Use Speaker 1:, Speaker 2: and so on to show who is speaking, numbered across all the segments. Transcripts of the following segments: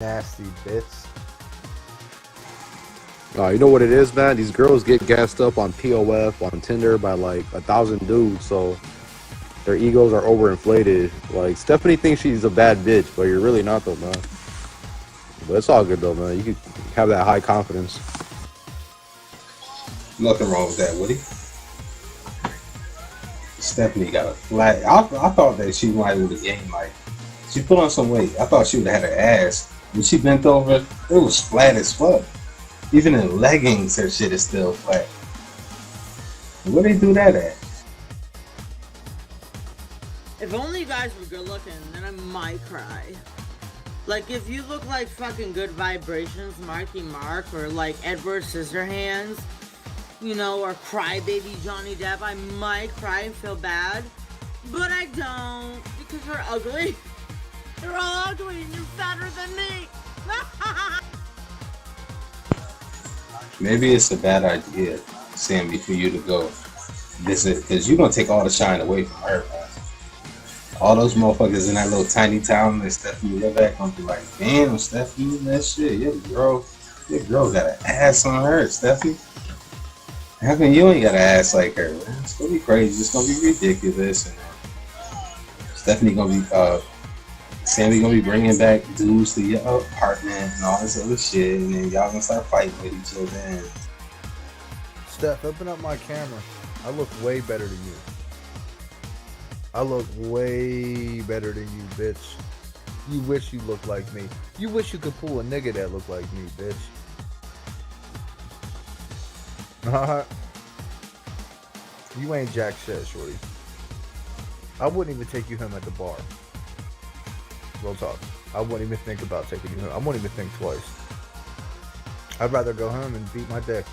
Speaker 1: Nasty bitch.
Speaker 2: You know what it is, man? These girls get gassed up on POF, on Tinder by like 1,000 dudes, so their egos are overinflated. Like Stephanie thinks she's a bad bitch, but you're really not, though, man. But it's all good though, man. You can have that high confidence.
Speaker 3: Nothing wrong with that, Woody. Stephanie got a flat. I thought that she might would have gained like. She put on some weight. I thought she would have had her ass. When she bent over, it was flat as fuck. Even in leggings, her shit is still flat. Where they do that at?
Speaker 4: If only you guys were good looking, then I might cry. Like, if you look like fucking Good Vibrations, Marky Mark, or like Edward Scissorhands, you know, or Crybaby Johnny Depp, I might cry and feel bad. But I don't, because they're ugly. They're all ugly and you're fatter than me.
Speaker 3: Maybe it's a bad idea, Sammy, for you to go visit, because you're going to take all the shine away from her, man. All those motherfuckers in that little tiny town that Stephanie live at going to be like, damn, Stephanie, that shit, your girl got an ass on her, Stephanie. How come you ain't got an ass like her, man? It's going to be crazy. It's going to be ridiculous. And Stephanie going to be, Sammy gonna be bringing back dudes to your apartment and all this other shit, and then y'all gonna start fighting with each other. And
Speaker 1: Steph, open up my camera. I look way better than you. I look way better than you, bitch. You wish you looked like me. You wish you could pull a nigga that looked like me, bitch. You ain't jack shit, shorty. I wouldn't even take you home at the bar. Real talk. I wouldn't even think about taking you home. I wouldn't even think twice. I'd rather go home and beat my dick.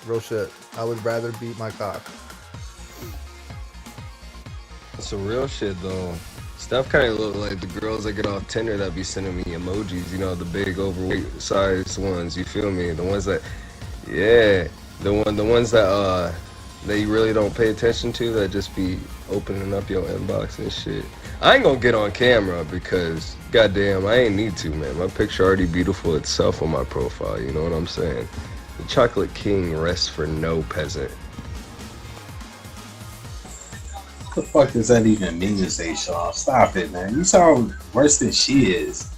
Speaker 1: Real shit. I would rather beat my cock.
Speaker 5: That's some real shit though. Steph kind of look like the girls that get off Tinder that be sending me emojis. You know, the big overweight size ones. You feel me? The ones that, yeah, the ones that that you really don't pay attention to, that just be opening up your inbox and shit. I ain't gonna get on camera because, goddamn, I ain't need to, man. My picture already beautiful itself on my profile, you know what I'm saying? The Chocolate King rests for no peasant.
Speaker 3: what the fuck does that even mean to say, Sean? Stop it, man. You sound worse than she is.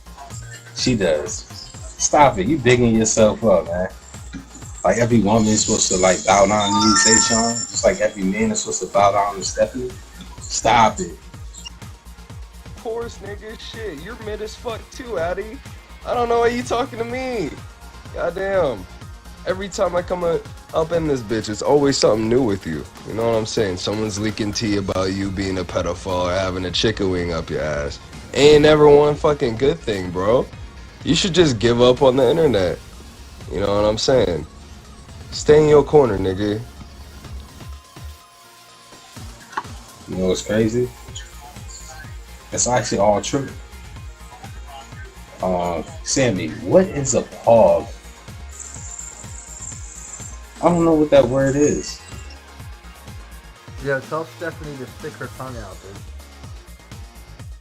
Speaker 3: She does. Stop it. You bigging yourself up, man. Like every woman is supposed to like bow down to you, say, Sean. Just like every man is supposed to bow down to Stephanie. Stop it.
Speaker 5: Of course, nigga, shit, you're mid as fuck too, Addy. I don't know why you talking to me. Goddamn. Every time I come up in this bitch, it's always something new with you. You know what I'm saying? Someone's leaking tea about you being a pedophile or having a chicken wing up your ass. Ain't never one fucking good thing, bro. You should just give up on the internet. You know what I'm saying? Stay in your corner, nigga.
Speaker 3: You know what's crazy? It's actually all true. Sammy, what is a pog? I don't know what that word is.
Speaker 1: Yeah, tell Stephanie to stick her tongue out, dude.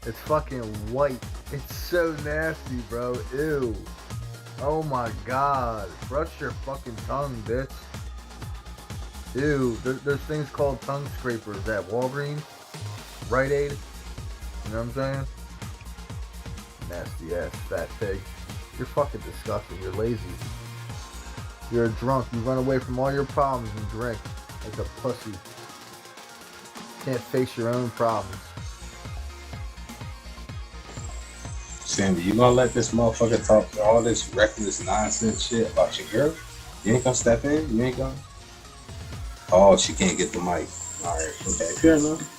Speaker 1: It's fucking white. It's so nasty, bro. Ew. Oh my god. Brush your fucking tongue, bitch. Ew. There's things called tongue scrapers at Walgreens, Rite Aid. You know what I'm saying? Nasty ass fat pig. You're fucking disgusting. You're lazy. You're a drunk. You run away from all your problems and drink like a pussy. Can't face your own problems.
Speaker 3: Sammy, you gonna let this motherfucker talk all this reckless nonsense shit about your girl? You ain't gonna step in? You ain't gonna? Oh, she can't get the mic. Alright, okay, fair enough.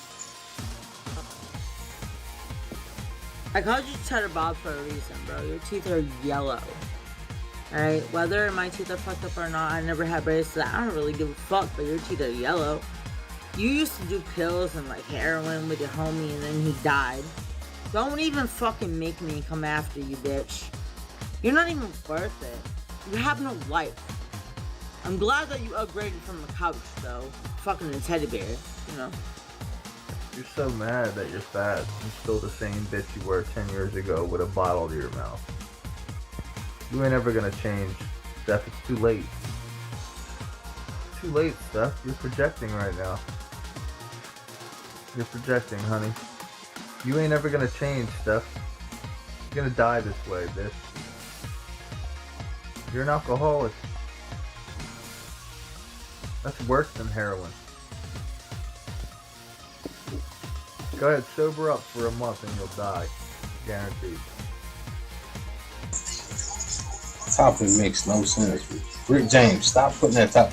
Speaker 4: I called you Cheddar Bob for a reason, bro. Your teeth are yellow. Alright? Whether my teeth are fucked up or not, I never had braces. I don't really give a fuck, but your teeth are yellow. You used to do pills and like heroin with your homie and then he died. Don't even fucking make me come after you, bitch. You're not even worth it. You have no life. I'm glad that you upgraded from a couch, though. Fucking a teddy bear, you know.
Speaker 1: You're so mad that you're fat and still the same bitch you were 10 years ago with a bottle to your mouth. You ain't ever gonna change, Steph. It's too late. Too late, Steph. You're projecting right now. You're projecting, honey. You ain't ever gonna change, Steph. You're gonna die this way, bitch. You're an alcoholic. That's worse than heroin. Go ahead, sober up for a month and you'll die. Guaranteed.
Speaker 3: Topic makes no sense. Rick James, stop putting that top.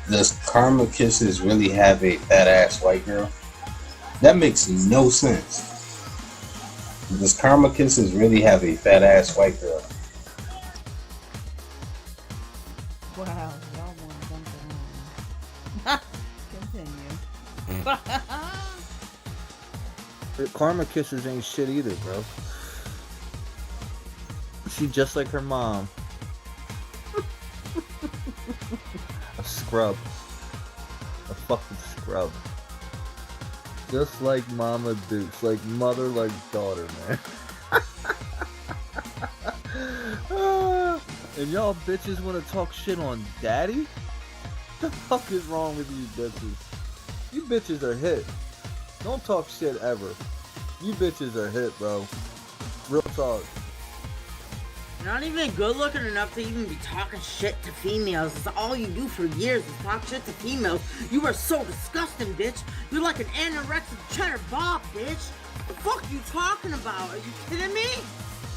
Speaker 3: Does Karma Kisses really have a fat ass white girl? That makes no sense. Does Karma Kisses really have a fat ass white girl?
Speaker 4: Wow, y'all want to jump around. Continue.
Speaker 1: Karma Kisses ain't shit either, bro. She just like her mom. A scrub. A fucking scrub. Just like Mama Dukes. Like mother, like daughter, man. And y'all bitches want to talk shit on daddy? What the fuck is wrong with you bitches? You bitches are hit. Don't talk shit ever. You bitches are hit, bro. Real talk.
Speaker 4: You're not even good looking enough to even be talking shit to females. It's all you do for years is talk shit to females. You are so disgusting, bitch. You're like an anorexic cheddar bob, bitch. The fuck you talking about? Are you kidding me?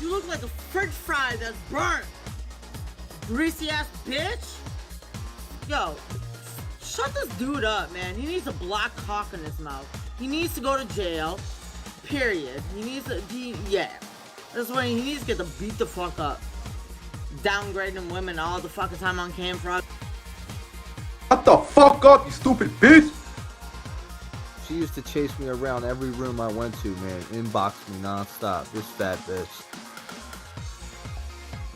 Speaker 4: You look like a french fry that's burnt. Greasy ass bitch. Yo, shut this dude up, man. He needs a black cock in his mouth. He needs to go to jail. Period. He needs to be, yeah. That's why he needs to get beat the fuck up. Downgrading women all the fucking time on cam fraud.
Speaker 2: Shut the fuck up, you stupid bitch!
Speaker 1: She used to chase me around every room I went to, man. Inbox me non-stop. This fat bitch.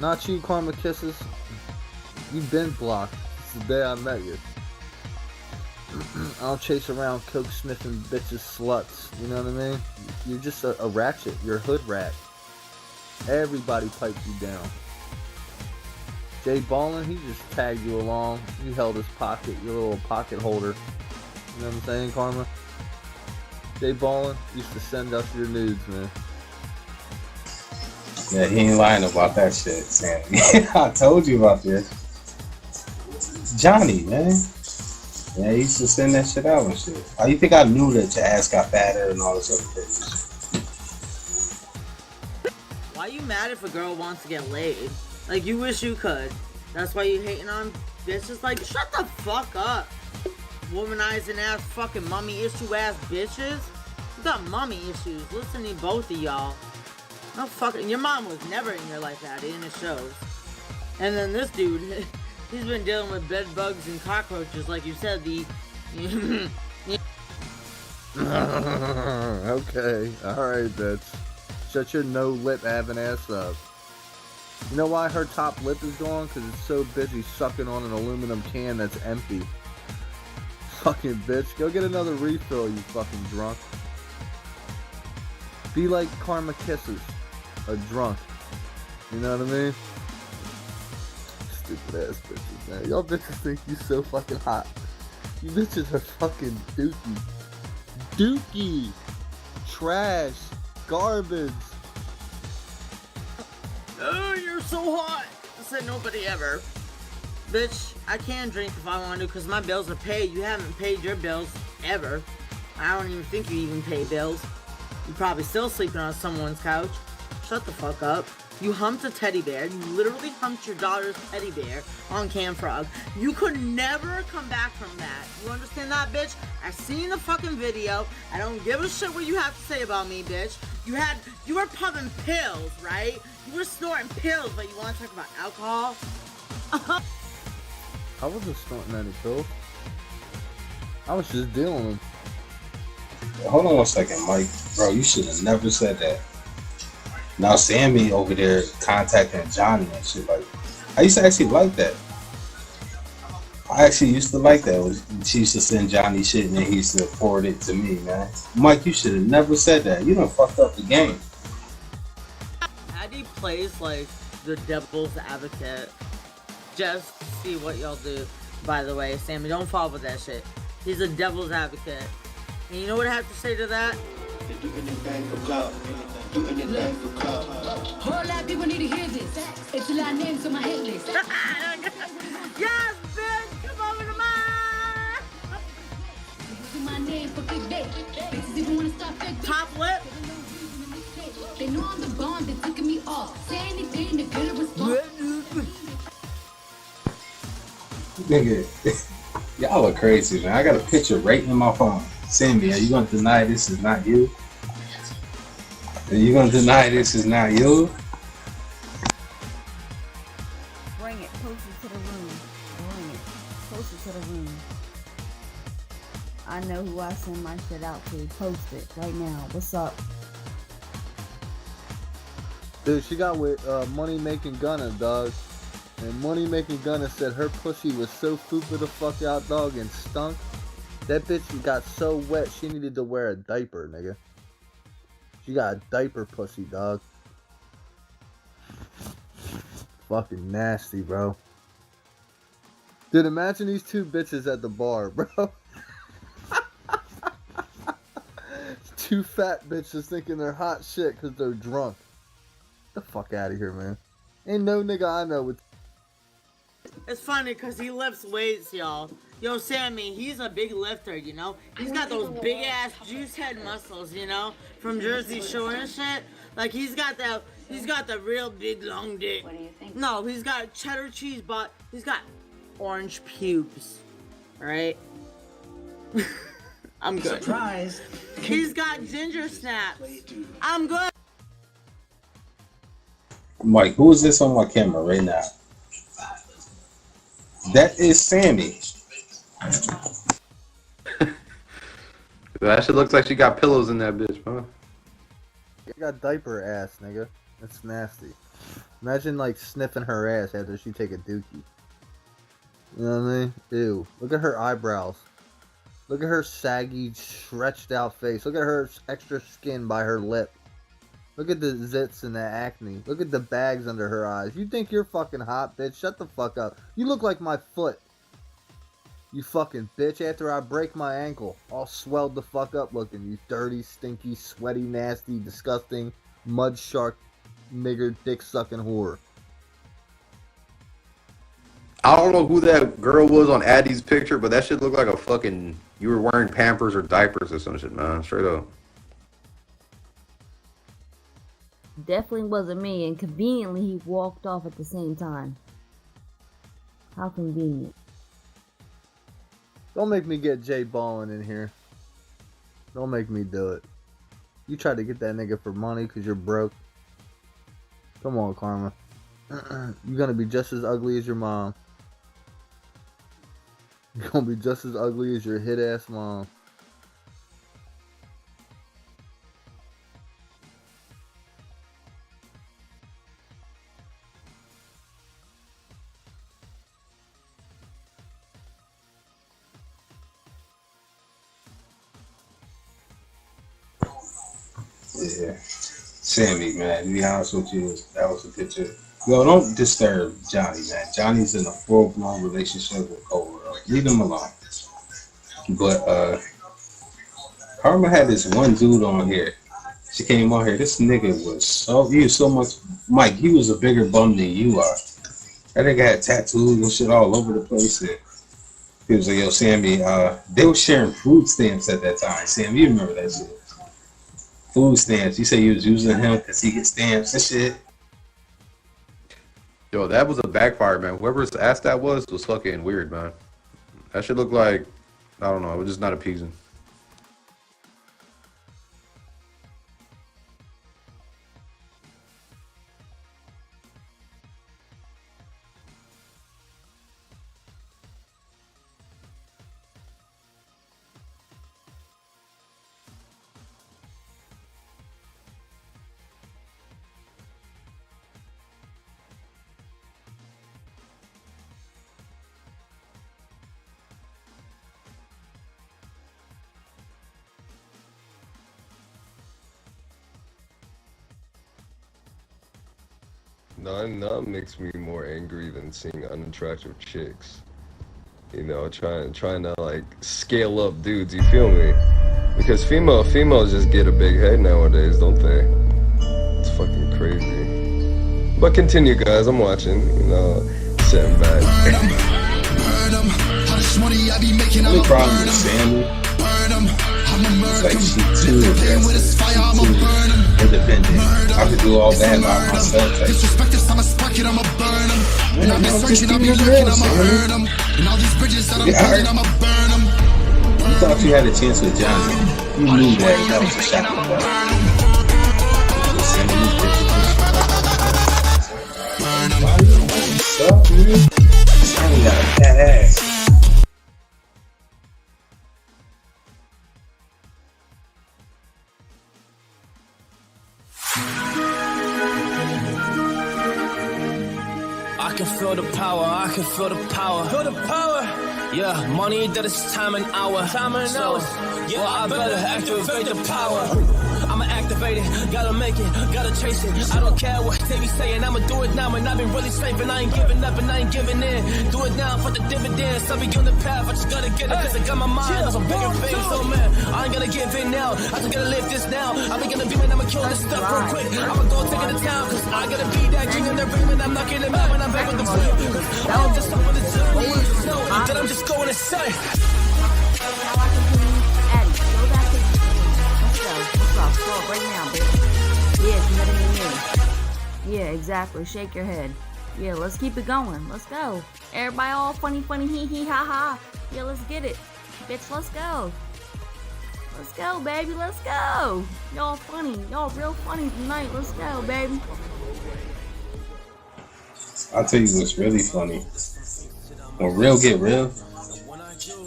Speaker 1: Not you, Karma Kisses. You've been blocked since the day I met you. I don't chase around coke sniffing bitches sluts. You know what I mean? You're just a ratchet. You're a hood rat. Everybody piped you down. Jay Ballin, he just tagged you along. You held his pocket, your little pocket holder. You know what I'm saying, Karma? Jay Ballin used to send us your nudes, man.
Speaker 3: Yeah, he ain't lying about that shit, Sammy. I told you about this. Johnny, man. Yeah, he used to send that shit out and shit. How you think I knew that your ass got fatter and all this other crazy shit?
Speaker 4: Why you mad if a girl wants to get laid? Like, you wish you could. That's why you hating on bitches? Like, shut the fuck up. Womanizing ass fucking mommy issue ass bitches. You got mommy issues. Listen to both of y'all. No fucking, your mom was never in your life, Addy, and it shows. And then this dude, he's been dealing with bed bugs and cockroaches, like you said, the...
Speaker 1: Okay, alright, bitch. Shut your no-lip having ass up. You know why her top lip is gone? Because it's so busy sucking on an aluminum can that's empty. Fucking bitch. Go get another refill, you fucking drunk. Be like Karma Kisses. A drunk. You know what I mean? Stupid ass bitches, man. Y'all bitches think you so fucking hot. You bitches are fucking dookie. Dookie! Trash! Garbage!
Speaker 4: Oh, you're so hot! Said nobody ever. Bitch, I can drink if I want to because my bills are paid. You haven't paid your bills ever. I don't even think you even pay bills. You're probably still sleeping on someone's couch. Shut the fuck up. You humped a teddy bear. You literally humped your daughter's teddy bear on Cam Frog. You could never come back from that. You understand that, bitch? I seen the fucking video. I don't give a shit what you have to say about me, bitch. You were pumping pills, right? You were snorting pills, but you want to talk about alcohol?
Speaker 1: I wasn't snorting any pills. I was just dealing with them.
Speaker 3: Hold on one second, Mike. Bro, you should have never said that. Now Sammy over there contacting Johnny and shit like, I used to actually like that. I actually used to like that. She used to send Johnny shit and then he used to forward it to me, man. Mike, you should have never said that. You done fucked up the game.
Speaker 4: Addy plays like the devil's advocate. Just to see what y'all do. By the way, Sammy, don't fall with that shit. He's a devil's advocate. And you know what I have to say to that?
Speaker 6: Whole lot of people need to hear this. It's a lot of names on my hit list.
Speaker 4: Yes, bitch! Come over to mine!
Speaker 6: My name for big day. Bitches even wanna start fake.
Speaker 4: Top lip.
Speaker 6: They know I'm the bomb, they're taking me off. Say anything to get a response.
Speaker 3: Nigga, y'all are crazy, man. I got a picture right in my phone. Sammy, are you gonna deny this is not you? Are you gonna deny this is not you?
Speaker 7: Bring it closer to the room. Bring it closer to the room. I know who I send my shit out to. Post it right now. What's up?
Speaker 1: Dude, she got with Money Making Gunna, dog. And Money Making Gunna said her pussy was so fupa the fuck out, dog, and stunk. That bitch got so wet she needed to wear a diaper, nigga. She got a diaper pussy, dog. Fucking nasty, bro. Dude, imagine these two bitches at the bar, bro. Two fat bitches thinking they're hot shit because they're drunk. Get the fuck out of here, man. Ain't no nigga I know with.
Speaker 4: It's funny because he lifts weights, y'all. Yo, Sammy, he's a big lifter, you know? He's got those big ass juice head muscles, you know? From Jersey Shore and shit. Like, he's got the real big long dick.
Speaker 6: What do you think?
Speaker 4: No, he's got cheddar cheese, but he's got orange pubes. Alright? I'm good.
Speaker 8: Surprise.
Speaker 4: He's got ginger snaps. I'm good.
Speaker 3: Mike, who is this on my camera right now? That is Sammy.
Speaker 2: That shit looks like she got pillows in that bitch, huh?
Speaker 1: You got diaper ass, nigga. That's nasty. Imagine like sniffing her ass after she take a dookie. You know what I mean? Ew. Look at her eyebrows. Look at her saggy, stretched out face. Look at her extra skin by her lip. Look at the zits and the acne. Look at the bags under her eyes. You think you're fucking hot, bitch? Shut the fuck up. You look like my foot. You fucking bitch. After I break my ankle. All swelled the fuck up looking. You dirty, stinky, sweaty, nasty, disgusting, mud shark, nigger, dick sucking whore.
Speaker 2: I don't know who that girl was on Addy's picture, but that shit looked like a fucking... You were wearing Pampers or diapers or some shit, man. Straight up.
Speaker 7: Definitely wasn't me, and conveniently he walked off at the same time. How convenient.
Speaker 1: Don't make me get Jay Ballin in here. Don't make me do it. You tried to get that nigga for money because you're broke. Come on, Karma. You're gonna be just as ugly as your mom. You're gonna be just as ugly as your hit ass mom.
Speaker 3: Yeah. Sammy, man, to be honest with you, that was a picture. Yo, don't disturb Johnny, man. Johnny's in a full-blown relationship with Cole. Leave him alone. But Karma had this one dude on here. She came on here. This nigga he was so much, Mike, he was a bigger bum than you are. That nigga had tattoos and shit all over the place. And he was like, yo, Sammy, they were sharing food stamps at that time. Sam, you remember that shit? Food stamps. You say you was using him because he gets stamps and shit.
Speaker 2: Yo, that was a backfire, man. Whoever's ass that was fucking weird, man. That shit looked like, I don't know, it was just not appeasing.
Speaker 5: None makes me more angry than seeing unattractive chicks. You know, trying to like scale up dudes. You feel me? Because females just get a big head nowadays, don't they? It's fucking crazy. But continue, guys. I'm watching. You know, sitting back.
Speaker 3: The only problem with Sammy is like she too aggressive, she too independent. I could do all that by myself. Like, man, I'm just being real, Sammy. Yeah, you thought you had a chance with Johnny. You knew that was a shot in the dark. What's up, man? Sammy got a fat ass.
Speaker 8: I can feel the power, I can feel the power. Feel the power. Yeah, money that is time and hour. Time and hour. Yeah, well, I better activate the power. I'ma activate it, gotta make it, gotta chase it. I don't care what they be saying, I'ma do it now. And I've been really saving, I ain't giving up and I ain't giving in. Do it now for the dividends, I'll be on the path, I just gotta get it. Cause I got my mind on some bigger things, so man, I ain't gonna give in now. I just gotta live this now. I be gonna be man, I'ma kill this stuff real quick. I'ma go take it to town, cause I gotta be that king in the ring. And I'm not getting mad when I'm back with the blue. Cause I'm just up with the journey, know that I'm just going to say.
Speaker 7: Right now, baby. Yeah, you heading in here. Yeah, exactly. Shake your head. Yeah, let's keep it going. Let's go. Everybody all funny, hee hee ha ha. Yeah, let's get it. Bitch, let's go. Let's go, baby. Let's go. Y'all funny. Y'all real funny tonight. Let's go, baby.
Speaker 3: I'll tell you what's really funny. When real get real,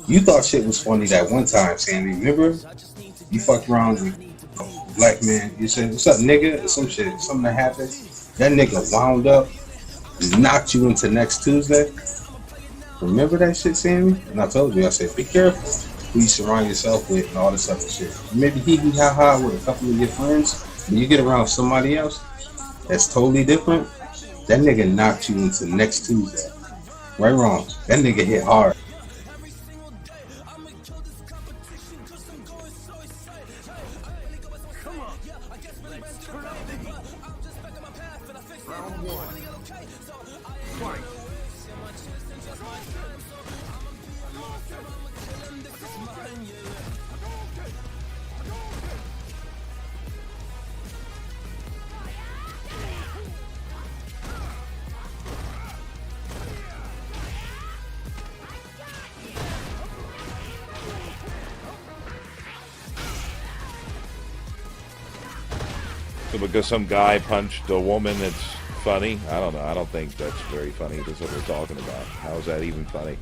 Speaker 3: you thought shit was funny that one time, Sandy. Remember? You fucked around with a black man. You said, "What's up, nigga?" Or some shit. Something that happened. That nigga wound up, knocked you into next Tuesday. Remember that shit, Sammy? And I told you, I said, be careful who you surround yourself with and all this other shit. Maybe hee hee ha ha with a couple of your friends. When you get around somebody else that's totally different, that nigga knocked you into next Tuesday. Right, wrong. That nigga hit hard.
Speaker 9: So because some guy punched a woman, it's funny? I don't know. I don't think that's very funny. That's what we're talking about. How is that even funny?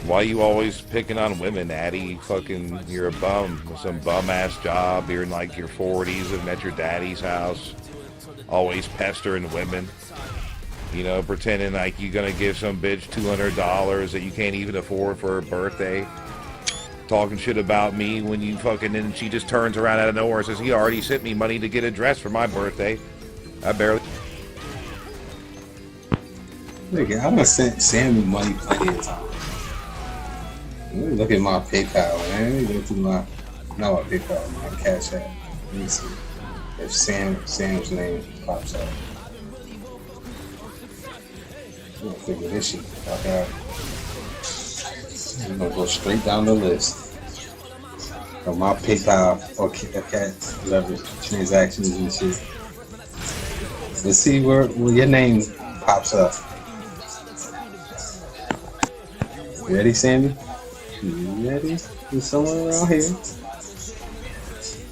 Speaker 9: Why you always picking on women, Addie? Fucking, you're a bum with some bum-ass job. You're in like your 40s living at your daddy's house. Always pestering women. You know, pretending like you're gonna give some bitch $200 that you can't even afford for her birthday. Talking shit about me when you fucking, and she just turns around out of nowhere and says, he already sent me money to get a dress for my birthday. I barely.
Speaker 3: Nigga, I done sent Sammy money plenty of times. Let me look at my PayPal, man. Let me go through my, not my PayPal, my Cash App. Let me see if Sam's name pops up. I'm gonna figure this shit out. I'm gonna go straight down the list of my PayPal or whatever transactions and shit. Let's see where your name pops up. You ready, Sammy? You ready? He's somewhere around here.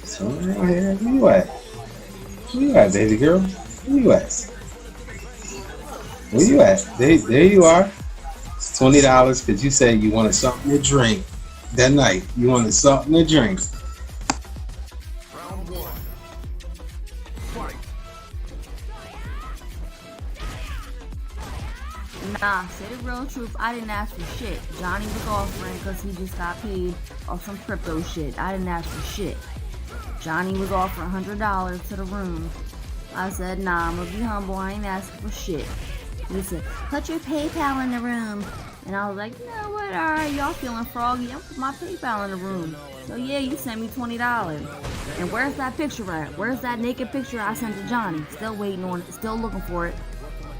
Speaker 3: Somewhere around here. Where you at? Where you at, baby girl? Where you at? Where you at? There you are. $20 because you said you wanted something to drink that night. You wanted something to drink.
Speaker 8: Round one. Fight.
Speaker 7: Nah, say the real truth. I didn't ask for shit. Johnny was offering because he just got paid off some crypto shit. I didn't ask for shit. Johnny was offering $100 to the room. I said, nah, I'm gonna be humble. I ain't asking for shit. He said, put your PayPal in the room. And I was like, you know what? All right, y'all feeling froggy. I'm put my PayPal in the room. So yeah, you sent me $20. And where's that picture at? Where's that naked picture I sent to Johnny? Still waiting on it. Still looking for it.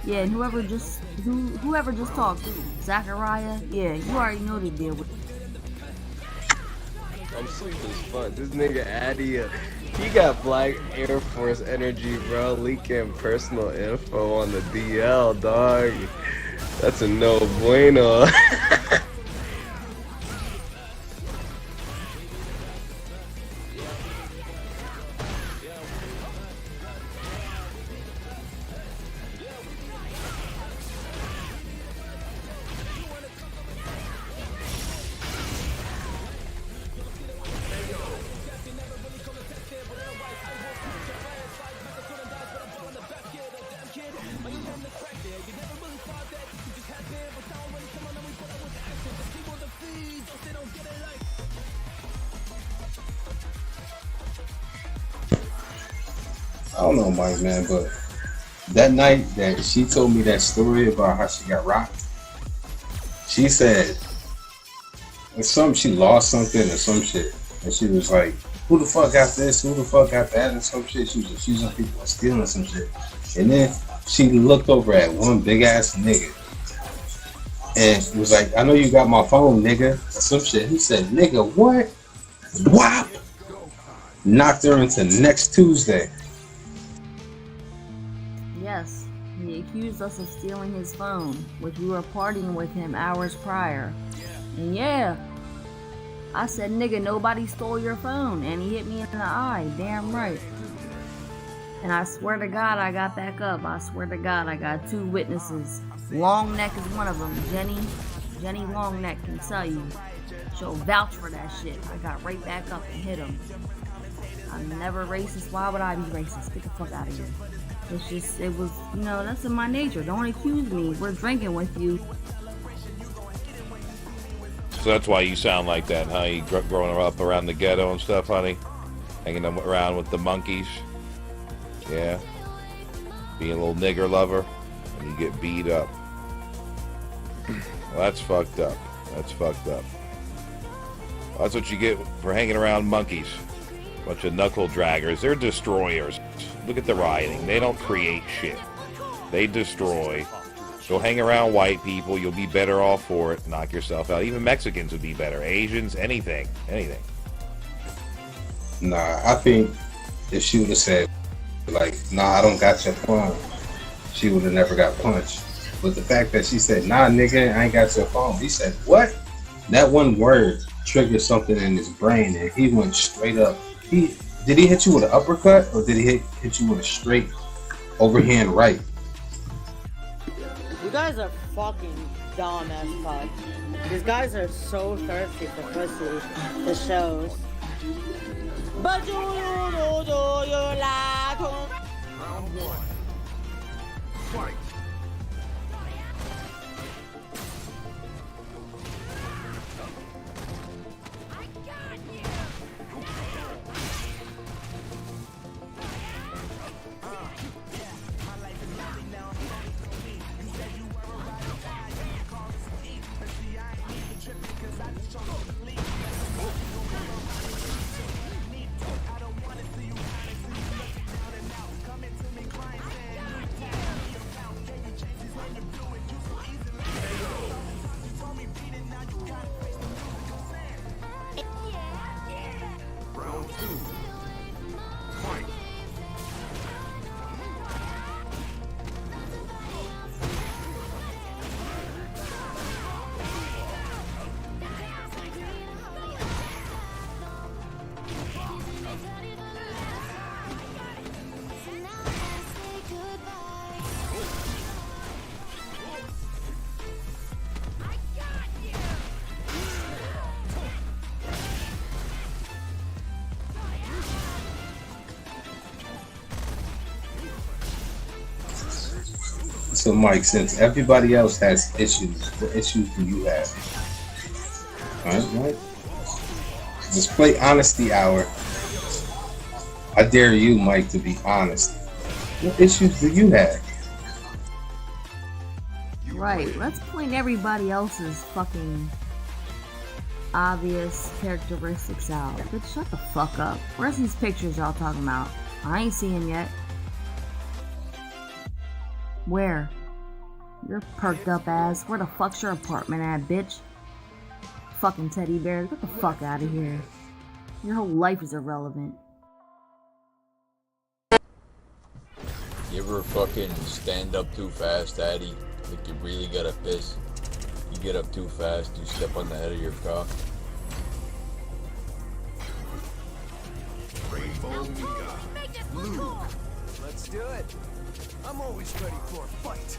Speaker 7: Yeah, and whoever just talked, Zachariah. Yeah, you already know the deal with.
Speaker 5: I'm sleep as fuck. This nigga Addy, he got Black Air Force energy, bro. Leaking personal info on the DL, dog. That's a no bueno.
Speaker 3: I don't know, Mike, man, but that night that she told me that story about how she got rocked, she said she lost something or some shit, and she was like, who the fuck got this, who the fuck got that, and some shit. She was accusing people of stealing some shit, and then she looked over at one big ass nigga and was like, I know you got my phone, nigga, or some shit. He said, nigga, what? Whop! Knocked her into next Tuesday.
Speaker 7: Yes, he accused us of stealing his phone, which we were partying with him hours prior. And yeah, I said, nigga, nobody stole your phone. And he hit me in the eye, damn right. And I swear to God, I got back up. I swear to God, I got 2 witnesses. Long Neck is one of them. Jenny Long Neck can tell you. She'll vouch for that shit. I got right back up and hit him. I'm never racist. Why would I be racist? Get the fuck out of here. It's just, it was, you know, that's in my nature. Don't accuse me. We're drinking with you.
Speaker 9: So that's why you sound like that, huh? You growing up around the ghetto and stuff, honey? Hanging around with the monkeys? Yeah? Being a little nigger lover? And you get beat up. Well, that's fucked up. That's fucked up. Well, that's what you get for hanging around monkeys. Bunch of knuckle draggers. They're destroyers. Look at the rioting. They don't create shit. They destroy. Go hang around white people. You'll be better off for it. Knock yourself out. Even Mexicans would be better. Asians, anything. Anything.
Speaker 3: Nah, I think if she would have said, like, nah, I don't got your phone, she would have never got punched. But the fact that she said, nah, nigga, I ain't got your phone. He said, what? That one word triggered something in his brain, and he went straight up. Did he hit you with an uppercut, or did he hit you with a straight overhand right?
Speaker 4: You guys are fucking dumb as fuck. These guys are so thirsty for pussy. The shows. But do you like them?
Speaker 8: Round 1. Fight.
Speaker 3: So, Mike, since everybody else has issues, what issues do you have? All right, Mike? Let's play Honesty Hour. I dare you, Mike, to be honest. What issues do you have?
Speaker 7: Right, let's point everybody else's fucking obvious characteristics out. Bitch, shut the fuck up. Where's these pictures y'all talking about? I ain't seen them yet. Where? Your perked up ass. Where the fuck's your apartment at, bitch? Fucking teddy bear. Get the fuck out of here. Your whole life is irrelevant.
Speaker 10: You ever fucking stand up too fast, Daddy? Like you really gotta piss. You get up too fast, you step on the head of your cock.
Speaker 8: Let's do it. I'm always ready for a fight.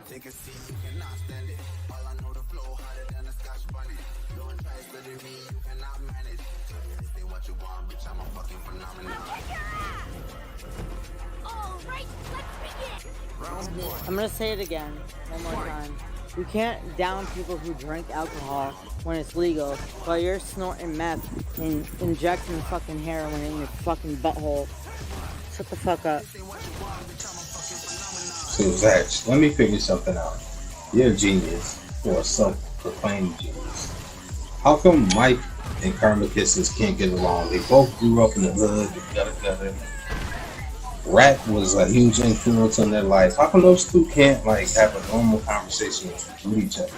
Speaker 11: Take a seat, you cannot stand it. All I know the flow harder than a scotch bunny. Don't try studying me, you cannot manage. This ain't what you want, bitch, I'm a fucking phenomenon.
Speaker 6: Alright, let's begin!
Speaker 8: Round one.
Speaker 4: I'm gonna say it again, one more time. You can't down people who drink alcohol when it's legal, while you're snorting meth and injecting fucking heroin in your fucking butthole. Shut the fuck up.
Speaker 3: So Zach, let me figure something out. You're a genius, or a self-proclaimed genius. How come Mike and Karma Kisses can't get along? They both grew up in the hood, together. Rap was a huge influence on their life. How come those two can't like have a normal conversation with each other?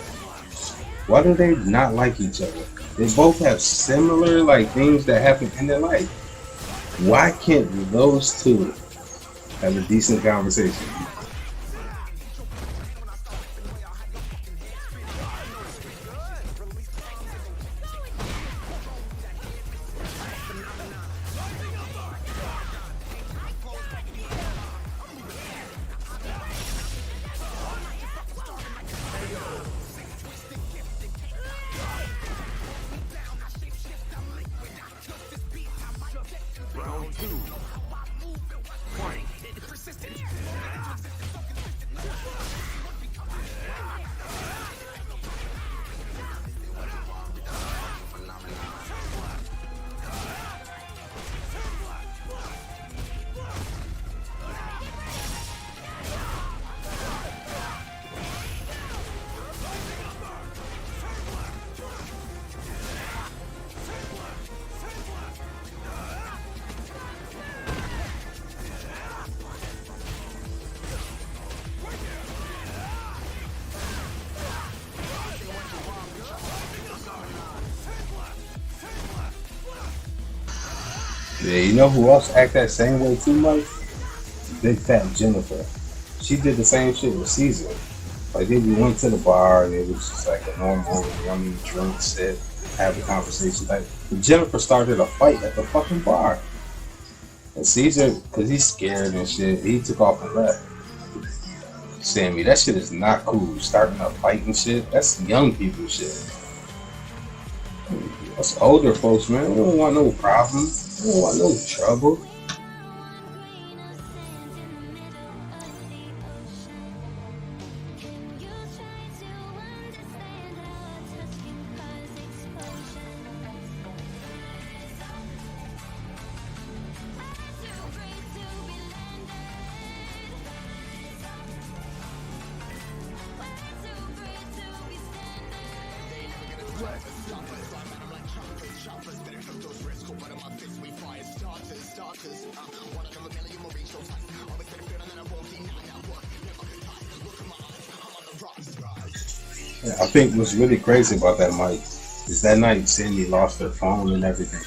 Speaker 3: Why do they not like each other? They both have similar like things that happen in their life. Why can't those two have a decent conversation?
Speaker 8: Round two. Fight.
Speaker 3: Yeah, you know who else act that same way too much? Big Fat Jennifer. She did the same shit with Caesar. Like they went to the bar and it was just like a normal yummy drink, sit, have a conversation. Like Jennifer started a fight at the fucking bar. And Caesar, cause he's scared and shit, he took off and left. Sammy, that shit is not cool. Starting a fight and shit, that's young people shit. That's older folks, man. We don't want no problems. We don't want no trouble. I think what's really crazy about that, Mike, is that night Cindy lost her phone and everything.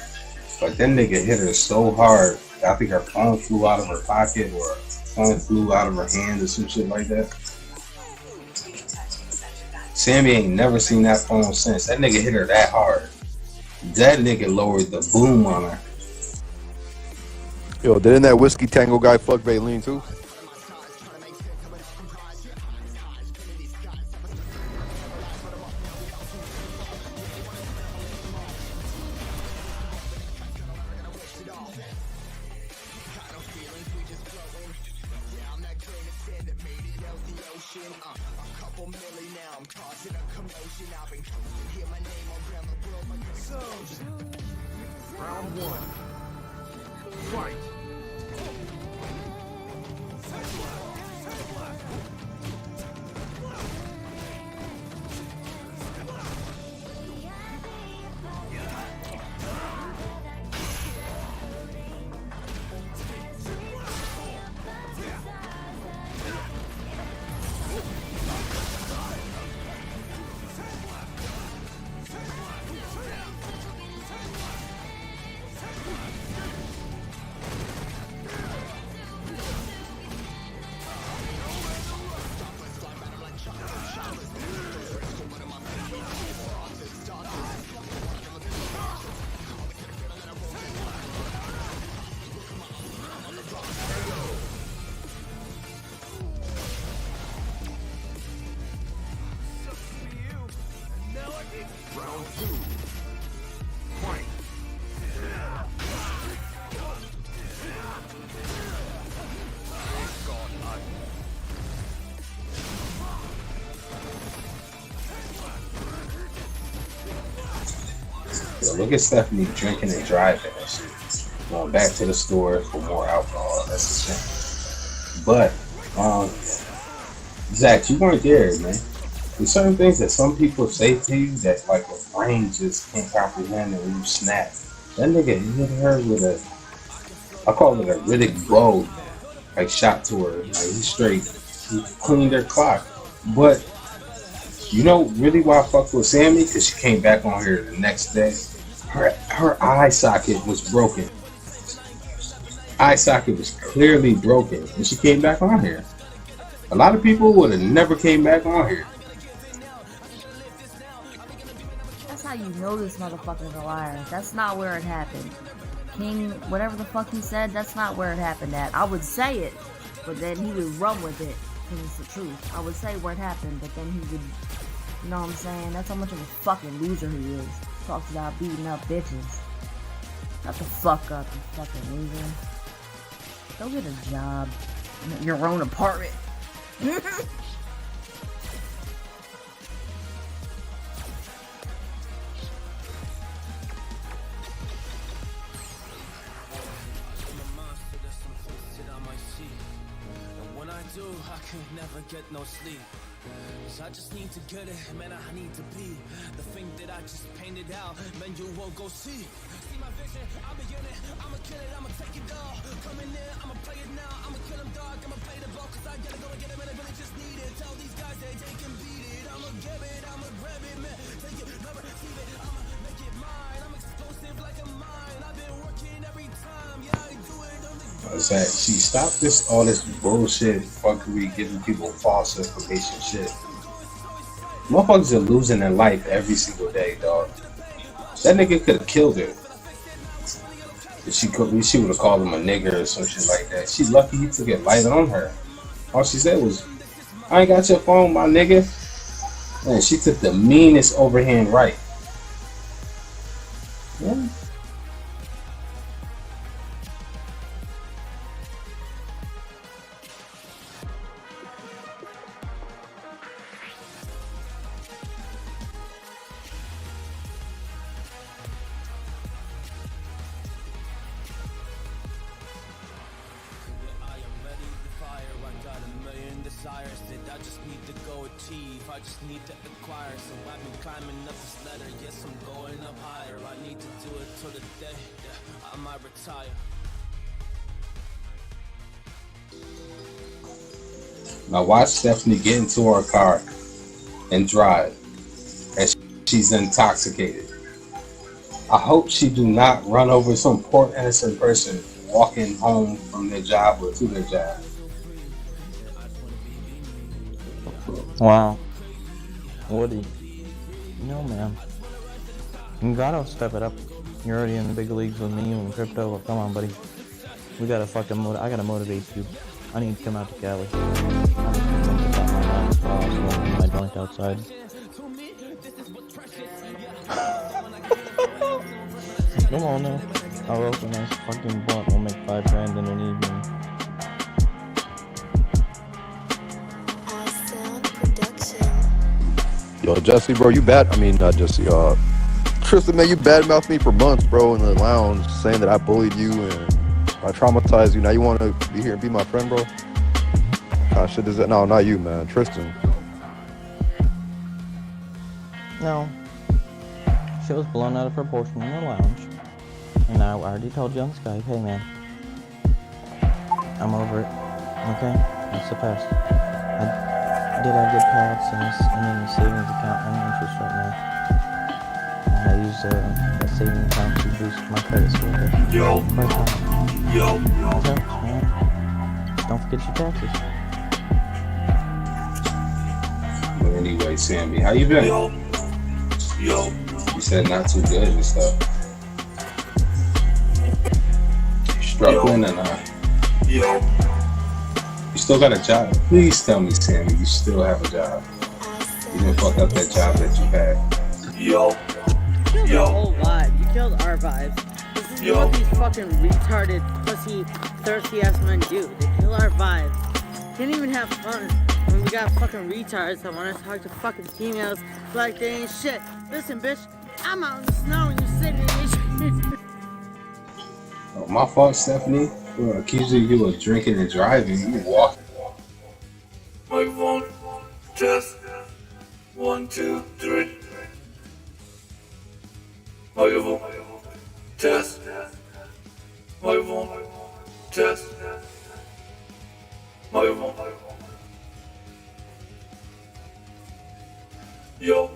Speaker 3: Like that nigga hit her so hard, I think her phone flew out of her pocket or her phone flew out of her hand or some shit like that. Sammy ain't never seen that phone since. That nigga hit her that hard. That nigga lowered the boom on her.
Speaker 2: Yo, didn't that Whiskey Tango guy fuck Baleen too?
Speaker 11: Round one. Fight. Round two. Fight.
Speaker 3: Yo, look at Stephanie drinking and driving and shit. Going back to the store for more alcohol. That's a shame. But, Zach, you weren't there, man. There's certain things that some people say to you that like your brain just can't comprehend and you snap. That nigga hit her with I call it a Riddick bow, like shot to her. Like he cleaned her clock. But you know really why I fucked with Sammy? Because she came back on here the next day. Her eye socket was broken. Eye socket was clearly broken, and she came back on here. A lot of people would have never came back on here.
Speaker 7: That's how you know this motherfucker's a liar. That's not where it happened. King, whatever the fuck he said, that's not where it happened at. I would say it, but then he would run with it, because it's the truth. I would say where it happened, but then he would, you know what I'm saying? That's how much of a fucking loser he is. Talks about beating up bitches. Shut the fuck up, you fucking loser. Go get a job. In your own apartment.
Speaker 8: I could never get no sleep. Cause I just need to get it, man, I need to be the thing that I just painted out, man, you won't go see. See my vision, I'll be in it, I'ma kill it, I'ma take it all. Coming in, I'ma play it now, I'ma kill him dog, I'ma play the ball, cause I gotta go and get him, and I really just need it. Tell these guys that they can beat it, I'ma give it, I'ma grab it, man, take it, never receive it, I'ma make it mine, I'm explosive like a mine, I've been working every time, yeah, I do it on the
Speaker 3: That she stopped all this bullshit fuckery, giving people false information shit. Motherfuckers are losing their life every single day, dog. That nigga could have killed her. She would have called him a nigger or some shit like that. She's lucky he took it light on her. All she said was, "I ain't got your phone, my nigga." And she took the meanest overhand right. Yeah.
Speaker 8: I just need to go achieve, I just need to acquire. So I've been climbing up this ladder, yes I'm going up higher. I need to do it till the day, yeah, I might retire.
Speaker 3: Now watch Stephanie get into her car and drive as she's intoxicated. I hope she do not run over some poor innocent person walking home from their job or to their job.
Speaker 12: Wow. Woody. No, man. You gotta step it up. You're already in the big leagues with me and crypto. Come on, buddy. We gotta fucking I gotta motivate you. I need to come out to Cali. I need to come my joint outside. Come on now. I'll open a nice fucking blunt. We'll make $5 grand in an evening.
Speaker 2: Yo, Jesse, bro, you bad. I mean, not Jesse. Tristan, man, you badmouthed me for months, bro, in the lounge, saying that I bullied you and I traumatized you. Now you want to be here and be my friend, bro? Kind of shit is that? No, not you, man. Tristan.
Speaker 12: No. She was blown out of proportion in the lounge. And I already told you on Skype, hey man, I'm over it. Okay? That's the past. I did have good payouts in the savings account and interest right now. And I use that savings account to boost my credit score.
Speaker 11: Yo.
Speaker 12: So, don't forget your taxes.
Speaker 3: But anyway, Sammy, how you been?
Speaker 11: Yo.
Speaker 3: You said not too good and stuff. Struggling and
Speaker 11: Yo.
Speaker 3: you still got a job? Please tell me, Sammy, you still have a job. You didn't fuck up that job that you had.
Speaker 11: Yo.
Speaker 4: You killed our whole vibe. You killed our vibes. This is what these fucking retarded, pussy, thirsty ass men do. They kill our vibes. Can't even have fun when we got fucking retards that want to talk to fucking females like they ain't shit. Listen, bitch, I'm out in the snow and you're sitting in your
Speaker 3: Oh, my fault, Stephanie. Well, accusing you of drinking and driving. You walk.
Speaker 11: Microphone. Test. 1, 2, 3. Microphone. Test. Microphone. Test. Microphone. Yo.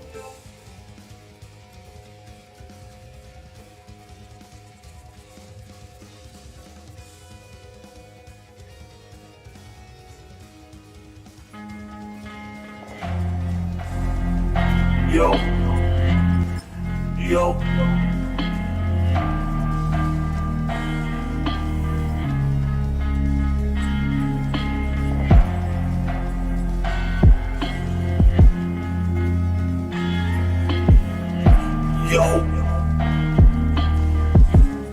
Speaker 11: Yo. Yo. Yo.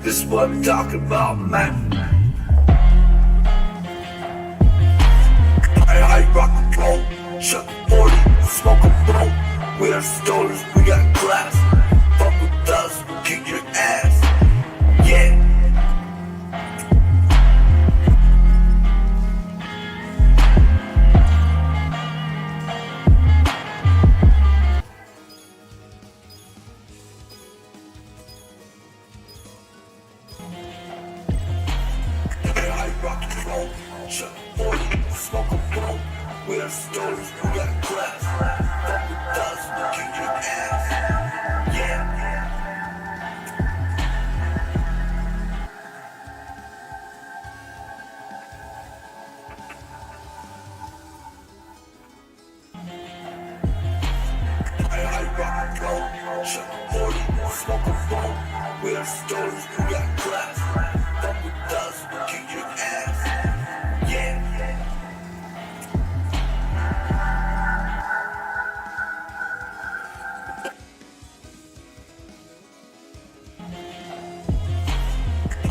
Speaker 11: This is what I'm talking about, man. I rock and roll, shut the 40, smoke a bro. We are stoners, we got glass. Fuck with us, we'll kick your ass. Yeah. I rock and roll, shut the 40, smoke a bro. We are stoners, we got glass. Fuck with us, we'll kick your ass. Yeah. I rock and roll, shut the 40, smoke a bro. We are stoners, we got glass. Fuck with us, we'll kick your ass. Yeah.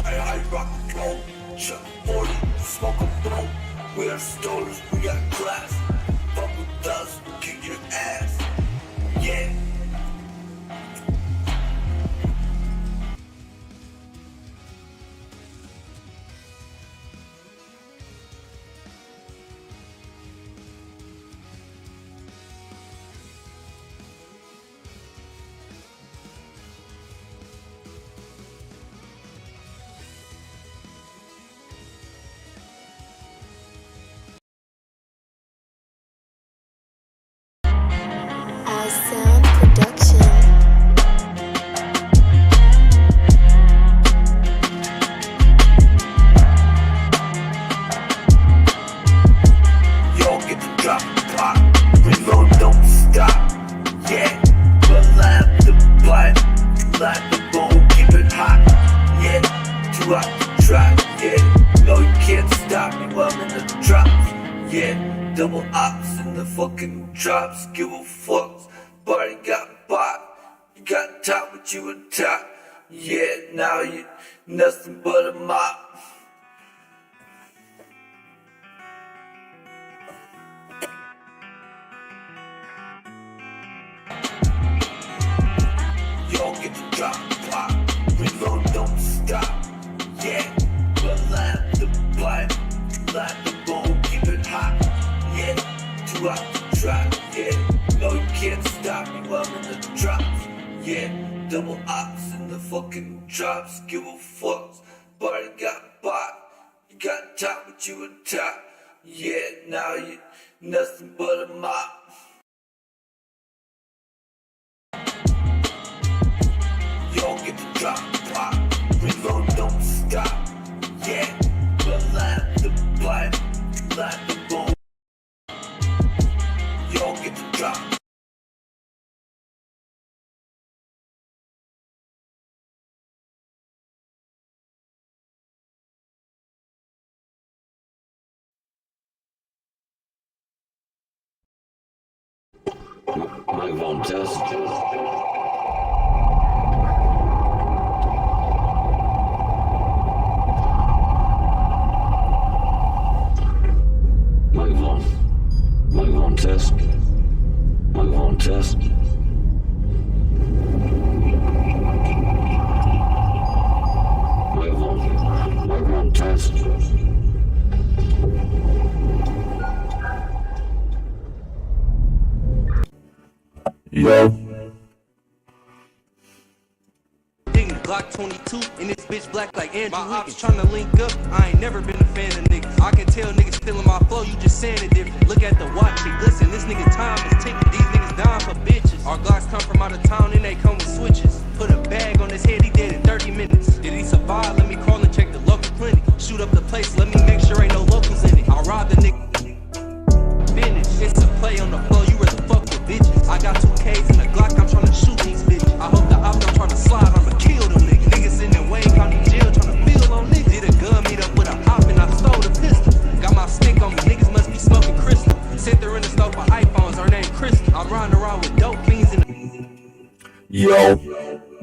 Speaker 11: I rock and roll, shut the 40, smoke a bro. We are stoners, we got glass. Fuck with us, we'll kick your ass. Yeah.
Speaker 13: Sound production.
Speaker 11: Yo, get the drop pop, reload, don't stop. Yeah, relax the butt, let the bone, keep it hot. Yeah, too hot to try. Yeah, no, you can't stop me while I'm in the drops. Yeah, double ops in the fucking drops. Give a fuck, party got bought. You got top, but you on top. Yeah, now you nothing but a mop. drop, pop, reload, don't stop. Yeah, we'll have the pipe, light the bowl, keep it hot. Yeah, too hot to try. Yeah, no you can't stop me while I'm in the drops. Yeah, double ops in the fucking drops. Give a fuck, party got bought. You got top, but you a top. Yeah, now you nothing but a mop. Yo, get the drop, pop, reload, don't stop. Yeah, we'll have the pipe, light the bowl. Yo, get the drop.
Speaker 14: Microphone test. Microphone test. Microphone test. Microphone test.
Speaker 11: Yo.
Speaker 15: Glock 22 and this bitch black like Andrew. My ops tryna link up. I ain't never been a fan of niggas. I can tell niggas feeling my flow. You just saying it different. Look at the watch. Hey, listen, this nigga time is ticking. These niggas dying for bitches. Our Glocks come from out of town and they come with switches. Put a bag on his head. He dead in 30 minutes. Did he survive? Let me call and check the local clinic. Shoot up the place. Let me make sure ain't no locals in it. I robbed the nigga. Finish. It's a play on the floor. You really fuck with bitches. I got 2 Ks in the Glock. I'm tryna shoot these bitches. I hope the ops don't tryna slide. I'ma kill them niggas. Niggas in the Wayne County jail tryna feel on niggas. Did a gun meet up with a op and I stole the pistol. Got my stick on me. Niggas must be smoking crystal. Sit there in the store for iPhones. Her name Crystal. I'm riding around with dope fiends in the.
Speaker 11: Yo,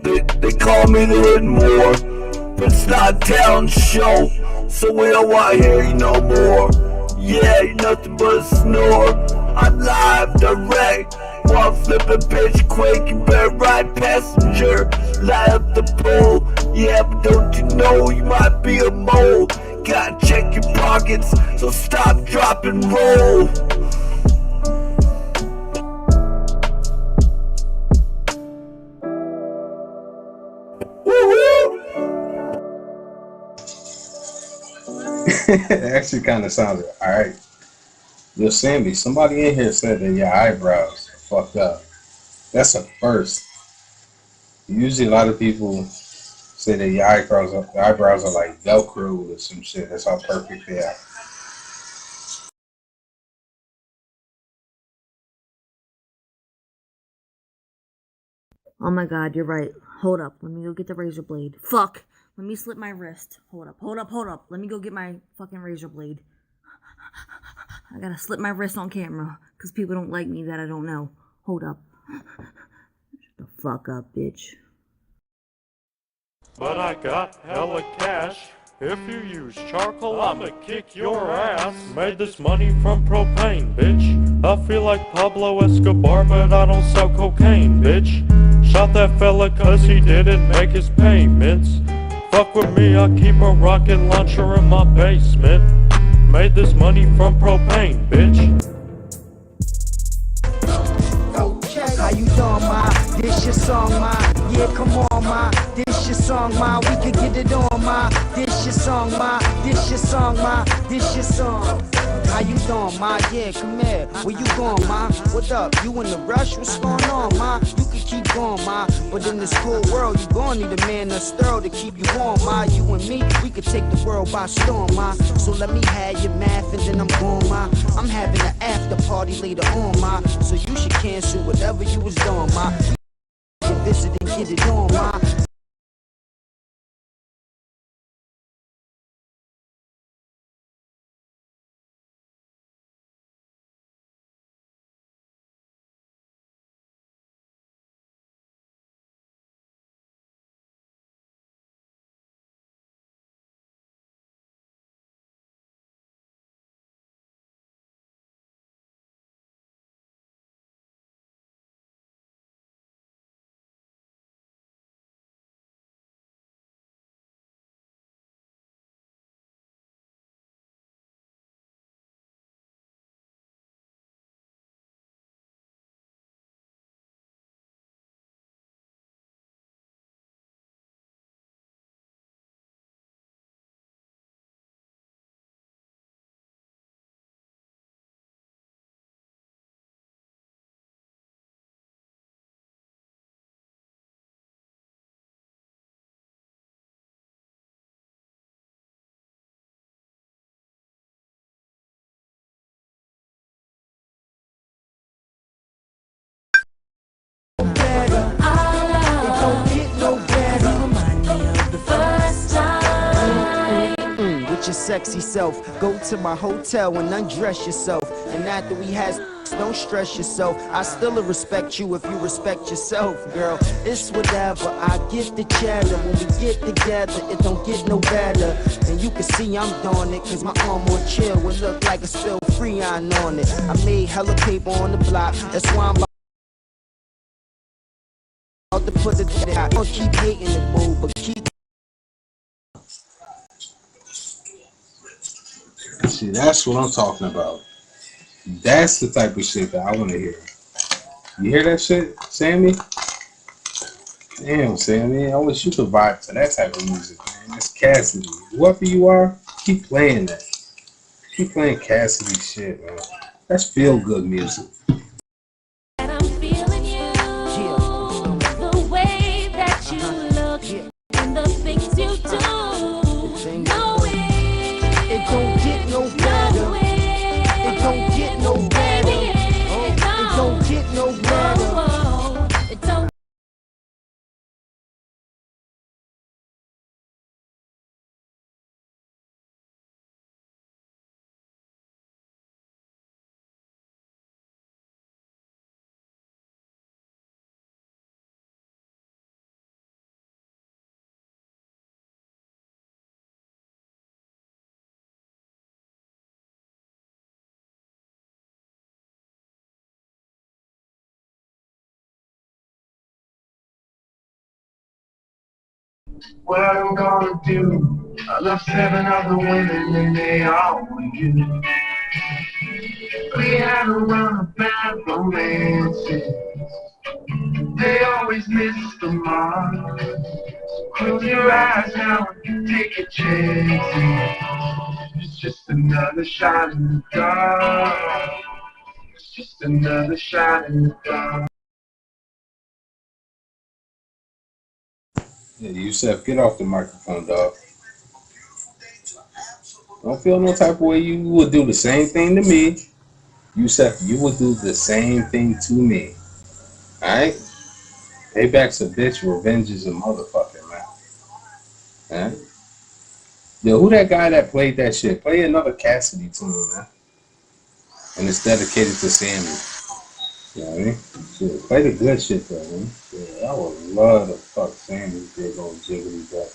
Speaker 11: they call me the Written War, but it's not a talent show, so we don't want to hear you no more. Yeah, you're nothing but a snore. I'm live, direct, while flipping bitch quick. You better ride passenger, light up the pole. Yeah, but don't you know you might be a mole? Gotta check your pockets, so stop, drop, and roll.
Speaker 3: It actually kind of sounded alright. Yo, Sammy, somebody in here said that your eyebrows are fucked up. That's a first. Usually, a lot of people say that your eyebrows are like Velcro or some shit. That's how perfect they are.
Speaker 7: Oh my god, you're right. Hold up. Let me go get the razor blade. Fuck. Let me slip my wrist. Hold up. Let me go get my fucking razor blade. I gotta slip my wrist on camera. Because people don't like me that I don't know. Hold up. Shut the fuck up, bitch.
Speaker 16: But I got hella cash. If you use charcoal, I'ma kick your ass. Made this money from propane, bitch. I feel like Pablo Escobar, but I don't sell cocaine, bitch. Shot that fella cause he didn't make his payments. Fuck with me, I keep a rocket launcher in my basement. Made this money from propane, bitch.
Speaker 17: How you doing, ma? This your song, ma. Yeah, come on, ma. This your song, ma. We can get it on, ma. This your song, ma. This your song, ma. This your song. How you doing, ma? Yeah, come here. Where you going, ma? What up? You in the rush? What's going on, ma? You can keep going, ma. But in this cool world, you gon' need a man that's thorough to keep you warm, ma. You and me, we could take the world by storm, ma. So let me have your math and then I'm going, ma. I'm having an after party later on, ma. So you should cancel whatever you was doing, ma. Visit and get it on, ma. sexy self. Go to my hotel and undress yourself. And after we has, don't stress yourself. I still respect you if you respect yourself, girl. It's whatever. I get the chatter. When we get together, it don't get no better. And you can see I'm doing it, cause my arm on chill would look like a spill Freon on it. I made hella paper on the block. That's why I'm about to put it down. Don't keep hating it, boo, but keep.
Speaker 3: See, that's what I'm talking about. That's the type of shit that I want to hear. You hear that shit, Sammy? Damn, Sammy, I wish you could vibe to that type of music, man. That's Cassidy. Whoever you are, keep playing that. Keep playing Cassidy shit, man. That's feel good music.
Speaker 6: And I'm feeling you, the way that you look, and the things you do. No way,
Speaker 17: it don't get no better. It don't get no better. It don't get no better.
Speaker 6: It don't.
Speaker 11: What I'm gonna do? I love 7 other women and they all want you. We had a run of bad romances. They always miss the mark. Close your eyes now and take a chance. It's just another shot in the dark. It's just another shot in the dark.
Speaker 3: Yeah, Yusef, get off the microphone, dog. Don't feel no type of way. You would do the same thing to me. Yusef, you would do the same thing to me. Alright? Payback's a bitch, revenge is a motherfucker, man. Alright? Yo, who that guy that played that shit? Play another Cassidy tune, man. And it's dedicated to Sammy. You know what I mean? Shit, play the good shit though, man. Yeah, I would love to fuck Sammy's big old jiggly butt.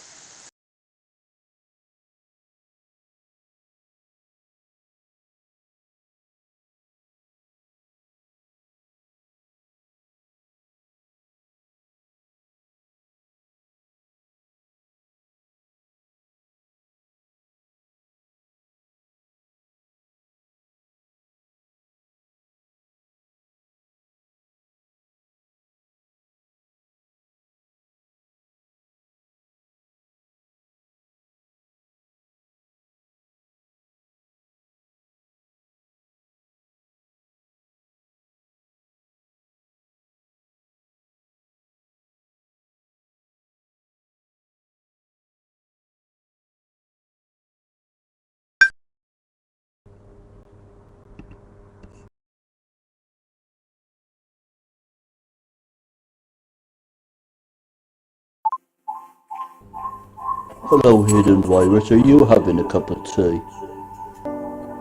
Speaker 18: Hello, Hidden Virus. Are you having a cup of tea?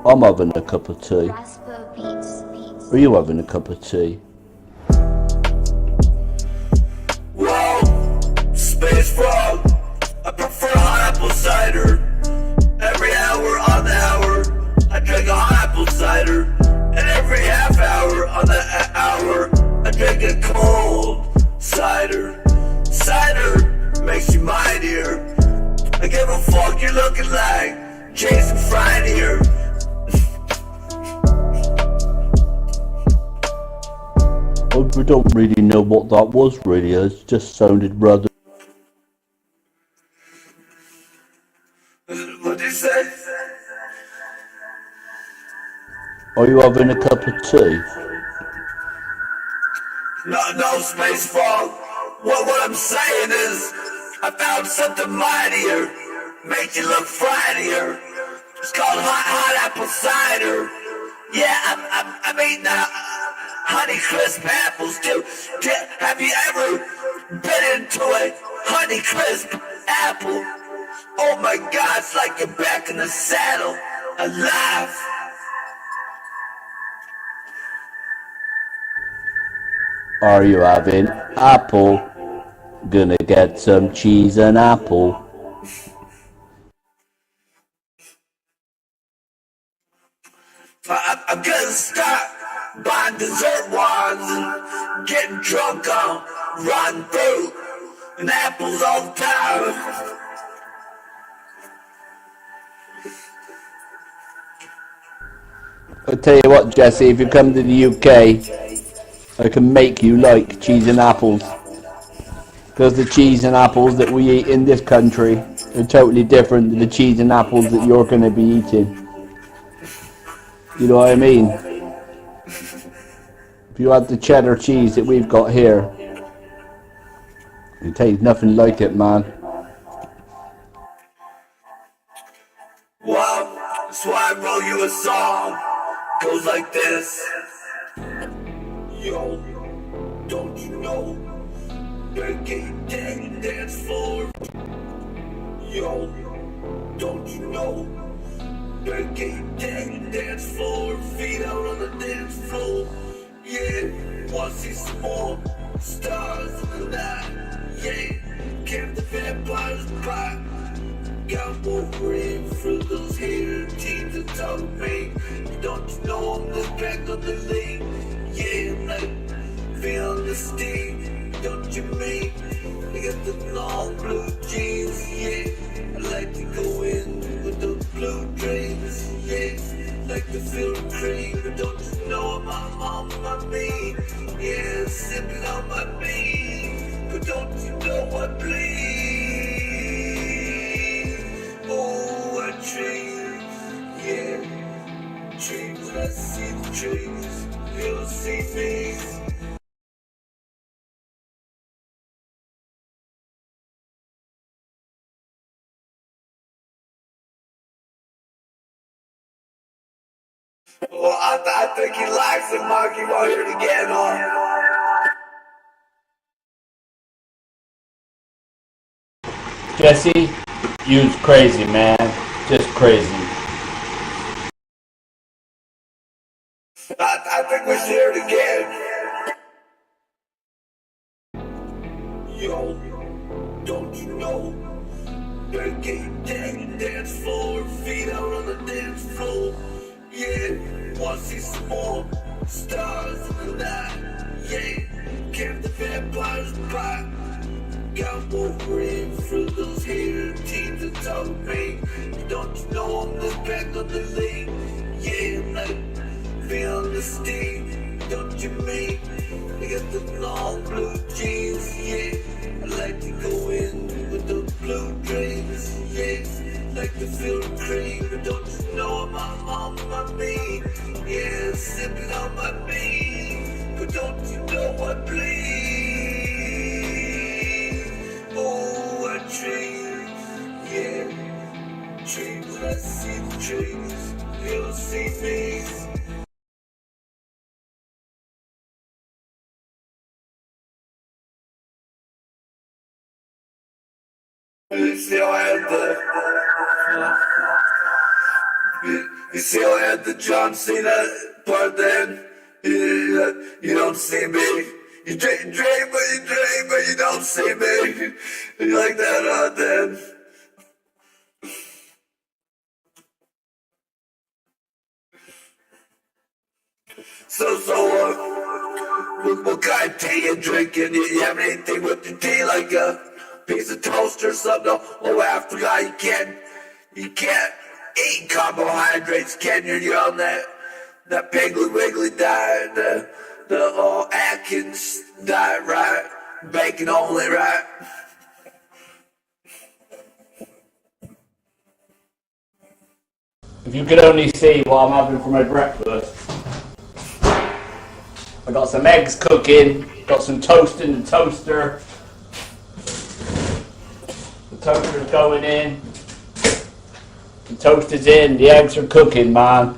Speaker 18: I'm having a cup of tea. Are you having a cup of tea?
Speaker 11: Whoa, space frog. I prefer hot apple cider. Every hour on the hour, I drink a hot apple cider. And every half hour on the hour, I drink a cold cider. Cider makes you mightier. I give a fuck you're looking like Jason Fried here.
Speaker 18: I don't really know what that was really, it just sounded rather...
Speaker 11: What'd you say?
Speaker 18: Are you having a cup of tea?
Speaker 11: No space frog. What I'm saying is, I found something mightier, make you look frightier. It's called hot apple cider. Yeah, I'm eating Honey Crisp apples too. Have you ever been into a Honey Crisp apple? Oh my God, it's like you're back in the 70s.
Speaker 18: Are you having apple? Gonna get some cheese and apple.
Speaker 11: I'm gonna stop buying dessert wines and getting drunk on rotten fruit and apples all the time.
Speaker 18: I'll tell you what, Jesse, if you come to the UK, I can make you like cheese and apples. Because the cheese and apples that we eat in this country are totally different to the cheese and apples that you're going to be eating. You know what I mean? If you had the cheddar cheese that we've got here, it tastes nothing like it, man.
Speaker 11: Wow, that's why I wrote you a song. Goes like this. Yo, don't you know? Better get your dang dance floor. Yo, don't you know? Better get your dang dance floor. Feet out on the dance floor. Yeah, wanna see some more stars in the night. Yeah, kept the vampires back. Got Wolverine for those hater teams that talk me. Don't you know I'm the back of the league? Yeah, I'm like feeling the steam. Don't you mean? I got the long blue jeans. Yeah, I like to go in with those blue dreams. Yeah, like to feel the cream. But don't you know I'm on my beat? Yeah, sipping on my beat. But don't you know I bleed? Oh, I dream, yeah, dreams. I see the trees, you'll see me. Well, I think he likes it, Mark. He wants you to get on.
Speaker 18: Jesse, you's crazy, man. Just crazy.
Speaker 11: I think we share it again. Yo, don't you know? Better get your dang dance floor. Feet out on the dance floor. Yeah, wanna see some more stars in the night. Yeah, kept the vampires back. Got Wolverine for those hater teams that talk me. Don't you know I'm the back of the league? Yeah, I'm like feeling the steam. Don't you mean? I got the long blue jeans. Yeah, I like to go in with those blue dreams. Yeah, like to feel the cream. But don't you know I'm on my beat? Yeah, sipping on my beat. But don't you know I bleed? Oh, I dream, yeah, dreams. I see the trees, you'll see me. You still had you still had the John Cena part then. You don't see me. You dream, but you don't see me. You like that then. What kind of tea you drinking? You have anything with your tea, like a piece of toast or something? Oh, after that, you can't eat carbohydrates, can you? You're on that Piggly Wiggly diet, the Atkins diet, right? Bacon only, right?
Speaker 18: If you could only see what I'm having for my breakfast. I got some eggs cooking, got some toast in the toaster. The toaster's going in. The toast is in, the eggs are cooking, man.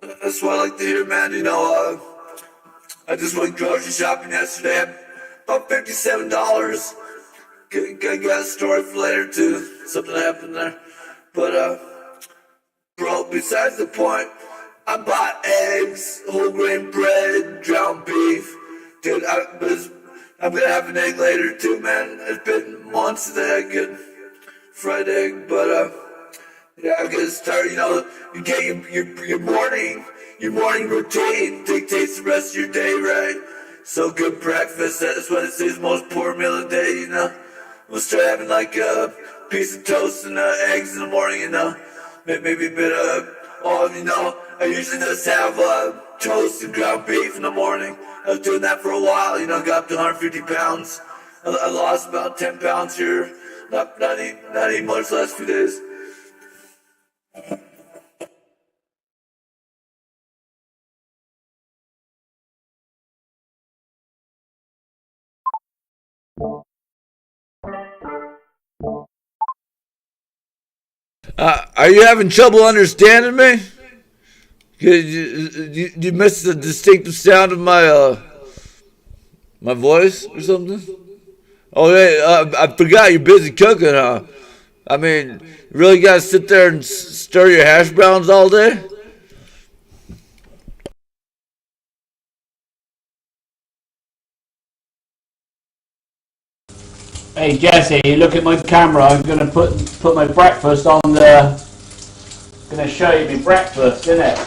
Speaker 11: That's what I like to hear, man. You know, I just went grocery shopping yesterday. About $57. Got a story for later too. Something happened there. But Bro, besides the point, I bought eggs, whole grain bread, ground beef. Dude, I'm gonna have an egg later too, man. It's been months since I had a good fried egg, but yeah, I'm gonna start, you get your morning routine dictates the rest of your day, right? So good breakfast, that's what it says, most poor meal of the day, We'll start having like a piece of toast and eggs in the morning, maybe a bit of olive, I usually just have toast and ground beef in the morning. I was doing that for a while, got up to 150 pounds. I lost about 10 pounds here, not eating much the last few days.
Speaker 19: Are you having trouble understanding me? You missed the distinctive sound of my voice or something? Oh, hey, I forgot you're busy cooking, huh? I mean, you really gotta sit there and stir your hash browns all day?
Speaker 18: Hey Jesse, you look at my camera. I'm gonna put my breakfast on the. Gonna show you my breakfast, innit?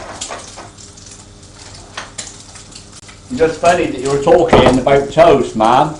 Speaker 18: It's just funny that you were talking about toast, man.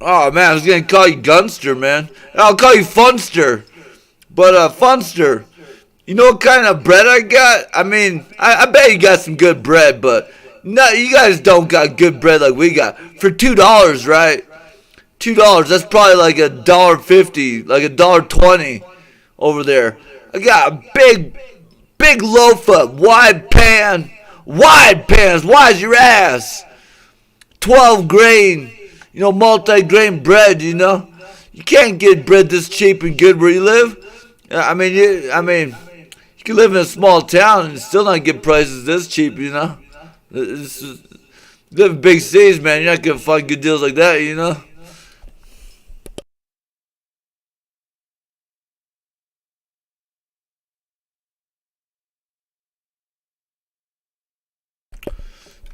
Speaker 19: Oh man, I was gonna call you Gunster, man. I'll call you Funster. But Funster, you know what kind of bread I got? I mean, I bet you got some good bread, but no, you guys don't got good bread like we got. For $2, right? $2, that's probably like $1.50, like $1.20 over there. I got a big loaf of wide pans, wide as your ass. 12 grain. Multi-grain bread, You can't get bread this cheap and good where you live. I mean, you can live in a small town and still not get prices this cheap, live in big cities, man. You're not going to find good deals like that,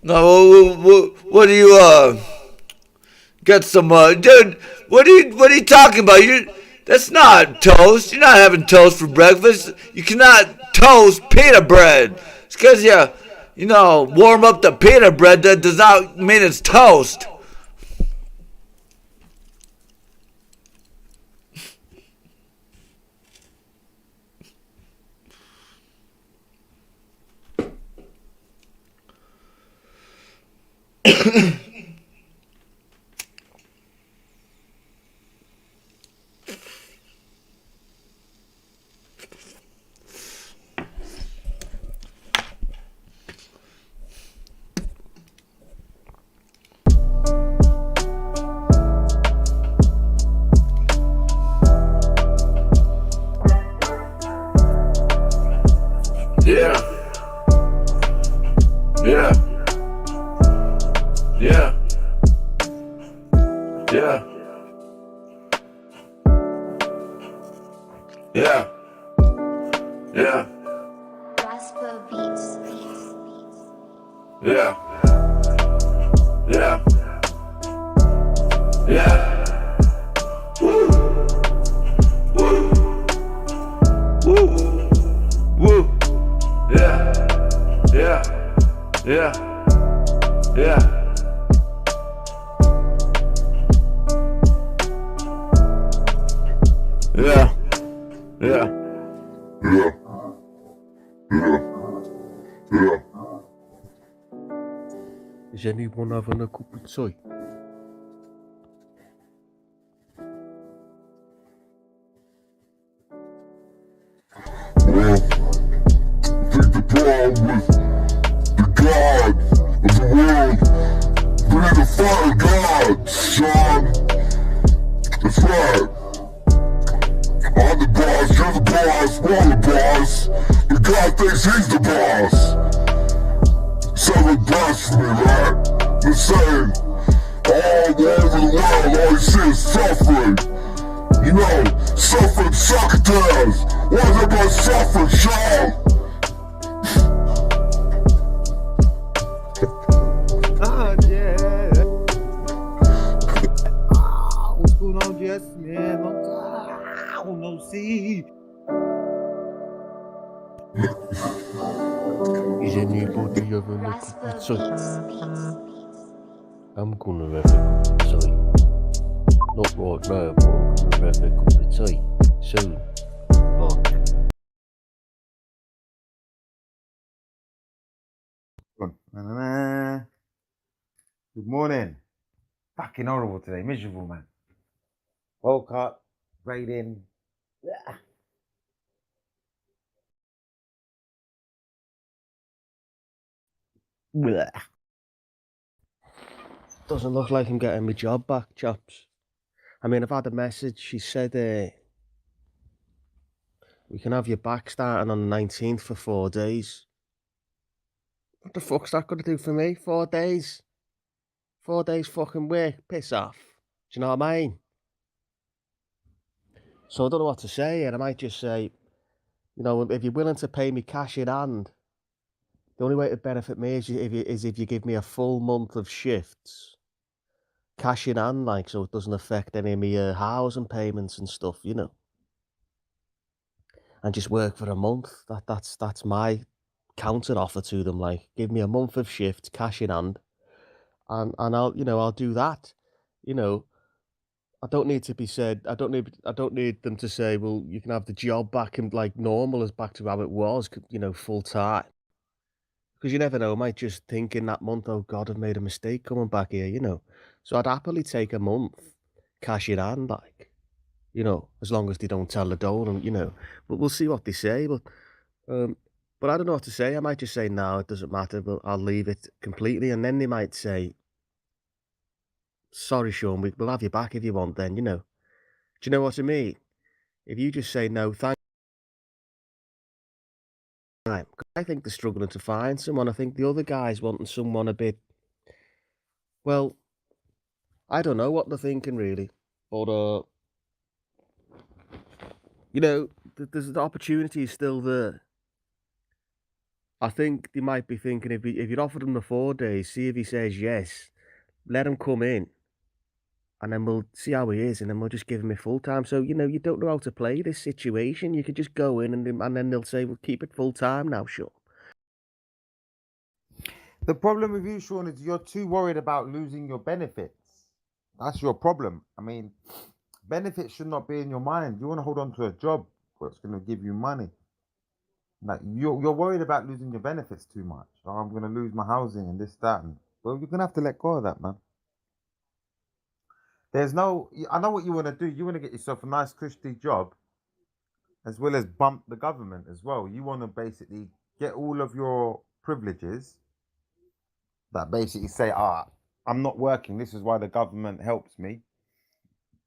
Speaker 19: No, what do you, got some, dude, what are you talking about? That's not toast. You're not having toast for breakfast. You cannot toast pita bread. It's because warm up the pita bread. That does not mean it's toast. Yeah. Yeah. Yeah. Yeah. Yeah. Yeah.
Speaker 13: Raspa beats.
Speaker 19: Yeah. Yeah. Yeah. Woo. Woo. Woo. Woo. Yeah. Yeah. Yeah. Yeah. Yeah. Yeah. Yeah. Yeah. Yeah.
Speaker 20: Is anyone having a cup of tea?
Speaker 11: Well, I think the problem with the gods of the world, we need to fight God, son. That's right. I'm the boss, you're the boss, we're the boss. But God thinks he's the boss. Seven blasphemy, right? The same. All over the world, all you see is suffering. You know, suffering succotash. Why is everybody suffering, Sean?
Speaker 21: Yeah. What's going on, Jess? Man, no see. Is anybody having a cup of tea? I'm gonna have a cup of tea. Not right now, but I'm gonna have a cup of tea soon. Good morning. Fucking horrible today, miserable, man. Woke up, raining. Doesn't look like I'm getting my job back, chaps. I mean, I've had a message. She said, we can have you back starting on the 19th for 4 days. What the fuck's that going to do for me? 4 days? 4 days fucking work? Piss off. Do you know what I mean? So I don't know what to say, and I might just say, you know, if you're willing to pay me cash in hand, the only way to benefit me is if you give me a full month of shifts, cash in hand, like, so it doesn't affect any of my housing payments and stuff, you know. And just work for a month. That's my counter offer to them. Like, give me a month of shifts, cash in hand, and I'll do that. You know, I don't need to be said. I don't need them to say, well, you can have the job back and like normal as back to how it was, you know, full time. Because you never know, I might just think in that month, oh God, I've made a mistake coming back here, you know. So I'd happily take a month, cash in hand, like, you know, as long as they don't tell the door, and you know. But we'll see what they say. But I don't know what to say. I might just say no, it doesn't matter. But I'll leave it completely, and then they might say, sorry, Sean, we'll have you back if you want. Then you know. Do you know what I mean? If you just say no, thank. I think they're struggling to find someone. I think the other guy's wanting someone a bit. Well, I don't know what they're thinking really, but you know, there's the opportunity is still there. I think they might be thinking if you'd offered him the 4 days, see if he says yes, let him come in, and then we'll see how he is, and then we'll just give him a full time. So you know, you don't know how to play this situation. You could just go in and then they'll say, "We'll keep it full time now, sure." The problem with you, Sean, is you're too worried about losing your benefits. That's your problem. I mean, benefits should not be in your mind. You want to hold on to a job that's going to give you money. Like you're worried about losing your benefits too much. Oh, I'm going to lose my housing and this, that, and well, you're going to have to let go of that, man. There's no. I know what you want to do. You want to get yourself a nice, cushy job, as well as bump the government as well. You want to basically get all of your privileges that basically say, I'm not working. This is why the government helps me.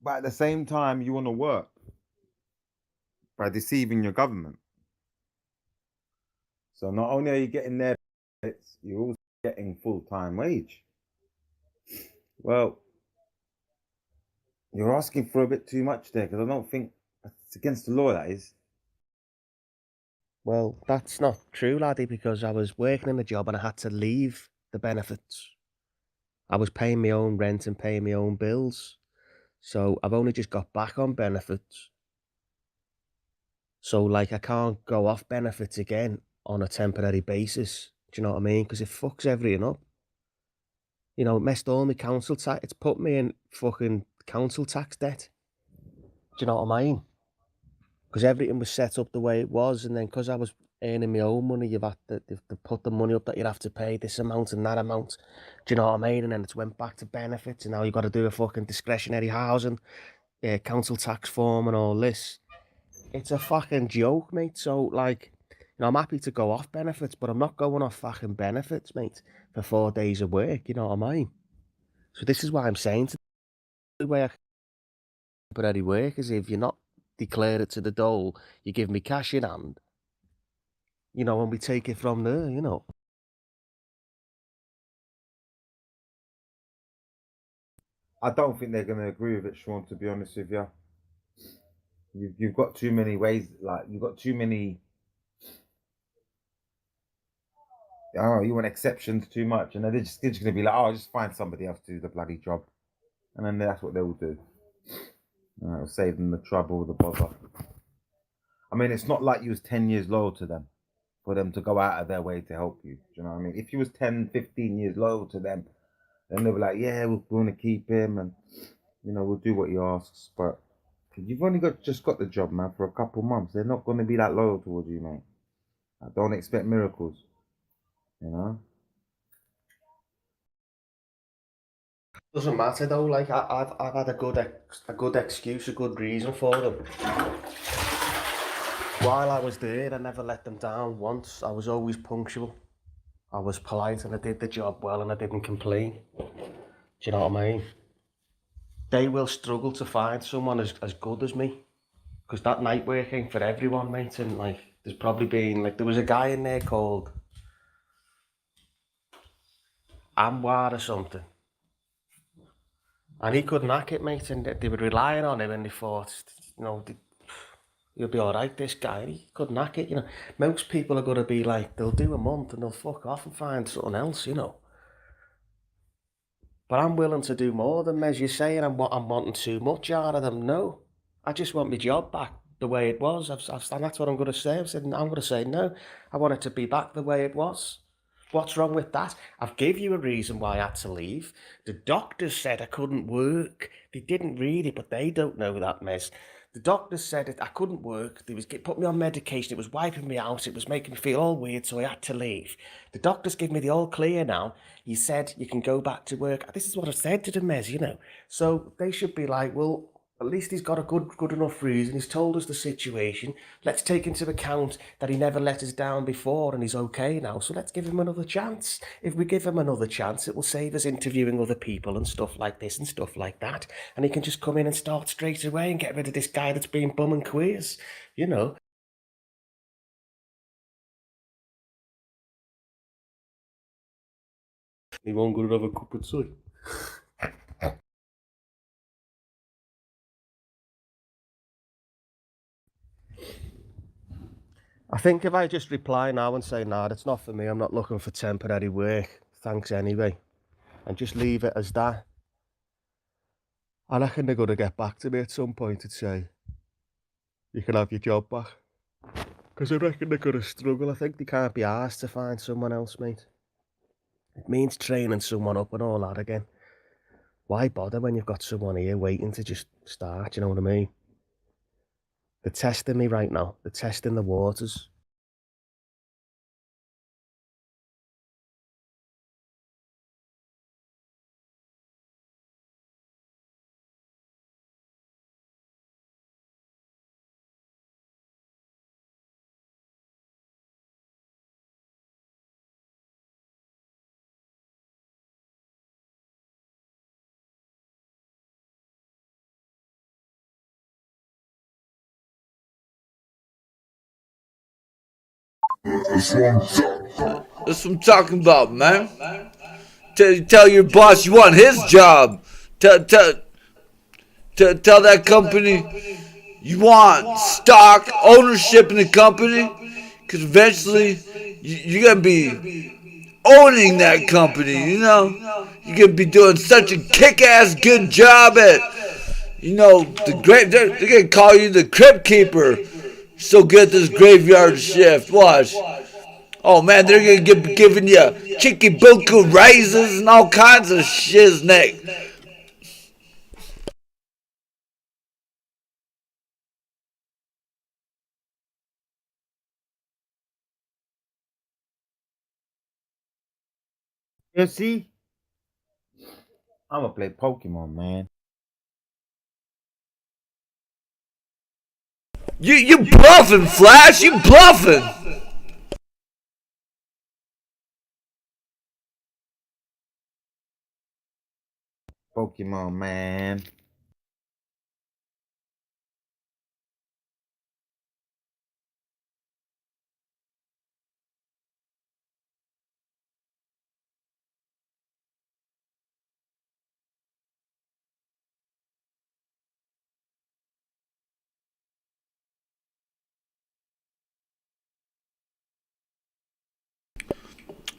Speaker 21: But at the same time, you want to work by deceiving your government. So not only are you getting their benefits, you're also getting full-time wage. Well, you're asking for a bit too much there, because I don't think it's against the law, that is. Well, that's not true, laddie, because I was working in the job and I had to leave the benefits. I was paying my own rent and paying my own bills. So I've only just got back on benefits. So like I can't go off benefits again on a temporary basis. Do you know what I mean? Because it fucks everything up. You know, it messed all my council tax. It's put me in fucking council tax debt. Do you know what I mean? Because everything was set up the way it was, and then because I was earning my own money, you've had to put the money up that you'd have to pay this amount and that amount. Do you know what I mean? And then it's went back to benefits, and now you've got to do a fucking discretionary housing, council tax form and all this. It's a fucking joke, mate. So, like, you know, I'm happy to go off benefits, but I'm not going off fucking benefits, mate, for 4 days of work, you know what I mean? So this is why I'm saying to the way I temporary work is if you're not declare it to the dole, you give me cash in hand, you know, and we take it from there, you know.
Speaker 1: I don't think they're going to agree with it, Sean, to be honest with you. You've got too many ways, like, you've got too many, I don't know, you want exceptions too much, and they're just going to be like, oh, just find somebody else to do the bloody job. And then that's what they will do. It'll save them the trouble, the bother. I mean, it's not like you was 10 years loyal to them for them to go out of their way to help you. Do you know what I mean? If you was 10, 15 years loyal to them, then they'll be like, yeah, we're going to keep him, and, you know, we'll do what he asks. But you've only just got the job, man, for a couple months. They're not going to be that loyal towards you, mate. I don't expect miracles, you know?
Speaker 21: Doesn't matter though. Like I've had a good excuse, a good reason for them. While I was there, I never let them down once. I was always punctual. I was polite and I did the job well and I didn't complain. Do you know what I mean? They will struggle to find someone as good as me, because that night work ain't for everyone, mate. And like, there's probably been like there was a guy in there called Anwar or something. And he couldn't hack it, mate, and they were relying on him, and they thought, you know, he'll be all right, this guy. And he couldn't hack it, you know. Most people are going to be like, they'll do a month and they'll fuck off and find something else, you know. But I'm willing to do more than Mez. You're saying I'm wanting too much out of them. No, I just want my job back the way it was. And that's what I'm going to say. I'm going to say no. I want it to be back the way it was. What's wrong with that? I've gave you a reason why I had to leave. The doctors said I couldn't work. They didn't read it, but they don't know that, Mez. The doctors said that I couldn't work. They was put me on medication. It was wiping me out. It was making me feel all weird, so I had to leave. The doctors give me the all clear now. He said you can go back to work. This is what I've said to the Mez, you know. So they should be like, well, at least he's got a good enough reason. He's told us the situation. Let's take into account that he never let us down before and he's okay now. So let's give him another chance. If we give him another chance, it will save us interviewing other people and stuff like this and stuff like that. And he can just come in and start straight away and get rid of this guy that's being bum and queers, you know. He won't go to have a cup of tea. I think if I just reply now and say, nah, that's not for me, I'm not looking for temporary work, thanks anyway, and just leave it as that, I reckon they're going to get back to me at some point and say, you can have your job back. Because I reckon they're going to struggle. I think they can't be asked to find someone else, mate. It means training someone up and all that again. Why bother when you've got someone here waiting to just start, you know what I mean? They're testing me right now. They're testing the waters.
Speaker 19: That's what I'm talking about, man. Tell your boss you want his job. Tell that company you want stock ownership in the company, because eventually you're gonna be owning that company. You know, you're gonna be doing such a kick-ass good job at, you know, the grave. They're gonna call you the crypt keeper. So good at this graveyard shift. Watch. Oh man, they're gonna be giving you chikibuku raises and all kinds of shizneck.
Speaker 1: You see? I'm gonna play Pokemon, man.
Speaker 19: You bluffing, Flash? You bluffing?
Speaker 1: Pokemon, man.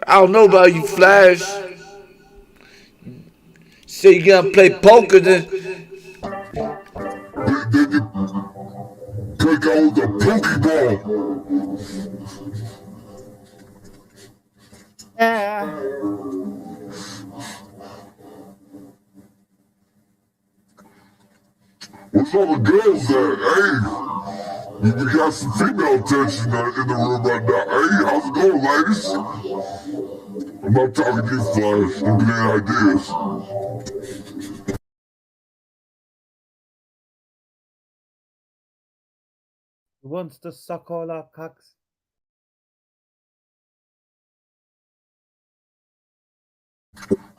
Speaker 19: I don't know about you, Flash. Say you gonna play poker, then
Speaker 11: Take out the Pokeball.
Speaker 1: Yeah.
Speaker 11: Where's all the girls at? Hey, we got some female attention in the room right now. Hey, how's it going, ladies? I'm not talking to you, Flash. Don't get any ideas.
Speaker 1: Who wants to suck all our cocks?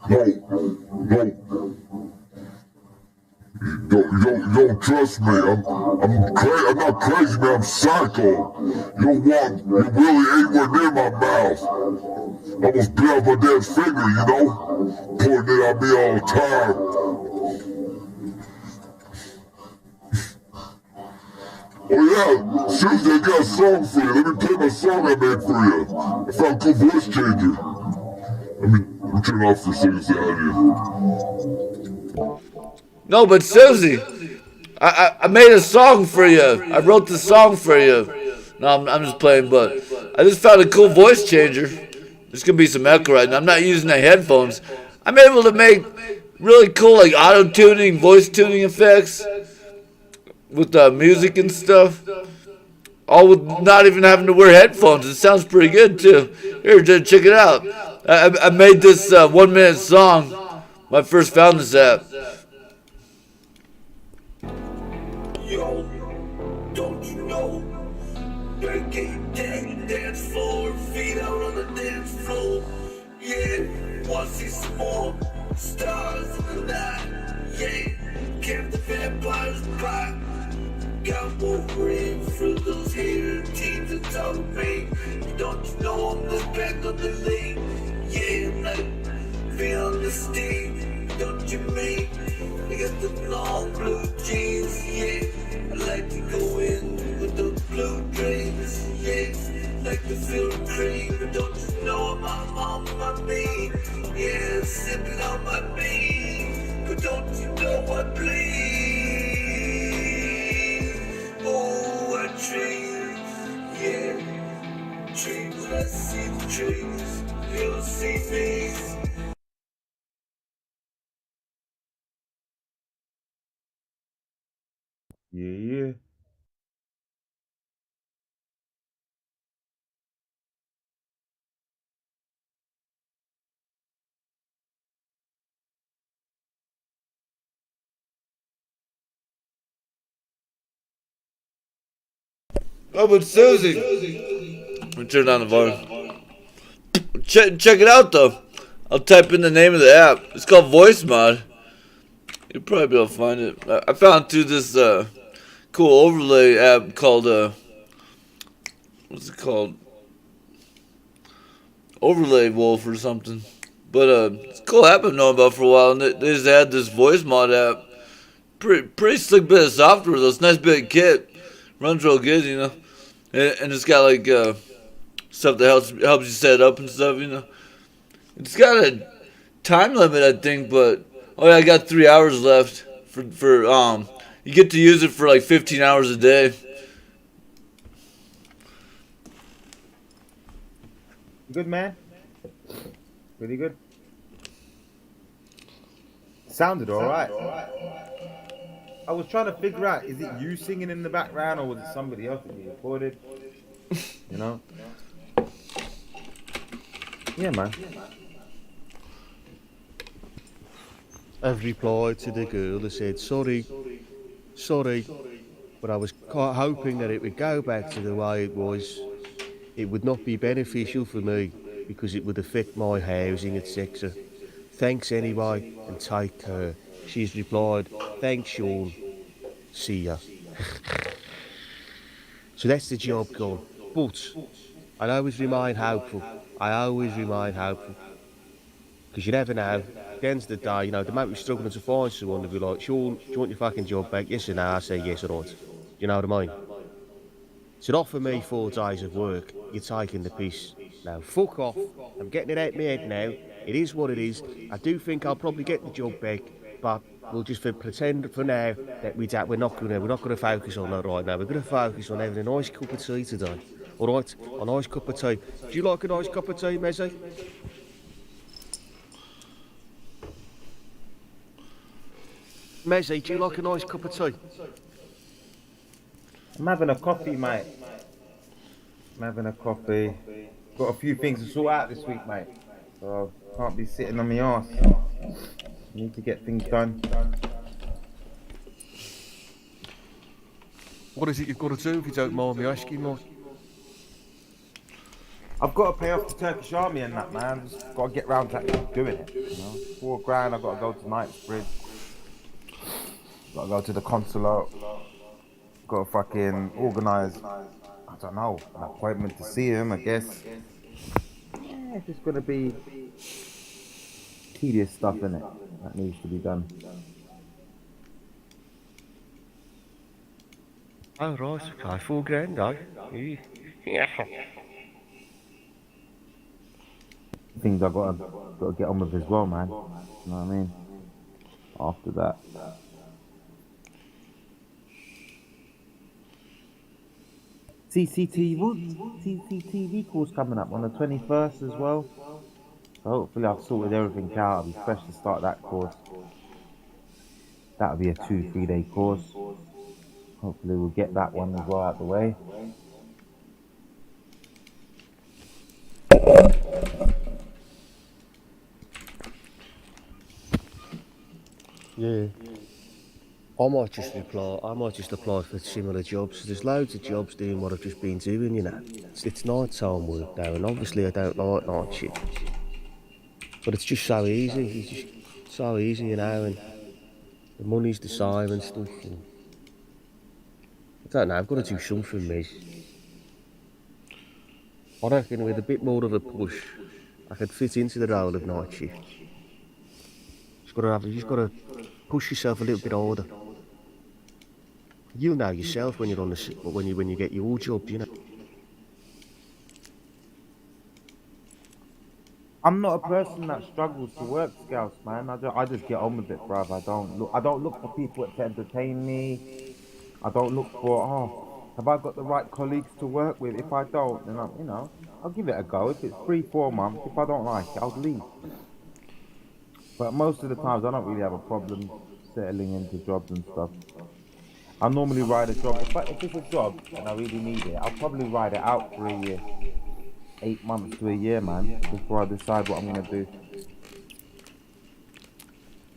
Speaker 11: No. You don't trust me. I'm not crazy, man. I'm psycho. You really ain't one near my mouth. I almost bit off my dad's finger, you know? Pointing it at me all the time. Oh yeah, Susie, I got a song for you. Let me play my song I made for you. I found a cool voice changer. Let me turn it off for a second so I have you.
Speaker 19: no, but Susie, I made a song for you. I wrote the song for you. No, I'm just playing, but I just found a cool voice changer. There's gonna be some echo right now. I'm not using the headphones. I'm able to make really cool like auto tuning, voice tuning effects with music and stuff. All with not even having to wear headphones. It sounds pretty good too. Here, check it out. I made this 1 minute song when I first found this app.
Speaker 11: Yo, don't you know? Better get your dance floor, feet out on the dance floor. Yeah, wanna see some more stars in the night. Yeah, kept the vampires back. Got Wolverine through those hater teams that talk me. Don't you know I'm the back of the league? Yeah, I'm like feeling the steam. Don't you mean? I got the long blue jeans. Yeah, I like to go in with those blue dreams. Yeah, like the feel cream. But don't you know I'm on my beat? Yeah, sipping on my beat. But don't you know I bleed? Oh, I dream, yeah, dreams. I see the trees, you'll see me.
Speaker 1: Yeah.
Speaker 19: Oh, but Susie, let me turn down the volume. Check it out though. I'll type in the name of the app. It's called Voice Mod. You'll probably be able to find it. I found it through this cool overlay app called what's it called? Overlay Wolf or something. But it's a cool app I've known about for a while, and they just had this Voice Mod app. Pretty slick bit of software though. It's a nice big kit. Runs real good, you know. And it's got like stuff that helps you set up and stuff, you know. It's got a time limit, I think, but oh yeah, I got 3 hours left for you get to use it for like 15 hours a day.
Speaker 1: Good, man. Pretty good. Sounded alright. I was trying to figure out, is it you singing in the background or was it somebody else that you recorded? You know? Yeah, man.
Speaker 21: I've replied to the girl that said, sorry, but I was quite hoping that it would go back to the way it was. It would not be beneficial for me because it would affect my housing, etc. Thanks anyway, and take care. She's replied, thanks, Sean. See ya. So that's the job gone. But I always remain hopeful. Because you never know. At the end of the day, you know, the moment we're struggling to find someone, they'll be like, Sean, do you want your fucking job back? Yes or no? I say yes, alright. You know what I mean? So offer me 4 days of work, you're taking the piss. Now, fuck off. I'm getting it out of my head now. It is what it is. I do think I'll probably get the job back, but we'll just pretend for now that we're not gonna focus on that right now. We're gonna focus on having a nice cup of tea today. All right, a nice cup of tea. Do you like a nice cup of tea, Mezzy? Mezzy, do you like a nice cup of tea?
Speaker 1: I'm having a coffee, mate. I'm having a coffee. Got a few things to sort out this week, mate. So can't be sitting on my arse. Need to get things done.
Speaker 21: What is it you've got to do, if you don't mind me asking, Mike?
Speaker 1: I've got to pay off the Turkish army and that, man. Just got to get round to actually doing it. You know, £4 I've got to go to Knightsbridge. Got to go to the consulate. Got to fucking organise, I don't know, an appointment to see him, I guess. Yeah, it's just going to be tedious stuff, innit, that needs to be done.
Speaker 21: Oh, right, okay, £4 grand, eh? Yeah.
Speaker 1: Things I've got to get on with as well, man. You know what I mean? After that. CCTV course coming up on the 21st as well. So hopefully I've sorted everything out. I'll be fresh to start that course. That'll be a 2-3 day course. Hopefully we'll get that one as well out the way.
Speaker 21: Yeah. I might just apply for similar jobs. There's loads of jobs doing what I've just been doing, you know. It's night time work now, and obviously I don't like night shift. But it's just so easy. It's just so easy, you know, and the money's the same and stuff. And I don't know, I've got to do something, mate. I reckon with a bit more of a push, I could fit into the role of night shift. You just got to push yourself a little bit harder. You know yourself when you're on when you get your job, you know.
Speaker 1: I'm not a person that struggles to work, Scouts, man. I just get on with it, bruv. I don't look for people to entertain me. I don't look for, have I got the right colleagues to work with? If I don't, then I'll give it a go. If it's 3-4 months, if I don't like it, I'll leave. But most of the times, I don't really have a problem settling into jobs and stuff. I normally ride a job. If it's a job and I really need it, I'll probably ride it out for a year. 8 months to a year, man, before I decide what I'm going to do.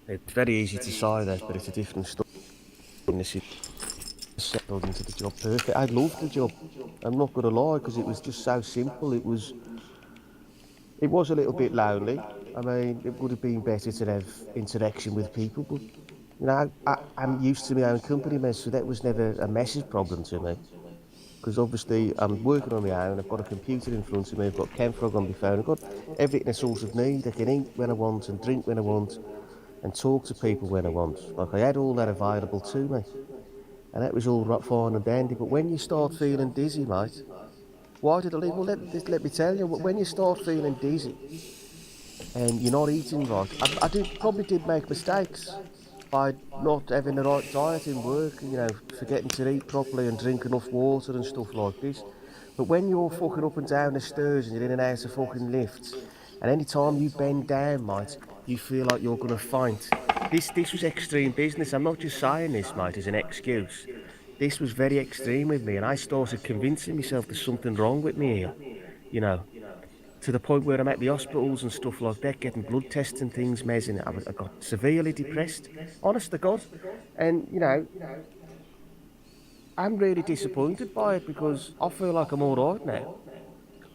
Speaker 21: It's very easy to say that, but it's a different story. This is settled into the job perfect. I loved the job. I'm not going to lie, because it was just so simple. It was a little bit lonely. I mean, it would have been better to have interaction with people, but you know, I'm used to my own company, man, so that was never a massive problem to me. Because obviously I'm working on my own, I've got a computer in front of me, I've got Camfrog on my phone, I've got everything I sort of need. I can eat when I want and drink when I want and talk to people when I want. Like, I had all that available to me. And that was all fine and dandy, but when you start feeling dizzy, mate, why did I leave? Well, let me tell you, when you start feeling dizzy and you're not eating right, I probably did make mistakes by not having the right diet in work, you know, forgetting to eat properly and drink enough water and stuff like this. But when you're fucking up and down the stairs and you're in and out of fucking lifts, and any time you bend down, mate, you feel like you're gonna faint. This was extreme business. I'm not just saying this, mate, as an excuse. This was very extreme with me, and I started convincing myself there's something wrong with me here, you know. To the point where I'm at the hospitals and stuff like that, getting blood tests and things, Mez, and I got severely depressed, honest to God. And, you know, I'm really disappointed by it because I feel like I'm all right now.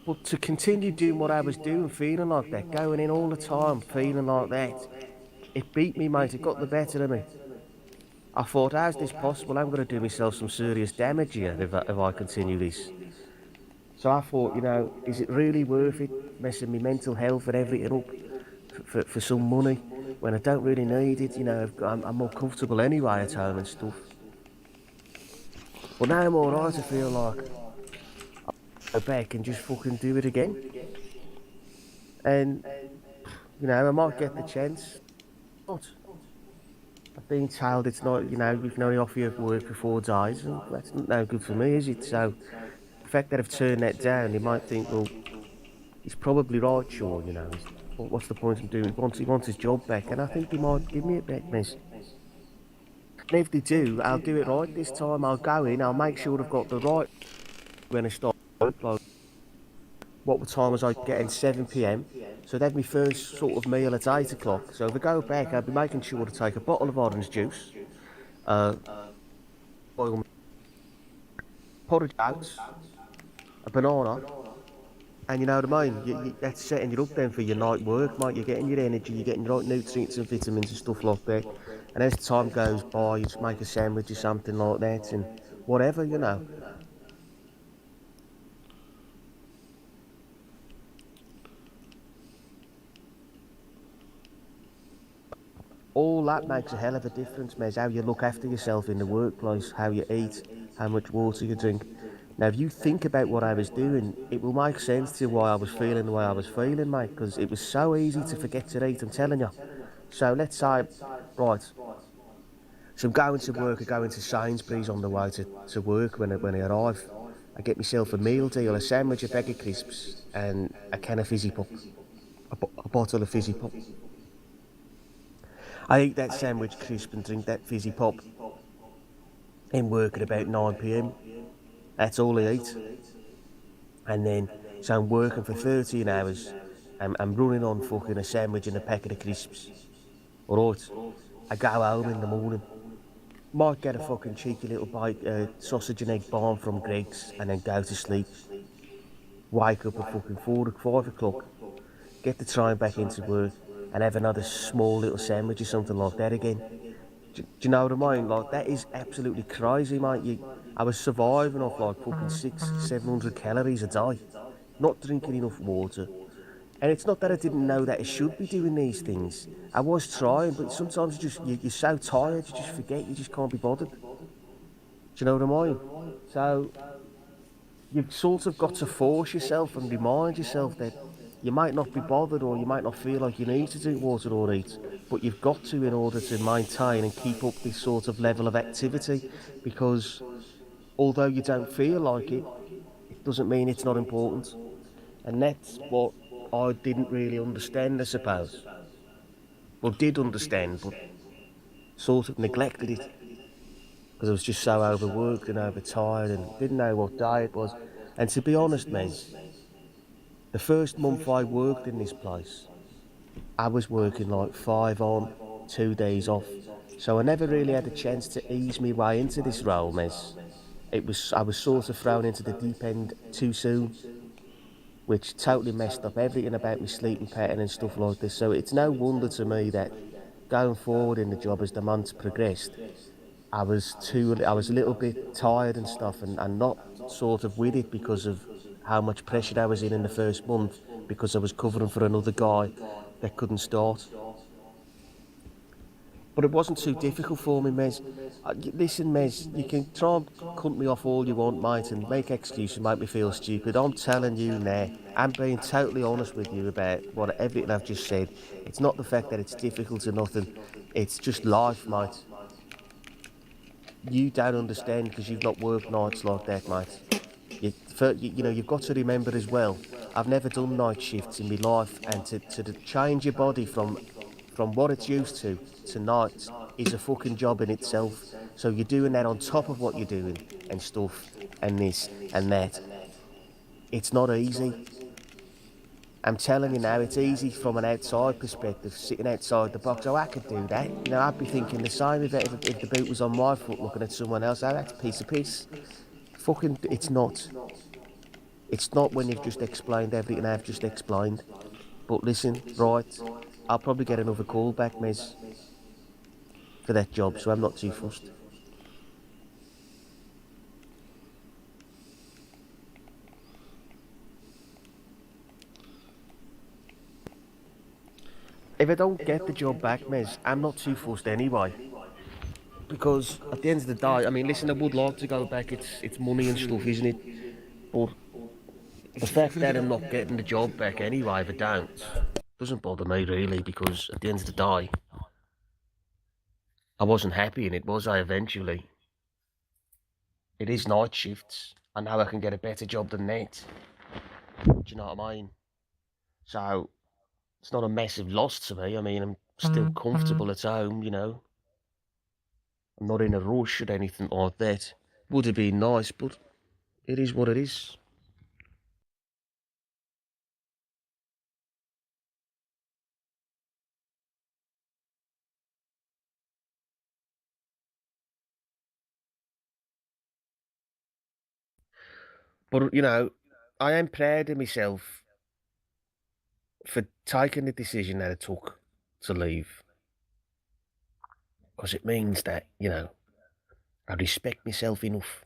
Speaker 21: But to continue doing what I was doing, feeling like that, going in all the time, feeling like that, it beat me, mate, it got the better of me. I thought, how's this possible? I'm going to do myself some serious damage here if I continue this. So I thought, you know, is it really worth it, messing my mental health and everything up for some money when I don't really need it? You know, I'm more comfortable anyway at home and stuff. But now I'm alright, I feel like I'll go back and just fucking do it again. And I might get the chance, but I've been told it's not. We can only offer you work for 4 days, and that's not no good for me, is it? So the fact that I've turned that down, you might think, well, he's probably right, Sean. What's the point in doing? He wants his job back, and I think they might give me it back, miss. And if they do, I'll do it right this time. I'll go in. I'll make sure I've got the right when I start. Like, what time was I getting? 7 p.m. So that'd be first sort of meal at 8 o'clock. So if I go back, I'd be making sure to take a bottle of orange juice, boil porridge oats, a banana, and you know what I mean? That's setting you up then for your night work, mate. You're getting your energy, you're getting the right nutrients and vitamins and stuff like that. And as time goes by, you just make a sandwich or something like that and whatever. All that makes a hell of a difference, Mez. How you look after yourself in the workplace, how you eat, how much water you drink. Now, if you think about what I was doing, it will make sense to you why I was feeling the way I was feeling, mate, because it was so easy to forget to eat, I'm telling you. So let's say, right, so I'm going to work, I go into Sainsbury's on the way to work when I arrive. I get myself a meal deal, a sandwich, a bag of crisps, and a can of fizzy pop, a bottle of fizzy pop. I eat that sandwich crisp and drink that fizzy pop in work at about 9 p.m. That's all I eat. And then, so I'm working for 13 hours. I'm running on fucking a sandwich and a packet of crisps. Alright, I go home in the morning. Might get a fucking cheeky little bite, sausage and egg barn from Greg's, and then go to sleep. Wake up at fucking 5 o'clock. Get the train back into work and have another small little sandwich or something like that again. Do you know what I mean? Like, that is absolutely crazy, mate. I was surviving off like fucking 700 calories a day, not drinking enough water. And it's not that I didn't know that I should be doing these things. I was trying, but sometimes you're so tired, you just forget, you just can't be bothered. Do you know what I mean? So you've sort of got to force yourself and remind yourself that you might not be bothered or you might not feel like you need to drink water or eat, but you've got to in order to maintain and keep up this sort of level of activity, because although you don't feel like it, it doesn't mean it's not important. And that's what I didn't really understand, I suppose. Well, did understand, but sort of neglected it, because I was just so overworked and overtired and didn't know what day it was. And to be honest, Mez, the first month I worked in this place, I was working like 5 on, 2 days off. So I never really had a chance to ease my way into this role, Mez. I was sort of thrown into the deep end too soon, which totally messed up everything about my sleeping pattern and stuff like this. So it's no wonder to me that going forward in the job as the months progressed, I was a little bit tired and stuff, and not sort of with it because of how much pressure I was in the first month, because I was covering for another guy that couldn't start. But it wasn't too difficult for me, Mez. Listen, Mez, you can try and cut me off all you want, mate, and make excuses and make me feel stupid. I'm telling you now, I'm being totally honest with you about everything I've just said. It's not the fact that it's difficult or nothing. It's just life, mate. You don't understand because you've not worked nights like that, mate. You've got to remember as well, I've never done night shifts in my life, and to change your body from what it's used to nights is a fucking job in itself. So you're doing that on top of what you're doing and stuff and this and that. It's not easy. I'm telling you now, it's easy from an outside perspective, sitting outside the box. Oh, I could do that. I'd be thinking the same if the boot was on my foot looking at someone else. Oh, that's a piece of piss. Fucking, it's not. It's not when you've just explained everything I've just explained. But listen, right, I'll probably get another call back, Miz, for that job, so I'm not too fussed. If I don't get the job back, Miz, I'm not too fussed anyway. Because at the end of the day, I mean, listen, I would like to go back. It's money and stuff, isn't it? But The fact that I'm not getting the job back anyway, if I don't, doesn't bother me really, because at the end of the day, I wasn't happy in it, was I, eventually? It is night shifts. I know I can get a better job than that. Do you know what I mean? So, it's not a massive loss to me. I mean, I'm still comfortable at home, you know. I'm not in a rush or anything like that. Would have been nice, but it is what it is. But, you know, I am proud of myself for taking the decision that I took to leave. Because it means that, you know, I respect myself enough.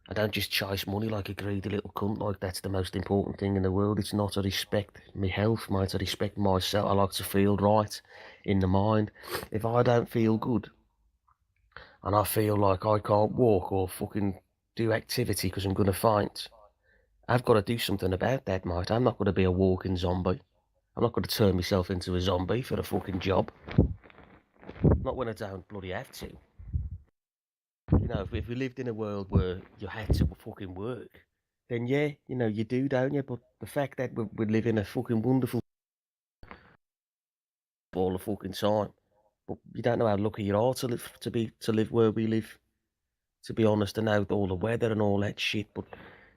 Speaker 21: I don't just chase money like a greedy little cunt, like that's the most important thing in the world. It's not. I respect my health, mate. I respect myself. I like to feel right in the mind. If I don't feel good, and I feel like I can't walk or fucking do activity because I'm going to faint, I've got to do something about that, mate. I'm not going to be a walking zombie. I'm not going to turn myself into a zombie for a fucking job. Not when I don't bloody have to. You know, if we lived in a world where you had to fucking work, then yeah, you know, you do, don't you? But the fact that we live in a fucking wonderful all the fucking time, but you don't know how lucky you are to live where we live. To be honest, and out all the weather and all that shit. But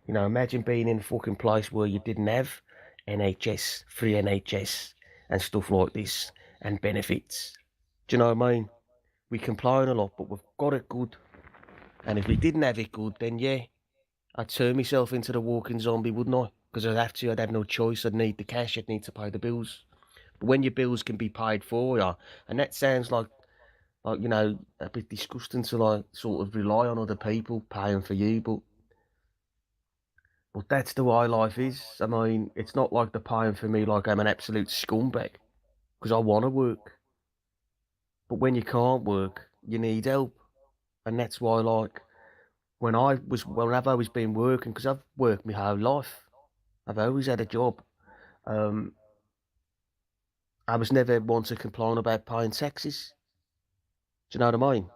Speaker 21: you know, imagine being in a fucking place where you didn't have NHS, free NHS, and stuff like this, and benefits. Do you know what I mean? We complain a lot, but we've got it good. And if we didn't have it good, then yeah, I'd turn myself into the walking zombie, wouldn't I? Because I'd have to, I'd have no choice, I'd need the cash, I'd need to pay the bills. But when your bills can be paid for you, and that sounds like, you know, a bit disgusting to, like, sort of rely on other people paying for you, but that's the way life is. I mean, it's not like they're paying for me like I'm an absolute scumbag, because I want to work. But when you can't work, you need help. And that's why, like, whenever I've always been working, because I've worked my whole life, I've always had a job. I was never one to complain about paying taxes. Do you know what I mean?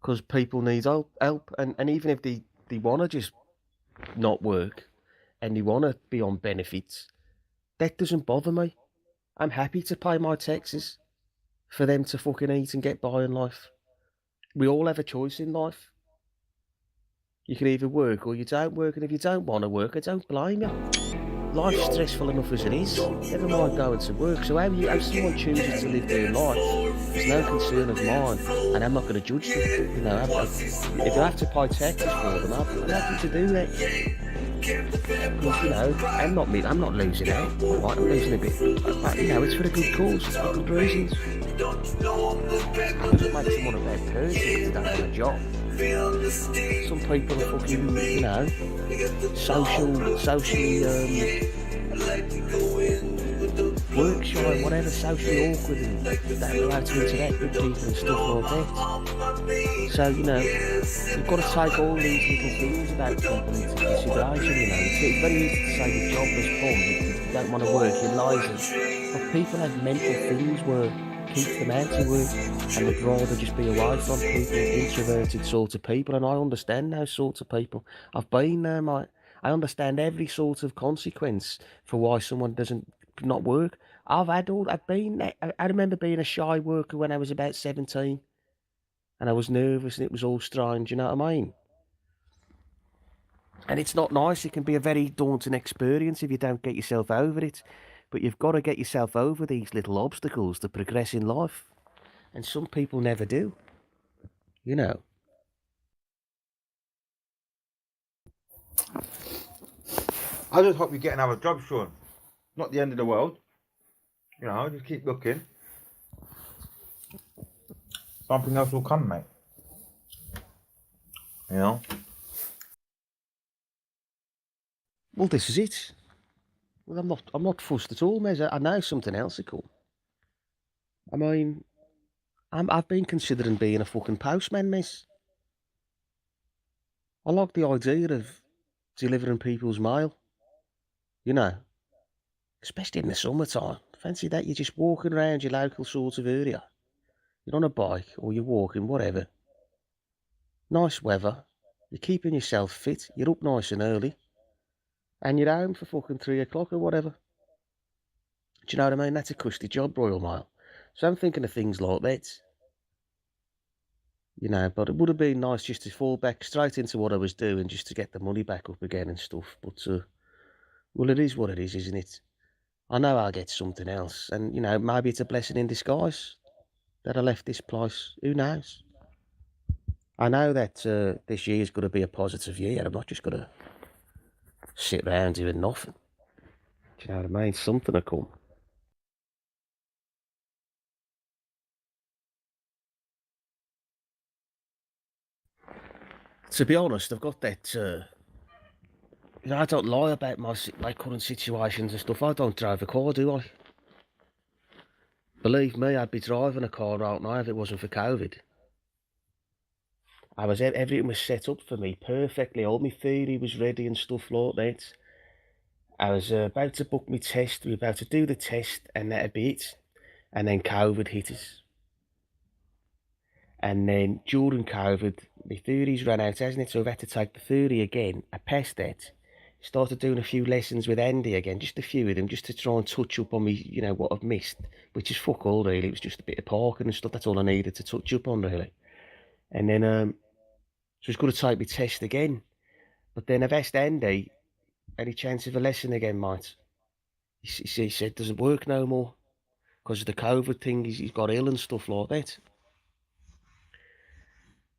Speaker 21: Because people need help, and even if they want to just not work, and they want to be on benefits, that doesn't bother me. I'm happy to pay my taxes for them to fucking eat and get by in life. We all have a choice in life. You can either work or you don't work, and if you don't want to work, I don't blame you. Life's stressful enough as it is, never mind going to work. So how someone chooses to live their life is no concern of mine, and I'm not going to judge them. You know, if I have to pay taxes for them, I'm happy to do that. Because, you know, I'm not losing out. Right, I'm losing a bit. But, you know, it's for a good cause, it's for good reasons. It doesn't make someone a bad person because they don't have a job. Some people are fucking, you know, socially work shy, whatever, socially awkward, and don't know how to interact with people and stuff like that. So, you know, you've got to take all these little things about people into consideration, you know. It's very easy to say the jobless bum, you don't want to work, you're lazy. But people have mental things where keeps them out to work, and they'd rather just be away from people, introverted sort of people, and I understand those sorts of people. I've been there, mate. I understand every sort of consequence for why someone doesn't not work. I remember being a shy worker when I was about 17, and I was nervous, and it was all strange, you know what I mean? And it's not nice. It can be a very daunting experience if you don't get yourself over it. But you've got to get yourself over these little obstacles to progress in life. And some people never do. You know.
Speaker 1: I just hope you get another job, Sean. Not the end of the world. You know, just keep looking. Something else will come, mate. You know?
Speaker 21: Well, this is it. Well, I'm not fussed at all, mate. I know something else will come. I mean, I've been considering being a fucking postman, miss. I like the idea of delivering people's mail, you know, especially in the summertime. Fancy that, you're just walking around your local sort of area. You're on a bike or you're walking, whatever. Nice weather. You're keeping yourself fit. You're up nice and early. And you're home for fucking 3 o'clock or whatever. Do you know what I mean? That's a cushy job, Royal Mail. So I'm thinking of things like that. You know, but it would have been nice just to fall back straight into what I was doing, just to get the money back up again and stuff. But, well, it is what it is, isn't it? I know I'll get something else. And, you know, maybe it's a blessing in disguise that I left this place. Who knows? I know that this year is going to be a positive year. I'm not just going to sit around doing nothing. Do you know what I mean? Something will come. To be honest, I've got that. You know, I don't lie about my current situations and stuff. I don't drive a car, do I? Believe me, I'd be driving a car right now if it wasn't for COVID. Everything was set up for me perfectly. All my theory was ready and stuff like that. I was about to book my test. We were about to do the test, and that'd be it. And then COVID hit us. And then during COVID, my theories ran out, hasn't it? So I've had to take the theory again. I passed that. Started doing a few lessons with Andy again, just a few of them, just to try and touch up on me, you know, what I've missed, which is fuck all really. It was just a bit of parking and stuff. That's all I needed to touch up on really. And then, so I was going to take my test again. But then I've asked Andy, any chance of a lesson again, mate? He said, doesn't work no more because of the COVID thing. He's got ill and stuff like that.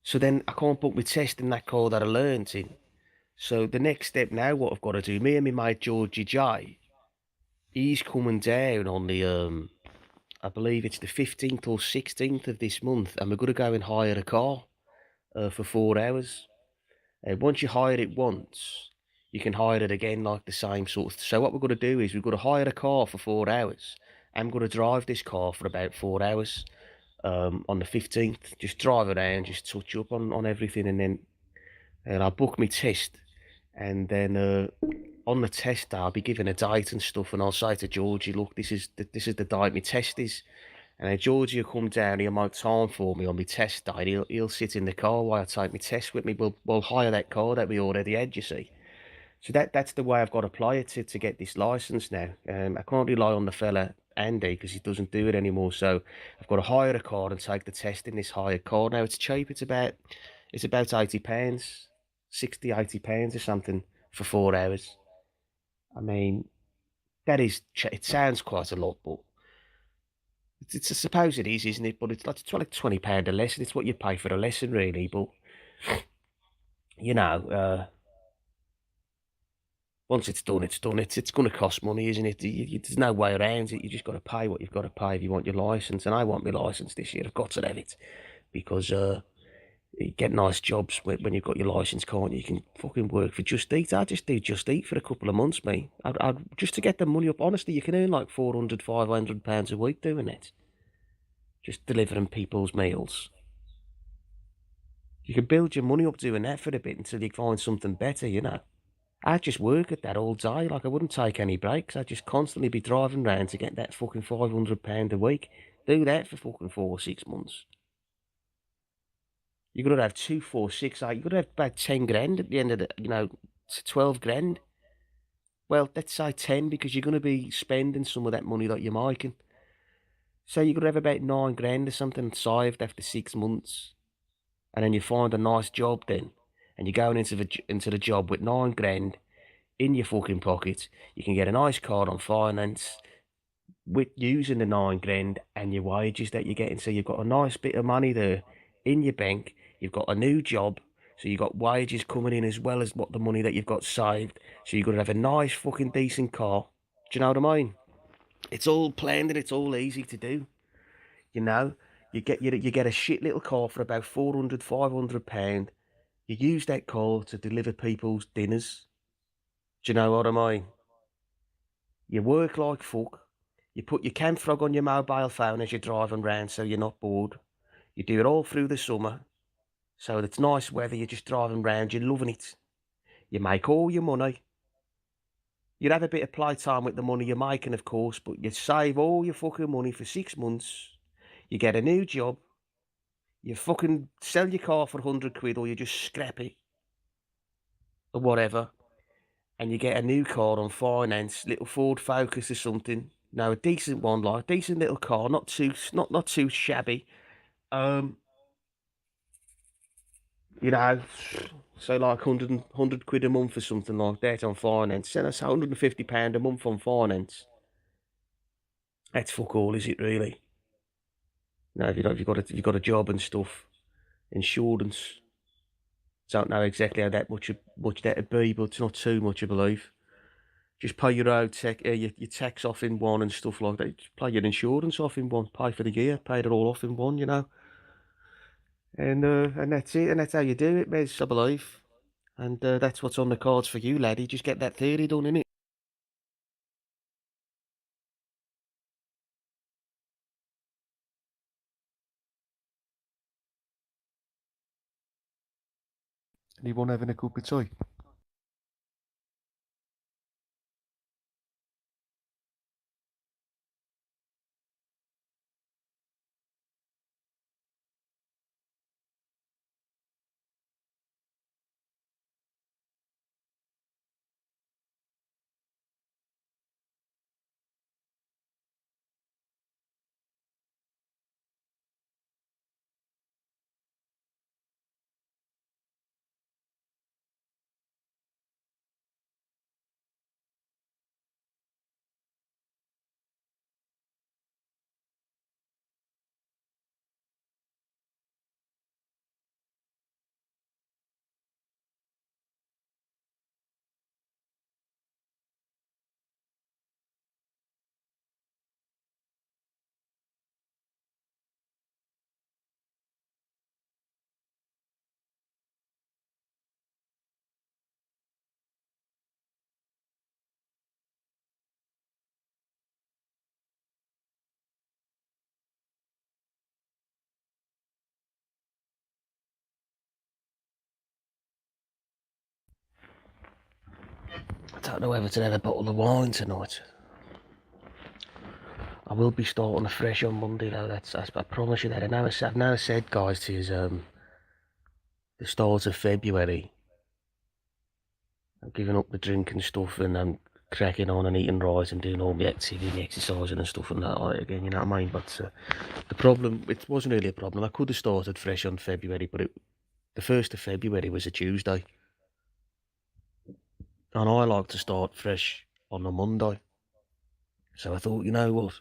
Speaker 21: So then I can't book my test in that car that I learnt in. So the next step now, what I've got to do, me and my mate Georgie J, he's coming down on the, I believe it's the 15th or 16th of this month, and we're going to go and hire a car for 4 hours. Once you hire it once, you can hire it again like the same sort of. So what we're going to do is we're going to hire a car for 4 hours. I'm going to drive this car for about 4 hours on the 15th. Just drive around, just touch up on everything, and then I'll book my test. And then on the test day, I'll be given a date and stuff, and I'll say to Georgie, look, this is the date my test is. And then Georgie will come down, he'll make time for me on my test day. He'll sit in the car while I take my test with me. We'll hire that car that we already had, you see. So that's the way I've got to play it to get this licence now. I can't rely on the fella Andy because he doesn't do it anymore. So I've got to hire a car and take the test in this hired car. Now it's cheap. It's about £80, 60, £80 or something for 4 hours. I mean, it sounds quite a lot, but I suppose it is, isn't it? But it's like £20 a lesson. It's what you pay for a lesson, really. But you know, once it's done, it's done. It's going to cost money, isn't it? There's no way around it. You just got to pay what you've got to pay if you want your license. And I want my license this year. I've got to have it because you get nice jobs when you've got your license, can't you? You can fucking work for Just Eat. I just do Just Eat for a couple of months, mate. I'd just to get the money up. Honestly, you can earn like £400, £500 a week doing it. Just delivering people's meals. You can build your money up doing that for a bit until you find something better, you know. I'd just work at that all day. Like, I wouldn't take any breaks. I'd just constantly be driving around to get that fucking £500 a week. Do that for fucking 4 or 6 months. You're going to have 2, 4, 6, 8. You're going to have about 10 grand at the end of the, 12 grand. Well, let's say 10 because you're going to be spending some of that money that you're making. So you're going to have about 9 grand or something saved after 6 months. And then you find a nice job then. And you're going into the job with 9 grand in your fucking pocket. You can get a nice car on finance with using the 9 grand and your wages that you're getting. So you've got a nice bit of money there in your bank. You've got a new job. So you've got wages coming in as well as what the money that you've got saved. So you're going to have a nice fucking decent car. Do you know what I mean? It's all planned and it's all easy to do. You know, you get a shit little car for about £400, £500. You use that car to deliver people's dinners. Do you know what I mean? You work like fuck. You put your camp frog on your mobile phone as you're driving around so you're not bored. You do it all through the summer. So it's nice weather, you're just driving round, you're loving it. You make all your money. You'd have a bit of playtime with the money you're making, of course, but you save all your fucking money for 6 months. You get a new job. You fucking sell your car for 100 quid or you just scrap it. Or whatever. And you get a new car on finance, little Ford Focus or something. No, a decent one, like decent little car, not too shabby. You know, say like 100 quid a month or something like that on finance. And that's £150 a month on finance. That's fuck all, is it really? No, if you've got a job and stuff, insurance. Don't know exactly how much that'd be, but it's not too much, I believe. Just pay your road your tax off in one and stuff like that. Just pay your insurance off in one. Pay for the year. Pay it all off in one, you know. And that's it. And that's how you do it, Mez, I believe. And that's what's on the cards for you, laddie. Just get that theory done, innit? Anyone having a cup of tea? I don't know whether to have a bottle of wine tonight. I will be starting afresh on Monday, though. I promise you that. I've now said, guys, to the start of February. I'm giving up the drink and stuff, and I'm cracking on and eating rice and doing all the activity, exercising and stuff and that again. You know what I mean? But the problem, it wasn't really a problem. I could have started fresh on February, but the 1st of February was a Tuesday, and I like to start fresh on a Monday. So I thought, you know what?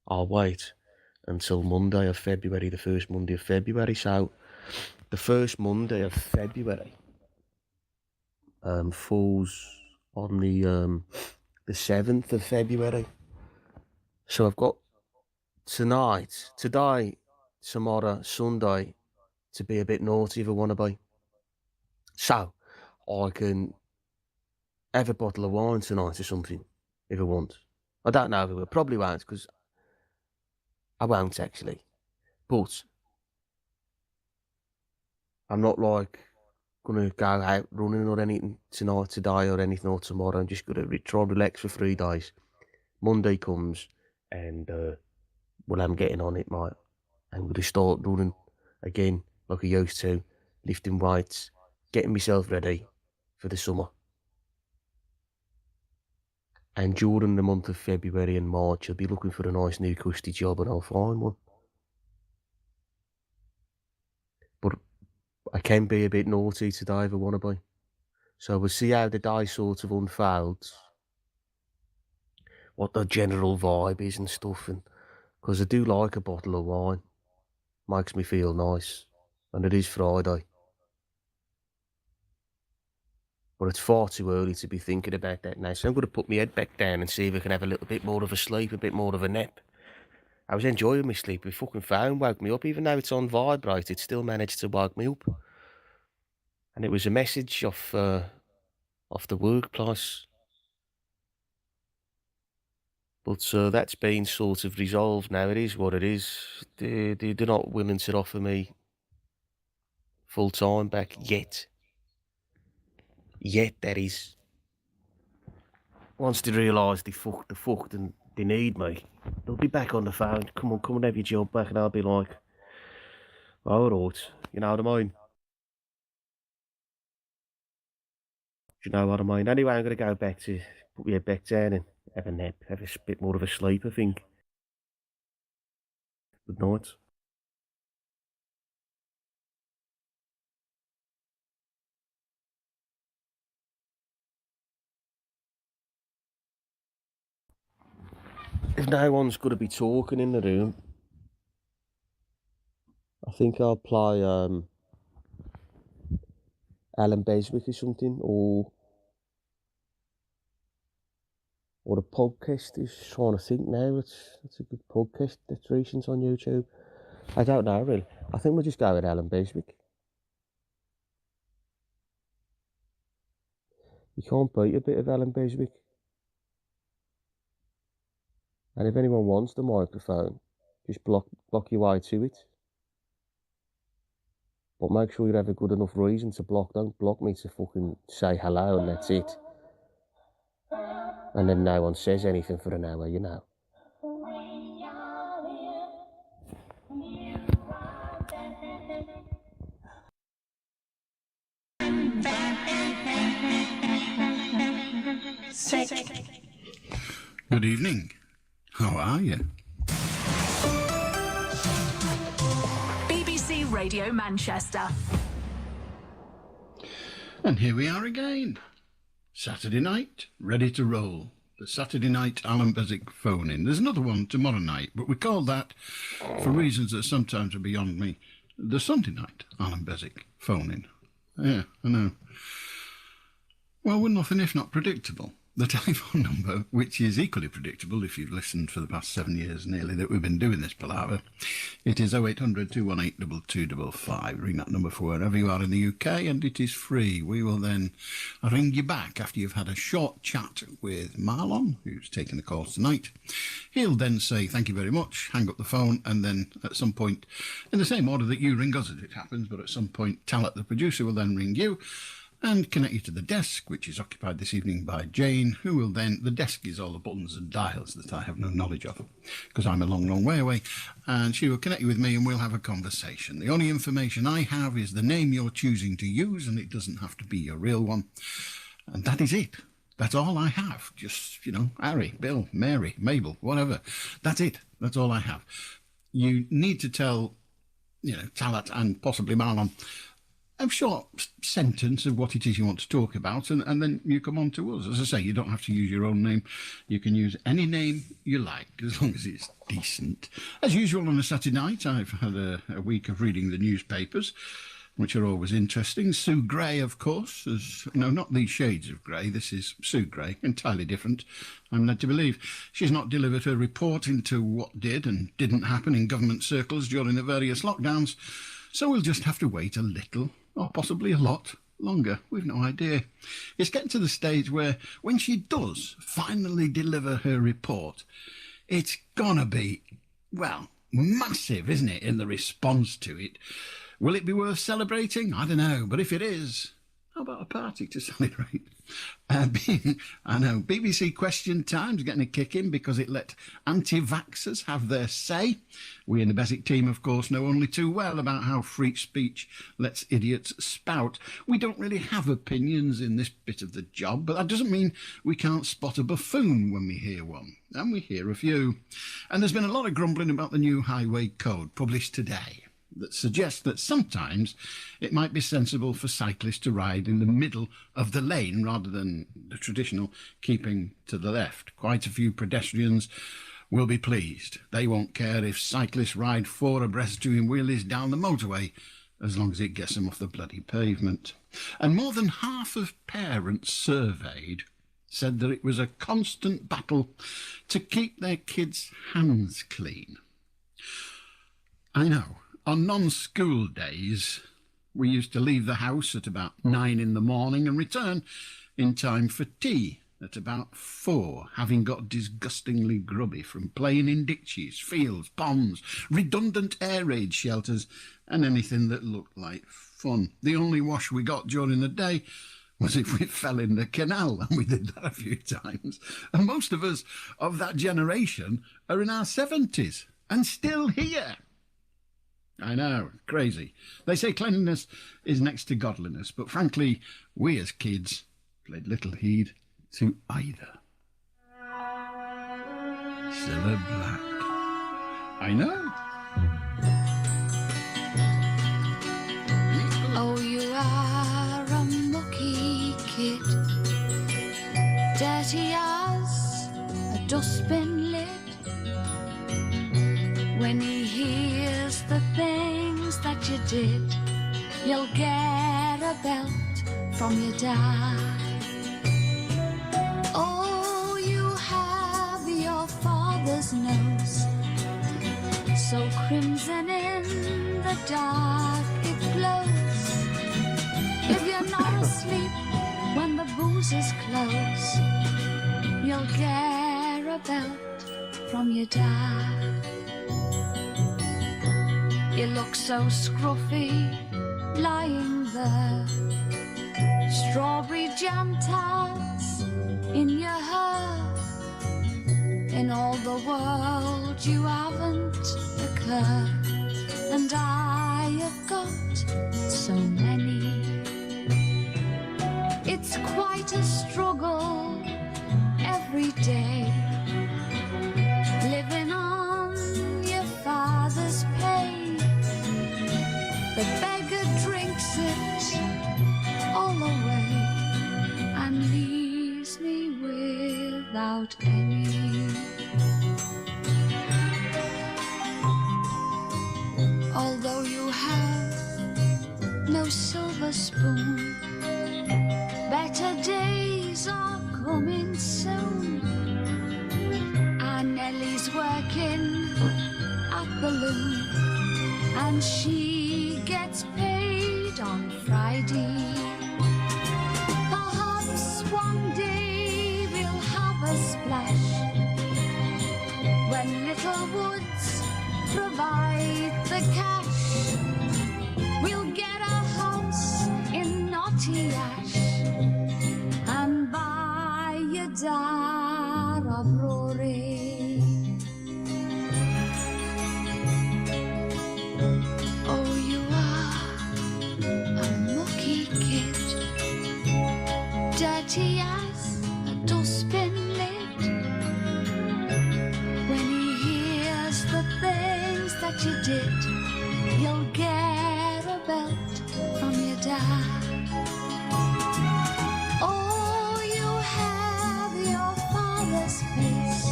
Speaker 21: I'll wait until Monday of February, the first Monday of February. So the first Monday of February falls on the 7th of February. So I've got today, tomorrow, Sunday to be a bit naughty if I want to be. So I can have a bottle of wine tonight or something if I want. I don't know if I will. Probably won't, because I won't actually. But I'm not like gonna go out running or anything tonight, today, or anything, or tomorrow. I'm just gonna try and relax for 3 days. Monday comes, and well, I'm getting on it, mate. I'm gonna start running again like I used to, lifting weights, getting myself ready for the summer. And during the month of February and March, I'll be looking for a nice new cushy job, and I'll find one. But I can be a bit naughty today if I want to be. So we'll see how the day sort of unfolds, what the general vibe is and stuff. And because I do like a bottle of wine, makes me feel nice. And it is Friday. But it's far too early to be thinking about that now. So I'm going to put my head back down and see if I can have a little bit more of a sleep, a bit more of a nap. I was enjoying my sleep. My fucking phone woke me up. Even though it's on vibrate, it still managed to wake me up. And it was a message off the workplace. But that's been sort of resolved now. It is what it is. They're not willing to offer me full time back yet. Yet, that is. Once they realise they fucked and they need me, they'll be back on the phone. Come and have your job back, and I'll be like, all right, you know what I mean? Do you know what I mean? Anyway, I'm going to go back to put my head back down and have a nap, have a bit more of a sleep, I think. Good night. If no one's going to be talking in the room, I think I'll play Alan Beswick or something, or the podcast is trying to think now. It's a good podcast that's recent on YouTube. I don't know really. I think we'll just go with Alan Beswick. You can't beat a bit of Alan Beswick. And if anyone wants the microphone, just block your way to it. But make sure you have a good enough reason to block. Don't block me to fucking say hello and that's it. And then no one says anything for an hour, you know.
Speaker 5: Good evening. How are you?
Speaker 22: BBC Radio Manchester.
Speaker 5: And here we are again. Saturday night, ready to roll. The Saturday night Alan Beswick phone-in. There's another one tomorrow night, but we call that, for reasons that sometimes are beyond me, the Sunday night Alan Beswick phone-in. Yeah, I know. Well, we're nothing if not predictable. The telephone number, which is equally predictable if you've listened for the past 7 years nearly that we've been doing this palaver, it is 0800 218 2255. Ring that number for wherever you are in the UK, and it is free. We will then ring you back after you've had a short chat with Marlon, who's taking the calls tonight. He'll then say thank you very much, hang up the phone, and then at some point, in the same order that you ring us as it happens, but at some point Talat, the producer, will then ring you and connect you to the desk, which is occupied this evening by Jane, who will then, the desk is all the buttons and dials that I have no knowledge of, because I'm a long, long way away, and she will connect you with me and we'll have a conversation. The only information I have is the name you're choosing to use, and it doesn't have to be your real one, and that is it. That's all I have. Just, you know, Harry, Bill, Mary, Mabel, whatever. That's it. That's all I have. You need to tell, you know, Talat and possibly Marlon a short sentence of what it is you want to talk about, and then you come on to us. As I say, you don't have to use your own name. You can use any name you like, as long as it's decent. As usual on a Saturday night, I've had a week of reading the newspapers, which are always interesting. Sue Gray, of course, no, not these shades of grey. This is Sue Gray, entirely different, I'm led to believe. She's not delivered her report into what did and didn't happen in government circles during the various lockdowns, so we'll just have to wait a little, or possibly a lot, longer. We've no idea. It's getting to the stage where when she does finally deliver her report, it's gonna be, well, massive, isn't it, in the response to it? Will it be worth celebrating? I don't know, but if it is, how about a party to celebrate? I know, BBC Question Time's getting a kick in because it let anti-vaxxers have their say. We in the Beswick team, of course, know only too well about how free speech lets idiots spout. We don't really have opinions in this bit of the job, but that doesn't mean we can't spot a buffoon when we hear one. And we hear a few. And there's been a lot of grumbling about the new highway code published today that suggests that sometimes it might be sensible for cyclists to ride in the middle of the lane rather than the traditional keeping to the left. Quite a few pedestrians will be pleased. They won't care if cyclists ride 4 abreast doing wheelies down the motorway, as long as it gets them off the bloody pavement. And more than half of parents surveyed said that it was a constant battle to keep their kids' hands clean. I know. On non-school days, we used to leave the house at about 9 in the morning and return in time for tea at about 4, having got disgustingly grubby from playing in ditches, fields, ponds, redundant air raid shelters, and anything that looked like fun. The only wash we got during the day was if we fell in the canal, and we did that a few times. And most of us of that generation are in our 70s and still here. I know, crazy. They say cleanliness is next to godliness, but frankly, we as kids played little heed to either. Cilla Black. I know.
Speaker 6: Oh, you are a mucky kid, dirty as a dustbin lid. When he hears the things that you did, you'll get a belt from your dad. Oh, you have your father's nose, so crimson in the dark it glows. If you're not asleep when the booze is close, you'll get a belt from your dad. You look so scruffy lying there, strawberry jam tarts in your hair. In all the world you haven't a care, and I have got so many. It's quite a struggle every day, living on your father's pay. The beggar drinks it all away and leaves me without any. Although you have no silver spoon, better days are coming soon. And Nellie's working at the loom, and she gets paid on Friday. Perhaps one day we'll have a splash when Little Woods provide the cash. We'll get a house in Naughty Ash and buy your dad a brewery. Oh, you are a mucky kid, dirty as a dustbin lid. When he hears the things that you did, you'll get a belt from your dad. Oh, you have your father's face.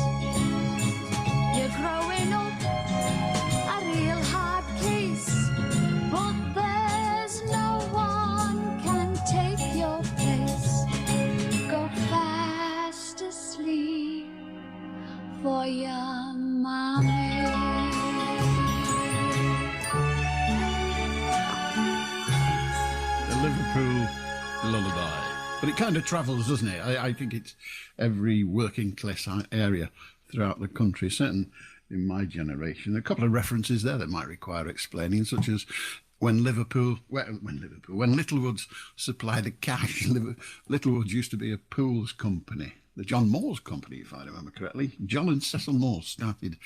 Speaker 6: You're growing up a real hard case, but there's no one can take your place. Go fast asleep for your mommy.
Speaker 5: The Liverpool lullaby. But it kind of travels, doesn't it? I think it's every working class area throughout the country, certain in my generation. A couple of references there that might require explaining, such as when Littlewoods supplied the cash. Littlewoods used to be a pools company, the John Moore's company, if I remember correctly. John and Cecil Moore started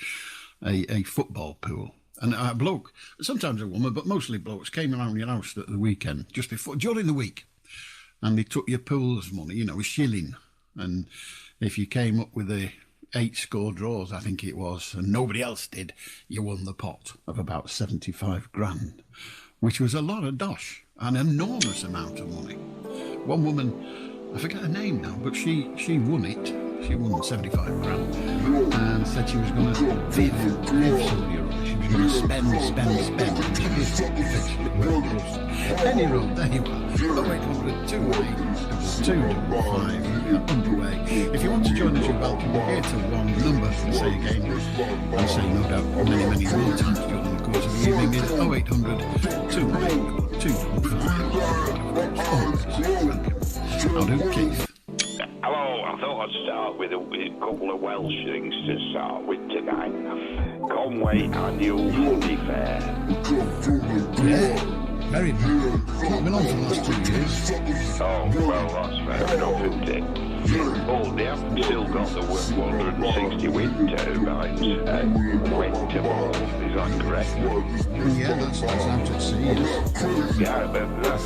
Speaker 5: a football pool. And a bloke, sometimes a woman, but mostly blokes, came around your house at the weekend, during the week, and they took your pool's money, a shilling. And if you came up with the 8 score draws, I think it was, and nobody else did, you won the pot of about 75 grand, which was a lot of dosh, an enormous amount of money. One woman, I forget her name now, but she won it. She won 75 grand and said she was going to live Sylvia. She was going to spend. Any road, there you are. 0800 218 underway. If you want to join us, you're welcome. We're here till 1. The number, say again, and say no doubt many more times during the course of the evening is 0800 218 215. I'll do Keith.
Speaker 9: Hello, I thought I'd start with a couple of Welsh things to start with tonight. Conway Annual Funny Fair.
Speaker 5: very popular. Not been on for the last 2 years.
Speaker 9: Oh, well, that's fair enough, isn't it? Oh, they haven't still got the 160 wind turbines wind to ball, is that correct?
Speaker 5: Yeah, that's out at sea, yes.
Speaker 9: Yeah, but that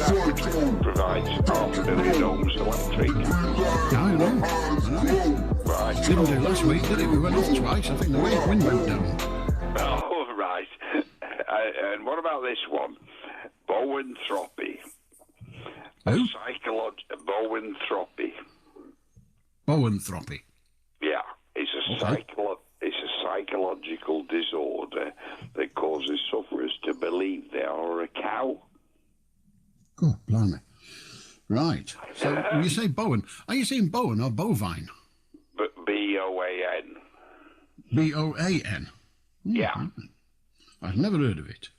Speaker 9: provides $500,000 electric.
Speaker 5: I know.
Speaker 9: Right.
Speaker 5: Didn't do last week, did it? We went off twice. I think the wind went down.
Speaker 9: Oh, right. And what about this one? Bowenthropy.
Speaker 5: Who?
Speaker 9: Bowenthropy.
Speaker 5: Bowenthropy.
Speaker 9: Yeah, it's a psychological disorder that causes sufferers to believe they are a cow.
Speaker 5: Oh, blimey. Right. So when you say Bowen, are you saying Bowen or bovine?
Speaker 9: B-O-A-N.
Speaker 5: B-O-A-N?
Speaker 9: Yeah.
Speaker 5: I've never heard of it.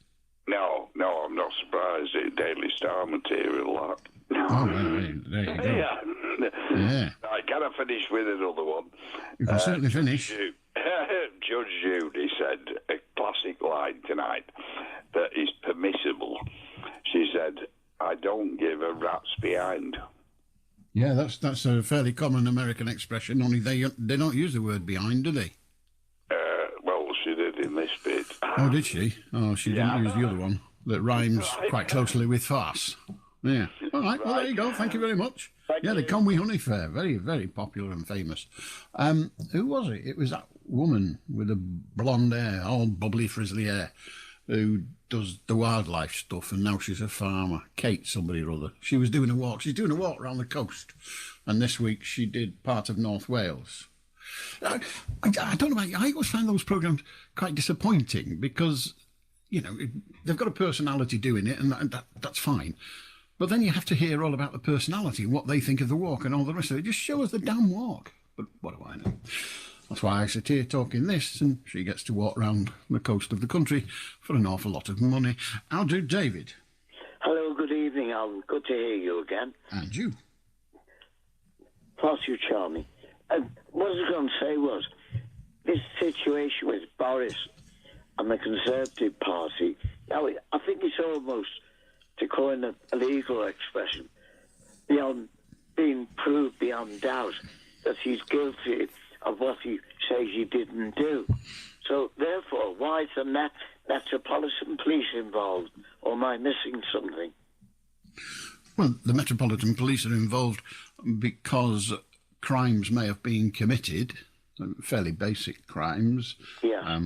Speaker 9: No, I'm not surprised. It's Daily Star material, that.
Speaker 5: Oh, well, there you go.
Speaker 9: Yeah.
Speaker 5: Yeah.
Speaker 9: Right, can I finish with another one?
Speaker 5: You can certainly finish.
Speaker 9: Judge Judy said a classic line tonight that is permissible. She said, I don't give a rat's behind.
Speaker 5: Yeah, that's a fairly common American expression, only they don't use the word behind, do they?
Speaker 9: Well, she did in this bit.
Speaker 5: Oh, did she? Oh, she didn't use the other one that rhymes quite closely with farce. Yeah. All right, well, there you go. Thank you very much. Yeah, the Conwy Honey Fair, very, very popular and famous. Who was it? It was that woman with the blonde hair, all bubbly, frizzly hair, who does the wildlife stuff, and now she's a farmer. Kate somebody or other. She was doing a walk. She's doing a walk around the coast, and this week she did part of North Wales. I don't know about you. I always find those programmes quite disappointing because, you know, they've got a personality doing it, and that's fine. But then you have to hear all about the personality, what they think of the walk and all the rest of it. Just show us the damn walk. But what do I know? That's why I sit here talking this, and she gets to walk round the coast of the country for an awful lot of money. How do David?
Speaker 10: Hello, good evening, Alan. Good to hear you again.
Speaker 5: And you.
Speaker 10: Plus, you charming. What I was going to say was, this situation with Boris and the Conservative Party, now, I think it's almost, to coin a legal expression, beyond being proved beyond doubt that he's guilty of what he says he didn't do. So, therefore, why is the Metropolitan Police involved? Or am I missing something?
Speaker 5: Well, the Metropolitan Police are involved because crimes may have been committed, fairly basic crimes,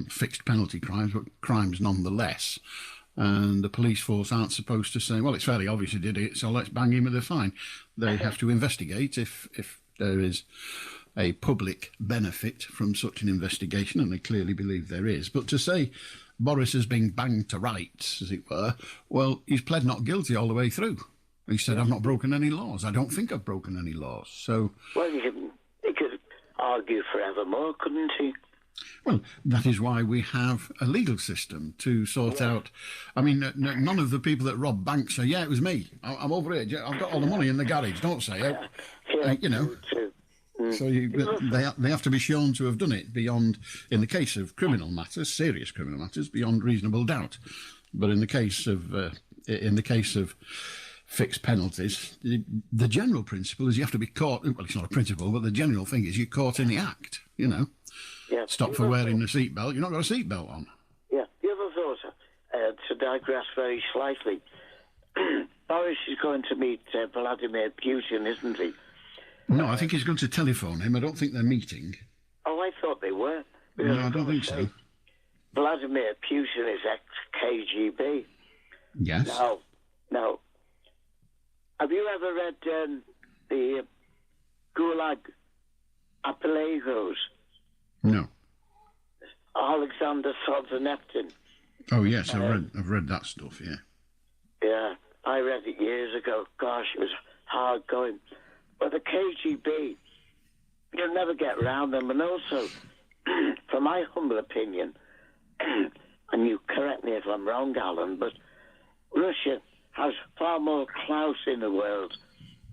Speaker 5: fixed penalty crimes, but crimes nonetheless. And the police force aren't supposed to say, well, it's fairly obvious he did it, so let's bang him with a fine. They have to investigate if there is a public benefit from such an investigation, and they clearly believe there is. But to say Boris has been banged to rights, as it were, well, he's pled not guilty all the way through. He said, I've not broken any laws. I don't think I've broken any laws. So,
Speaker 10: well, he could argue forevermore, couldn't he?
Speaker 5: Well, that is why we have a legal system to sort out. I mean, none of the people that rob banks say, yeah, it was me. I'm over here. I've got all the money in the garage. Don't say it. You know. So they have to be shown to have done it beyond, in the case of criminal matters, serious criminal matters, beyond reasonable doubt. But in the case of fixed penalties, the general principle is you have to be caught. Well, it's not a principle, but the general thing is you're caught in the act. You know.
Speaker 10: Yeah.
Speaker 5: Stop for wearing the seatbelt. You're not got a seatbelt on.
Speaker 10: Yeah. The other thought, to digress very slightly, Boris is going to meet Vladimir Putin, isn't he?
Speaker 5: No, I think he's going to telephone him. I don't think they're meeting.
Speaker 10: Oh, I thought they were.
Speaker 5: No, I don't think so.
Speaker 10: Vladimir Putin is ex-KGB.
Speaker 5: Yes.
Speaker 10: Now, have you ever read the Gulag Archipelagos?
Speaker 5: No.
Speaker 10: Alexander Solzhenitsyn.
Speaker 5: Oh yes, I've read that stuff. Yeah.
Speaker 10: Yeah, I read it years ago. Gosh, it was hard going. But the KGB, you'll never get around them. And also, from my humble opinion, and you correct me if I'm wrong, Alan, but Russia has far more clout in the world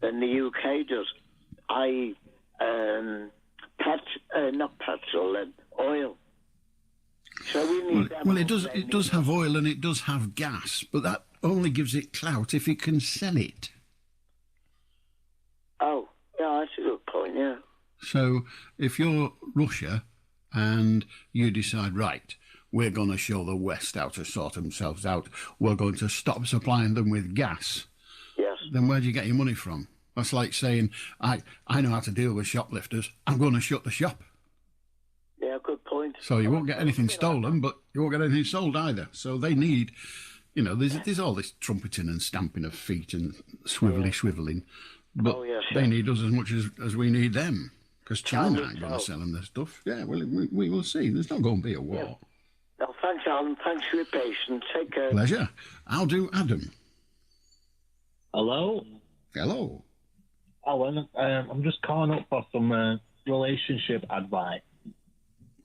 Speaker 10: than the UK does, i.e., not petrol and oil. So we need
Speaker 5: well, it does have oil and it does have gas, but only gives it clout if it can sell it.
Speaker 10: Oh, yeah, that's a good point, yeah.
Speaker 5: So if you're Russia and you decide, right, we're going to show the West how to sort themselves out, we're going to stop supplying them with gas,
Speaker 10: yes,
Speaker 5: then where do you get your money from? That's like saying, I know how to deal with shoplifters, I'm going to shut the shop.
Speaker 10: Yeah, good point.
Speaker 5: So you won't get anything stolen, but you won't get anything sold either. So they need, you know, there's all this trumpeting and stamping of feet and swiveling, but they need us as much as we need them, because China ain't going to sell them their stuff. Yeah, well, we will see. There's not going to be a war.
Speaker 10: Yeah. No, thanks, Alan. Thanks for your patience. Take care.
Speaker 5: Pleasure. I'll do Adam.
Speaker 8: Hello?
Speaker 5: Hello.
Speaker 8: Alan, I'm just calling up for some relationship advice.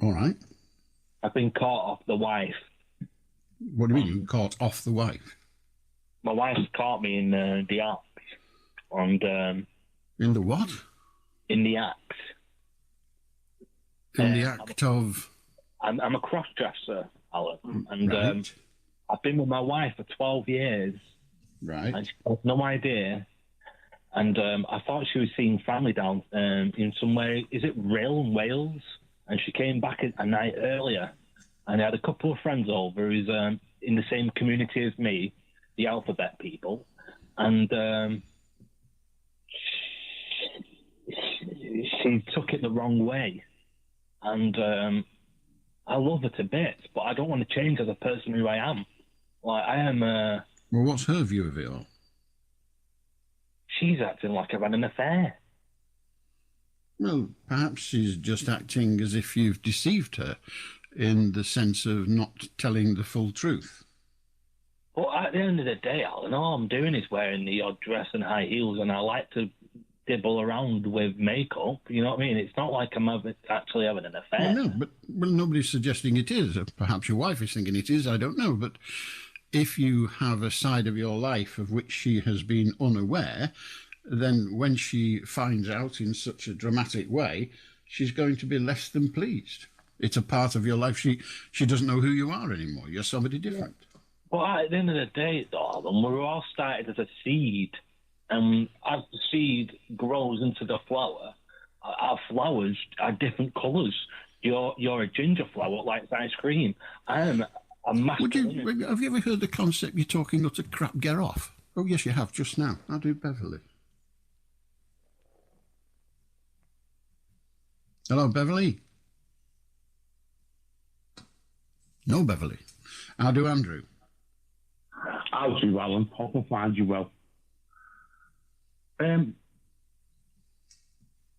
Speaker 5: All right.
Speaker 8: I've been caught off the wife.
Speaker 5: What do you mean, you caught off the wife?
Speaker 8: My wife's caught me in the act. And,
Speaker 5: in the what?
Speaker 8: In the act.
Speaker 5: In the act of...
Speaker 8: I'm a cross-dresser, Alan. And
Speaker 5: right.
Speaker 8: I've been with my wife for 12 years.
Speaker 5: Right.
Speaker 8: And she has no idea. And I thought she was seeing family down in somewhere. Is it Rill in Wales? And she came back a night earlier, and I had a couple of friends over who's in the same community as me, the alphabet people, and she took it the wrong way. And I love her to bits, but I don't want to change as a person who I am. Like, I am...
Speaker 5: Well, what's her view of it all?
Speaker 8: She's acting like I've had an affair.
Speaker 5: Well, perhaps she's just acting as if you've deceived her in the sense of not telling the full truth.
Speaker 8: Well, at the end of the day, Alan, all I'm doing is wearing the odd dress and high heels, and I like to dibble around with makeup. You know what I mean? It's not like I'm actually having an affair.
Speaker 5: Well, no, but nobody's suggesting it is. Perhaps your wife is thinking it is, I don't know. But if you have a side of your life of which she has been unaware, then when she finds out in such a dramatic way, she's going to be less than pleased. It's a part of your life. She doesn't know who you are anymore. You're somebody different.
Speaker 8: Well, at the end of the day, darling, we're all started as a seed, and as the seed grows into the flower, our flowers are different colours. You're a ginger flower, like ice cream. I am a masculine.
Speaker 5: Have you ever heard the concept you're talking utter crap, get off? Oh, yes, you have, just now. I'll do Beverly. Hello, Beverly. No, Beverly. I'll do Andrew.
Speaker 22: I'll do Alan. Hope I find you well.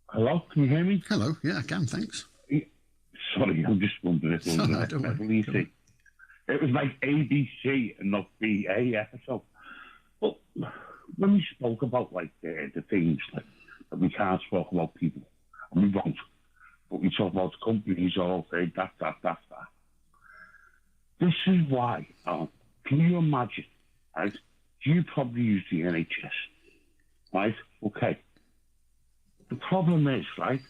Speaker 22: Hello, can you hear me?
Speaker 5: Hello, yeah, I can, thanks.
Speaker 22: Sorry, I'm just wondering if it was
Speaker 5: No, don't worry.
Speaker 22: Beverly. It was like ABC and not BA, yeah. So, but when we spoke about like the things like that we can't talk about people, and we won't, but we talk about companies all say that. This is why, can you imagine, right? You probably use the NHS, right? Okay. The problem is, right,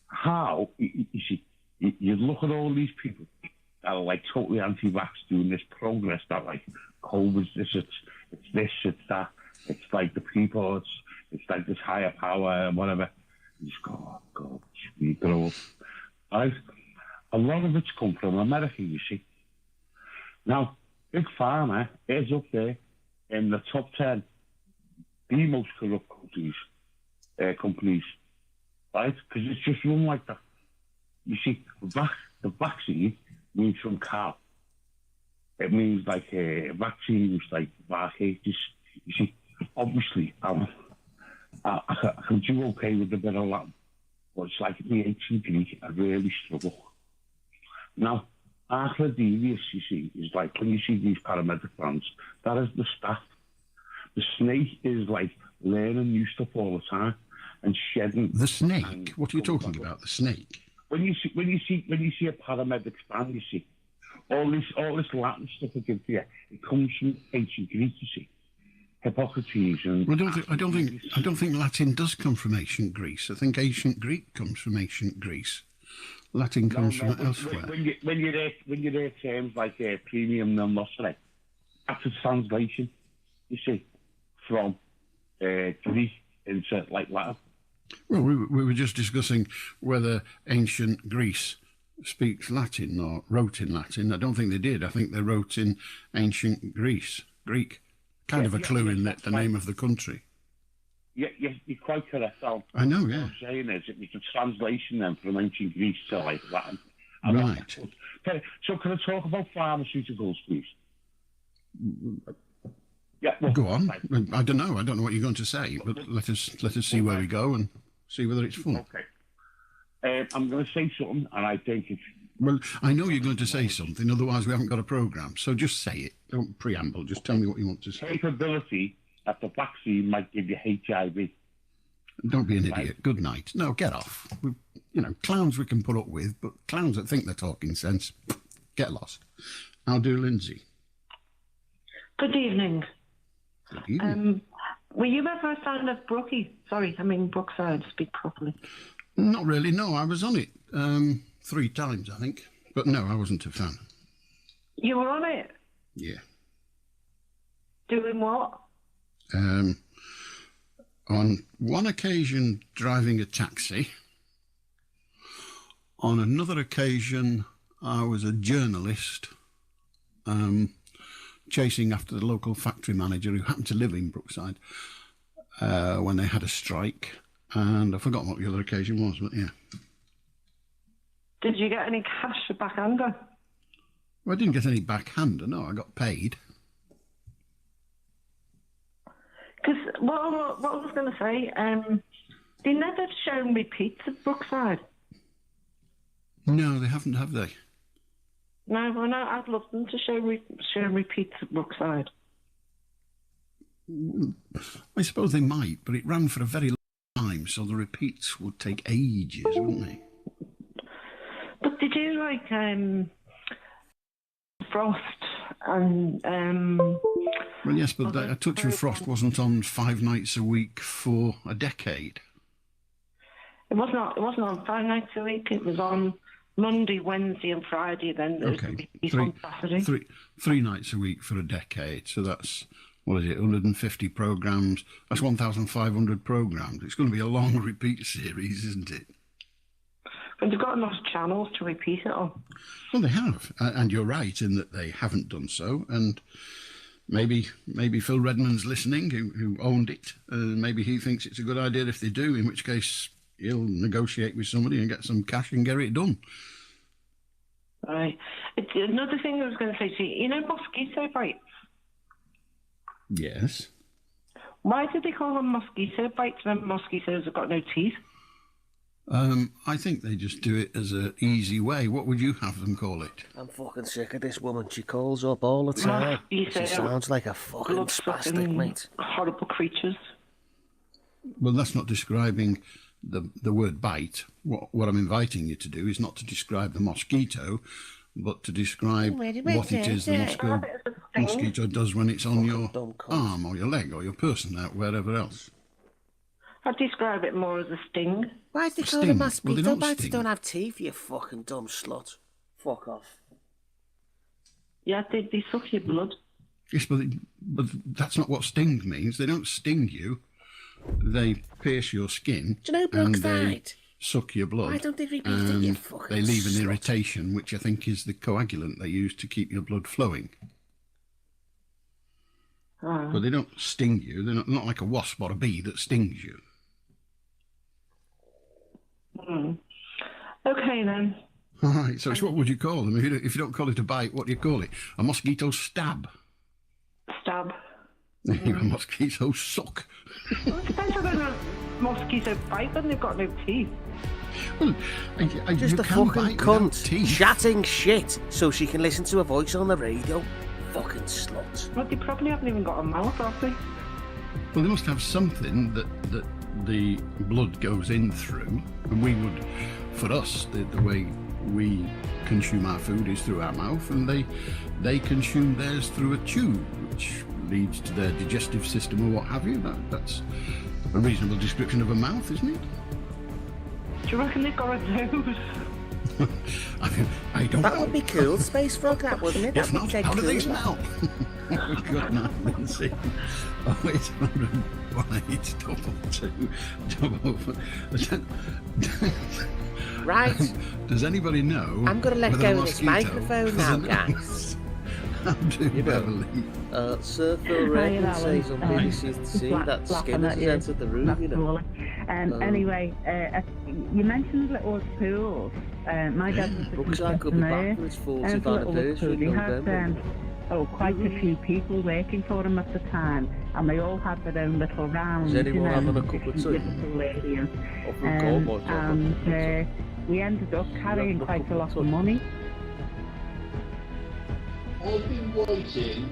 Speaker 22: how, you see, you look at all these people that are like totally anti-vax doing this progress that like COVID's this, it's this, it's that, it's like the people, it's like this higher power and whatever. You just go, oh God, we grow up. Right? A lot of it's come from America, you see. Now, Big Pharma is up there in the top 10, the most corrupt companies, right? Because it's just run like that. You see, the vaccine means from cow. It means like a vaccine is like varieties. You see, obviously, I can do okay with a bit of Latin, but it's like the ancient Greek, I really struggle. Now, Archladidius, you see, is like when you see these paramedic plants, that is the staff. The snake is like learning new stuff all the time and shedding.
Speaker 5: The snake? What are you talking about? The snake?
Speaker 22: When you see a paramedic stand, you see all this Latin stuff they give to you. It comes from ancient Greek, you see. Hippocrates and.
Speaker 5: Well, I don't think Latin does come from ancient Greece. I think ancient Greek comes from ancient Greece. Latin comes from elsewhere.
Speaker 22: When you hear terms like premium non-nocere, that's a translation, you see, from Greek into like Latin.
Speaker 5: Well, we were just discussing whether ancient Greece speaks Latin or wrote in Latin. I don't think they did. I think they wrote in ancient Greece, Greek. Kind of a clue in the name of the country.
Speaker 22: Yeah, you're quite correct, Al.
Speaker 5: I know,
Speaker 22: What
Speaker 5: yeah.
Speaker 22: I'm saying is it was a translation then from ancient Greece to like Latin.
Speaker 5: Right.
Speaker 22: Okay, so can I talk about pharmaceuticals, please? Yeah, well,
Speaker 5: Go on. I don't know. I don't know what you're going to say, but let us see where we go and see whether it's fun.
Speaker 22: Okay. I'm going to say something, and I think it's...
Speaker 5: Well, I know you're going to say something, otherwise we haven't got a programme. So just say it. Don't preamble. Just tell me what you want to say.
Speaker 22: Capability that the vaccine might give you HIV.
Speaker 5: Don't be an idiot. Good night. No, get off. Clowns we can put up with, but clowns that think they're talking sense, get lost. I'll do Lindsay.
Speaker 2: Good evening.
Speaker 5: Good evening.
Speaker 2: Were you ever a fan of Brookie? Sorry, I mean Brookside, speak properly.
Speaker 5: Not really, no. I was on it 3 times, I think. But no, I wasn't a fan.
Speaker 2: You were on it?
Speaker 5: Yeah.
Speaker 2: Doing what?
Speaker 5: On one occasion, driving a taxi. On another occasion, I was a journalist chasing after the local factory manager who happened to live in Brookside when they had a strike. And I've forgotten what the other occasion was, but yeah.
Speaker 2: Did you get any cash backhander?
Speaker 5: Well, I didn't get any backhander, no, I got paid.
Speaker 2: Because what I was going to say, they never shown repeats at Brookside.
Speaker 5: No, they haven't, have they?
Speaker 2: No, well, no, I'd love them to show repeats at Brookside.
Speaker 5: I suppose they might, but it ran for a very long time, so the repeats would take ages, wouldn't they?
Speaker 2: But they do like Frost and
Speaker 5: Well, yes, but A Touch of Frost wasn't on 5 nights a week for a decade.
Speaker 2: It wasn't on 5 nights a week. It was on Monday, Wednesday, and Friday. Then there was repeats on Saturday.
Speaker 5: 3 nights a week for a decade. So that's, what is it, 150 programmes. That's 1,500 programmes. It's going to be a long repeat series, isn't it?
Speaker 2: But they've got enough channels to repeat it on.
Speaker 5: Well, they have. And you're right in that they haven't done so. And maybe Phil Redmond's listening, who owned it. Maybe he thinks it's a good idea if they do, in which case he'll negotiate with somebody and get some cash and get it done.
Speaker 2: Right. Another thing I was going to say to you, you know mosquito bites?
Speaker 5: Yes.
Speaker 2: Why did they call them mosquito bites when mosquitoes have got no teeth?
Speaker 5: I think they just do it as an easy way. What would you have them call it?
Speaker 21: I'm fucking sick of this woman. She calls up all the time. She sounds like a fucking spastic, mate.
Speaker 2: Horrible creatures.
Speaker 5: Well, that's not describing the word bite. What I'm inviting you to do is not to describe the mosquito, but to describe what it is the mosquito does when it's on your arm or your leg or your person, wherever else.
Speaker 2: I'd describe it more as a sting.
Speaker 21: Why do they call them mosquito bites? They don't have teeth, you fucking dumb slut. Fuck off.
Speaker 2: Yeah, they suck your blood.
Speaker 5: Yes, but that's not what sting means. They don't sting you. They pierce your skin.
Speaker 21: Do you know
Speaker 5: and they
Speaker 21: Brookside?
Speaker 5: Suck your blood.
Speaker 21: Why don't they repeat it, you fucking
Speaker 5: they leave an
Speaker 21: slut?
Speaker 5: irritation, which I think is the coagulant they use to keep your blood flowing.
Speaker 2: Oh.
Speaker 5: But they don't sting you. They're not like a wasp or a bee that stings you.
Speaker 2: Okay, then.
Speaker 5: All right, so what would you call them? If you don't call it a bite, what do you call it? A mosquito stab?
Speaker 2: Stab.
Speaker 5: A mosquito suck.
Speaker 2: It depends on a mosquito bite when they've got no teeth.
Speaker 5: Well,
Speaker 21: Just a fucking cunt chatting shit so she can listen to a voice on the radio. Fucking slut.
Speaker 2: Well, they probably haven't even got a mouth, have they?
Speaker 5: Well, they must have something that the blood goes in through, and we would, for us, the way we consume our food is through our mouth, and they consume theirs through a tube, which leads to their digestive system or what have you. That's a reasonable description of a mouth, isn't it?
Speaker 2: Do you reckon they've got a nose?
Speaker 5: I don't
Speaker 21: That
Speaker 5: know.
Speaker 21: would be cool, Space Frog, that wouldn't it?
Speaker 5: If
Speaker 21: That would
Speaker 5: not,
Speaker 21: be
Speaker 5: how do
Speaker 21: cool.
Speaker 5: they smell? Good night, Lindsay. 0800
Speaker 21: Right.
Speaker 5: Does anybody know?
Speaker 21: I'm gonna let
Speaker 5: whether
Speaker 21: go
Speaker 5: a
Speaker 21: of this
Speaker 5: mosquito
Speaker 21: microphone
Speaker 5: has
Speaker 21: now,
Speaker 5: an
Speaker 21: guys.
Speaker 5: How do Beverly?
Speaker 21: Sir Phil Reagan says on BBC that Skinner's has entered the room, you know.
Speaker 4: Anyway, you mentioned little schools. My dad was a
Speaker 21: could be back for its 40th anniversary in November.
Speaker 4: Quite a few people working for him at the time, and they all had their own little rounds.
Speaker 21: Is anyone having a cup of tea?
Speaker 4: And we ended up carrying quite a lot of money.
Speaker 14: I've been waiting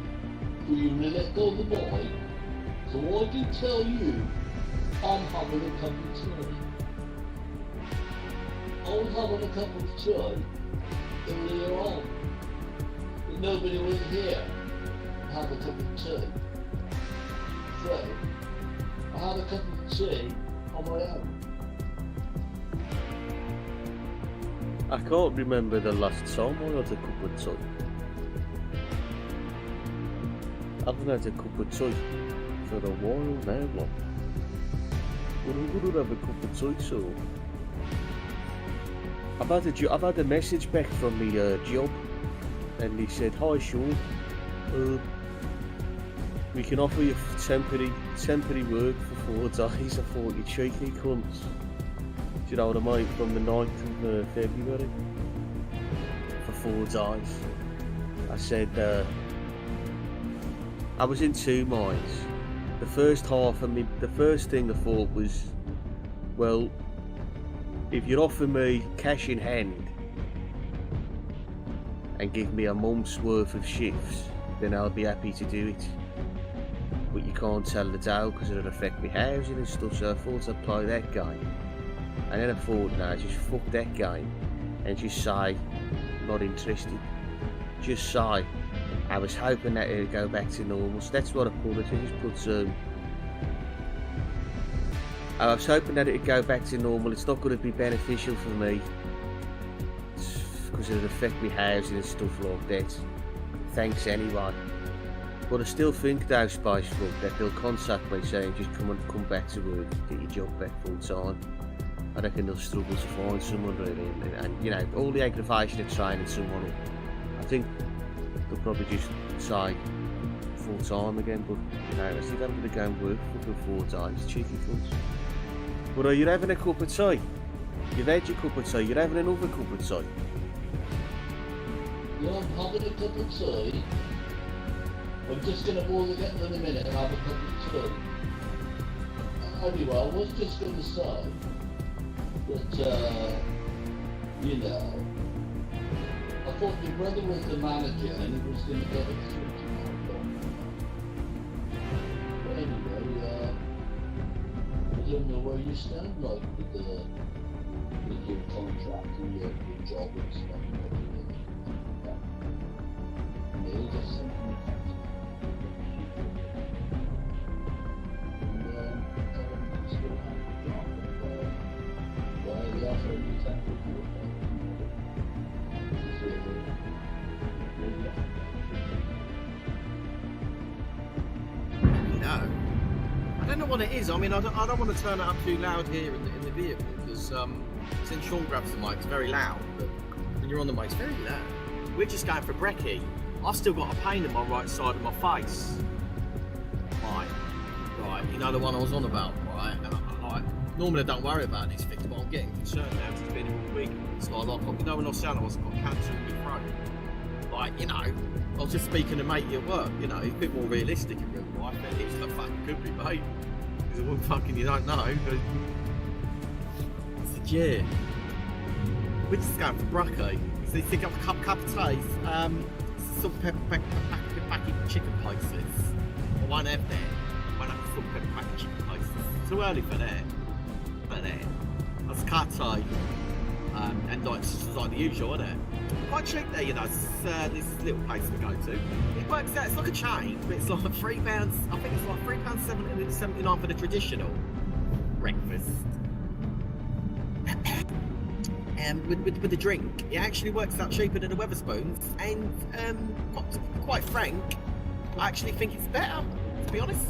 Speaker 14: for you to let go of the boy, so I can tell you I'm having a cup of tea. I was having a cup of tea earlier on, but nobody was here to have a cup of tea. So I had a cup of tea on my own.
Speaker 21: I can't remember the last time I had a cup of tea. I haven't had a cup of tea for a while now, but I'm gonna have a cup of tea, so I've had a message back from the job, and he said, "Hi Sean, we can offer you temporary work for 4 days." I thought, you cheeky cunts. Do you know what I mean? From the 9th of February for 4 days. I said, I was in two minds. The first thing I thought was, well, if you'd offer me cash in hand and give me a month's worth of shifts, then I'll be happy to do it. But you can't tell the tale because it'll affect my housing and stuff, so I thought I'd play that game. And then I thought, nah, just fuck that game and just say, not interested. Just say, I was hoping that it'd go back to normal. So that's what I put it. I just put, I was hoping that it'd go back to normal. It's not going to be beneficial for me because it'll affect my housing and stuff like that. Thanks anyway. But I still think, though, Spice Frog, that they'll contact me saying just come back to work, get your job back full time. I reckon they'll struggle to find someone really, and you know, all the aggravation of training someone up. I think they'll probably just say full time again, but you know, I think I'm going to go and work for 4 days, cheeky cunts. But are you having a cup of tea? You've had your cup of tea, you're having another cup of tea.
Speaker 14: Yeah, I'm having a cup of tea. I'm just going to boil the kettle in a minute and have a cup of tea. Anyway, I was just going to say that, you know, I thought your brother was the manager and he was going to get it sorted out. But anyway, I don't know where you stand, like, with your contract and your job and stuff. Maybe just something like that.
Speaker 12: No, I don't know what it is. I mean, I don't want to turn it up too loud here in the vehicle because since Sean grabs the mic, it's very loud. But when you're on the mic, it's very loud. We're just going for brekkie. I've still got a pain in my right side of my face. Right, you know the one I was on about, right? And normally I don't worry about these things, but I'm getting concerned now because it's been all week. It's like, you know, when I was saying I was got cancer in my throat. Like, you know, I was just speaking to matey at work, you know, it's a bit more realistic in real life. It's like, fucking could be, mate. Because it won't fucking, you don't know. But it's a year. We're just going for brekkie. So you think of a cup of tea, salt, pepper, packet chicken places. I won't have that. I won't have salt, pepper, packet chicken places. It's too early for that. That's cut tea. And like, it's just like the usual, isn't it? Quite cheap there, you know, this little place we go to. It works out, it's like a chain, but it's like £3, I think it's like £3.79 for the traditional breakfast. And with the drink, it actually works out cheaper than the Wetherspoons, and quite frank, I actually think it's better, to be honest.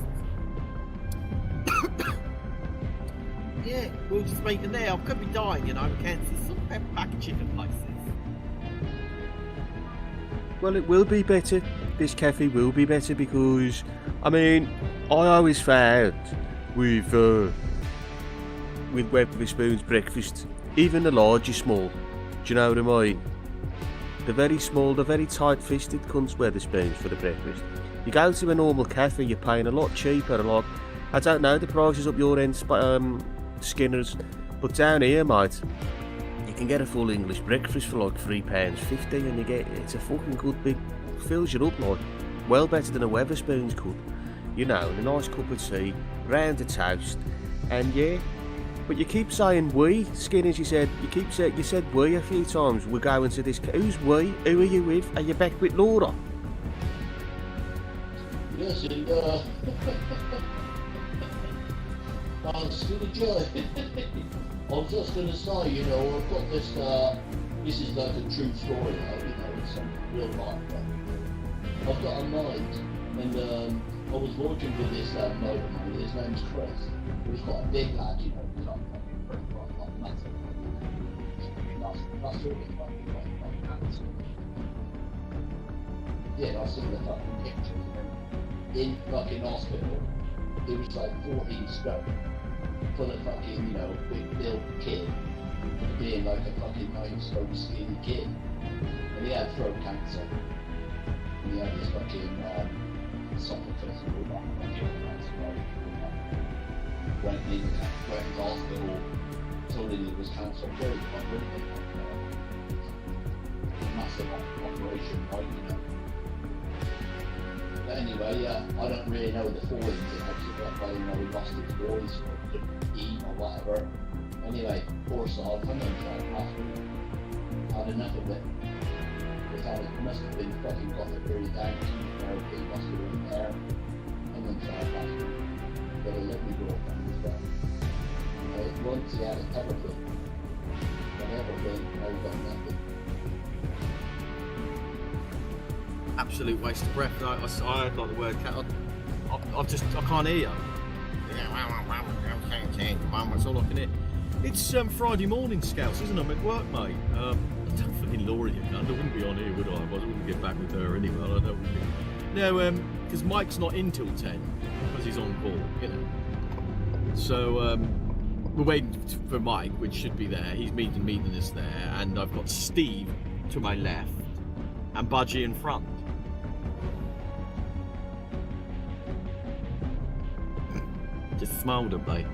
Speaker 12: Yeah, we'll just make it there. I could be dying, you know, cancer. Some back and chicken places.
Speaker 21: Well, it will be better. This cafe will be better because, I mean, I always found with Wetherspoon's breakfast, even the large is small. Do you know what I mean? The very small, the very tight-fisted cunts Wetherspoons for the breakfast. You go to a normal cafe, you're paying a lot cheaper. Like, I don't know the prices up your end, Skinner's, but down here, mate, you can get a full English breakfast for like £3.50, and you get it's a fucking good big, fills you up like well better than a Wetherspoons could. You know, and a nice cup of tea, round of toast, and yeah. But you keep saying we, Skinners. You said we a few times. We're going to this. Who's we? Who are you with? Are you back with Laura?
Speaker 14: Yes, and Skinny Joe. I was just going to say, you know, I've got this. This is like a true story, you know, it's some real life. I've got a mate, and I was working with this motorman. His name's Chris. He was quite a big lad, you know. Yeah, I saw the fucking pictures in fucking hospital. He was like 14 stone, full of fucking, you know, big built kid, being like a fucking 9 stone skinny kid. And he had throat cancer. And he had this fucking esophagus and all that. Went into hospital, told him he was cancer free. Massive operation, right, you know. But anyway, I don't really know the full ins and outs of that, but you know, he lost his voice or couldn't eat or whatever. Anyway, poor sod, I'm going to try it last week. I had enough of it. It must have been fucking got the very down chemotherapy, must have been there. I'm going to try it last week. But a lovely girlfriend as well. You know, once he had everything. But everything, now got nothing.
Speaker 12: Absolute waste of breath. I heard like the word cat. I can't hear you. That's all I can hear. It's Friday morning, Scouts, isn't it? I'm at work, mate. I don't fucking Laura, you cunt. I wouldn't be on here, would I? I wouldn't get back with her anyway. I don't know. No, because Mike's not in till 10 because he's on call, you know. So we're waiting for Mike, which should be there. He's meeting us there, and I've got Steve to my left and Budgie in front. Just smiled at me.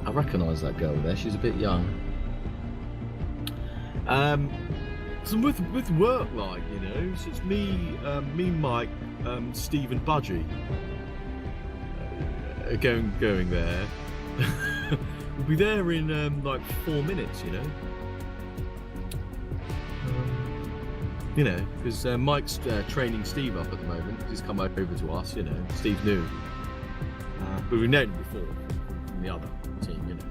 Speaker 12: I recognise that girl there. She's a bit young. So with work, like, you know, so it's me, Mike, Steve, and Budgie going there. We'll be there in like 4 minutes, you know. You know, because Mike's training Steve up at the moment. He's come over to us, you know. Steve's new. But we've known him before from the other team, you know.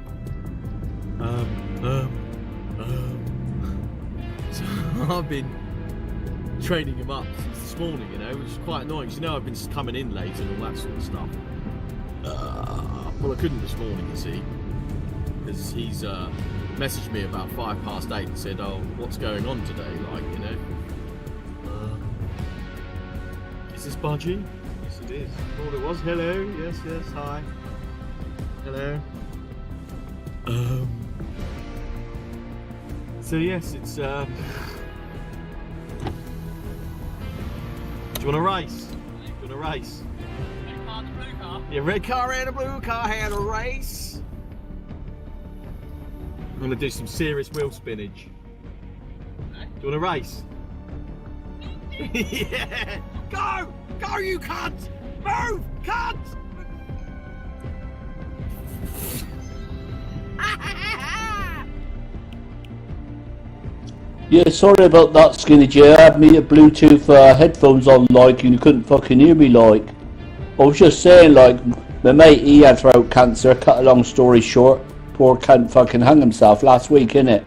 Speaker 12: So I've been training him up since this morning, you know, which is quite annoying. Because, you know, I've been coming in late and all that sort of stuff. Well, I couldn't this morning, you see, because he's messaged me about 8:05 and said, "Oh, what's going on today?" Like, you know. Is this Budgie? Yes, it is. I thought it was. Hello. Yes, hi. Hello. So yes, it's do you want to race? Do you want to race? Red car and a blue car? Yeah, red car and a blue car had a race. I'm going to do some serious wheel spinach. Okay. Do you want to race? Yeah! Go! Go, you cunt! Move! Cunt!
Speaker 18: Yeah, sorry about that, Skinny J. I had me a Bluetooth headphones on, like, and you couldn't fucking hear me, like. I was just saying, like, my mate, he had throat cancer. Cut a long story short, poor cunt fucking hung himself last week, innit?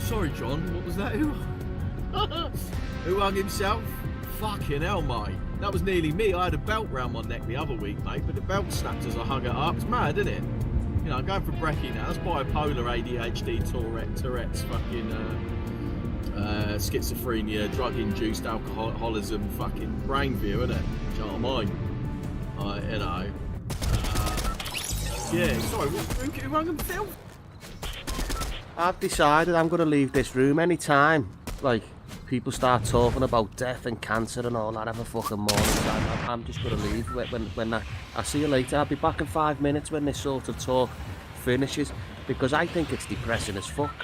Speaker 12: Sorry, John, what hung himself? Fucking hell, mate. That was nearly me. I had a belt round my neck the other week, mate, but the belt snapped as I hung it up. It's mad, isn't it? You know, I'm going for brekkie now. That's bipolar, ADHD, Tourette's, fucking schizophrenia, drug-induced alcoholism, fucking brain view, isn't it? Do you know what I mean? You know. Yeah, sorry, who hung himself?
Speaker 21: I've decided I'm going to leave this room anytime. Like, people start talking about death and cancer and all that. Have a fucking morning time. I'm just going to leave when I'll see you later. I'll be back in 5 minutes when this sort of talk finishes, because I think it's depressing as fuck.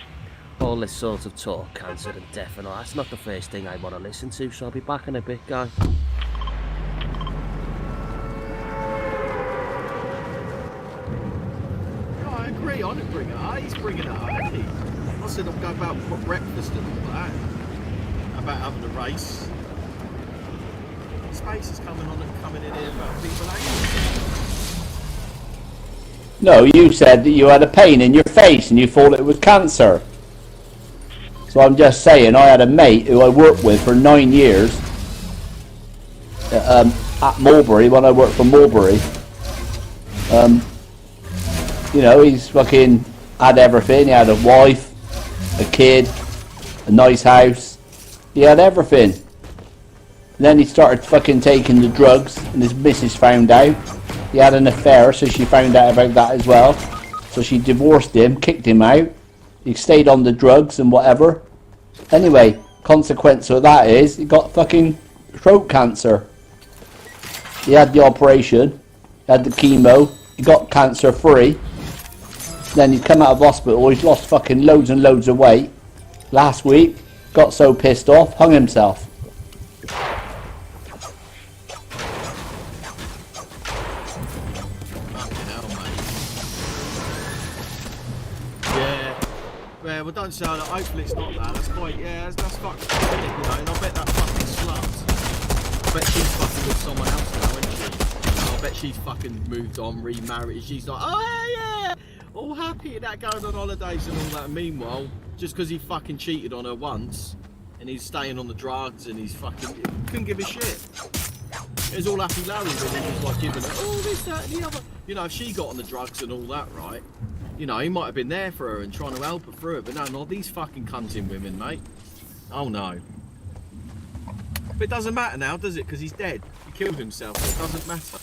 Speaker 21: All this sort of talk, cancer and death and all. That's not the first thing I want to listen to, so I'll be back in a bit, guy.
Speaker 12: I agree, I didn't bring it up. He's bringing it up. I said I'll go about breakfast and all that. About having a race. Space is coming in here about people like you.
Speaker 18: No, you said that you had a pain in your face and you thought it was cancer. So I'm just saying, I had a mate who I worked with for 9 years at Mulberry, when I worked for Mulberry. You know, he's fucking had everything. He had a wife, a kid, a nice house. He had everything. And then he started fucking taking the drugs, and his missus found out. He had an affair, so she found out about that as well. So she divorced him, kicked him out. He stayed on the drugs and whatever. Anyway, consequence of that is he got fucking throat cancer. He had the operation, had the chemo, he got cancer free. Then he's come out of hospital, he's lost fucking loads and loads of weight. Last week, got so pissed off, hung himself.
Speaker 12: Yeah, well, don't say that. Hopefully it's not that. That's quite, yeah, that's fucking, you know, and I bet that fucking slut, I bet she's fucking with someone else now, isn't she? I bet she's fucking moved on, remarried. She's like, oh yeah, all happy and that, going on holidays and all that. Meanwhile, just because he fucking cheated on her once, and he's staying on the drugs, and he's fucking, couldn't give a shit. It was all happy Larry, but he was like giving her, oh, this, that, and the other. You know, if she got on the drugs and all that, right? You know, he might have been there for her and trying to help her through it, but no, not these fucking cunting women, mate. Oh no. But it doesn't matter now, does it? Because he's dead. He killed himself, so it doesn't matter.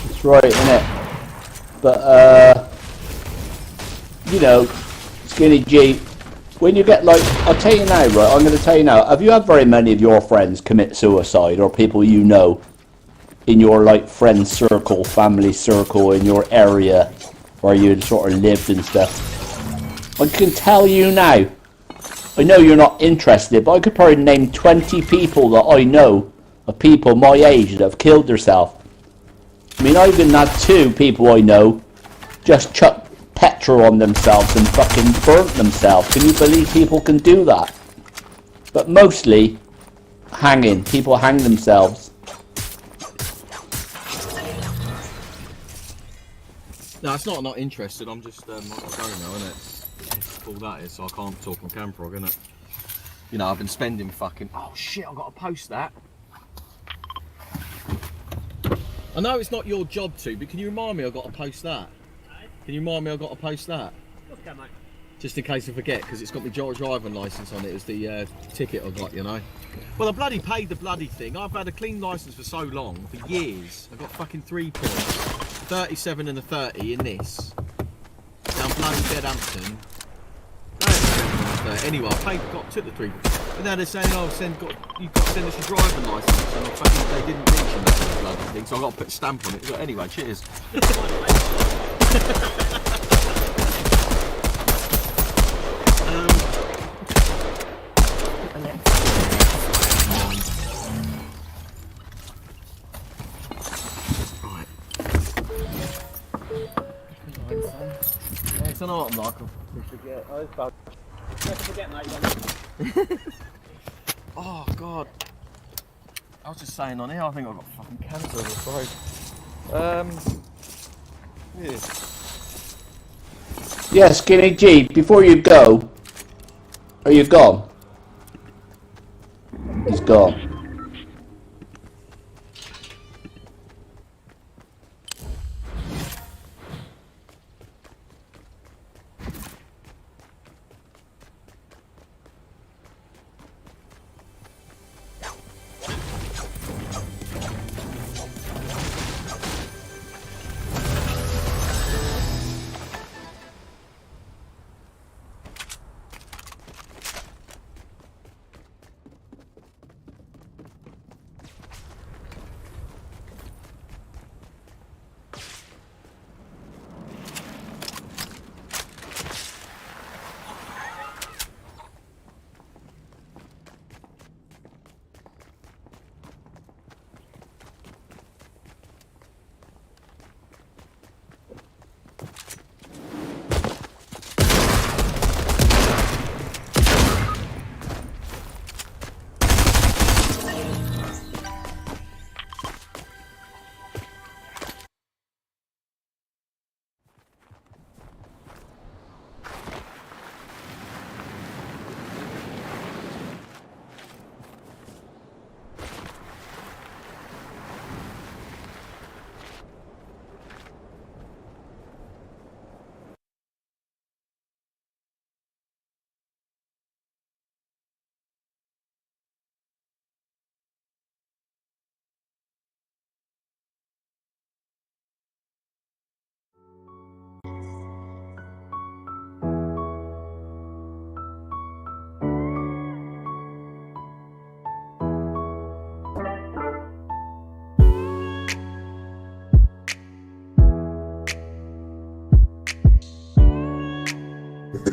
Speaker 18: That's right, innit? But, you know, Skinny G, when you get like, I'll tell you now, right, I'm going to tell you now, have you had very many of your friends commit suicide, or people you know in your like friend circle, family circle, in your area where you sort of lived and stuff? I can tell you now, I know you're not interested, but I could probably name 20 people that I know of people my age that have killed themselves. I mean, I even had 2 people I know just chuck petrol on themselves and fucking burnt themselves. Can you believe people can do that? But mostly hanging. People hang themselves.
Speaker 12: No, it's not interested. I'm just, I'm not going now, innit? All that is, so I can't talk on camera, innit? You know, I've been spending fucking, oh shit, I've got to post that. I know it's not your job to, but can you remind me I've got to post that? Can you remind me I've got to post that?
Speaker 7: Okay, mate.
Speaker 12: Just in case I forget, because it's got my driving licence on it. It was the ticket I got, you know. Well, I bloody paid the bloody thing. I've had a clean licence for so long, for years. I got fucking 3 points, 37 and a 30 in this. Down bloody Bedhampton. Anyway, I took the 3. But now they're saying, oh, you've got to send us your driving licence. And they didn't mention that bloody thing, so I've got to put a stamp on it. But anyway, cheers. It's an art, Michael. Forget.
Speaker 7: Never forget, mate.
Speaker 12: Oh God. I was just saying on here, I think I've got fucking cancer in the throat. Yeah.
Speaker 18: Yeah, Skinny G, before you go, are you gone? door.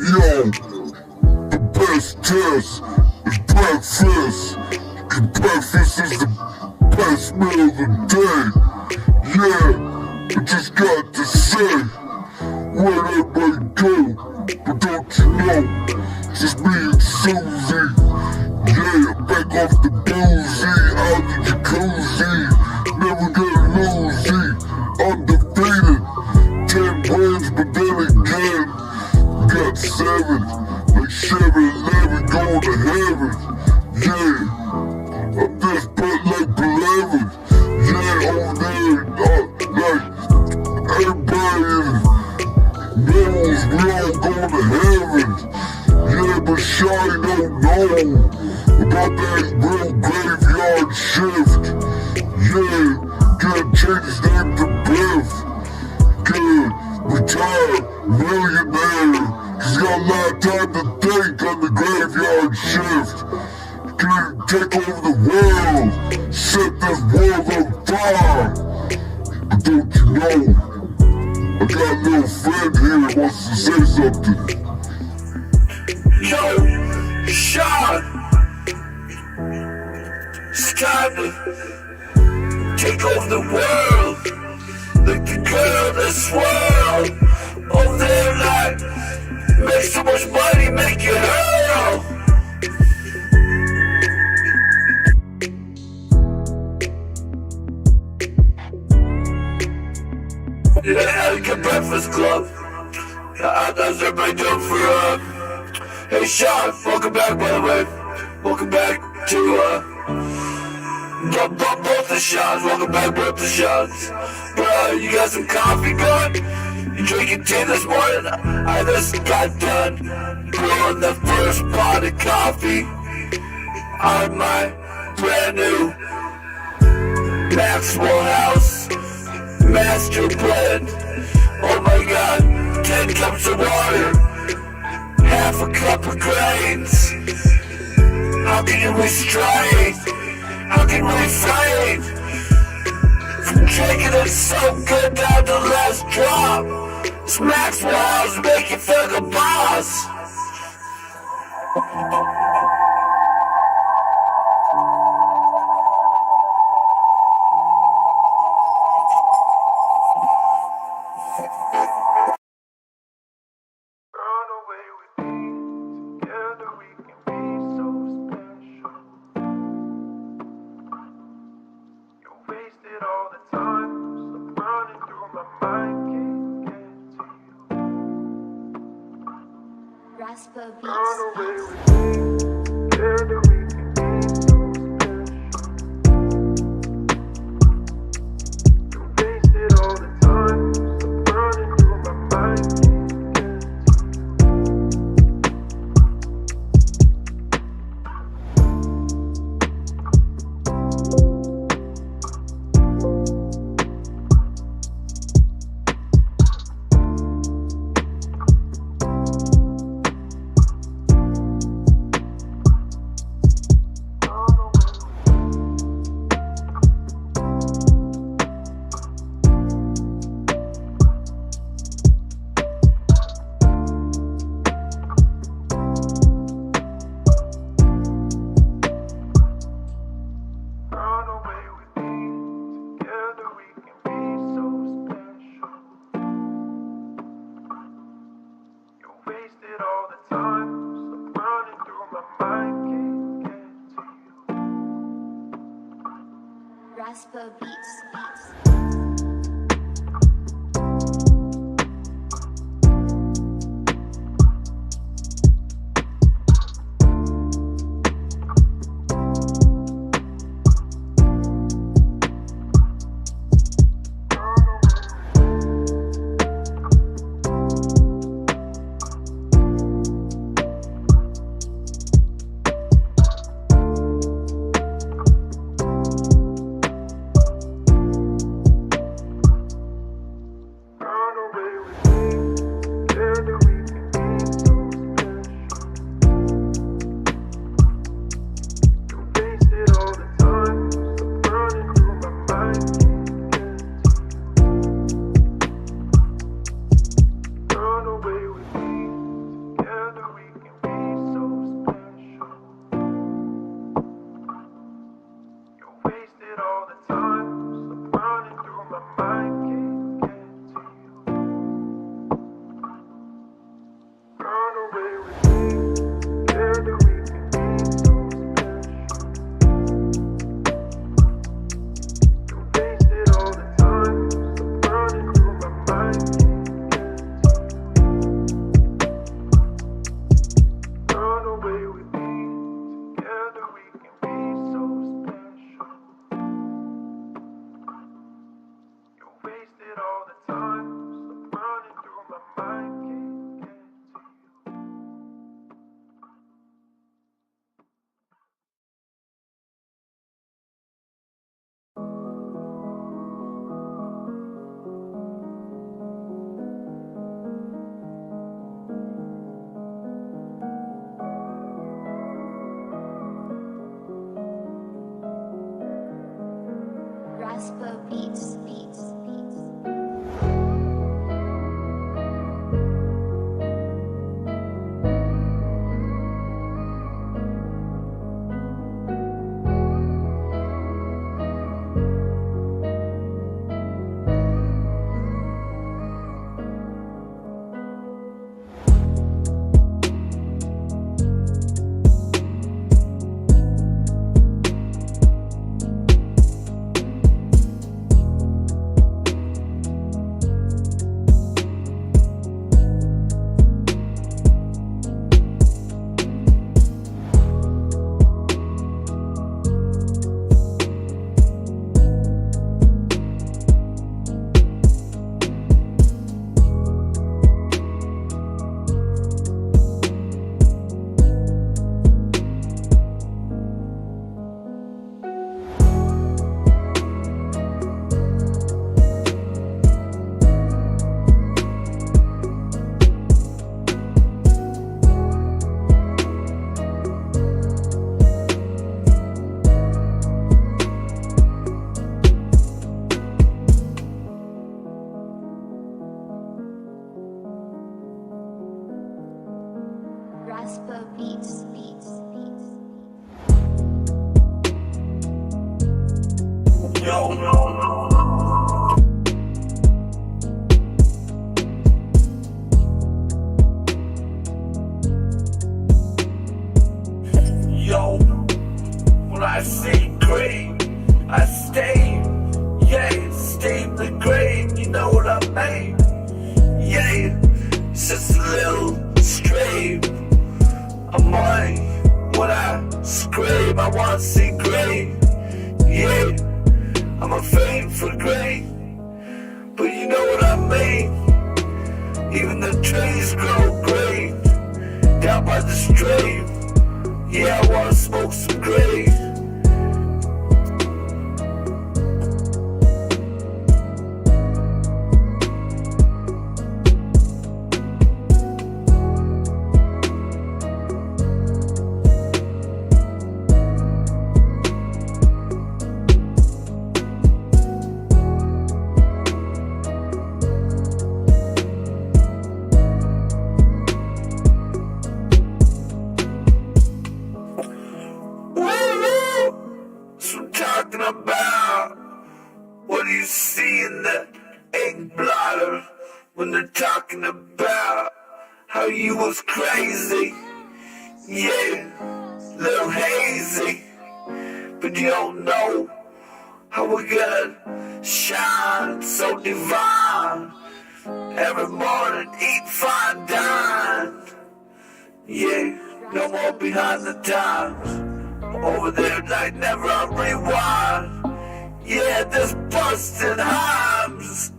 Speaker 11: Yo, the best test is breakfast. 'Cause breakfast is the best meal of the day. Yeah, I just got to say, where'd everybody go? But don't you know, it's just me and Susie. Yeah, back off the boozy, out the jacuzzi. Never get loosey, undefeated. 10 wins, but then again, got 7, like 7-11, going to heaven. Yeah, I'm desperate like beloved. Yeah, over there, like everybody knows we all going to heaven. Yeah, but Shawty don't know about that real graveyard shift. Yeah, gotta change his name to Biff. Good, retired millionaire. He's got a lot of time to think on the graveyard shift. Can take over the world, set this world on fire. But don't you know, I got a little friend here that wants to say something.
Speaker 14: Yo, Sean, it's time to take over the world. Like the girl in this world, over there like, make so much money, make you hurl. Yeah, like a breakfast club. How's everybody doing for hey Sean, welcome back by the way. Welcome back to both the shots, welcome back both the shots. Bro, you got some coffee going? You drinking tea this morning? I just got done brewing the first pot of coffee on my brand new Maxwell House Master Blend. Oh my god, 10 cups of water, half a cup of grains. How can you restrain? How can we refrain from drinking it so good down to the last drop? This Maxwell House make you feel like a boss.
Speaker 13: Rasper Beats. Rasper Beats. Rasper Beats.
Speaker 11: Yo, when I say green, I stay, yeah, stay in the green, you know what I mean? Yeah, it's just a little stream. I'm on when I scream, I wanna see green. Yeah, I'm a fiend for green, but you know what I mean? Even the trees grow green, down by the stream. Yeah, I wanna smoke some green. Talking about what do you see in the egg blotter when they're talking about how you was crazy, yeah, little hazy, but you don't know how we get shine so divine. Every morning eat fine dine. Yeah, no more behind the times. Over there night never rewind. Yeah, this busted hymes.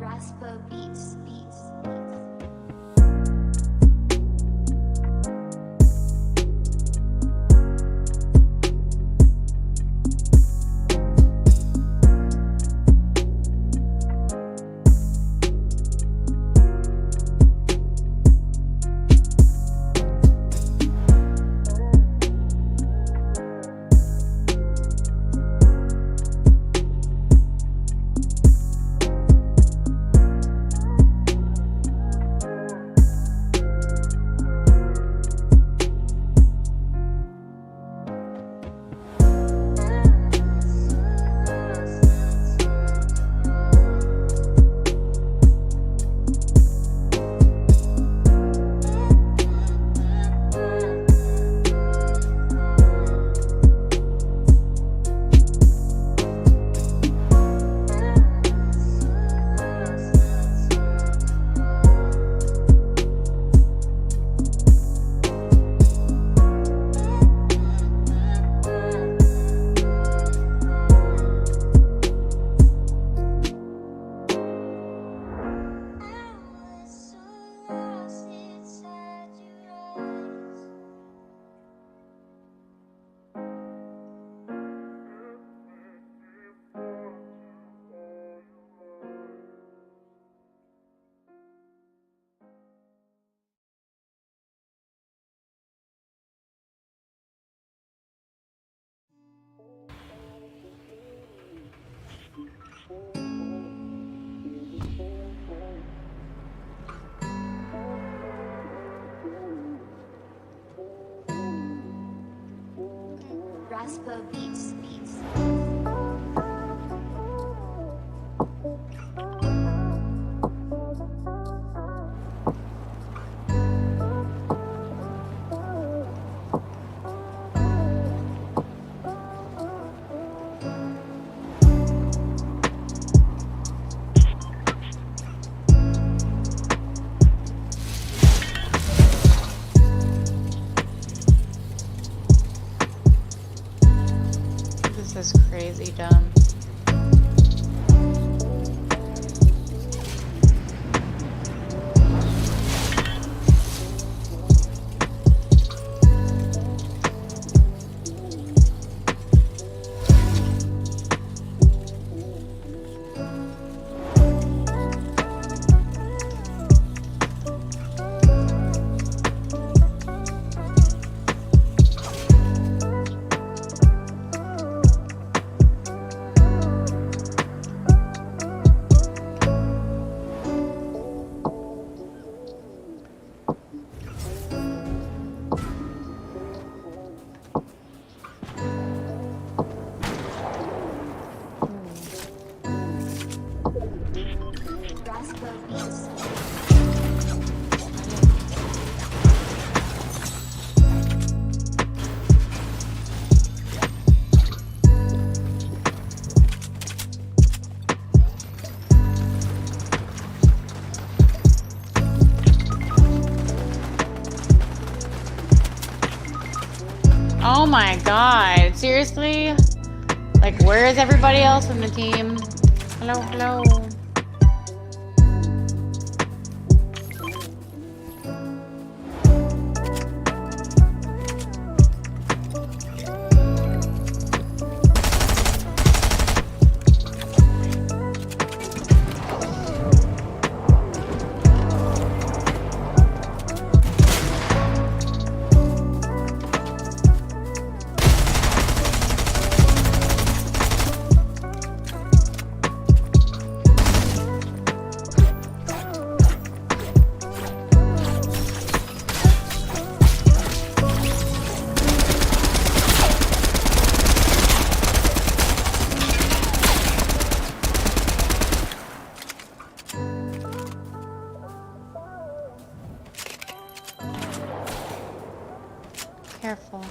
Speaker 13: Raspo beats. Raspo beats.
Speaker 15: This is crazy dumb. Oh my god, seriously? Like, where is everybody else in the team? Hello, hello. Careful.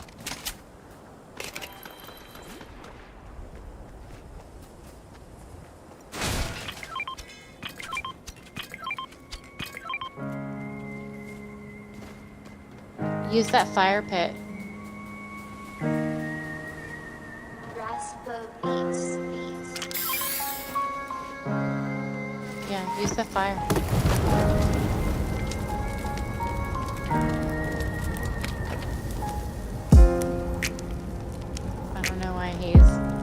Speaker 15: Use that fire pit.
Speaker 13: Raspo beats.
Speaker 15: Yeah, use the fire. I don't know why he's not.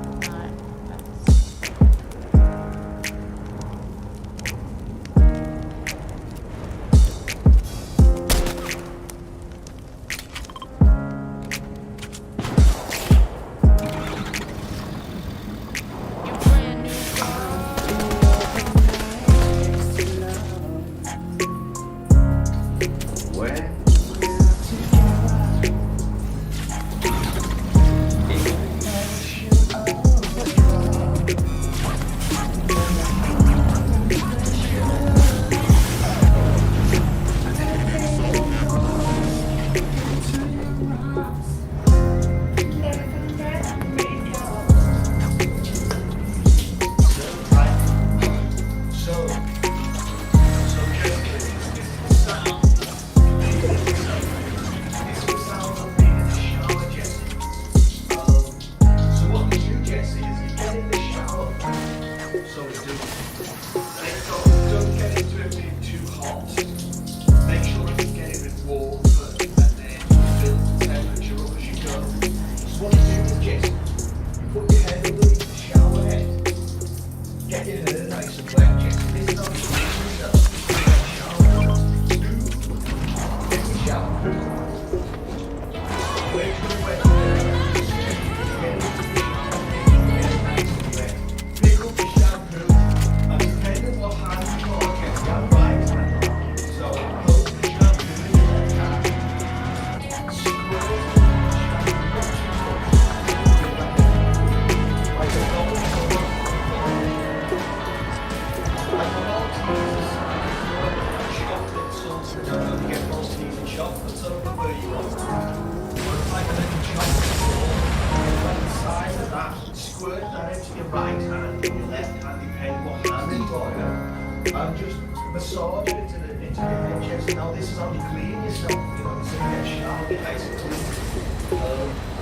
Speaker 11: And just massage it into your head chest. Now this is how you clean yourself, you know, so you get a shower basically.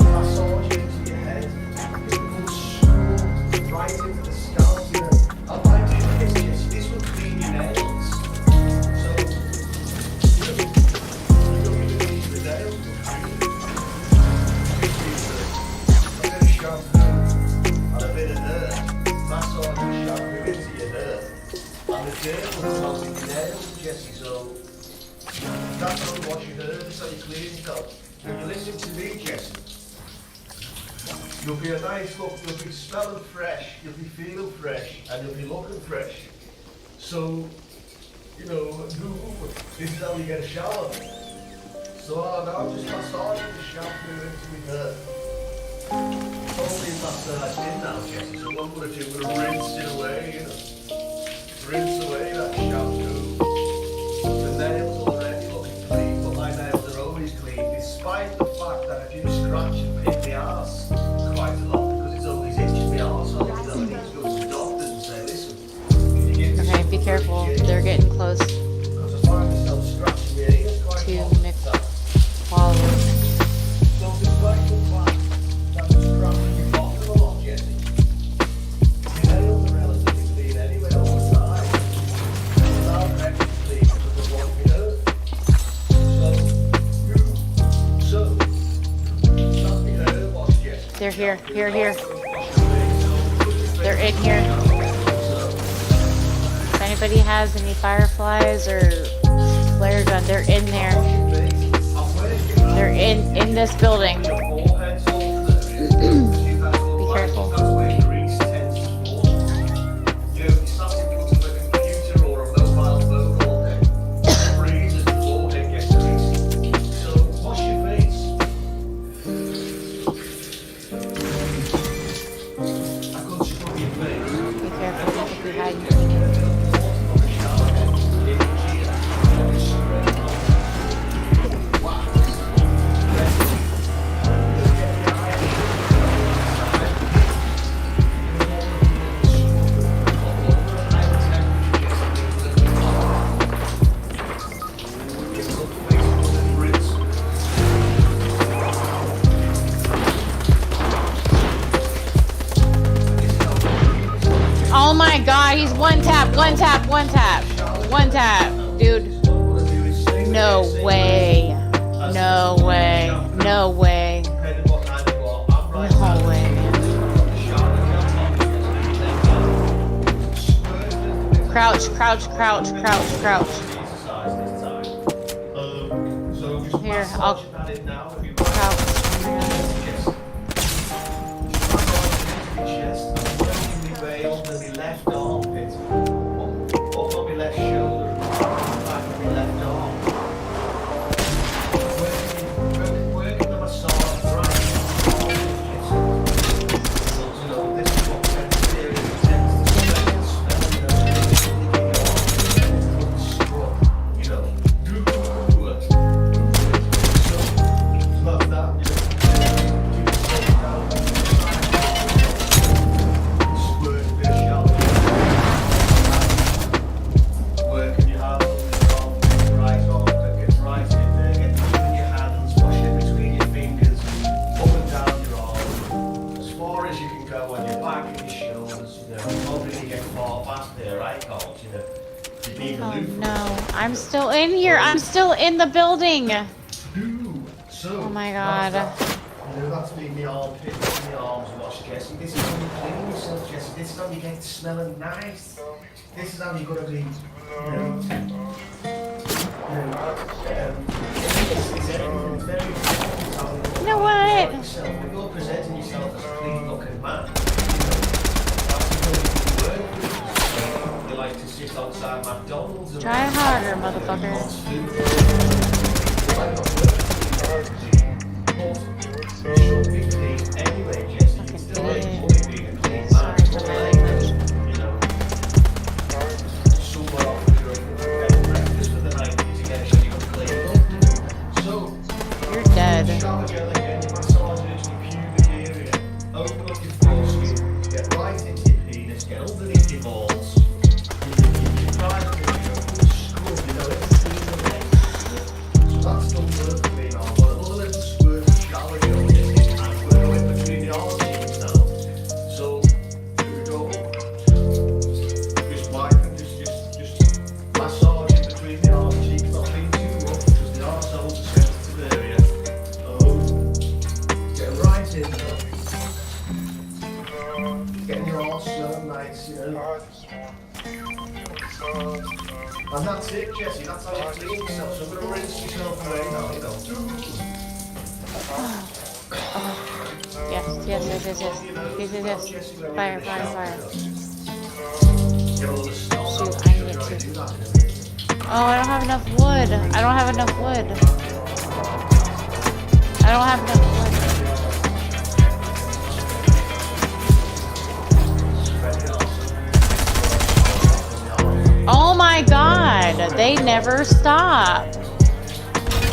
Speaker 11: Massage it into your head. It will screw right into the scalp, you know. And by doing this, just, this will clean your nails. So, you don't even need the nails to clean. A bit of shampoo and a bit of dirt. Massage the shampoo into your hair. And the dirt will come out with your nails, Jesse, so that's how you wash your hair, that's how you clean yourself. If you listen to me, Jesse, you'll be a nice look, you'll be smelling fresh, you'll be feeling fresh, and you'll be looking fresh. So, you know, this is how you get a shower. So now just massage the shampoo into your hair. Totally massaged in now, Jesse, so what I'm going to do, I'm going to rinse it away, you know. Rinse away that shampoo. The nails already looking clean, but my nails are always clean, despite the fact that I do scratch and pick the arse quite a lot because it's always itching the arse. So I need to go to the doctors and say, listen.
Speaker 15: Okay, be careful. They're getting close to
Speaker 11: Nick
Speaker 15: Wallace.
Speaker 11: So it's like
Speaker 15: They're here. Here. They're in here. If anybody has any fireflies or flare gun, they're in there. They're in this building. Be careful. Oh my god, he's one tap, dude. No way. No way. No way. No way, man. Crouch. Here, I'll crouch.
Speaker 11: Left armpit, or maybe left shoulder, back of my left arm. Working the massage right. So, this is what tends to do. It tends to smell, scrub, So, love that,
Speaker 15: Oh no, I'm still in here. I'm still in the building. Oh my god.
Speaker 11: That's me, my armpit, my arms washed, Jesse. This is how you clean yourself, Jesse. This is how you get smelling nice. This is how you're gonna be,
Speaker 15: You know what?
Speaker 11: If you're presenting yourself as a clean looking man, you like to sit outside McDonald's.
Speaker 15: Try harder, motherfucker.
Speaker 11: Anyway, Jesse, you still like money being a clean man. Somewhere off the breakfast for the night to get you cleaned up. So,
Speaker 15: you're dead.
Speaker 11: Shower gel again, your massages, your pubic area, open up your foreskin, get right into your penis, get underneath your balls. That's the word for me now. But another little squirt of shower gel and we're going between the arms now. So here we go. Just wipe and just massage in between the arm cheeks, not being too rough because they are so sensitive area. Get right in there. Getting your arse so nice, And that's it, Jesse. That's how you clean yourself. So I'm going to rinse yourself away now,
Speaker 15: Yes. Fire.
Speaker 11: Get all the stuff
Speaker 15: Shoot,
Speaker 11: out.
Speaker 15: I need to. Oh, I don't have enough wood. I don't have enough wood. Oh my god, they never stop.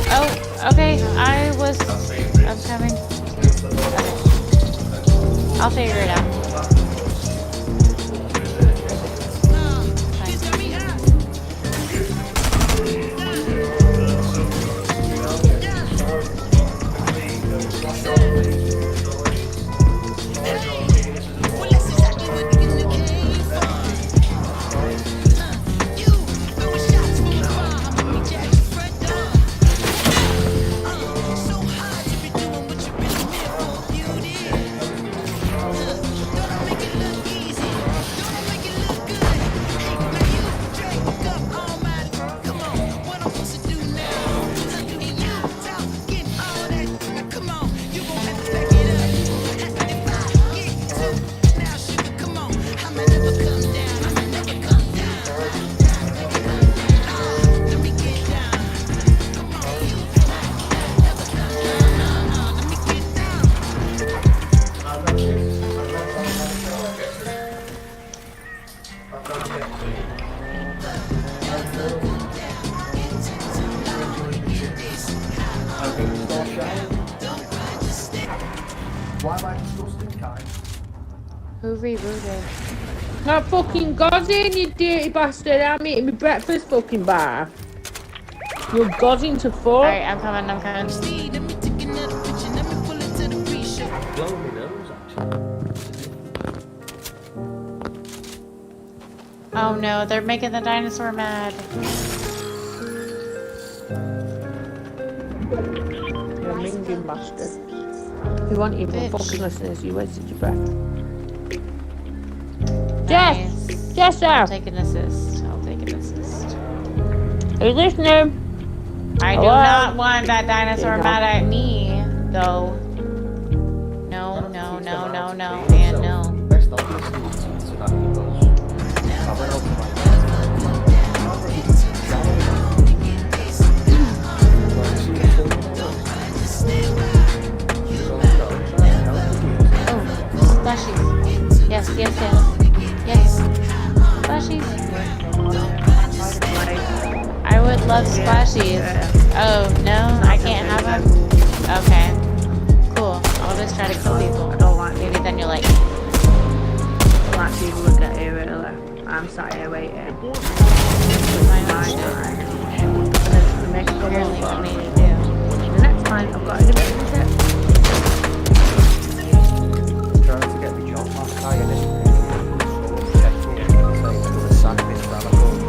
Speaker 15: Oh, okay, I'm coming. Okay. I'll figure it out.
Speaker 21: Why am I disgusting, Kai?
Speaker 15: Who rebooted?
Speaker 16: That fucking goddamn, you dirty bastard. I'm eating my breakfast fucking bar. You're godding to fuck.
Speaker 15: Alright, I'm coming, I'm coming.
Speaker 20: Blowing my nose, actually.
Speaker 15: Oh no, they're making the dinosaur mad.
Speaker 16: You're a minging bastard. You won't even fucking listen as you wasted your breath. Jess! Jess,
Speaker 15: I'll take an assist. I'll take an assist.
Speaker 16: Are you listening?
Speaker 15: I do not want that dinosaur mad at me, though. No, no, no, no, no, and no.
Speaker 21: Best off listening to that because I went out to my
Speaker 15: Splashies. Yes, yes, yes. Yes. Splashies. I would love splashies. Oh, no? I can't have them? Okay. Cool. I'll just try to kill people. I don't like maybe then you'll like me.
Speaker 16: I like people that get here early. I'm sat here waiting.
Speaker 15: Apparently what we need to do.
Speaker 16: The next time I've got any tip.
Speaker 21: trying to get the job back, Kai, and it's checked me and saying they're going to sack this fella called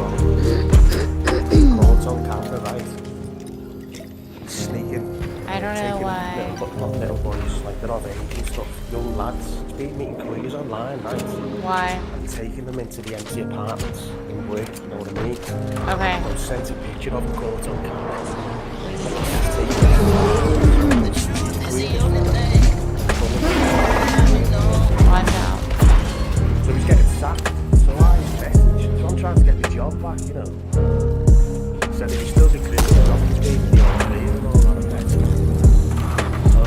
Speaker 21: Caught on camera, right? Sneaking.
Speaker 15: I don't know why.
Speaker 21: Not little boys, like they're of age and stuff, young lads. He's been meeting careers online, right?
Speaker 15: Why?
Speaker 21: And taking them into the empty apartments in work, you know what I mean?
Speaker 15: Okay.
Speaker 21: I sent a picture of him caught on camera.
Speaker 15: Watch out.
Speaker 21: So he's getting sacked. So I messaged. So I'm trying to get the job back, you know. Said if he still doing the job, he's being the old and all that and better. So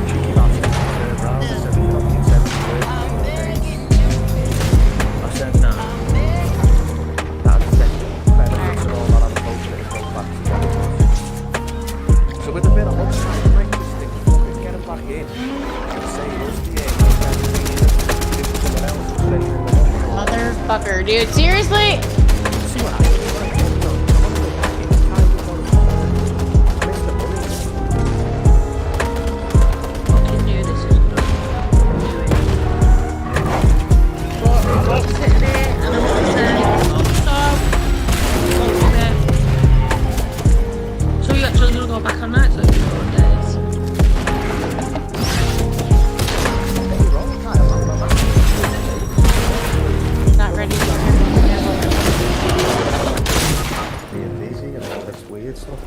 Speaker 21: cheeky bastard turned around and said he's not consented to work for 4 days. I said nah. That said benefits and all that, I'm hoping it'll go back together. So with a bit of luck, I can make this thing fucking get him back in.
Speaker 15: Motherfucker, dude. Seriously?
Speaker 16: So you're actually going to go back on nights over 4 days?
Speaker 15: Not ready for
Speaker 21: Being busy and all this weird stuff.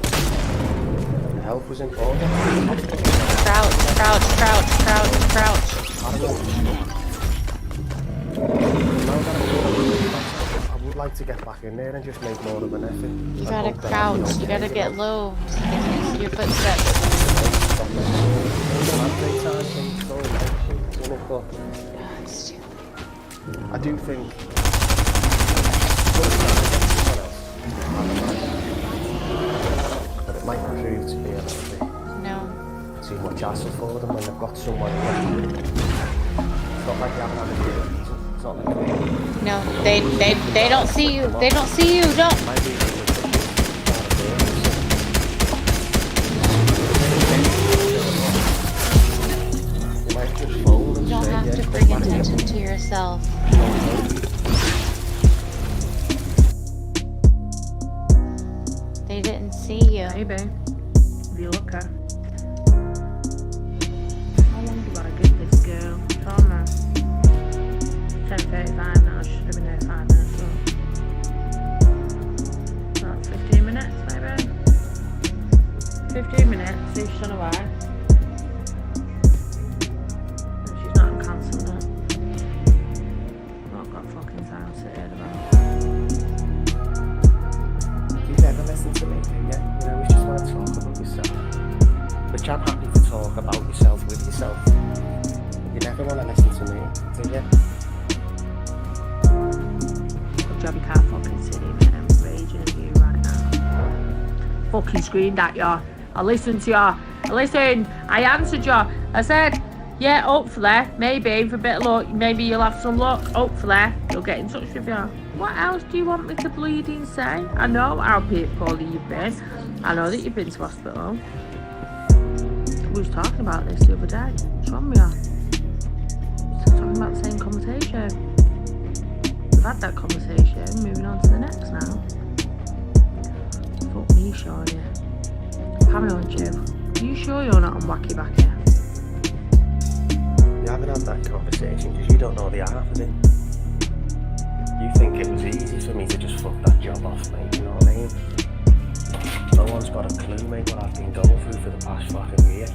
Speaker 21: Health was important.
Speaker 15: Crouch, crouch, crouch, crouch, crouch.
Speaker 21: I would like to get back in there and just make more of an effort.
Speaker 15: You gotta crouch. You gotta get low so they can see your footsteps.
Speaker 21: I do think but it might prove to be a little bit too much hassle for them when they've got someone left. It's not like they haven't had a good reason. It's not like
Speaker 15: No, they don't see you. They don't see you. Don't. You don't have to bring attention to yourself. They didn't see you.
Speaker 16: Maybe. If you look at. How long do I give this girl? Trauma. 10:35 now. She should have been there 5 minutes ago. About 15 minutes, maybe. 15 minutes. See if she's on her way. She's not cancelled it. Not got fucking time to hear about.
Speaker 21: You never listen to me, do you? You know, we just want to talk about yourself. Which I'm happy to talk about yourself with yourself. You never want to listen to me, do you?
Speaker 16: Good job you can't fucking see me, man. I'm raging at you right now. Fucking screamed at you. I listened to you. I listened. I answered you. I said, Yeah, hopefully, maybe with a bit of luck, maybe you'll have some luck. Hopefully, they'll get in touch with you. What else do you want me to bleeding say? I know how poorly you've been. I know that you've been to hospital. We was talking about this the other day. What's wrong with you? Still talking about the same conversation. We've had that conversation. Moving on to the next now. Fuck me, Sean. Haven't on you. Are you sure you're not on wacky backy?
Speaker 21: You haven't had that conversation because you don't know the half of it. You think it was easy for me to just fuck that job off, mate, you know what I mean? No one's got a clue, mate, what I've been going through for the past fucking year.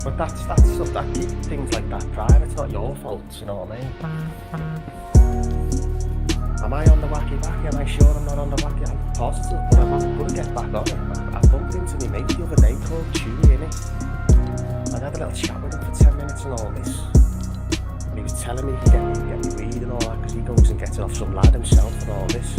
Speaker 21: But that's stuff that keep things like that private. It's not your fault, you know what I mean? Am I on the wacky backy? Am I sure I'm not on the wacky? I'm positive, but I'm going to get back on it. I bumped into me mate the other day called Chewy, innit? I had a little chat with him for 10 minutes and all this. And he was telling me he can get me weed and all that because he goes and gets it off some lad himself and all this.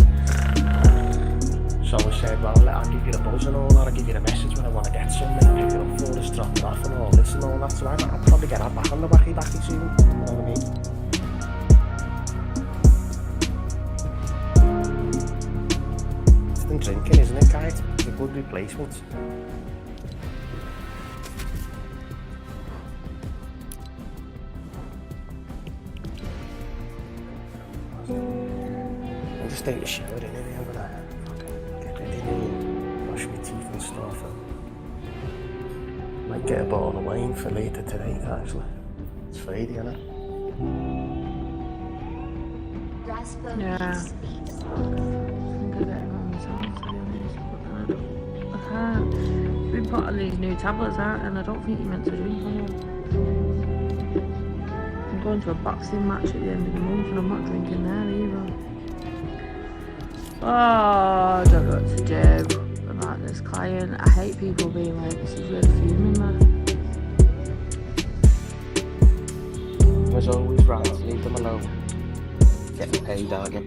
Speaker 21: So I said, well, I'll give you the buzz and all that. I'll give you the message when I want to get some, mate. Pick it up for us, drop it off and all this and all that. So I'll probably get that back on the wacky backy soon. You know what I mean? It's than drinking, isn't it, guys? It's a good replacement. I'm just out the shower anyway. I'm gonna get ready and wash my teeth and stuff. And might get a bottle of wine for later tonight, actually. It's Friday, isn't it?
Speaker 16: Yeah. I think I get it wrong myself, to be honest. But I can't. We've been put on these new tablets out, and I don't think you're meant to drink on them. I'm going to a boxing match at the end of the month, and I'm not drinking there either. Oh, I don't know what to do about this client. I hate people being like, this is really fuming, man.
Speaker 21: As always, right, leave them alone. Getting paid, aren't you?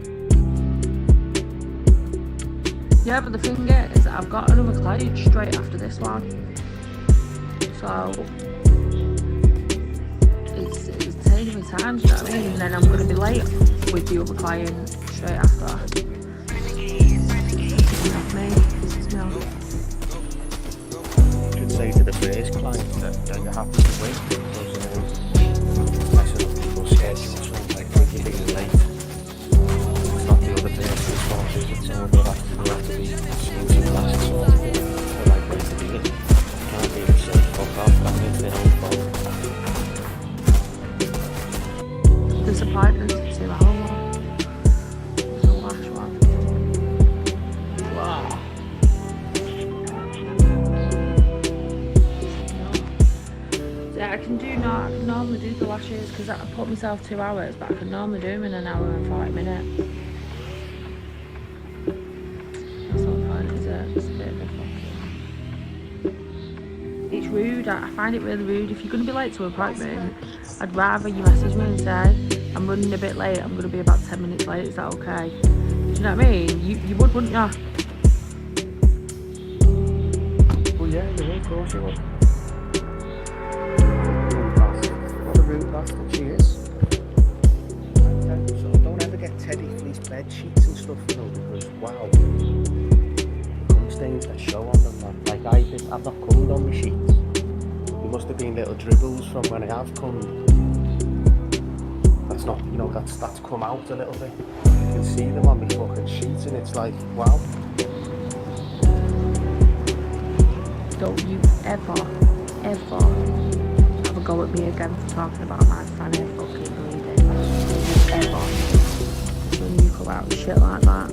Speaker 16: Yeah, but the thing is, I've got another client straight after this one. So, it's taking me time, do you know what I mean? And then I'm going to be late with the other client straight after.
Speaker 21: You should say to the first client that you're happy to wait because messing up people's schedules, so like when you're being late. It's not the other person's fault, it's someone will have to be seen to class or the right way to do it. Can't be the same fuck off, that means their own fault.
Speaker 16: Disappointment, it's the whole one. It's the last one. Wow. Yeah, I can normally do the lashes because I put myself 2 hours, but I can normally do them in an hour and 40 minutes. That's not fun, is it? It's a bit of a fucking... It's rude. I find it really rude. If you're going to be late to an appointment, I'd rather you message me and say, I'm running a bit late, I'm going to be about 10 minutes late, is that okay? Do you know what I mean? You would, wouldn't you?
Speaker 21: Well, yeah, you will, of course you will. What a rude bastard she is. So don't ever get Teddy fleece bed sheets and stuff, you know, because wow, the cum stains that show on them, man. Like I've not cummed on my sheets. There must have been little dribbles from when I have cummed. That's not, you know, that's come out a little bit. You can see them on my fucking sheets and it's like, wow.
Speaker 16: Don't you ever have a go at me again for talking about my fanny fucking bleeding. Ever. When you come out with shit like that.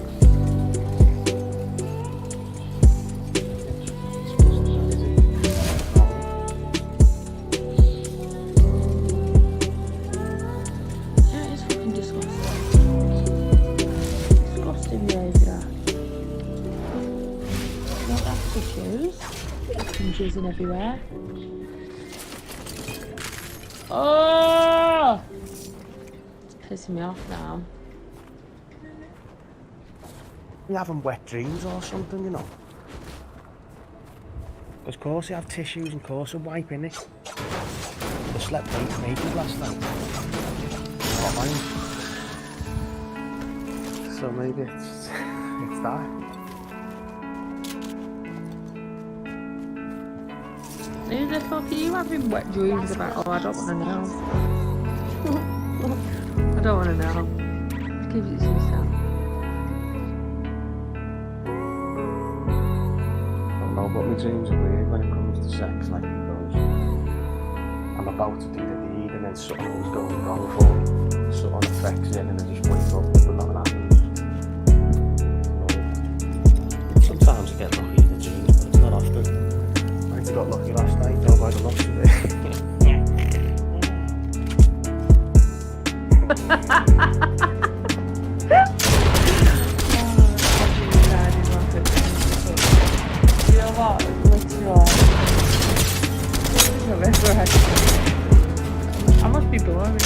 Speaker 16: Yeah, it's fucking disgusting. Disgusting behaviour. Not that tissues. Fucking jizzing everywhere. Oh! It's pissing me off now.
Speaker 21: You having wet dreams or something, you know? Of course you have tissues and of course you wipe in it. I slept naked last night. Not mine. So maybe it's that.
Speaker 16: Who the fuck are you having wet dreams about? Oh, I don't want to know. I don't want to know. Keep it to yourself.
Speaker 21: I don't know, but my dreams are weird when it comes to sex, like because I'm about to do the deed and then something was going wrong for me. Something affects it and I just wake up but nothing happens. Sometimes I get lucky in the dreams, but it's not often. I got lucky last night, though, by the looks of it.
Speaker 16: You know what? I must be boring.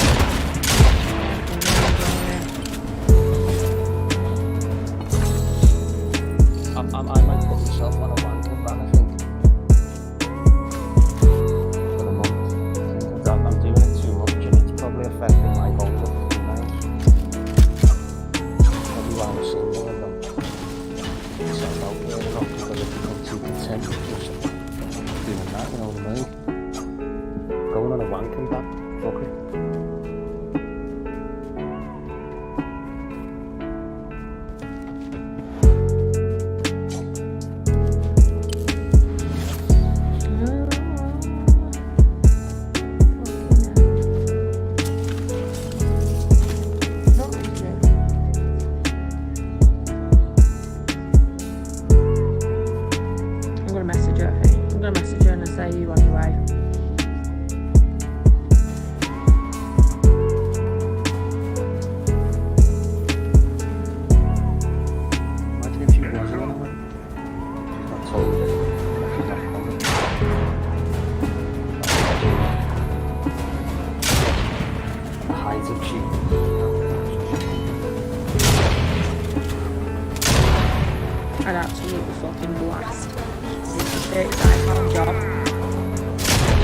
Speaker 21: I might put myself on a wanking ban, I think. For the month. I'm doing it too much and it's probably affecting my goals of females. Probably why I'm single and don't put myself out there enough because I've become too content with just doing that, you know what I mean? Going on a wanking ban, fuck it.
Speaker 16: I'm gonna message her. I'm gonna message her and say you on your way.
Speaker 21: Imagine if she wasn't on a wanking. She's not told it. She's not coming. The height of cheating.
Speaker 16: I'd absolutely fucking blast. It's a £35 job.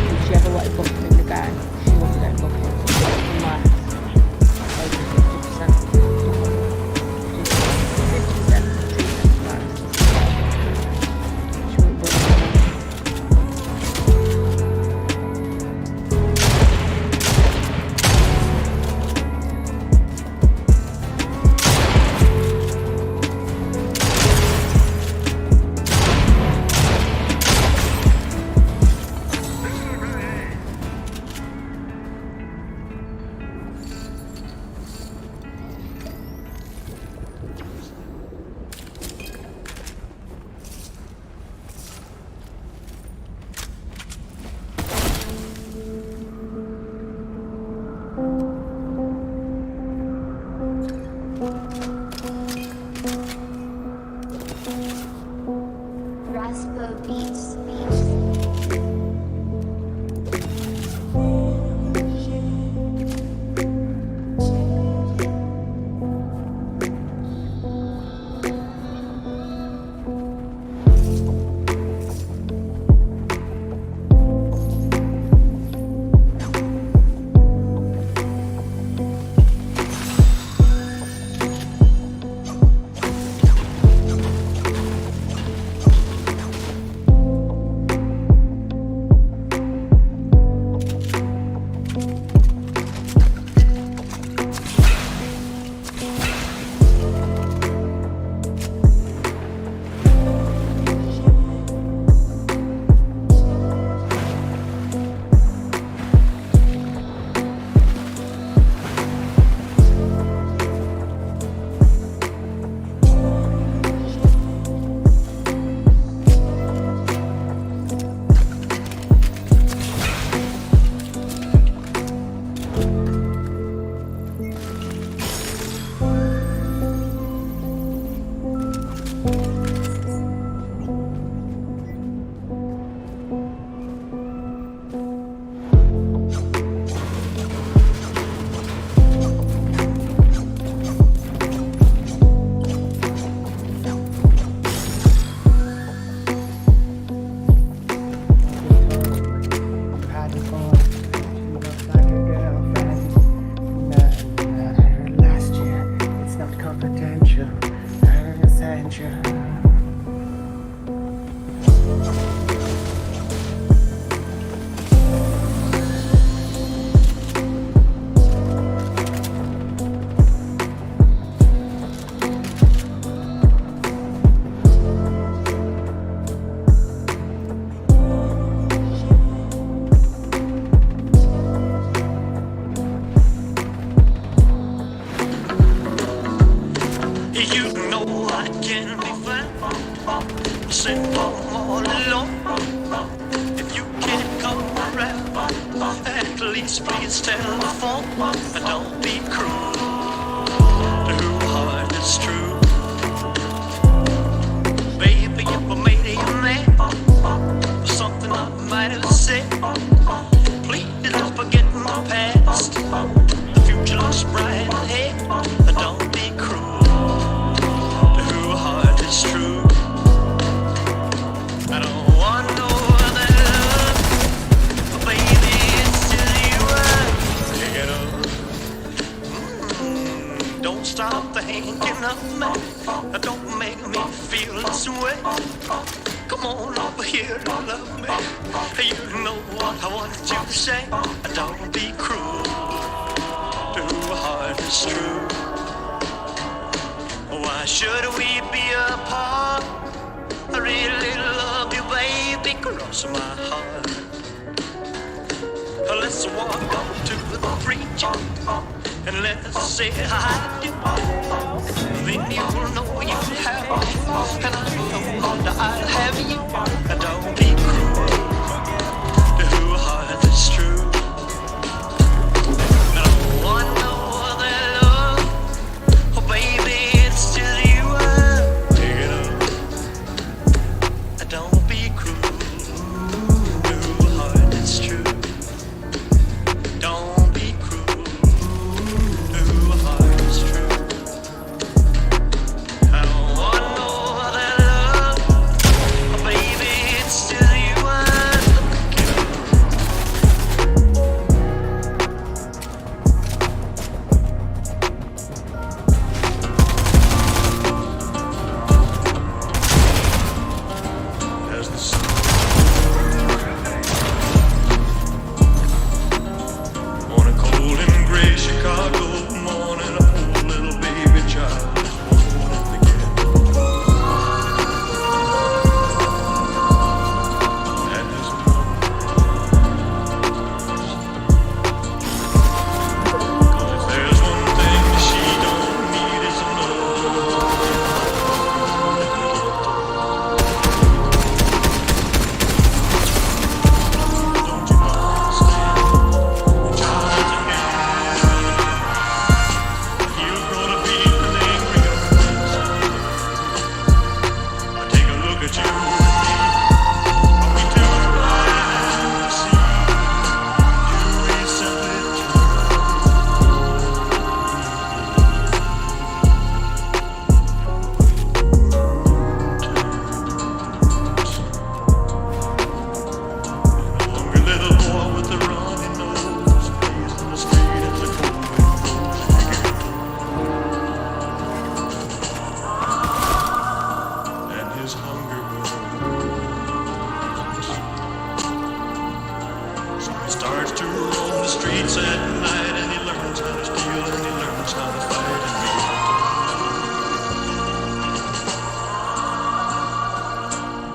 Speaker 16: If she ever wanted booking in again, she wouldn't get booking unless over 50%. 50% treatment price. She wouldn't book again.
Speaker 11: You know I can be found, simple all alone. If you can't come around, at least please telephone. Don't be cruel to heart that's true. Baby, if I made you mad for something I might have said, please don't forget my past. The future looks bright ahead. Don't be cruel to heart that's true. I don't want no other love, but baby, it's still you I pick it up. Don't stop thinking of me. Don't make me feel this way. Come on over here and love me. You know what I want you to say. Don't be cruel to a heart that's true. Why should we be apart? I really love you, baby, cross my heart. Let's walk up to the preacher and let's say I do. Then you'll know you have me, and I know that I'll have you. Don't be cruel to a heart that's true. I don't want no other love, oh baby, it's still you I pick it up. Don't be cruel to a heart that's true. Don't be cruel to a heart that's true. I don't want no other love, oh baby, it's still you I pick it up. As the sun on a cold and gray Chicago morning, a poor little baby child was born in the ghetto. And his if there's one thing that she don't need is another. Don't you understand? The child's a you're gonna be an angry young man. Take a look at you and me. Are we too blind to see? You ain't simply true. Hungry little boy with the runny nose, plays in the street at the and his hunger grows. So he starts to roam the streets at night, and he learns how to steal, and he learns how to fight,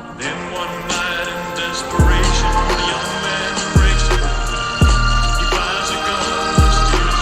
Speaker 11: and then one night in desperation, the young man breaks it. He buys a gun and steals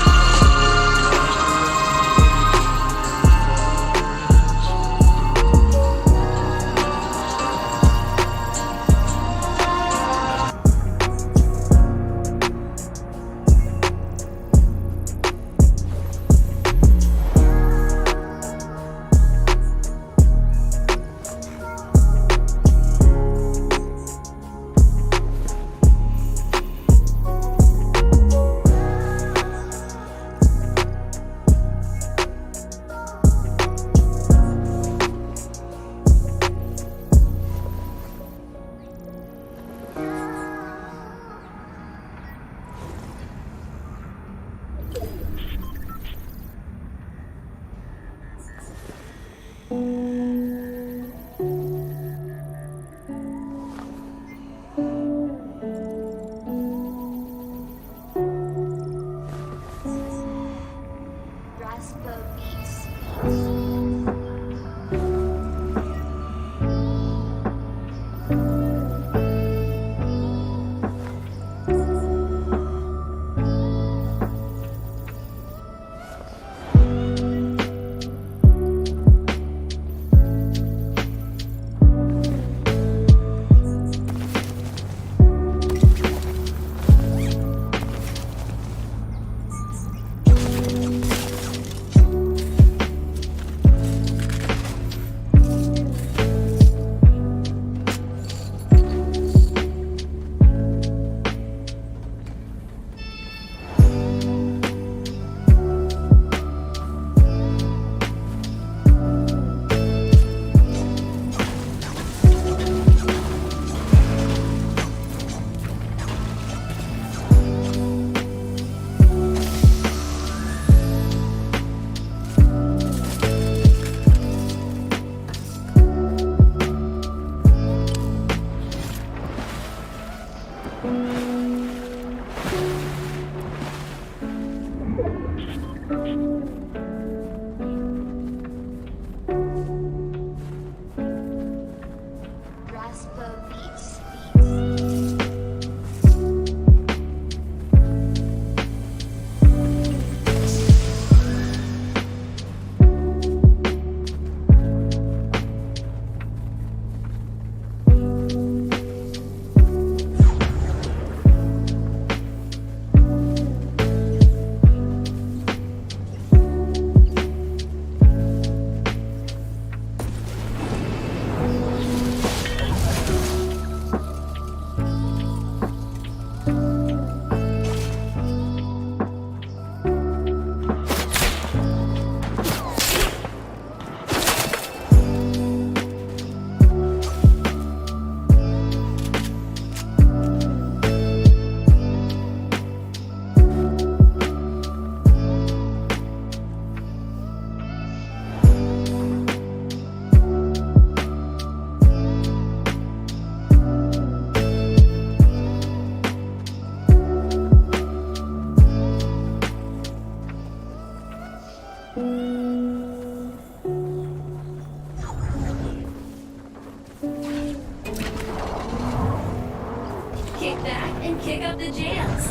Speaker 6: jams.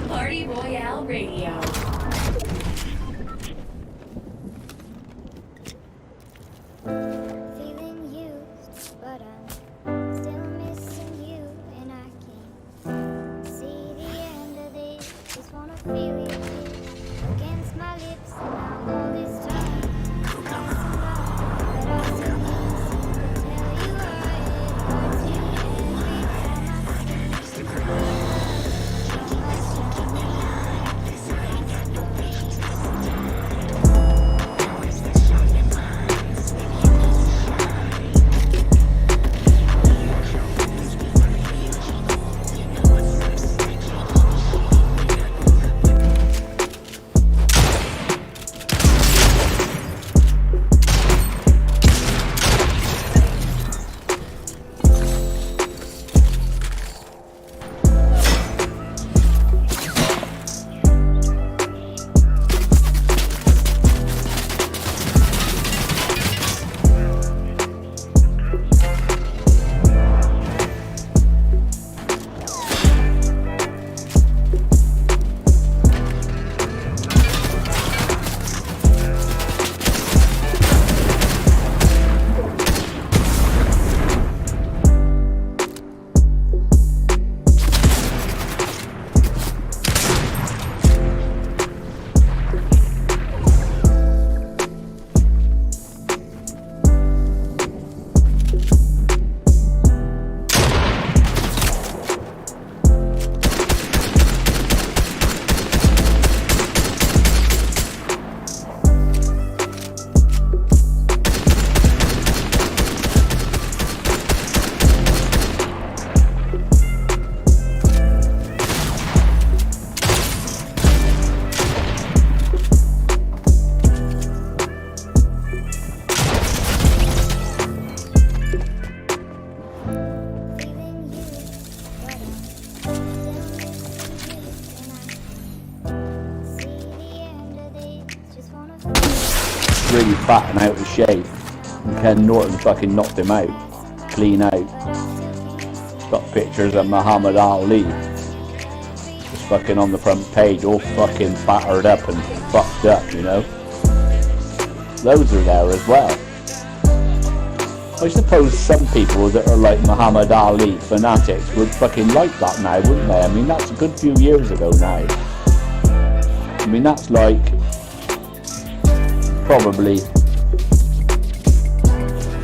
Speaker 6: Party Royale Radio.
Speaker 13: Feeling used, but I'm still missing you, and I can't see the end of this. Just wanna feel it against my lips, and now all this time passing by, but I still can't tell you why it hurts me every time I see you.
Speaker 18: Really fat and out of shape, and Ken Norton fucking knocked him out, clean out. Got pictures of Muhammad Ali, just fucking on the front page, all fucking battered up and fucked up, you know. Those are there as well. I suppose some people that are like Muhammad Ali fanatics would fucking like that now, wouldn't they? I mean, that's a good few years ago now. I mean, that's like probably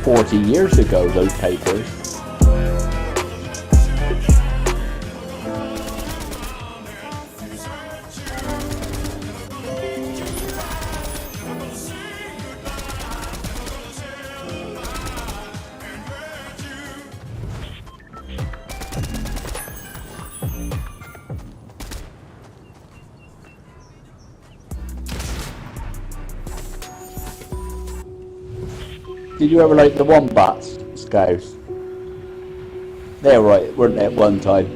Speaker 18: 40 years ago, those papers. Did you ever like the wombats, Scouse? They were right, weren't they, at one time?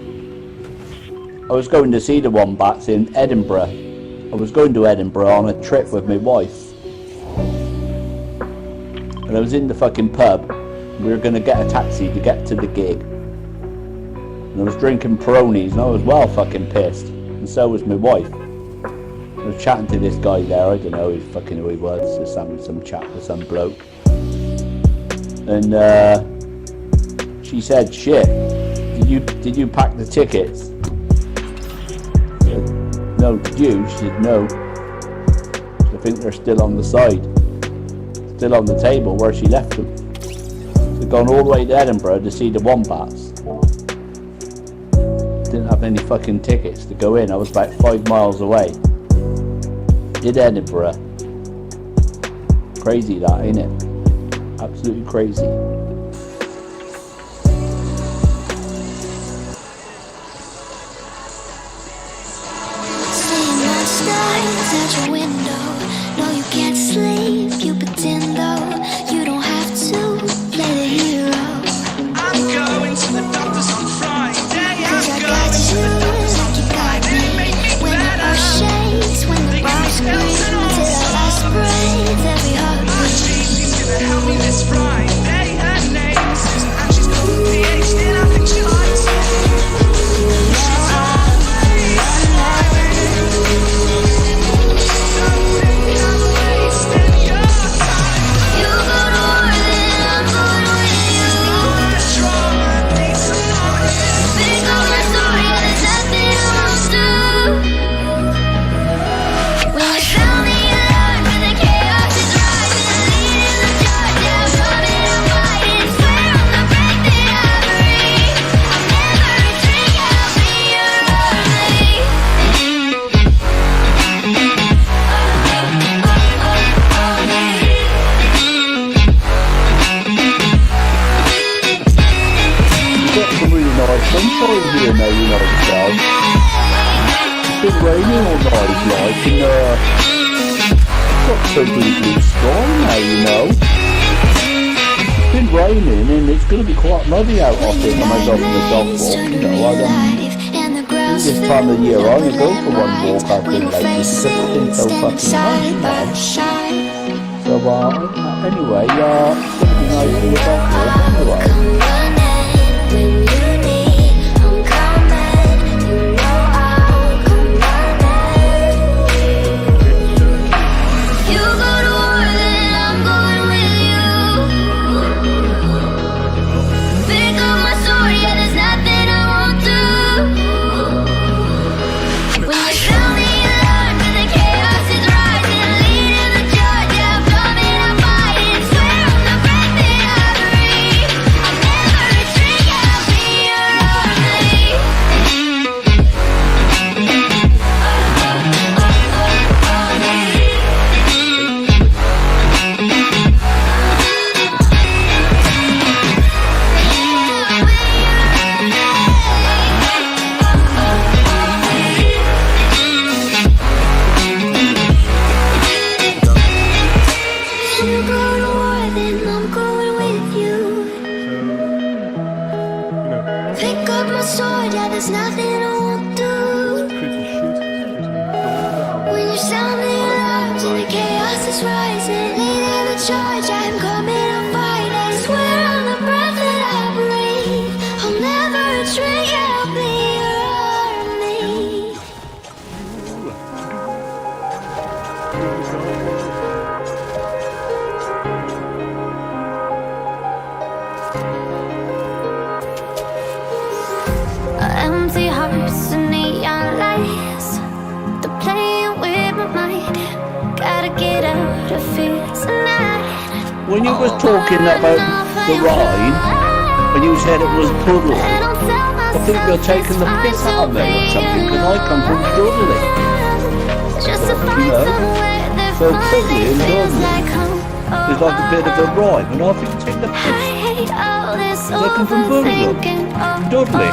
Speaker 18: I was going to see the wombats in Edinburgh. I was going to Edinburgh on a trip with my wife. And I was in the fucking pub. We were going to get a taxi to get to the gig. And I was drinking Peronis and I was well fucking pissed. And so was my wife. I was chatting to this guy there, I don't know who he was, just having some chat with some bloke. And she said, "Shit, did you pack the tickets?" I said, "No, did you?" She said, "No. I think they're still on the side, still on the table where she left them." They'd gone all the way to Edinburgh to see the wombats. Didn't have any fucking tickets to go in. I was about 5 miles away in Edinburgh. Crazy that, ain't it? Absolutely crazy.
Speaker 6: Seeing that stars at your window. No, you can't sleep, you pretend though. You don't have to play the hero. I'm going to the doctors on Friday. Cause I got you like you got me. When the earth shakes, when the world screams, till our last breath, every heartbeat. My Jesus gonna help me this Friday.
Speaker 18: been raining all night, like, and it's got totally blue sky now, you know. It's been raining and it's going to be quite muddy out, I think, when I go for the dog walk, you know. This time of year, I only go for one walk out there like this because it's been so fucking nice, you know. So, anyway, it's going to be nice for the dog walk anyway.
Speaker 6: Empty hearts and neon lights, they're playing with my mind. Gotta get out of here tonight.
Speaker 18: When you was talking about the Rhine, and you said it was puddle, I think you're taking the piss out of me or something, because I come from Dudley. You know, so puddly and Dudley is like a bit of a rhyme, and I think you take the piss. I come from Birmingham, Dudley.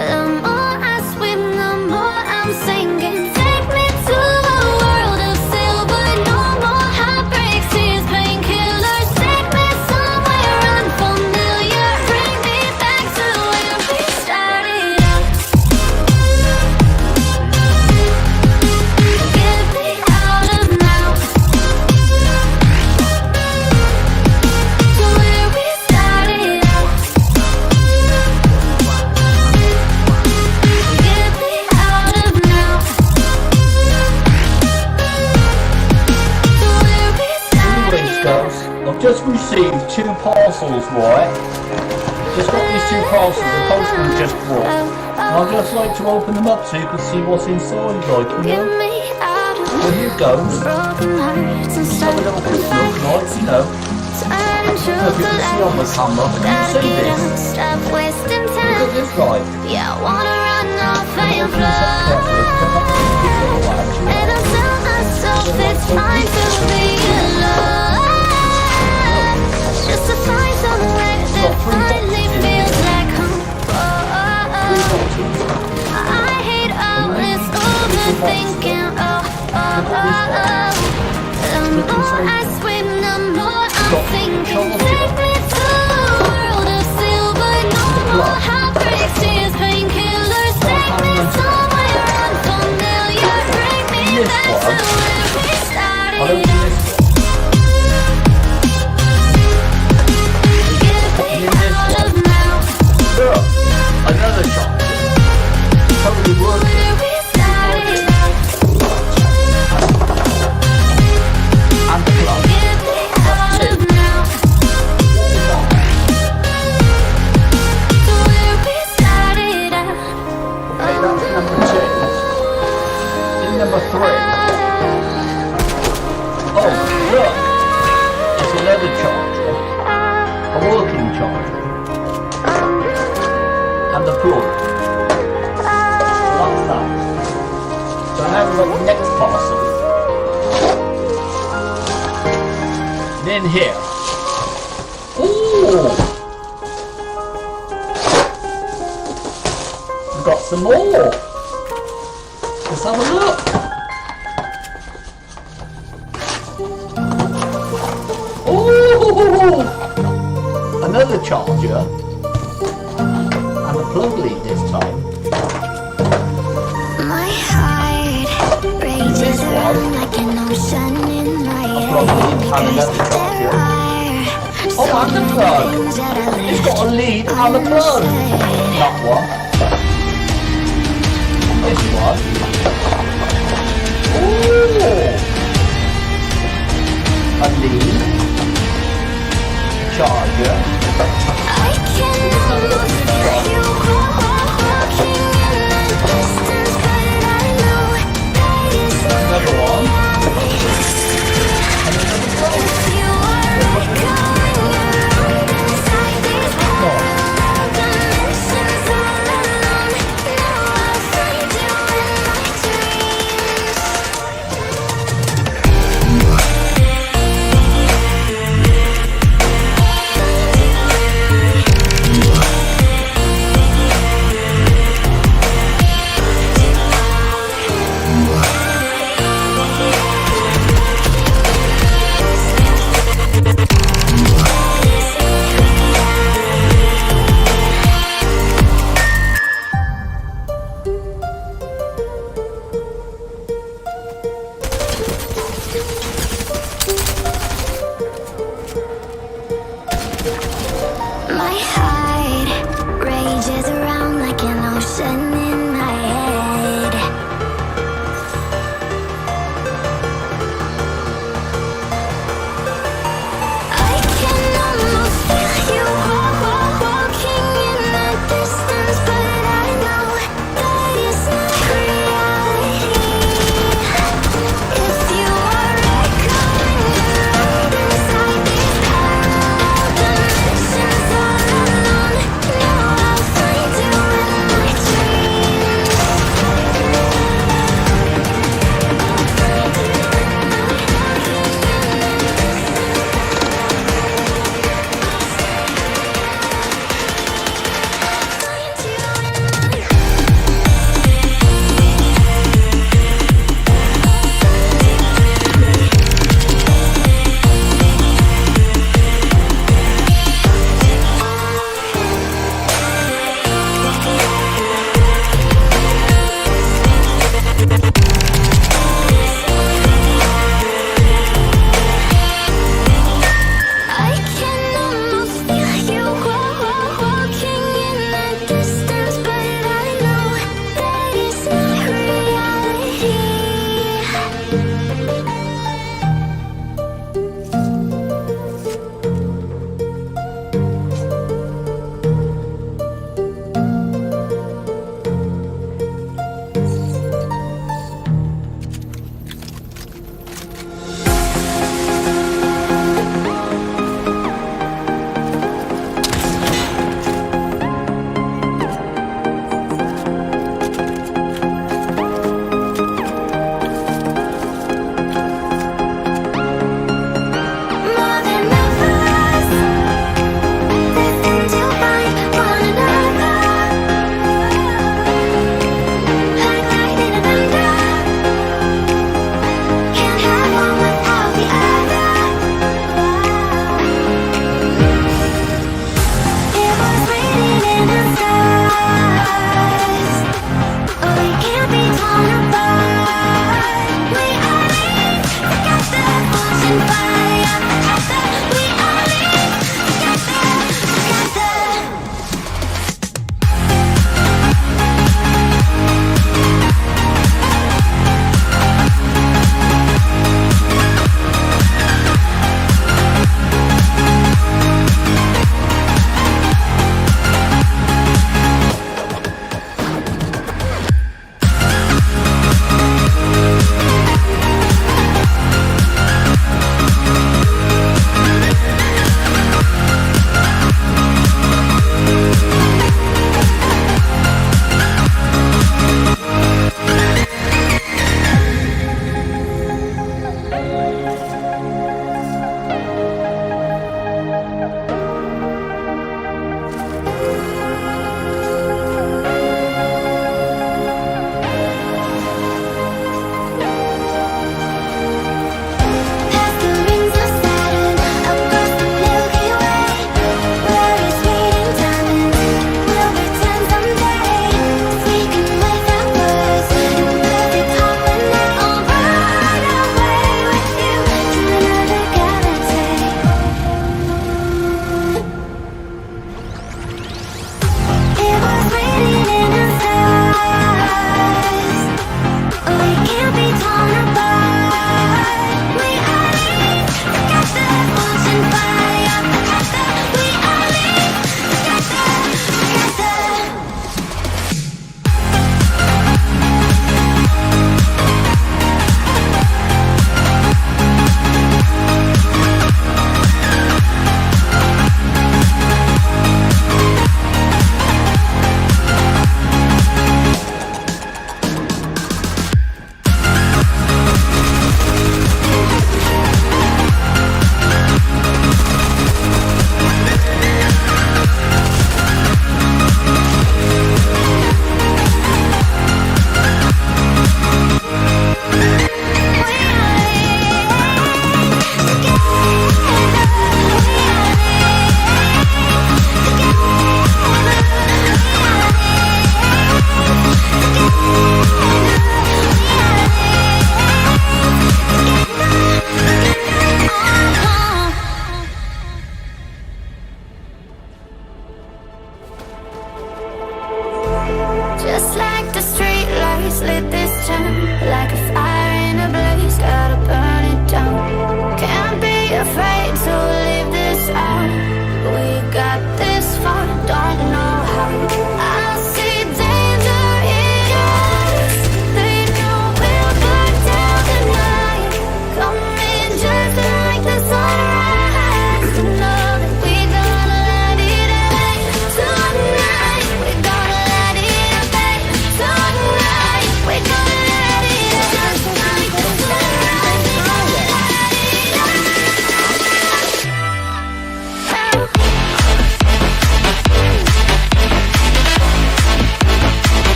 Speaker 6: The more I swim, the more I'm sinking. Take me to a world of silver. No more heartbreaks, tears, painkillers. Take me somewhere unfamiliar. Bring me back to where we started out. Get me out of now. To where we started out.
Speaker 18: I've just received 2 parcels, right? Just got these 2 parcels, the postman just brought. And I'd just like to open them up so you can see what's inside, like, you know? Well, here goes. Just have a little quick look, like, you know. I don't know if you can see on the camera, but can you see this? Look at this, like.
Speaker 6: Yeah, I wanna run off and
Speaker 18: Open this up carefully, then I can see this all out, you know?
Speaker 6: and I tell myself it's fine to be alone. Just to find somewhere that finally feels like home. I hate all this overthinking. The more I swim, the more I'm thinking. Take me to a world of silver. No more heartbreaks, tears, painkillers. Take me somewhere unfamiliar. Bring me back to where we started.
Speaker 18: Another shot. Totally working. And the plug. That's it. Okay, that's number 2. In number 3. Oh, look. It's another charger. A working charger. And the plug. So that's that. So now we've got the next parcel. Then here. Ooh! We've got some more. Let's have a look. Oh, another charger and a plug lead this time.
Speaker 6: My heart rages around like an ocean in my head.
Speaker 18: Oh, and the plug. It's got a lead and a plug. That one. This one. Ooh. A lead. Charger.
Speaker 6: I can almost feel you walking in the distance, but I know that it's not
Speaker 18: Another one.
Speaker 6: if you are echoing around inside these parallel dimensions all alone. Now I'll find you in my dreams.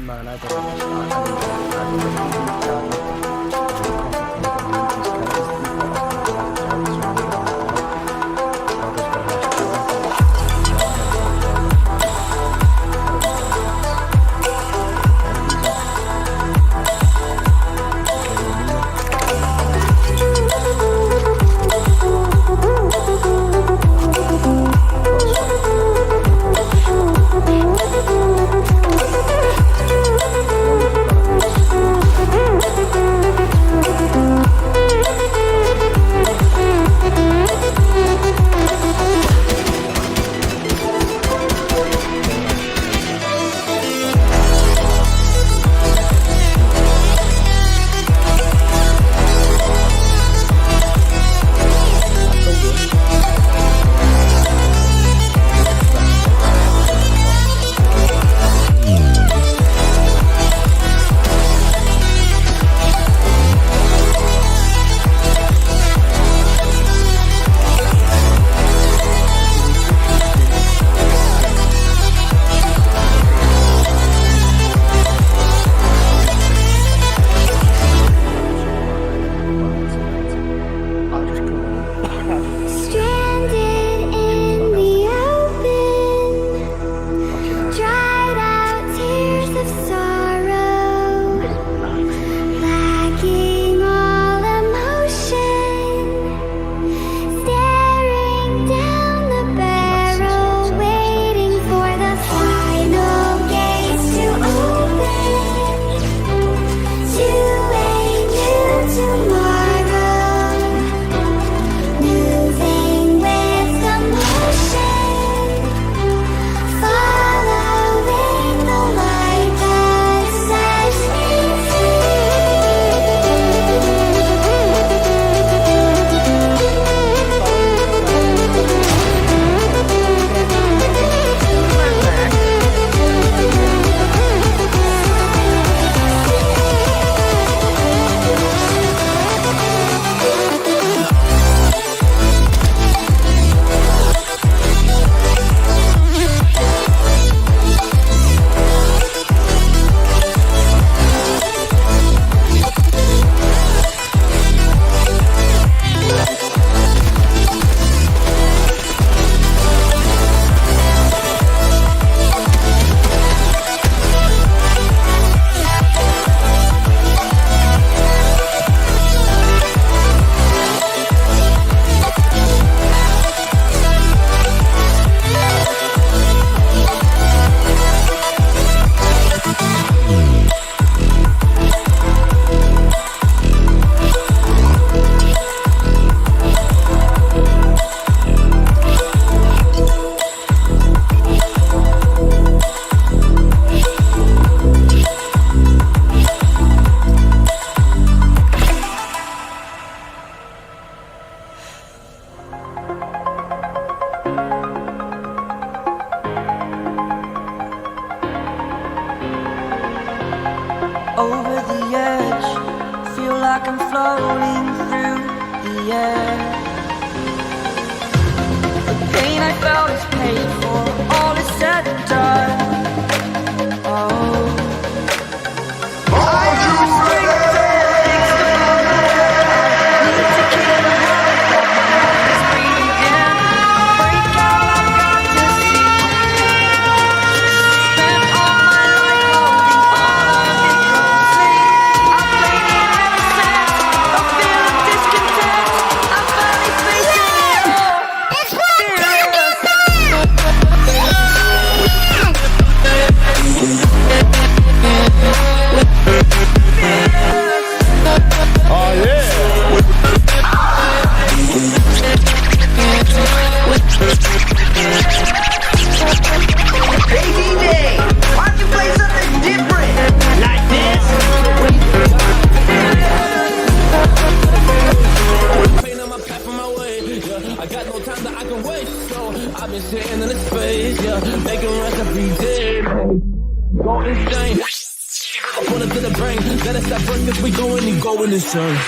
Speaker 21: man, I
Speaker 3: over the edge. Feel like I'm floating through the air. The pain I felt is paid for, all is said and done. Oh, are you ready? Need to kill the habit that my mind is breathing in. Break out, I've got to see. Spent all my life holding on a big gold sleeve. I played it ever since. A feel of discontent. I'm finally facing it all. It's
Speaker 11: oh yeah.
Speaker 3: Hey DJ, why don't you play something different? Like this?
Speaker 11: Pain on my path on my way, yeah. I got no time that I can waste, so I've been sitting in the space, yeah. Making rest every day, go insane. I put it to the brain, let us stop breakfast, we going and going insane.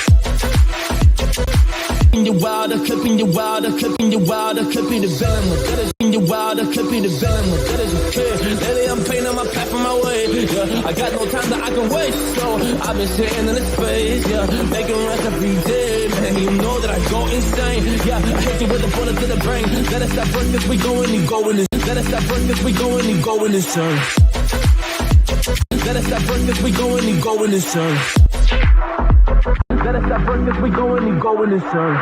Speaker 11: in your wild, I could be in your wild, I could be in your wild, I could be the villain. My gut is in your wild, I could be the villain. My gut is okay. Lately I'm painting my path on my way. Yeah, I got no time that I can waste, so I've been sitting in this space. Yeah, making rest every day, man. You know that I go insane. Yeah, I hit you with a bullet to the brain. Let us stop first, 'cause we going and going. Let us stop first, 'cause we going and going in circles. Let us stop first, 'cause we going and going in circles. Let us stop first, 'cause we going and going in circles.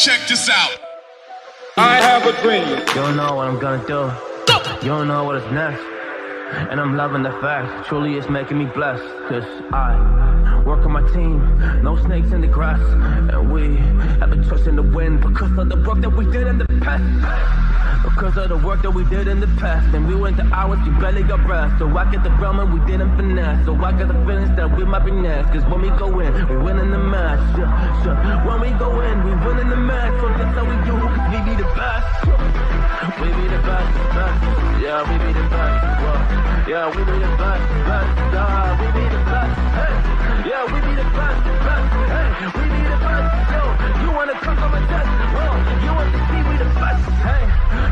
Speaker 17: Check this out.
Speaker 19: I have a dream. You don't know what I'm gonna do. You don't know what is next. And I'm loving the fact, truly it's making me blessed. 'Cause I work on my team, no snakes in the grass. And we have been trusting the wind because of the work that we did in the past. Because of the work that we did in the past. And we went to hours, you barely got breath. So I get the realm and we didn't finesse. So I got the feelings that we might be next. 'Cause when we go in, we win in the match. When we go in, we win in the match. So that's how we do, 'cause we be the best. We be the best, best. Yeah, we be the best. Whoa. Yeah, we be the best, best. We be the best. Hey. Yeah, we be the best, best. Hey, we be the best. Yo, you wanna come on my test? Whoa, you want to see we the best? Hey,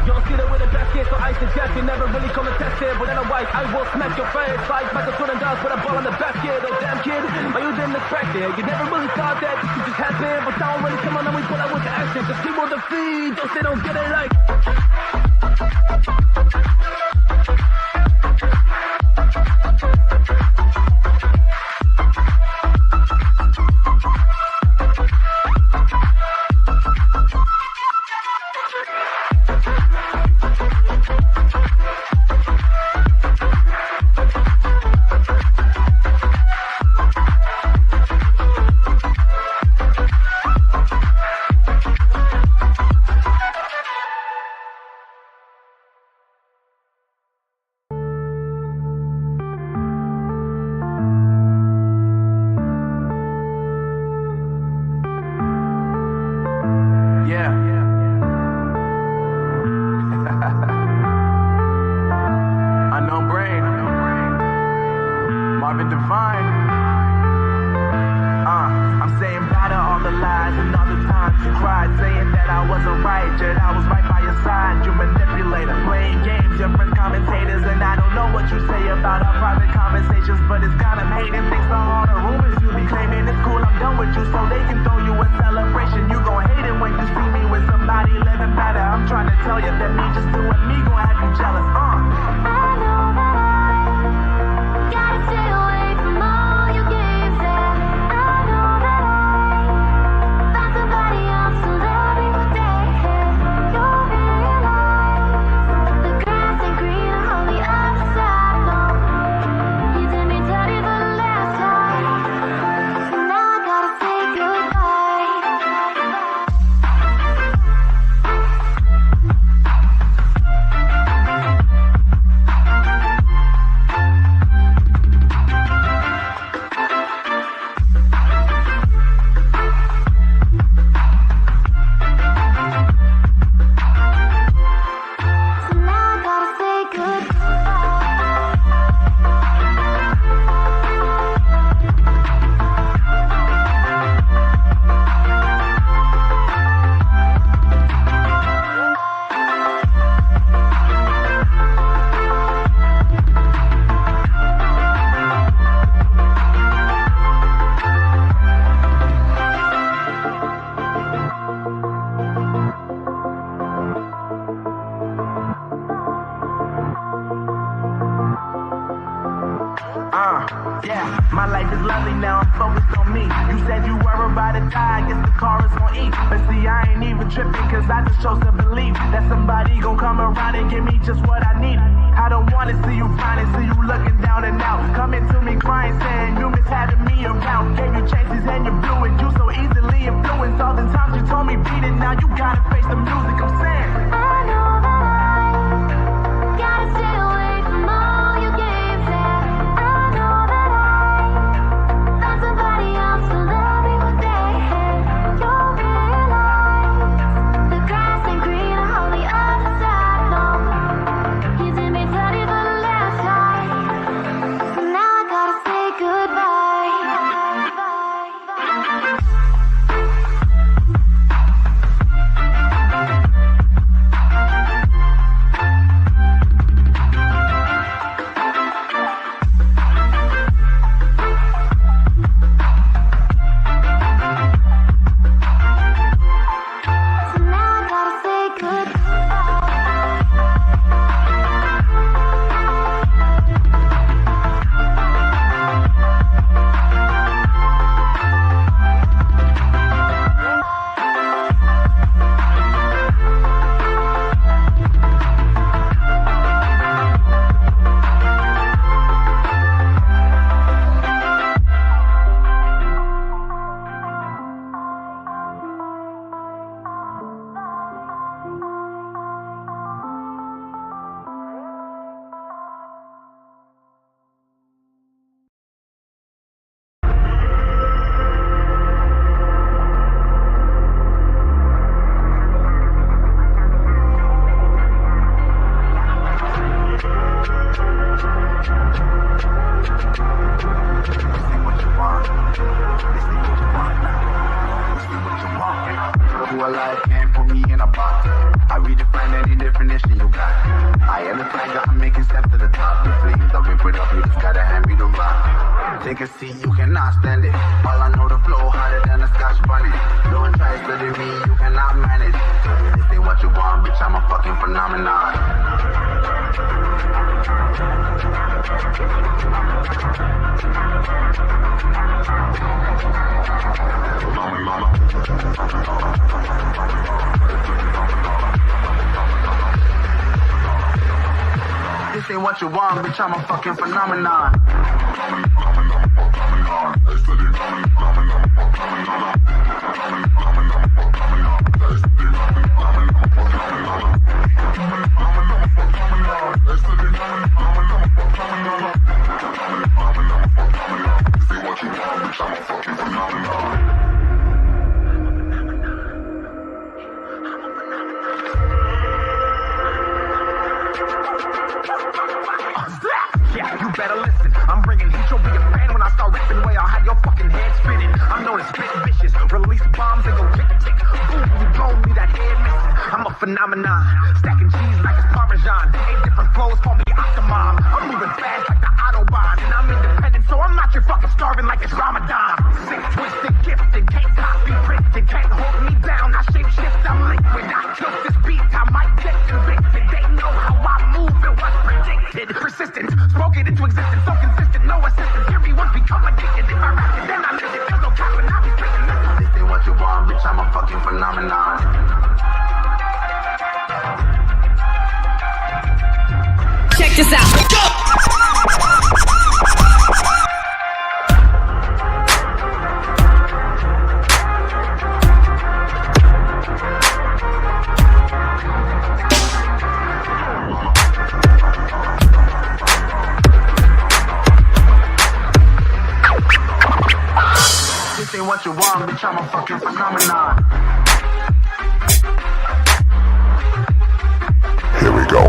Speaker 19: you don't see that we're the best here, so I suggest you never really come and test it. But otherwise, I will smack your face like Michael Jordan does with a ball on the basket. Oh damn kid, but you didn't expect it. You never really thought that this could just happen. But now I'm ready, come on, and we put out with the action. 'Cause people defeat, those they don't get it like. Yeah, my life is lovely now, I'm focused on me. You said you were about to die, I guess the car is on E. But see, I ain't even tripping, cause I just chose to believe that somebody gon' come around and give me just what I need. I don't wanna see you crying, see you looking down and out. Coming to me crying, saying you miss having me around. Gave you chances and you blew it, you so easily influenced. All the times you told me beat it, now you gotta face the music, I'm saying.
Speaker 6: I know that I gotta stay away from all your games, and I know that I found somebody else to love me what they hate. You'll realize the grass ain't greener on the other side, no. You did me dirty for the last time, so now I gotta say goodbye.
Speaker 11: Who alive can't put me in a box. I redefine any definition you got. I am the tiger, I'm making steps to the top. The flames, I'll rip it up, you just gotta hand me the rock. Take a seat, you cannot stand it. All I know, the flow harder than a Scotch bonnet. Don't try studying me, you cannot manage. This ain't what you want, bitch, I'm a fucking phenomenon. This ain't what you want, bitch, I'm a fucking phenomenon.
Speaker 19: Yeah, you better listen. I'm bringing heat, you'll be a fan when I start ripping away. I'll have your fucking head spinning. I'm known as spit vicious. Release bombs and go tick tick. Boom, you blow me that head missing. I'm a phenomenon. Stacking cheese like it's Parmesan. 8 different flows, call me Octomom. I'm moving fast like the Autobahn. And I'm independent, so I'm not your fucking starving like it's Ramadan. Sick, twisted, gifted, can't copy, printed, can't hold me down. I shape shift, I'm liquid. I killed this beat, I might get convicted. They know how I move, it was predicted. Persistent, spoke it into existence, so consistent, no assistance. Hear me once become addicted. If I rap it, then I live it. There's no cap and I'll be spitting this.
Speaker 11: This ain't what you want, bitch, I'm a fucking phenomenon.
Speaker 3: Check this out.
Speaker 11: This ain't what you want, bitch, I'm a fucking phenomenon.
Speaker 1: Here we go.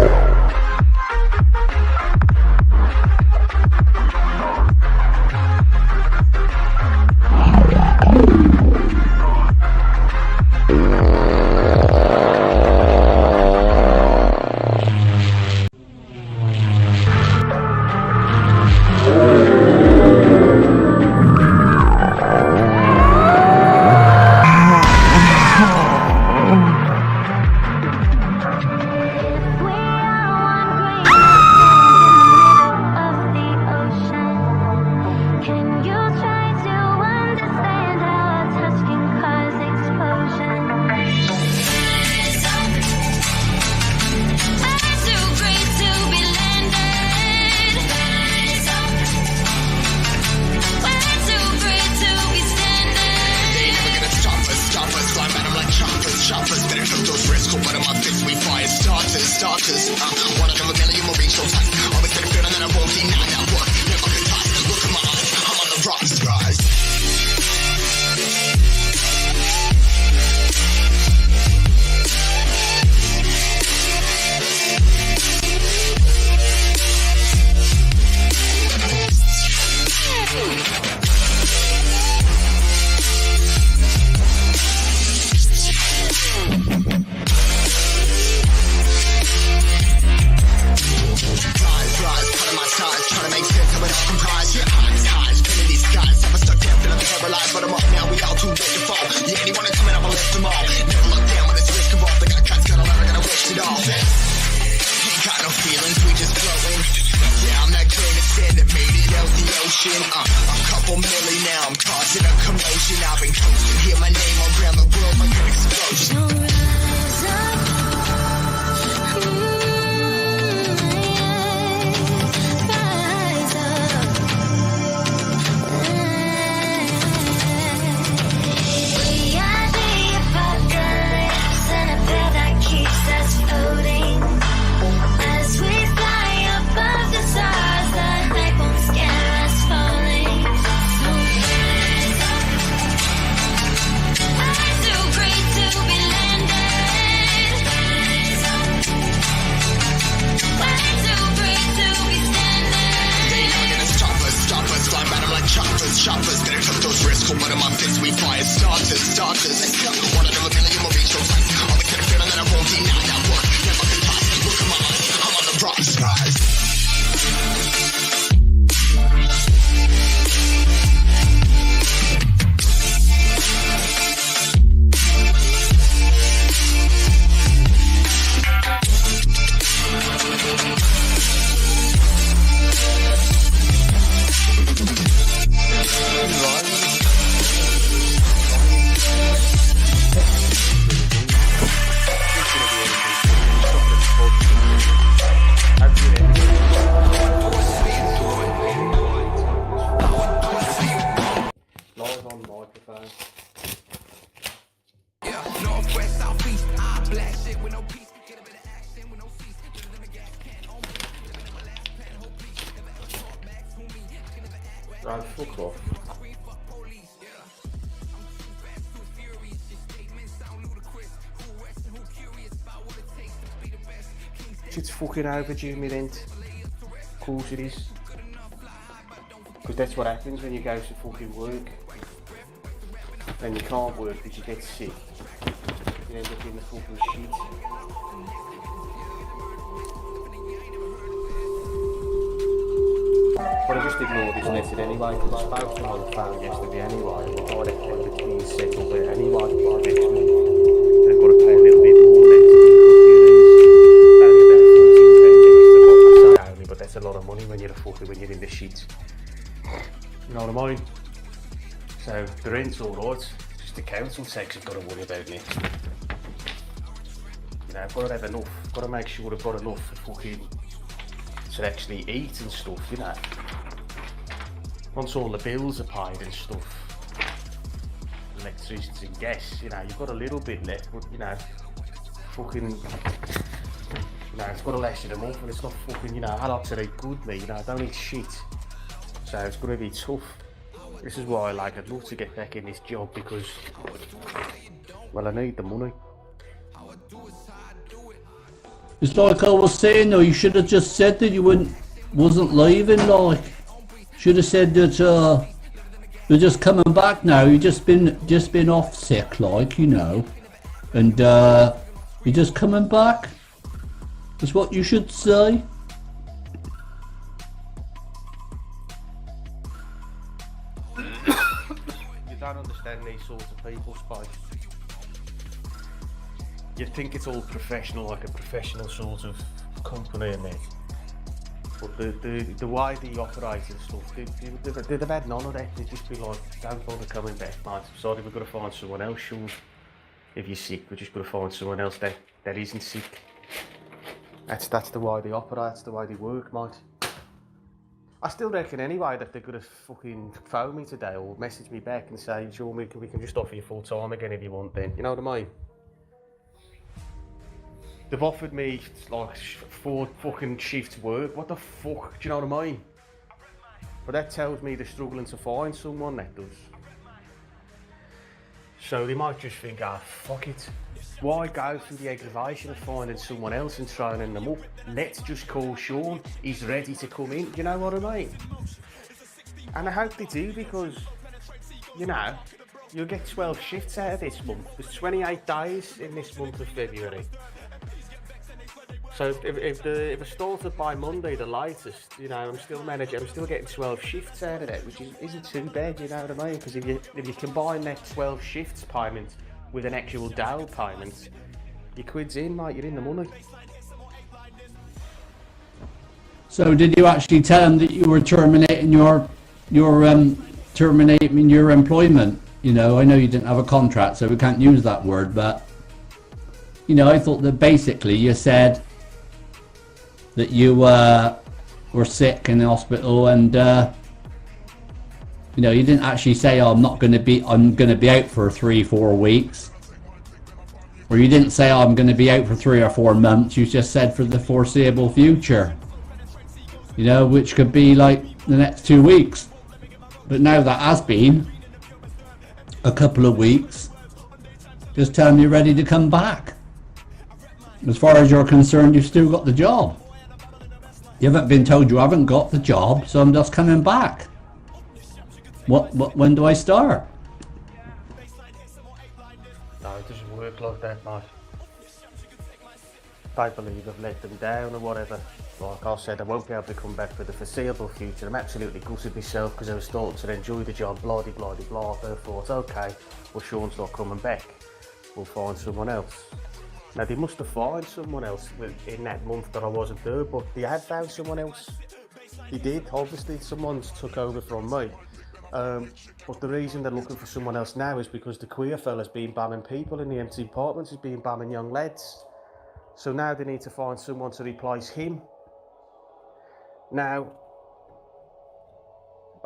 Speaker 1: starters. One of a million will reach your touch. Always get a feeling that I won't deny that work. Never can pass. Look in my eyes, I'm on the rise. Rise, cutting my size, trying to make sense of it all comprised. Yeah, highs, pinning these skies. Never stuck down, feeling paralyzed, but I'm up now. We all too late to fall. Yeah, anyone that's coming, I'ma lift them all. Never look down when it's risk involved. They got cuts, got a lot, I gotta wish it off. Ain't got no feelings, we just flowing. Yeah, I'm that grain of sand that made it out the ocean. A couple milli now, I'm causing a commotion. I've been coasting, hear my name around the world like an explosion. Choppers, better took those risks. Hold one of my fists, we fire starters. Let's go. One of them a million will reach your height. Always get a feeling that I won't deny that work. Never can pass. Look in my eyes, I'm on the rise.
Speaker 21: Right, fuck off. Shit's fucking overdue, me rent. Of course it is. Because that's what happens when you go to fucking work. Then you can't work because you get sick. You end up in the fucking shit. But I just ignored his message anyway, because I spoke to him on the phone yesterday anyway, and I thought it had the keys settled it anyway. They've got to pay a little bit more next only about £14 only, but that's a lot of money when you're a fucker, when you're in the shit. You know what I mean? So the rent's alright, just the council tax I've got to worry about next. You know, I've got to have enough, got to make sure I've got enough for fucking to actually eat and stuff, you know. Once all the bills are paid and stuff, electricity and gas, you know, you've got a little bit left, but you know, fucking, you know, it's got to last you a month, and it's not fucking, you know, I like to eat good, me, you know, I don't eat shit, so it's going to be tough. This is why, like, I'd love to get back in this job because, well, I need the money.
Speaker 18: It's like I was saying though, you should have just said that you wasn't leaving, like. Should have said that you're just coming back now, you've just been off sick, like, you know. And you're just coming back. That's what you should say.
Speaker 21: You don't understand these sorts of people, Spike. You think it's all professional, like a professional sort of company and that. But the way they operate and stuff, they've had none of that. They just be like, don't bother coming back, mate. Sorry, we've got to find someone else, Sean. If you're sick, we've just got to find someone else that isn't sick. That's the way they operate, that's the way they work, mate. I still reckon anyway that they're going to fucking phone me today or message me back and say, Sean, we can just offer you full time again if you want then. You know what I mean? They've offered me like 4 fucking shifts work. What the fuck? Do you know what I mean? But that tells me they're struggling to find someone, that does. So they might just think, ah, fuck it. Why go through the aggravation of finding someone else and training them up? Let's just call Sean. He's ready to come in. Do you know what I mean? And I hope they do, because, you know, you'll get 12 shifts out of this month. There's 28 days in this month of February. So if it started by Monday, the latest, you know, I'm still getting 12 shifts out of that, which isn't too bad, you know what I mean? Because if you combine that 12 shifts payment with an actual day payment, your quid's in, mate, you're in the money.
Speaker 18: So did you actually tell him that you were terminating your employment? You know, I know you didn't have a contract, so we can't use that word, but you know, I thought that basically you said that you were sick in the hospital, and you know, you didn't actually say, oh, I'm going to be out for 3-4 weeks, or you didn't say, oh, I'm going to be out for 3 or 4 months. You just said for the foreseeable future, you know, which could be like the next 2 weeks. But now that has been a couple of weeks, just tell them you're ready to come back. As far as you're concerned, you've still got the job. You haven't been told you haven't got the job, so I'm just coming back. When do I start?
Speaker 21: No, it doesn't work like that, mate. I believe I've let them down or whatever. Like I said, I won't be able to come back for the foreseeable future. I'm absolutely gutted myself because I was starting to enjoy the job, blah, blah, blah, blah. I thought, okay, well, Sean's not coming back. We'll find someone else. Now, they must have found someone else in that month that I wasn't there, but they had found someone else. They did, obviously, someone's took over from me. But the reason they're looking for someone else now is because the queer fella's been bamming people in the empty apartments, he's been bamming young lads. So now they need to find someone to replace him. Now,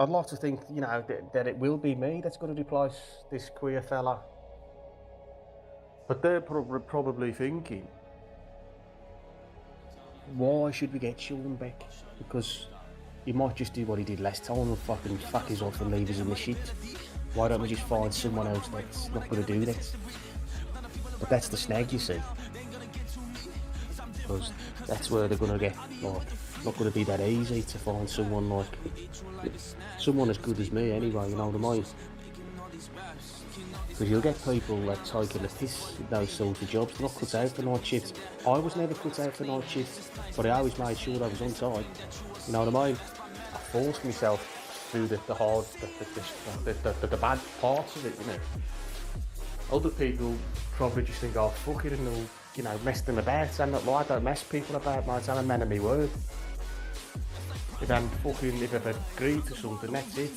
Speaker 21: I'd like to think, you know, that it will be me that's going to replace this queer fella. But they're probably thinking, why should we get Sean back? Because he might just do what he did last time and fucking fuck his off and leave us in the shit. Why don't we just find someone else that's not going to do that? But that's the snag, you see. Because that's where they're going to get, like, not going to be that easy to find someone like, someone as good as me anyway, you know what I mean? Because you'll get people that taking the piss with those sorts of jobs. They're not cut out for night shifts. I was never cut out for night shifts, but I always made sure I was on time. You know what I mean? I forced myself through the hard, the bad parts of it, you know. Other people probably just think, oh, fuck it, and they'll, you know, mess them about. I'm not, well, I don't mess people about, mate. I'm a man of my word. If I've agreed to something, that's it.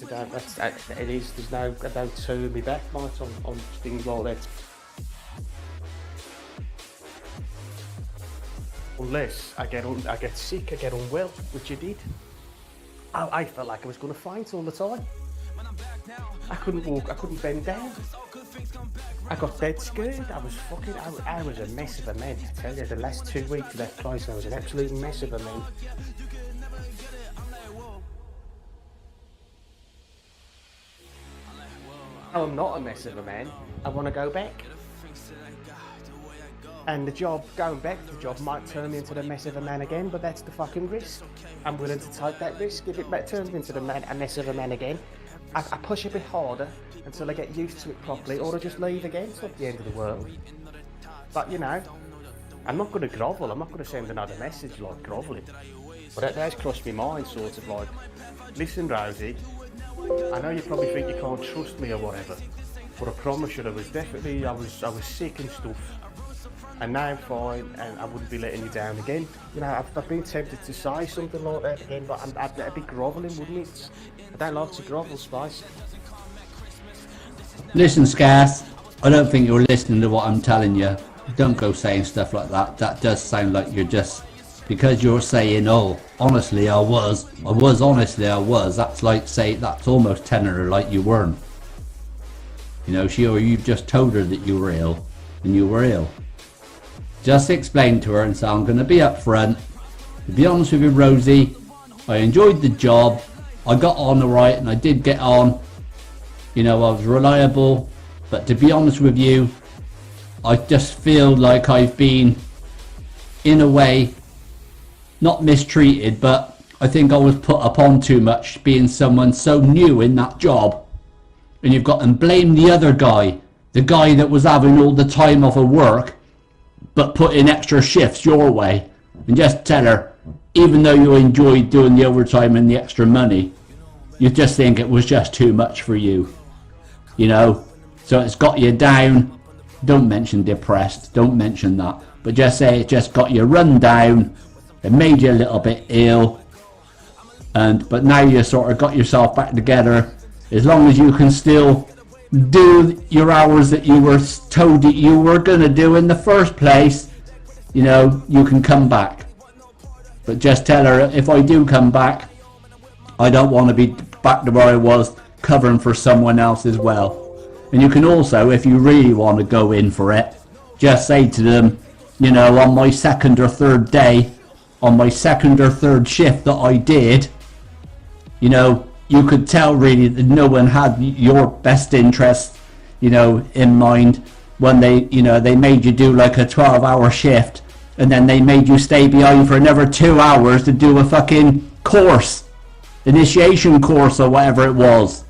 Speaker 21: It is. There's no, I don't turn me back, mate, on things like that. Unless I get sick, I get unwell, which I did. I felt like I was going to faint all the time. I couldn't walk, I couldn't bend down. I got dead scared. I was a mess of a man, I tell you. The last 2 weeks of that place, I was an absolute mess of a man. I'm not a mess of a man. I want to go back. And the job, going back to the job, might turn me into the mess of a man again, but that's the fucking risk. I'm willing to take that risk. If it turns me into a mess of a man again, I push a bit harder until I get used to it properly, or I just leave again. It's not the end of the world. But, you know, I'm not going to grovel. I'm not going to send another message like grovelling. But that has crossed my mind, sort of like, listen, Rosie, I know you probably think you can't trust me or whatever, but I promise you I was sick and stuff, and now I'm fine, and I wouldn't be letting you down again. You know, I've been tempted to say something like that again, but I'd be grovelling, wouldn't it? I don't like to grovel, Spice.
Speaker 18: Listen, Scass, I don't think you're listening to what I'm telling you. Don't go saying stuff like that. That does sound like you're just, because you're saying, oh, honestly I was, that's like, say, that's almost telling her like you weren't. You know, you've just told her that you were ill, and you were ill. just explained to her and said, I'm going to be up front. To be honest with you, Rosie, I enjoyed the job. I got on alright, and I did get on. You know, I was reliable. But to be honest with you, I just feel like I've been, in a way, not mistreated, but I think I was put upon too much being someone so new in that job. And you've got to blame the other guy, the guy that was having all the time off of work, but put in extra shifts your way. And just tell her, even though you enjoyed doing the overtime and the extra money, you just think it was just too much for you. You know? So it's got you down. Don't mention depressed, don't mention that. But just say it just got you run down. It made you a little bit ill. But now you sort of got yourself back together. As long as you can still do your hours that you were told that you were going to do in the first place, you know, you can come back. But just tell her, if I do come back, I don't want to be back to where I was, covering for someone else as well. And you can also, if you really want to go in for it, just say to them, you know, on my second or third day, on my second or third shift that I did, you know, you could tell really that no one had your best interest, you know, in mind when they, you know, they made you do like a 12-hour shift, and then they made you stay behind for another 2 hours to do a fucking course, initiation course or whatever it was.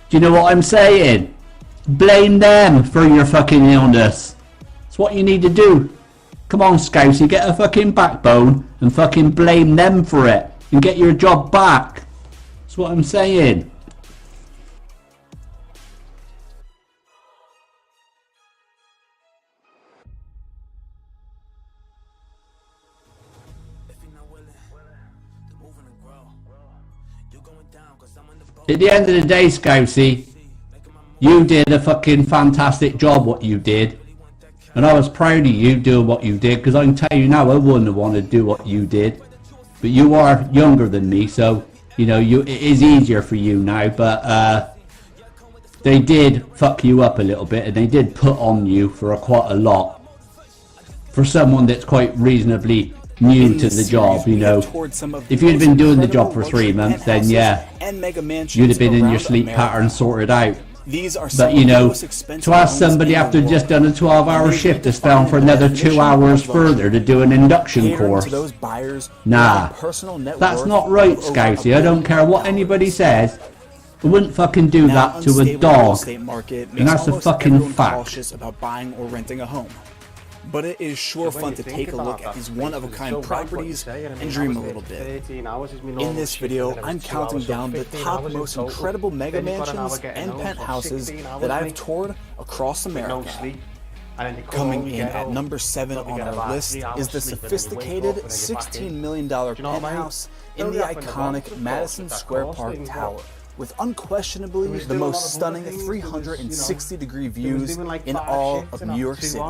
Speaker 18: Do you know what I'm saying? Blame them for your fucking illness. It's what you need to do. Come on, Scousey, get a fucking backbone and fucking blame them for it and get your job back. That's what I'm saying. At the end of the day, Scousey, you did a fucking fantastic job what you did. And I was proud of you doing what you did, because I can tell you now I wouldn't have wanted to do what you did. But you are younger than me, so, you know, it is easier for you now. But they did fuck you up a little bit, and they did put on you for quite a lot. For someone that's quite reasonably new to the job, you know. If you'd been doing the job for 3 months, then yeah, you'd have been in your sleep pattern sorted out. But you know, to ask somebody after just done a 12-hour shift to stay on for another 2 hours further to do an induction course, nah, that's not right, Scousey. I don't care what anybody says. I wouldn't fucking do that to a dog, and that's a fucking fact.
Speaker 9: About buying or renting a home. But it is sure fun to take a look at these one-of-a-kind properties and dream a little bit. In this video, I'm counting down the top most incredible mega mansions and penthouses that I've toured across America. Coming in at number 7 on our list is the sophisticated $16 million penthouse in the iconic Madison Square Park Tower, with unquestionably the most stunning 360-degree views in all of New York City.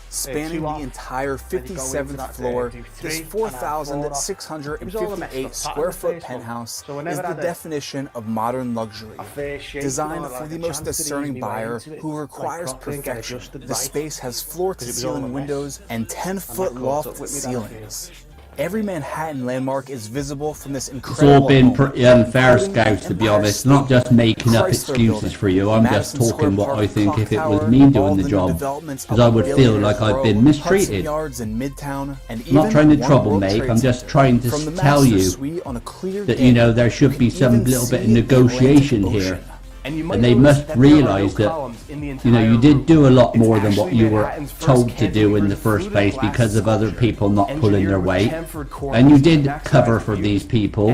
Speaker 9: Spanning the entire 57th floor, this 4,658 square foot penthouse is the definition of modern luxury. Designed for the most discerning buyer who requires perfection, the space has floor-to-ceiling windows and 10-foot loft ceilings. Every Manhattan landmark is visible from this incredible
Speaker 18: It's all been pretty unfair, Scouts, to be honest. Not just making up excuses for you. I'm just talking what I think if it was me doing the job. Because I would feel like I've been mistreated. I'm not trying to troublemaker. I'm just trying to tell you that, you know, there should be some little bit of negotiation here. And they must realise that, you know, you did do a lot more than what you were told to do in the first place because of other people not pulling their weight. And you did cover for these people.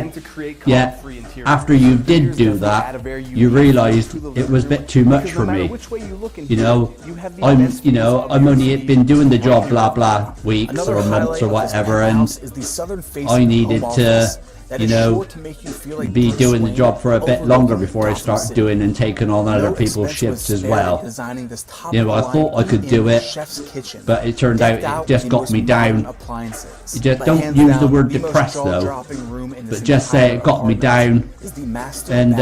Speaker 18: Yet, after you did do that, you realised it was a bit too much for me. You know, I'm only been doing the job blah blah weeks or months or whatever, and I needed to, you know, be doing the job for a bit longer before I start doing and taking on other people's shifts as well. You know, I thought I could do it, but it turned out it just got me down. You just don't use the word depressed though, but just say it got me down, and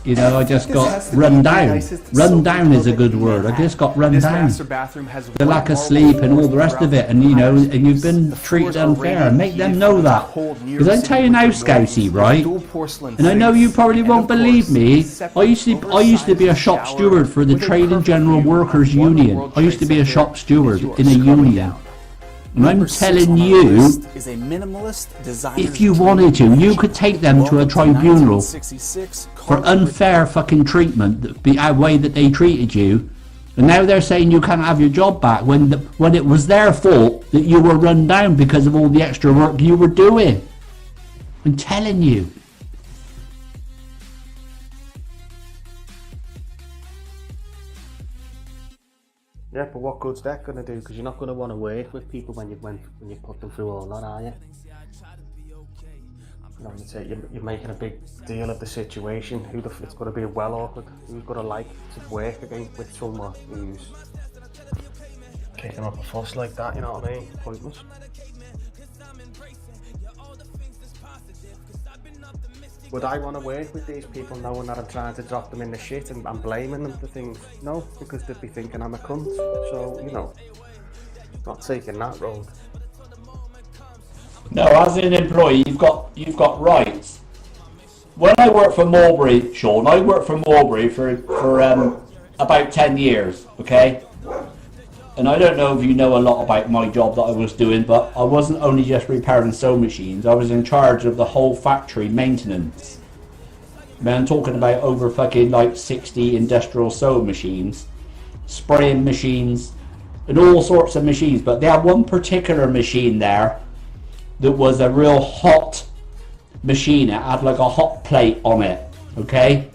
Speaker 18: You know, I just got run down. Run down is a good word. I just got run down. The lack of sleep and all the rest of it, and you know, and you've been treated unfair. Make them know that. Because I tell you now, Scousey, right? And I know you probably won't believe me. I used to be a shop steward for the Trade and General Workers Union. I used to be a shop steward in a union. And I'm telling you, if you wanted to, you could take them to a tribunal for unfair fucking treatment, the way that they treated you. And now they're saying you can't have your job back when it was their fault that you were run down because of all the extra work you were doing. I'm telling you.
Speaker 21: Yeah, but what good's that going to do? Because you're not going to want to work with people when you put them through all that, are you? You know, you're making a big deal of the situation. It's going to be well awkward. Who's going to like to work again with someone who's kicking up a fuss like that? You know what I mean? Pointless. Would I want to work with these people knowing that I'm trying to drop them in the shit and I'm blaming them for things? No, because they'd be thinking I'm a cunt. So, you know, not taking that road.
Speaker 18: No, as an employee, you've got rights. When I worked for Mulberry, Sean, I worked for Mulberry for about 10 years, okay? And I don't know if you know a lot about my job that I was doing, but I wasn't only just repairing sewing machines, I was in charge of the whole factory maintenance. Man, I'm talking about over fucking like 60 industrial sewing machines, spraying machines, and all sorts of machines. But they had one particular machine there that was a real hot machine. It had like a hot plate on it, okay?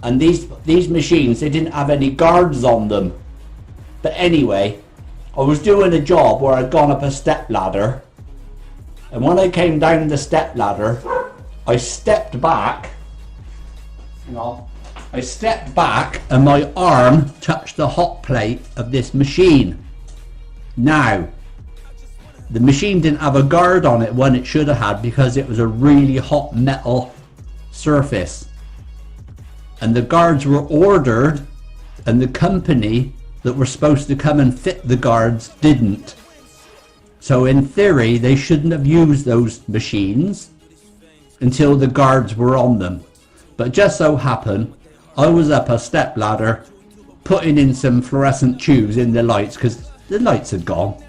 Speaker 18: And these machines, they didn't have any guards on them. But anyway, I was doing a job where I'd gone up a step ladder, and when I came down the step ladder, I stepped back, and my arm touched the hot plate of this machine. Now, the machine didn't have a guard on it when it should have had, because it was a really hot metal surface. And the guards were ordered, and the company that were supposed to come and fit the guards didn't. So in theory, they shouldn't have used those machines until the guards were on them. But just so happened, I was up a step ladder putting in some fluorescent tubes in the lights because the lights had gone.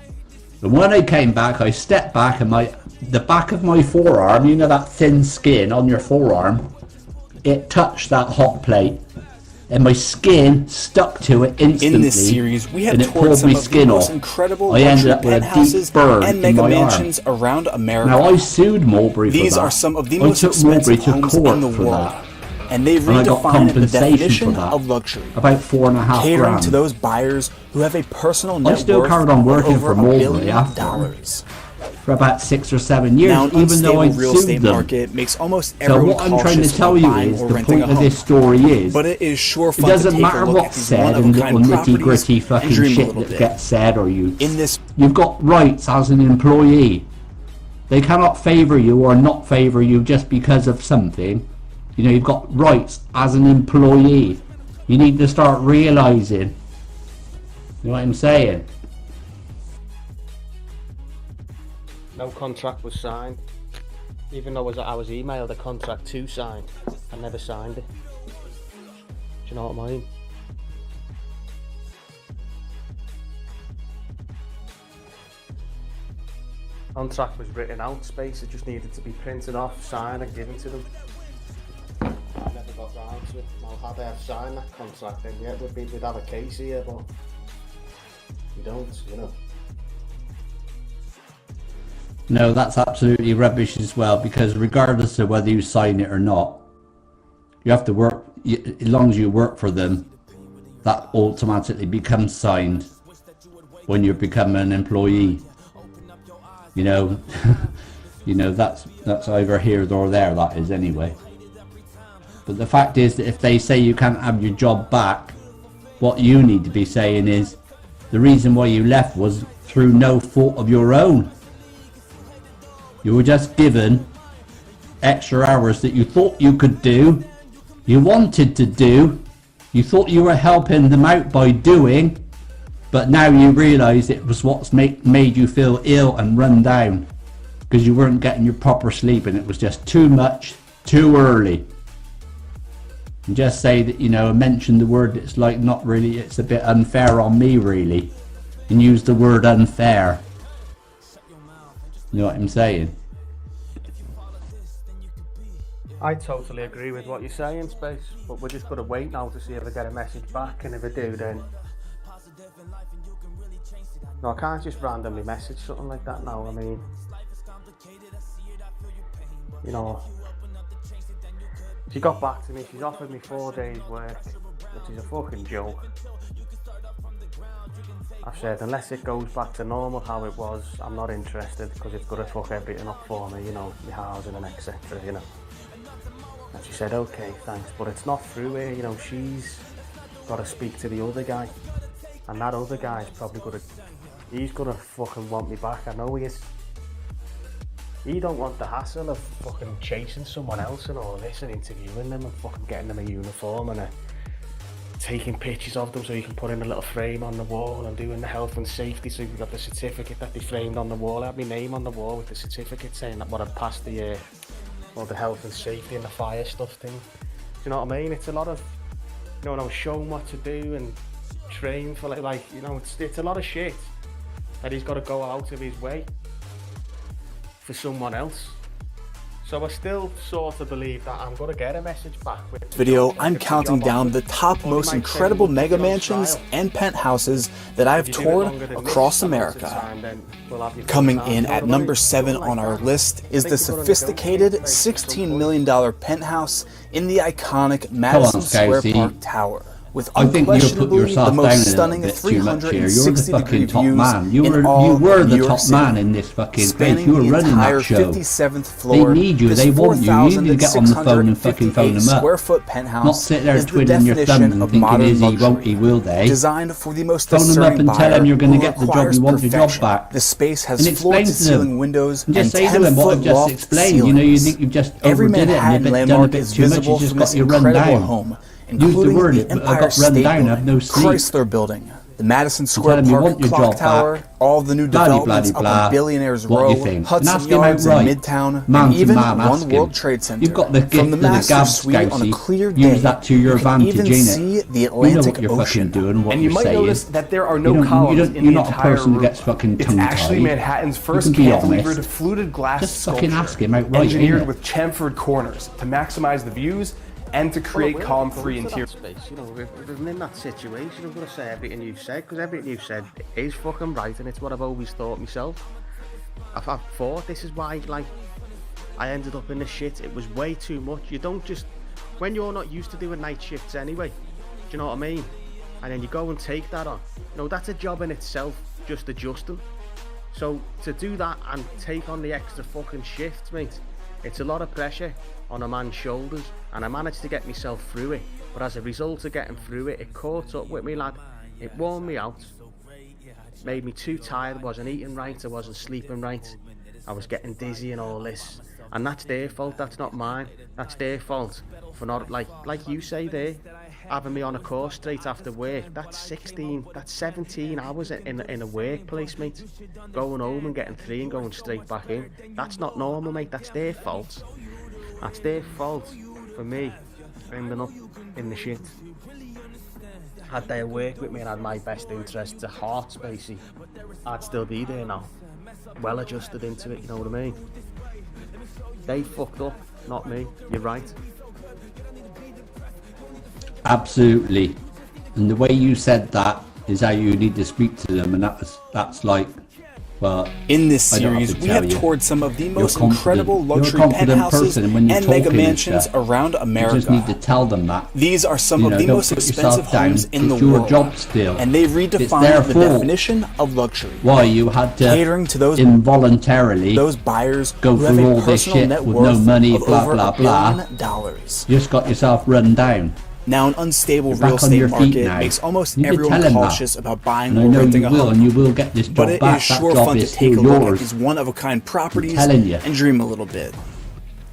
Speaker 18: And when I came back, I stepped back and the back of my forearm, you know that thin skin on your forearm, it touched that hot plate. And my skin stuck to it instantly.
Speaker 9: In this series, we have
Speaker 18: and it
Speaker 9: toured
Speaker 18: pulled
Speaker 9: some
Speaker 18: my
Speaker 9: of
Speaker 18: skin
Speaker 9: the most
Speaker 18: off.
Speaker 9: incredible
Speaker 18: I ended up with a
Speaker 9: penthouses
Speaker 18: deep burn
Speaker 9: and
Speaker 18: in
Speaker 9: mega
Speaker 18: my
Speaker 9: mansions
Speaker 18: arm.
Speaker 9: around America.
Speaker 18: Now I sued Mulberry for
Speaker 9: These
Speaker 18: that.
Speaker 9: are some of the
Speaker 18: I
Speaker 9: most
Speaker 18: took Mulberry
Speaker 9: expensive
Speaker 18: to
Speaker 9: homes
Speaker 18: court
Speaker 9: in the
Speaker 18: for
Speaker 9: world,
Speaker 18: that.
Speaker 9: and they've
Speaker 18: And I got
Speaker 9: redefined the
Speaker 18: compensation
Speaker 9: definition
Speaker 18: for that.
Speaker 9: of luxury,
Speaker 18: About $4.5
Speaker 9: catering
Speaker 18: grand.
Speaker 9: to those buyers who have a personal net
Speaker 18: I still
Speaker 9: worth
Speaker 18: carried on working
Speaker 9: of over
Speaker 18: for
Speaker 9: $1
Speaker 18: Mulberry
Speaker 9: billion.
Speaker 18: after. For about 6 or 7 years,
Speaker 9: Now, an
Speaker 18: even though I
Speaker 9: unstable real
Speaker 18: sued
Speaker 9: estate
Speaker 18: them.
Speaker 9: market makes almost
Speaker 18: So
Speaker 9: everyone
Speaker 18: what I'm trying to
Speaker 9: cautious
Speaker 18: tell
Speaker 9: about
Speaker 18: you
Speaker 9: buying
Speaker 18: is,
Speaker 9: or
Speaker 18: the
Speaker 9: renting
Speaker 18: point
Speaker 9: a
Speaker 18: of
Speaker 9: home.
Speaker 18: this story is,
Speaker 9: But it is sure
Speaker 18: it
Speaker 9: fun to
Speaker 18: doesn't
Speaker 9: take a
Speaker 18: matter
Speaker 9: look at
Speaker 18: what's
Speaker 9: these
Speaker 18: said and
Speaker 9: one-of-a-kind
Speaker 18: little nitty
Speaker 9: properties
Speaker 18: gritty
Speaker 9: and
Speaker 18: fucking
Speaker 9: dream a
Speaker 18: shit
Speaker 9: little
Speaker 18: that
Speaker 9: bit.
Speaker 18: gets said, or you've got rights as an employee. They cannot favour you or not favour you just because of something. You know, you've got rights as an employee. You need to start realising. You know what I'm saying?
Speaker 21: No contract was signed. Even though I was emailed a contract to sign, I never signed it. Do you know what I mean? Contract was written out, space, it just needed to be printed off, signed and given to them. I never got round to it. Now, had I have signed that contract, then yeah, we'd have a case here, but we don't, you know.
Speaker 18: No, that's absolutely rubbish as well, because regardless of whether you sign it or not, you have to work, as long as you work for them, that automatically becomes signed when you become an employee. You know, you know, that's either here or there, that is anyway. But the fact is that if they say you can't have your job back, what you need to be saying is the reason why you left was through no fault of your own. You were just given extra hours that you thought you could do, you wanted to do, you thought you were helping them out by doing, but now you realise it was what's made you feel ill and run down because you weren't getting your proper sleep and it was just too much, too early. And just say that, you know, mention the word that's like not really, it's a bit unfair on me really, and use the word unfair. You know what I'm saying?
Speaker 21: I totally agree with what you're saying, Space, but we're just going to wait now to see if I get a message back, and if I do, then... No, I can't just randomly message something like that now. I mean, you know, she got back to me, she's offered me 4 days work, which is a fucking joke. I've said, unless it goes back to normal how it was, I'm not interested, because it's going to fuck everything up for me, you know, my housing and etc, you know. And she said, okay, thanks, but it's not through here, you know, she's got to speak to the other guy, and that other guy's probably going to, he's going to fucking want me back, I know he is. He don't want the hassle of fucking chasing someone else and all this and interviewing them and fucking getting them a uniform and taking pictures of them so you can put in a little frame on the wall and doing the health and safety so you've got the certificate that they framed on the wall. I had my name on the wall with the certificate saying that what I'd passed the all the health and safety and the fire stuff thing. Do you know what I mean? It's a lot of, you know, when I was shown what to do and train for like you know, it's a lot of shit that he's got to go out of his way for someone else. So I still sort of believe that I'm going to get a message back. With
Speaker 9: This video, I'm counting down the top most incredible mega mansions and penthouses that I've toured across America. Coming in at number 7 on our list is the sophisticated $16 million penthouse in the iconic Madison Square Park Tower. With unquestionably the most stunning 360-degree views in all of New York City, spanning the entire 57th floor.
Speaker 18: They need you, they want you. You need to get on the phone and fucking phone them up.
Speaker 9: Square foot penthouse
Speaker 18: not sit there
Speaker 9: is the
Speaker 18: twiddling your thumb and
Speaker 9: of
Speaker 18: thinking
Speaker 9: modern
Speaker 18: is he,
Speaker 9: luxury.
Speaker 18: won't he, will they?
Speaker 9: Designed for the most
Speaker 18: phone them up and tell them you're going to get the job you want, the job
Speaker 9: perfection.
Speaker 18: back.
Speaker 9: The space has floor-to-ceiling windows and
Speaker 18: 10-foot loft ceilings. You know, you think you've just
Speaker 9: Every
Speaker 18: overdid it and
Speaker 9: Manhattan
Speaker 18: you've done a
Speaker 9: landmark
Speaker 18: bit
Speaker 9: is
Speaker 18: too much.
Speaker 9: visible
Speaker 18: You just
Speaker 9: from
Speaker 18: got
Speaker 9: this
Speaker 18: your run
Speaker 9: incredible
Speaker 18: down.
Speaker 9: home.
Speaker 18: Use the word,
Speaker 9: The
Speaker 18: I
Speaker 9: Empire
Speaker 18: got run
Speaker 9: State
Speaker 18: down, I have no
Speaker 9: Building,
Speaker 18: sleep.
Speaker 9: Chrysler Building, the Madison Square
Speaker 18: Tell 'em you
Speaker 9: Park
Speaker 18: want your
Speaker 9: Clock
Speaker 18: job
Speaker 9: Tower,
Speaker 18: back.
Speaker 9: all the new
Speaker 18: Blah,
Speaker 9: developments
Speaker 18: blah,
Speaker 9: up
Speaker 18: blah,
Speaker 9: on Billionaires
Speaker 18: what
Speaker 9: Row,
Speaker 18: you think. And
Speaker 9: Hudson
Speaker 18: ask him
Speaker 9: Yards in
Speaker 18: outright.
Speaker 9: Midtown,
Speaker 18: Man
Speaker 9: and
Speaker 18: to
Speaker 9: even
Speaker 18: man, ask
Speaker 9: One
Speaker 18: him.
Speaker 9: World Trade Center.
Speaker 18: You've got the gift
Speaker 9: From the
Speaker 18: of the
Speaker 9: master
Speaker 18: gab,
Speaker 9: suite on a
Speaker 18: Scousey.
Speaker 9: clear day,
Speaker 18: Use that to your
Speaker 9: you can
Speaker 18: advantage,
Speaker 9: even
Speaker 18: ain't
Speaker 9: see
Speaker 18: it?
Speaker 9: the
Speaker 18: You know
Speaker 9: Atlantic
Speaker 18: what you're
Speaker 9: Ocean.
Speaker 18: fucking doing, what
Speaker 9: And you
Speaker 18: you're
Speaker 9: might
Speaker 18: saying.
Speaker 9: notice that there are
Speaker 18: You
Speaker 9: no
Speaker 18: don't-
Speaker 9: columns in
Speaker 18: you're
Speaker 9: the
Speaker 18: not a
Speaker 9: entire
Speaker 18: person who
Speaker 9: room.
Speaker 18: gets fucking
Speaker 9: It's
Speaker 18: tongue-tied.
Speaker 9: actually Manhattan's first
Speaker 18: You can be honest.
Speaker 9: cantilevered fluted glass
Speaker 18: Just fucking
Speaker 9: sculpture,
Speaker 18: ask him outright,
Speaker 9: engineered
Speaker 18: innit?
Speaker 9: with chamfered corners to maximize the views and to create calm, free interior.
Speaker 21: Space, you know, if I'm in that situation, I'm going to say everything you've said, because everything you've said is fucking right, and it's what I've always thought myself. I've thought this is why, like, I ended up in this shit. It was way too much. You don't just, when you're not used to doing night shifts anyway, do you know what I mean? And then you go and take that on. You know, that's a job in itself, just adjusting. So to do that and take on the extra fucking shifts, mate, it's a lot of pressure on a man's shoulders, and I managed to get myself through it. But as a result of getting through it, it caught up with me, lad. It worn me out, made me too tired. I wasn't eating right, I wasn't sleeping right, I was getting dizzy and all this. And that's their fault, that's not mine. That's their fault for not, like you say there, having me on a course straight after work. That's 17 hours in a workplace, mate. Going home and getting 3 and going straight back in. That's not normal, mate. That's their fault. That's their fault for me ending up in the shit. Had they worked with me and had my best interests at heart, Spacey, I'd still be there now. Well adjusted into it, you know what I mean? They fucked up, not me. You're right.
Speaker 18: Absolutely. And the way you said that is how you need to speak to them, and that's like, well,
Speaker 9: in this series, we have toured some of the most incredible luxury penthouses and mega mansions around America.
Speaker 18: You just need to tell them that.
Speaker 9: These are some of the most expensive homes in the world,
Speaker 18: job still.
Speaker 9: And they've redefined the definition of luxury.
Speaker 18: Why you had to
Speaker 9: catering to those
Speaker 18: involuntarily
Speaker 9: those buyers
Speaker 18: go
Speaker 9: who have
Speaker 18: through
Speaker 9: a
Speaker 18: all this
Speaker 9: personal
Speaker 18: shit
Speaker 9: net
Speaker 18: with
Speaker 9: worth
Speaker 18: no money,
Speaker 9: of
Speaker 18: blah
Speaker 9: over
Speaker 18: blah
Speaker 9: $1
Speaker 18: blah.
Speaker 9: billion.
Speaker 18: You just got yourself run down.
Speaker 9: Now, an unstable
Speaker 18: You're
Speaker 9: real estate market
Speaker 18: now.
Speaker 9: makes almost
Speaker 18: you
Speaker 9: everyone cautious about buying
Speaker 18: or
Speaker 9: renting a home.
Speaker 18: And you will get this job
Speaker 9: but it
Speaker 18: back.
Speaker 9: is sure
Speaker 18: that job
Speaker 9: fun to
Speaker 18: is
Speaker 9: take a
Speaker 18: still
Speaker 9: look at
Speaker 18: yours.
Speaker 9: these one-of-a-kind properties
Speaker 18: I'm telling you.
Speaker 9: and dream a little bit.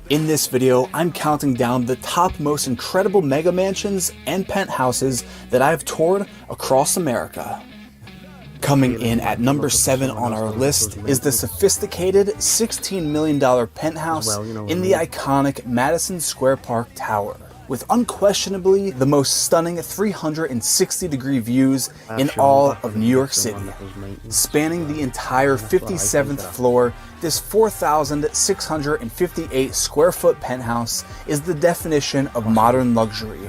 Speaker 9: In this video, I'm counting down the top most incredible mega mansions and penthouses that I've toured across America. Coming in at number 7 on our list is the sophisticated $16 million penthouse in the iconic Madison Square Park Tower, with unquestionably the most stunning 360-degree views in all of New York City. Spanning the entire 57th floor, this 4,658 square foot penthouse is the definition of modern luxury.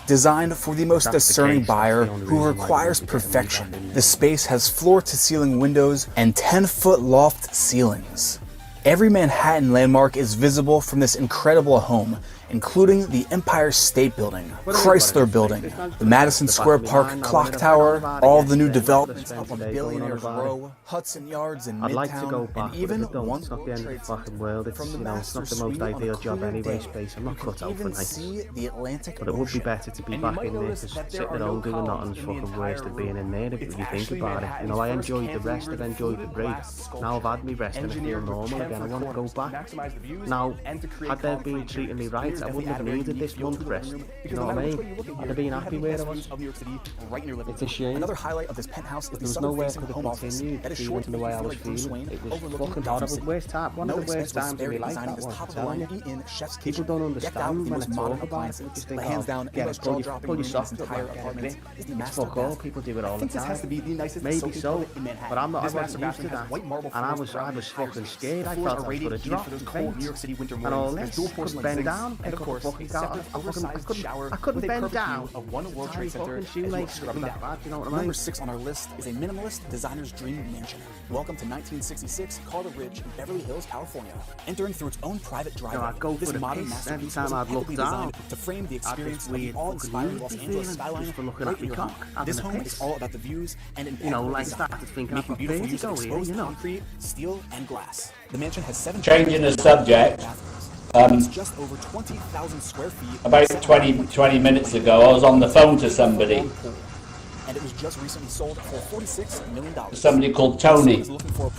Speaker 9: Designed for the most discerning buyer who requires perfection, the space has floor-to-ceiling windows and 10-foot loft ceilings. Every Manhattan landmark is visible from this incredible home, including the Empire State Building, Chrysler Building, the Madison Square Park Clock Tower, all the new developments up on Billionaires Row, Hudson Yards in Midtown, and even one World Trade Center. From the Masters Suite on the clear day, you can even see the Atlantic Ocean.
Speaker 21: But it would be better to be back in there, because sitting at home doing nothing's fucking worse than being in there if you think about it. You know, I enjoyed the rest, I've enjoyed the break. Now I've had me rest and I feel normal again, I want to go back. Now, had they been treating me right, I wouldn't have needed this month rest. You know what I mean? I'd have been happy where I was. It's a shame.
Speaker 9: Another highlight of this penthouse is
Speaker 21: there was nowhere could have continued even the way I was feeling. It was fucking horrible. Worst time, one of the worst times in my life, that was, I'm telling you. People don't understand when I talk about it. They just think, oh, get it, pull your socks up, get it. It's fuck all, people do it all the time. Maybe so, but I'm not, I wasn't used to that. And I was fucking scared. I thought I was going to drop and faint. And all this, couldn't bend down, pick up a fucking car. I couldn't bend down.
Speaker 9: Of one World Trade Center, Number 6 on our list is a minimalist designer's dream mansion. Welcome to 1966 Carter Ridge in Beverly Hills, California. Entering through its own private driveway, this modern masterpiece was heavily designed to frame the experience of the awe-inspiring Los Angeles skyline right beyond. This home is all about the views and impactful design, making beautiful use of exposed concrete, steel, and glass. The mansion has 7
Speaker 18: Changing the subject.
Speaker 9: just over 20,000 square feet.
Speaker 18: About 20 minutes ago, I was on the phone to somebody.
Speaker 9: And it was just recently sold for $46 million.
Speaker 18: Somebody called Tony.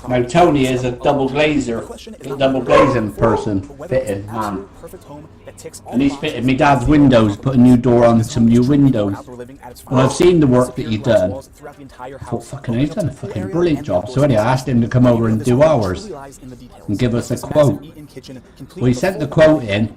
Speaker 18: Now Tony is a double glazing person, fitting man. And he's fitted my dad's windows, put a new door on, some new windows. And I've seen the work that you've done. I thought, fucking hell, he's done a fucking brilliant job. So anyway, I asked him to come over and do ours and give us a quote. Well, he sent the quote in,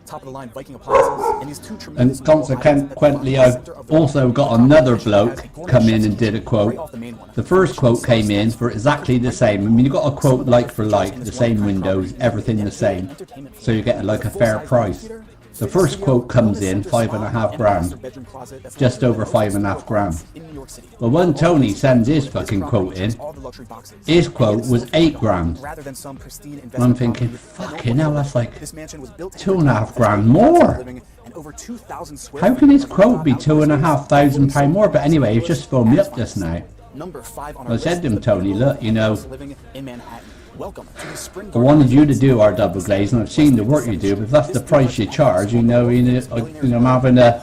Speaker 18: and consequently I've also got another bloke come in and did a quote. The first quote came in for exactly the same. I mean, you got a quote like for like, the same windows, everything the same, so you get like a fair price. The first quote comes in $5.5 grand, just over $5.5 grand. Well, when Tony sends his fucking quote in, his quote was $8 grand. And I'm thinking, fucking hell, that's like £2.5 grand more. How can his quote be £2,500 more? But anyway, he's just phoned me up just now. I said to him, Tony, look, you know, I wanted you to do our double glaze, and I've seen the work you do, but if that's the price you charge, I'm having a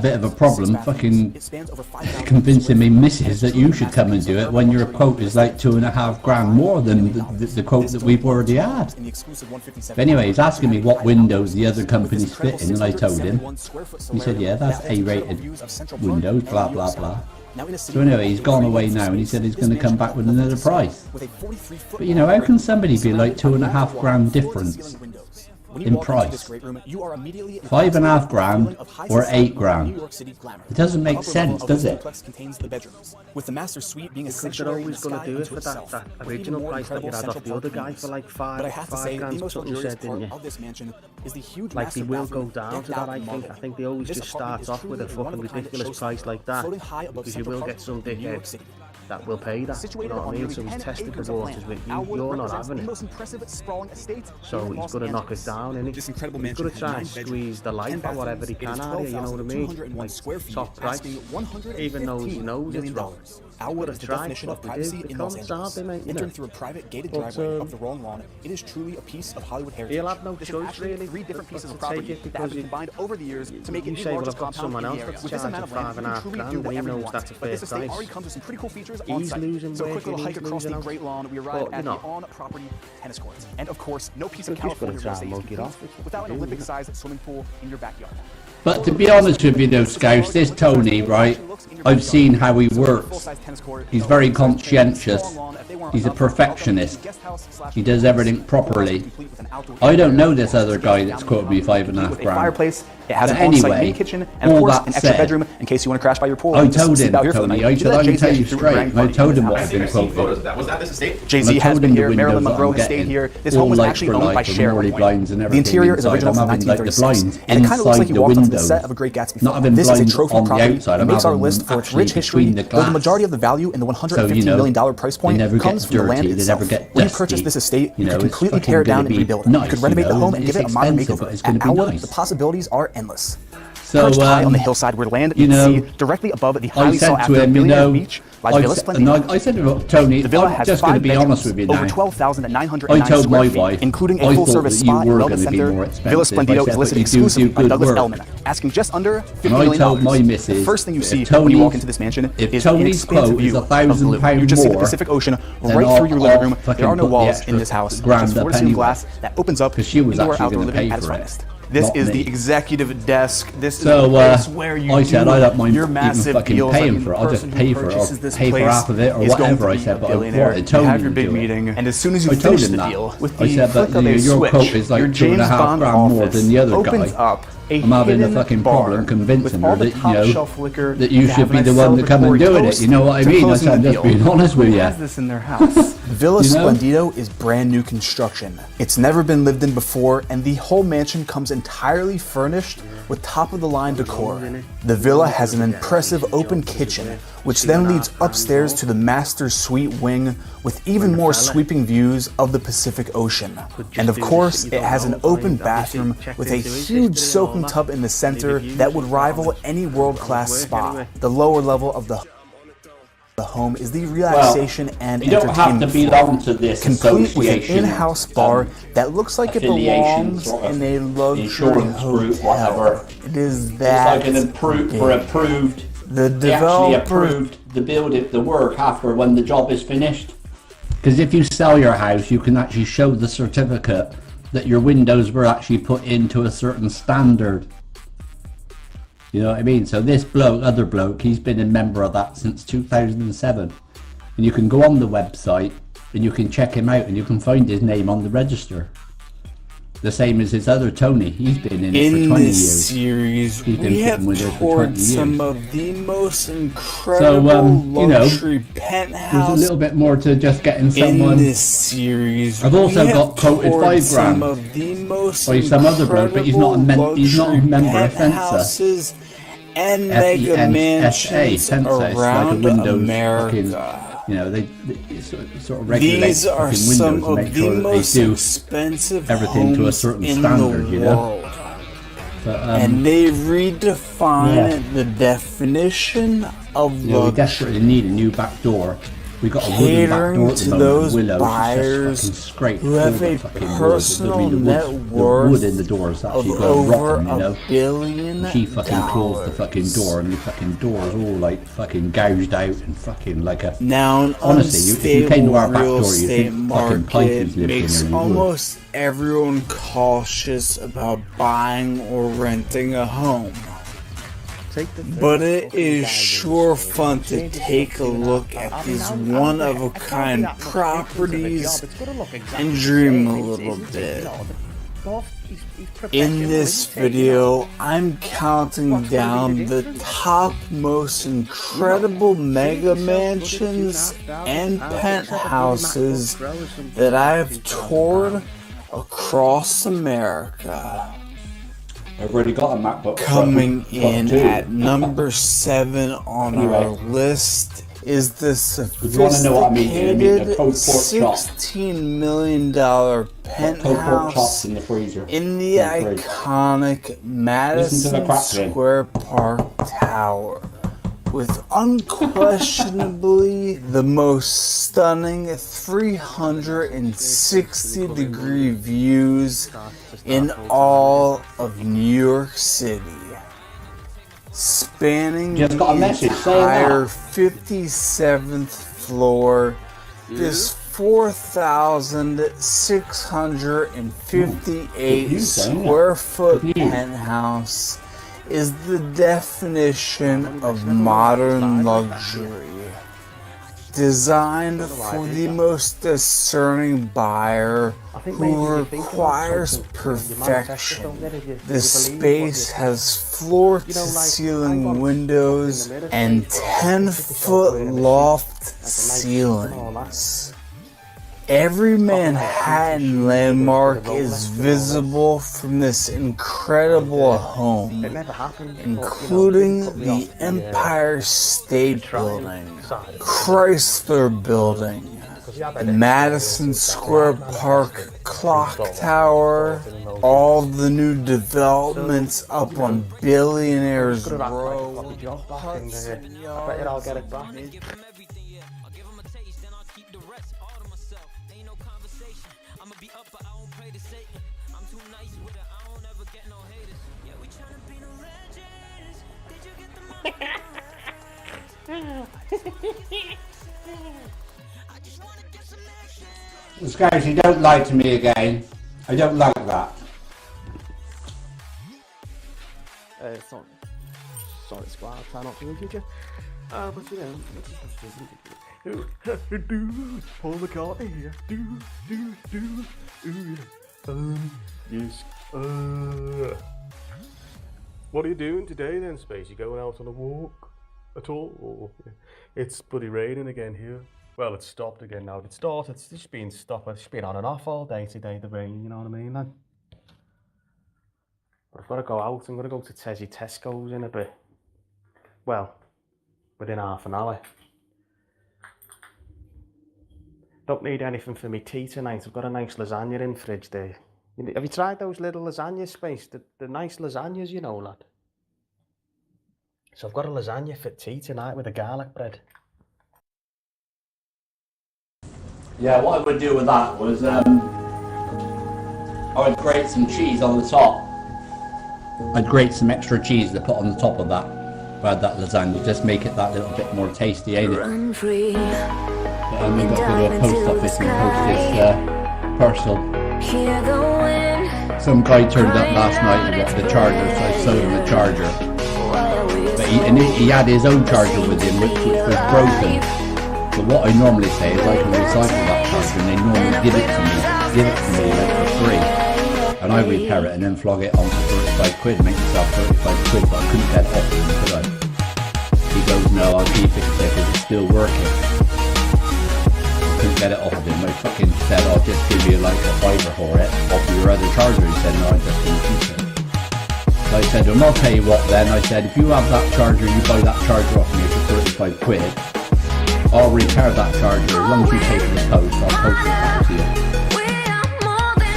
Speaker 18: bit of a problem fucking convincing me missus that you should come and do it when your quote is like £2.5 grand more than the quote that we've already had. But anyway, he's asking me what windows the other company's fitting, and I told him. He said, yeah, that's A-rated windows, blah blah blah. So anyway, he's gone away now, and he said he's going to come back with another price. But you know, how can somebody be like £2.5 grand difference in price? $5.5 grand or $8 grand? It doesn't make sense, does it?
Speaker 9: With the master suite being a
Speaker 21: sanctuary, always going to do it for that original price that you had off the other guy for like five grand. Something you said, didn't you? Like they will go down to that. I think they always just start off with a fucking ridiculous price like that, because you will get some dickheads that will pay that, you know what I mean? So he's tested the waters with you, you're not having it. So he's going to knock it down, and he's going to try and squeeze the life out whatever he can out of you, you know what I mean? Like top price, even though he knows it's wrong. But it's definition of privacy in Los Angeles. Entering through a private gated driveway up the wrong lawn, it is truly a piece of Hollywood heritage. He'll have no choice really. 3 different pieces of property that have been combined over the years to make it the largest compound in the area. With this amount of land, you can truly do whatever you want. But this estate already comes with some pretty cool features
Speaker 9: instructors on site. So a quick little hike across the Great Lawn, we arrive at the on-property tennis courts. And of course, no piece of California real estate is complete without an Olympic-sized swimming pool in your backyard.
Speaker 18: But to be honest with you, though, Scouts, this Tony, right, I've seen how he works. He's very conscientious. He's a perfectionist. He does everything properly. I don't know this other guy that's quoted me $5.5 grand.
Speaker 9: Fireplace, it has
Speaker 18: but
Speaker 9: an on-site
Speaker 18: anyway,
Speaker 9: mini kitchen, and of course, an extra bedroom in case you want to crash by your pool.
Speaker 18: I told him, Tony, I said, I can tell you straight, I told him what I've been quoted.
Speaker 14: Was that this estate?
Speaker 9: Jay-Z has been here, Marilyn Monroe has stayed here. This home was actually owned by Cher. The interior is original from 1936, and it kind of looks like you walked onto the set of A Great Gatsby film. This is a trophy property that makes our list for its rich history, though the majority of the value in the $115 million price point comes from the land itself. When you purchase this estate, you could completely tear it down and rebuild it. You could renovate the home and give it a modern makeover. At Owl, the possibilities are endless.
Speaker 18: So,
Speaker 9: perched high on the hillside where land you can see directly above the highly sought after Billionaire Beach lies Villa Splendida.
Speaker 18: I said to Tony,
Speaker 9: the villa
Speaker 18: I'm
Speaker 9: has
Speaker 18: just going to be honest with you now.
Speaker 9: Over 12,909
Speaker 18: I told
Speaker 9: square
Speaker 18: my
Speaker 9: feet,
Speaker 18: wife,
Speaker 9: including a full-service spa and wellness center. Villa Splendido is listed exclusively by Douglas Elliman, asking just under $50 million.
Speaker 18: I told my missus,
Speaker 9: the first thing you see when you walk into this mansion is an expansive view of blue. You just see the Pacific Ocean right through your living room. There are no walls in this house. Just floor-to-ceiling glass that opens up into our outdoor living at its finest. This is the executive desk. This is the place where you
Speaker 18: I said I don't mind
Speaker 9: your
Speaker 18: even
Speaker 9: massive
Speaker 18: fucking
Speaker 9: deals.
Speaker 18: paying for it. I'll just pay for it. I'll pay for half of it or whatever. I said, but I wanted Tony
Speaker 9: have your
Speaker 18: to
Speaker 9: big
Speaker 18: do it.
Speaker 9: meeting, and as soon as you
Speaker 18: I told
Speaker 9: finish
Speaker 18: him
Speaker 9: the
Speaker 18: that.
Speaker 9: deal, with
Speaker 18: I
Speaker 9: the
Speaker 18: said,
Speaker 9: flick
Speaker 18: but
Speaker 9: of a
Speaker 18: your
Speaker 9: switch,
Speaker 18: quote is like
Speaker 9: your James
Speaker 18: $2.5
Speaker 9: Bond
Speaker 18: grand more
Speaker 9: office
Speaker 18: than the other
Speaker 9: opens
Speaker 18: guy.
Speaker 9: up a
Speaker 18: I'm having a
Speaker 9: hidden
Speaker 18: fucking
Speaker 9: bar
Speaker 18: problem convincing
Speaker 9: with all
Speaker 18: her
Speaker 9: the
Speaker 18: that,
Speaker 9: top
Speaker 18: you know,
Speaker 9: shelf liquor
Speaker 18: that you
Speaker 9: to
Speaker 18: should
Speaker 9: have
Speaker 18: be
Speaker 9: a
Speaker 18: the one to come and
Speaker 9: celebratory
Speaker 18: do it.
Speaker 9: toast
Speaker 18: You know what I
Speaker 9: to
Speaker 18: mean? I
Speaker 9: closing
Speaker 18: said, I'm
Speaker 9: the
Speaker 18: just
Speaker 9: deal.
Speaker 18: being honest with
Speaker 9: Who
Speaker 18: you.
Speaker 9: has this in their house? Villa
Speaker 18: You know?
Speaker 9: Splendido is brand new construction. It's never been lived in before, and the whole mansion comes entirely furnished with top-of-the-line decor. The villa has an impressive open kitchen, which then leads upstairs to the master suite wing with even more sweeping views of the Pacific Ocean. And of course, it has an open bathroom with a huge soaking tub in the center that would rival any world-class spa. The lower level of the home is the relaxation and
Speaker 18: you don't have to belong to this
Speaker 9: complete with an
Speaker 18: association,
Speaker 9: in-house bar that looks like it belongs
Speaker 18: sort of
Speaker 9: in a luxury
Speaker 18: insurance group, whatever.
Speaker 9: It is that
Speaker 18: It's like approved.
Speaker 9: The
Speaker 18: They actually
Speaker 9: developer
Speaker 18: approved the building, the work after when the job is finished. Because if you sell your house, you can actually show the certificate that your windows were actually put into a certain standard. You know what I mean? So this bloke, other bloke, he's been a member of that since 2007. And you can go on the website and you can check him out and you can find his name on the register. The same as his other Tony. He's been in it for 20 years.
Speaker 9: this series,
Speaker 18: He's been
Speaker 9: we have
Speaker 18: sitting with us for 20
Speaker 9: toured
Speaker 18: years.
Speaker 9: some of the most incredible
Speaker 18: you know,
Speaker 9: luxury
Speaker 18: there's a
Speaker 9: penthouse
Speaker 18: little bit more to just getting
Speaker 9: in
Speaker 18: someone.
Speaker 9: this series.
Speaker 18: I've also
Speaker 9: We
Speaker 18: got
Speaker 9: have
Speaker 18: quoted
Speaker 9: toured
Speaker 18: $5
Speaker 9: some
Speaker 18: grand
Speaker 9: of the most
Speaker 18: by some other bloke, but he's not a member of Fencer.
Speaker 9: penthouses and mega
Speaker 18: FENSA,
Speaker 9: mansions
Speaker 18: Fencer. It's like a
Speaker 9: around
Speaker 18: Windows
Speaker 9: America.
Speaker 18: fucking, you know, they sort of regulate
Speaker 9: These are
Speaker 18: fucking
Speaker 9: some
Speaker 18: windows to make
Speaker 9: of the
Speaker 18: sure that
Speaker 9: most
Speaker 18: they do
Speaker 9: expensive
Speaker 18: everything to a
Speaker 9: homes
Speaker 18: certain
Speaker 9: in
Speaker 18: standard,
Speaker 9: the
Speaker 18: you know.
Speaker 9: world.
Speaker 18: But,
Speaker 9: And they redefine
Speaker 18: yeah.
Speaker 9: the definition of
Speaker 18: you know, we
Speaker 9: luxury,
Speaker 18: desperately need a new back door. We got a wooden back
Speaker 9: catering
Speaker 18: door at the
Speaker 9: to
Speaker 18: moment.
Speaker 9: those
Speaker 18: Willow,
Speaker 9: buyers who have a personal net
Speaker 18: the wood
Speaker 9: worth
Speaker 18: in the doors
Speaker 9: of
Speaker 18: actually go
Speaker 9: over
Speaker 18: rotten, you know.
Speaker 9: $1 billion.
Speaker 18: She fucking closed the fucking door, and the fucking door's all like fucking gouged out and fucking like a.
Speaker 9: Now, an
Speaker 18: honestly, if you came to our back
Speaker 9: real
Speaker 18: door, you'd
Speaker 9: estate
Speaker 18: think fucking pythons
Speaker 9: market
Speaker 18: lived in
Speaker 9: makes
Speaker 18: there. You would.
Speaker 9: almost everyone cautious about buying or renting a home. But it is sure fun to take a look at these one-of-a-kind properties and dream a little bit. In this video, I'm counting down the top most incredible mega mansions and penthouses that I've toured across America.
Speaker 18: I've already got a MacBook.
Speaker 9: Coming in at number 7 on our list is the sophisticated $16 million penthouse
Speaker 18: in the freezer.
Speaker 9: in the iconic Madison Square Park Tower, with unquestionably the most stunning 360-degree views in all of New York City. spanning
Speaker 18: Just got a
Speaker 9: the
Speaker 18: message saying
Speaker 9: entire
Speaker 18: that.
Speaker 9: 57th floor. This 4,658 square foot penthouse is the definition of modern luxury. Designed for the most discerning buyer who requires perfection. The space has floor-to-ceiling windows and 10-foot loft ceilings. Every Manhattan landmark is visible from this incredible home, including the Empire State Building, Chrysler Building, Madison Square Park Clock Tower, all the new developments up on Billionaires Row, Hudson Yards,
Speaker 18: Scousy, don't lie to me again. I don't like that.
Speaker 21: Sorry, Squire, I'll try not to in future. But you know, Paul McCartney here. Yes. What are you doing today then, Space? You going out on a walk at all? Or it's bloody raining again here. Well, it's stopped again now. It started. It's just been stopped. It's been on and off all day today, the rain, you know what I mean, lad? But I've got to go out. I'm going to go to Tesco's in a bit. Well, within half an hour. Don't need anything for me tea tonight. I've got a nice lasagna in the fridge there. Have you tried those little lasagna, Space? The nice lasagnas, you know, lad. So I've got a lasagna for tea tonight with a garlic bread.
Speaker 18: Yeah, what I would do with that was I would grate some cheese on the top. I'd grate some extra cheese to put on the top of that. Add that lasagna, just make it that little bit more tasty, ain't it?
Speaker 6: Run free.
Speaker 18: And we've got to go to a post office and post this parcel.
Speaker 6: Hear the wind.
Speaker 18: Some guy turned up last night and got the charger, so I sold him the charger. But he had his own charger with him, which was broken. But what I normally say is I can recycle that charger, and they normally give it to me like for free. And I repair it and then flog it on for 35 quid, make myself 35 quid, but I couldn't get it off him, could I? He goes, no, I'll keep it because it's still working. I couldn't get it off of him. I fucking said, I'll just give you like a fiver for it off of your other charger. He said, no, I just didn't keep it. So I said, well, I'll tell you what then. I said, if you have that charger, you buy that charger off me for 35 quid. I'll repair that charger. As long as you pay for the post, I'll post it back to you.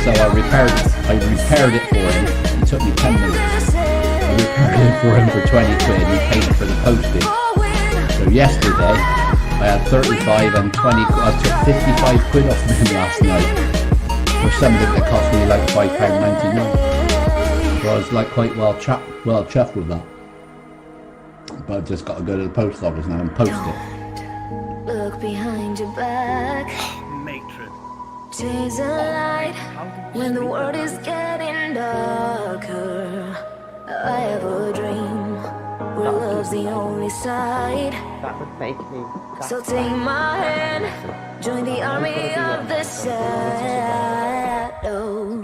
Speaker 18: So I repaired it for him. It took me 10 minutes. I repaired it for him for 20 quid. He paid for the postage. So yesterday, I had 35 and 20. I took 55 quid off him last night for something that cost me like £5.99. So I was like quite well chuffed with that. But I've just got to go to the post office now and post it.
Speaker 6: Look behind your back. Chase a light when the world is getting darker. I have a dream where love's the only side.
Speaker 21: That would make me.
Speaker 6: So take my hand, join the army of the shadows.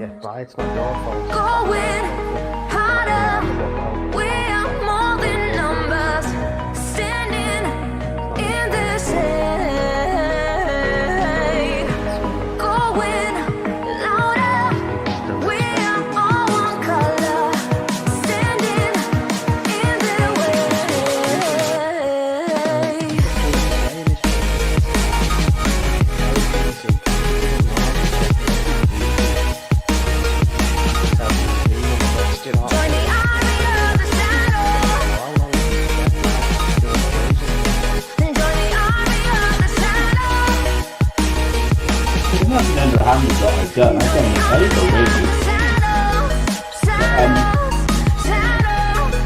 Speaker 21: Get by, it's not your fault.
Speaker 6: Going harder, we are more than numbers, standing in this air. Going louder, we are all one color, standing in their way.
Speaker 18: Nothing underhanded what I've done. I've done a favour, really.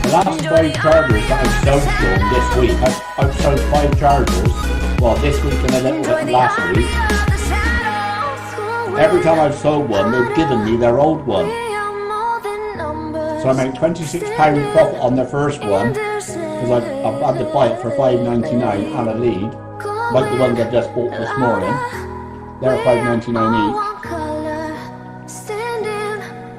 Speaker 18: But, I last 5 chargers that I've sold to them this week, I've sold 5 chargers, well, this week and a little bit last week. Every time I've sold one, they've given me their old one. So I make £26 profit on their first one, because I've had to buy it for $5.99 and a lead, like the ones I just bought this morning. They're $5.99 each.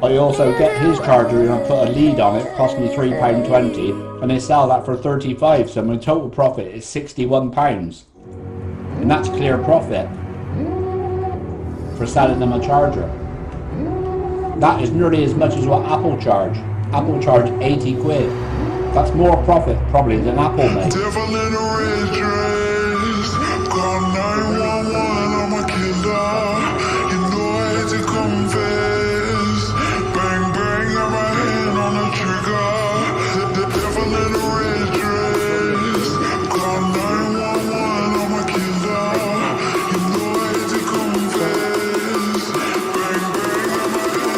Speaker 18: I also get his charger and I put a lead on it, cost me £3.20, and they sell that for £35, so my total profit is £61. And that's clear profit for selling them a charger. That is nearly as much as what Apple charge. Apple charge 80 quid. That's more profit probably than Apple makes.
Speaker 11: Devil in a red dress, call 911, I'm a killer. You know I hate to confess. Bang bang, got my hand on the trigger. The devil in a red dress, call 911, I'm a killer. You know I hate to confess. Bang bang, got my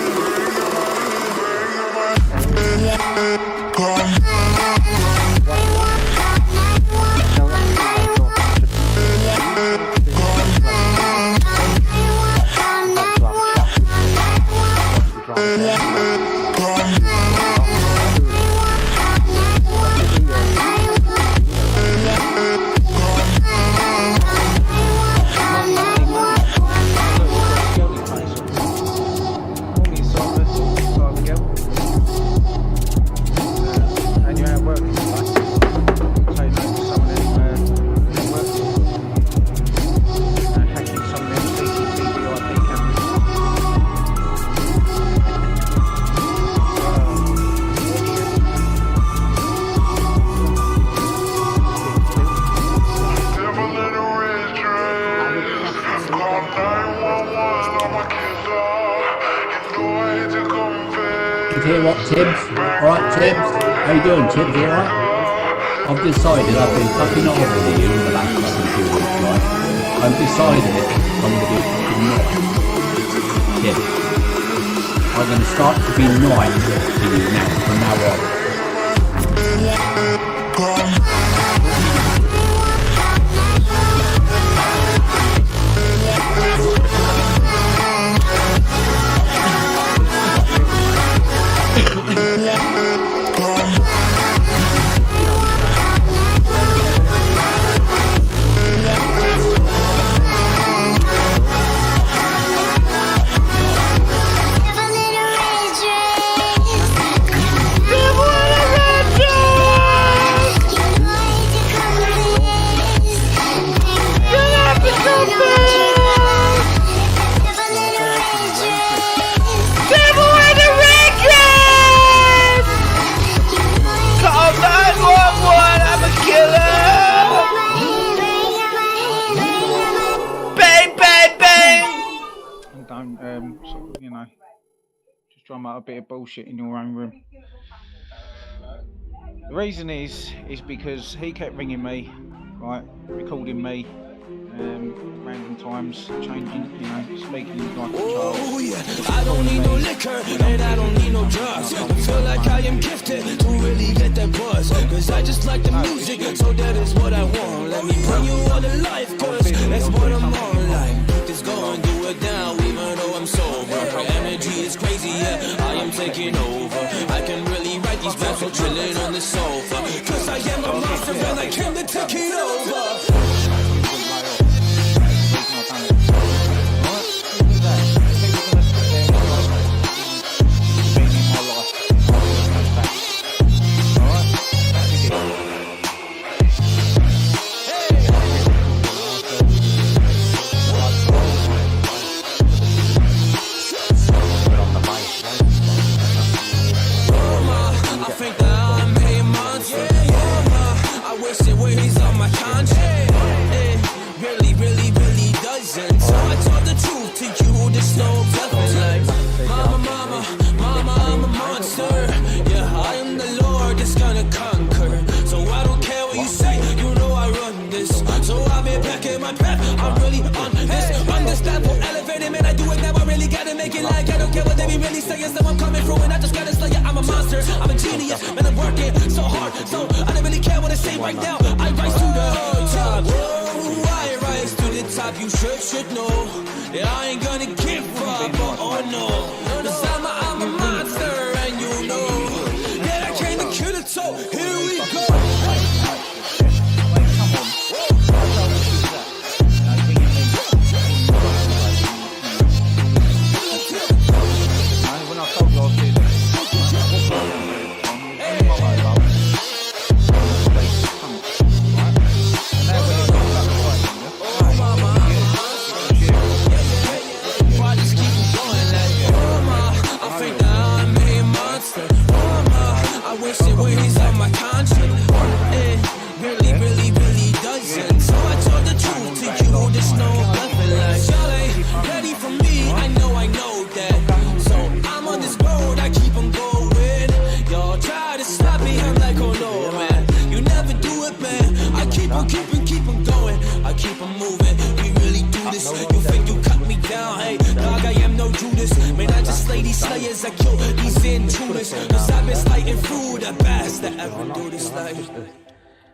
Speaker 11: hand, call.
Speaker 18: Hear what, Tibbs? Alright, Tibbs? How you doing, Tibbs? You alright? I've decided I've been fucking over with you in the last fucking 2 weeks, right? I've decided I'm going to be fucking nice. Tibbs. I'm going to start to be nice to you now, from now on.
Speaker 8: Drum out a bit of bullshit in your own room. The reason is because he kept ringing me, right, recording me, random times, changing, you know, speaking like a child.
Speaker 11: Oh yeah, I don't need no liquor and I don't need no drugs. I feel like I am gifted to really get that buzz, cause I just like the music, so that is what I want. Let me bring you all to life, cause that's what I'm on. Like, just go and do it down, even though I'm sober. Energy is crazy, yeah, I am taking over. I can really write these bars while chilling on the sofa, cause I am a monster and I came to take it over. Wasted ways on my conscience.
Speaker 10: monsters. I'm a genius, man, I'm working so hard. So I don't really care what I say right now. I rise to the top. Whoa, I rise to the top. You should know that I ain't gonna give up. Oh no, 'cause I'm a monster, and you know that I came to kill it. So here we go.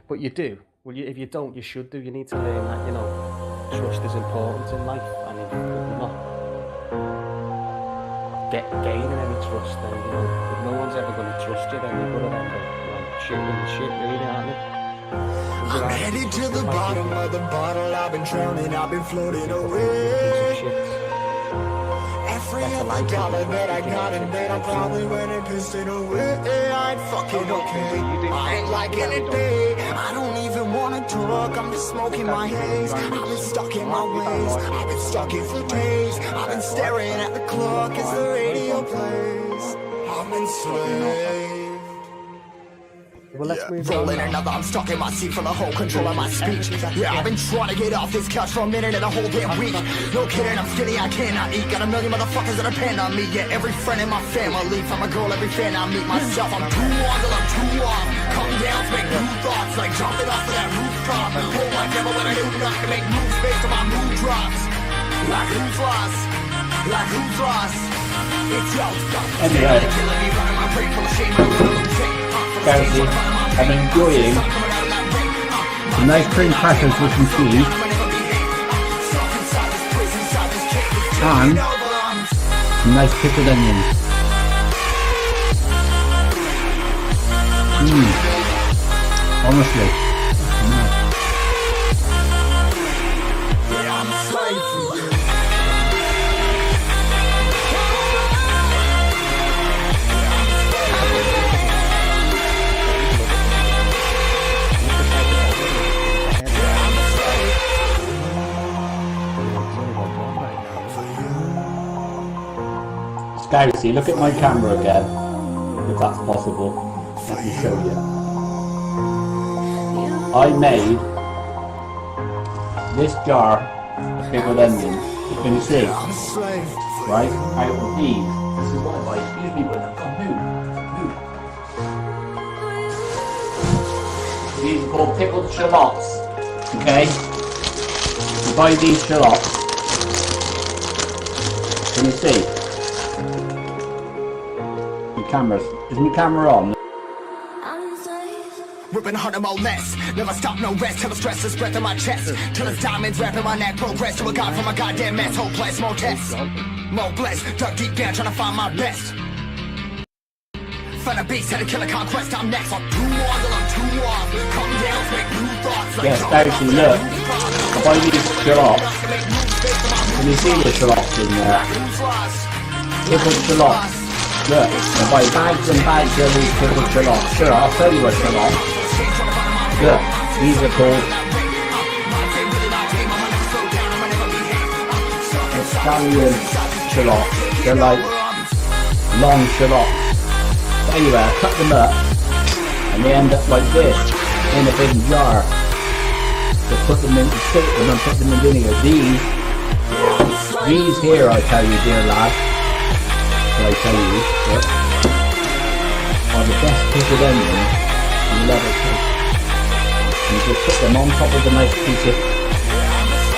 Speaker 21: But you do. Well, if you don't, you should do. You need to learn that, you know, trust is important in life, and if you're not gaining any trust, then, you know, if no one's ever going to trust you, then you're going to end up like shitting the shit, really, aren't you?
Speaker 1: I'm headed to the bottom of the bottle. I've been drowning, I've been floating away. Every other dollar that I got in bed, I probably went and pissed it away. I ain't fucking okay. I ain't liking it, babe. I don't even wanna talk. I'm just smoking my haze. I've been stuck in my ways. I've been stuck here for days. I've been staring at the clock as the radio plays. I'm enslaved.
Speaker 21: Well, let's move
Speaker 1: rolling another, I'm stuck in my seat for the whole control of my speech. Yeah, I've been trying to get off this couch for a minute and a whole damn week. No kidding, I'm skinny, I cannot eat. Got a million motherfuckers that depend on me. Yeah, every friend in my family, from a girl, every fan I meet myself. I'm too on till I'm too off. Come down to make new thoughts, like jumping off of that rooftop. Pull my devil when I do not to make moves based on my mood drops. Like who's lost? Like who's lost? It's y'all's fault.
Speaker 18: Anyway, Gareth, I'm enjoying some nice cream crackers with some cheese and some nice pickled onions. Honestly. Gareth, look at my camera again, if that's possible. Let me show you. I made this jar of pickled onions. Can you see? Right? Out of these. This is what I buy. Excuse me, but these are called pickled shallots. Okay? You buy these shallots. Can you see? Cameras. Is my camera on?
Speaker 1: Ripping harder, more less. Never stop, no rest. Till the stress is breath in my chest. Till it's diamonds wrapping my neck. Progress to a god from a goddamn mess. Hopeless, more tests. More blessed. Dug deep down trying to find my best. Find a beast, had to kill a conquest. I'm next. I'm too on till I'm too off. Come down, make new thoughts. Like
Speaker 18: yes, Darcy, look. If I use shallots, can you see the shallots in there? Pickled shallots. Look, I buy bags and bags of these pickled shallots. Sure, I'll tell you what shallots. Look, these are called Italian shallots. They're like long shallots. But anyway, I cut them up and they end up like this in a big jar. So put them in, soak them and put them in vinegar. These here, I tell you, dear lad. I tell you, what, are the best pickled onions you'll ever taste. You just put them on top of a nice piece of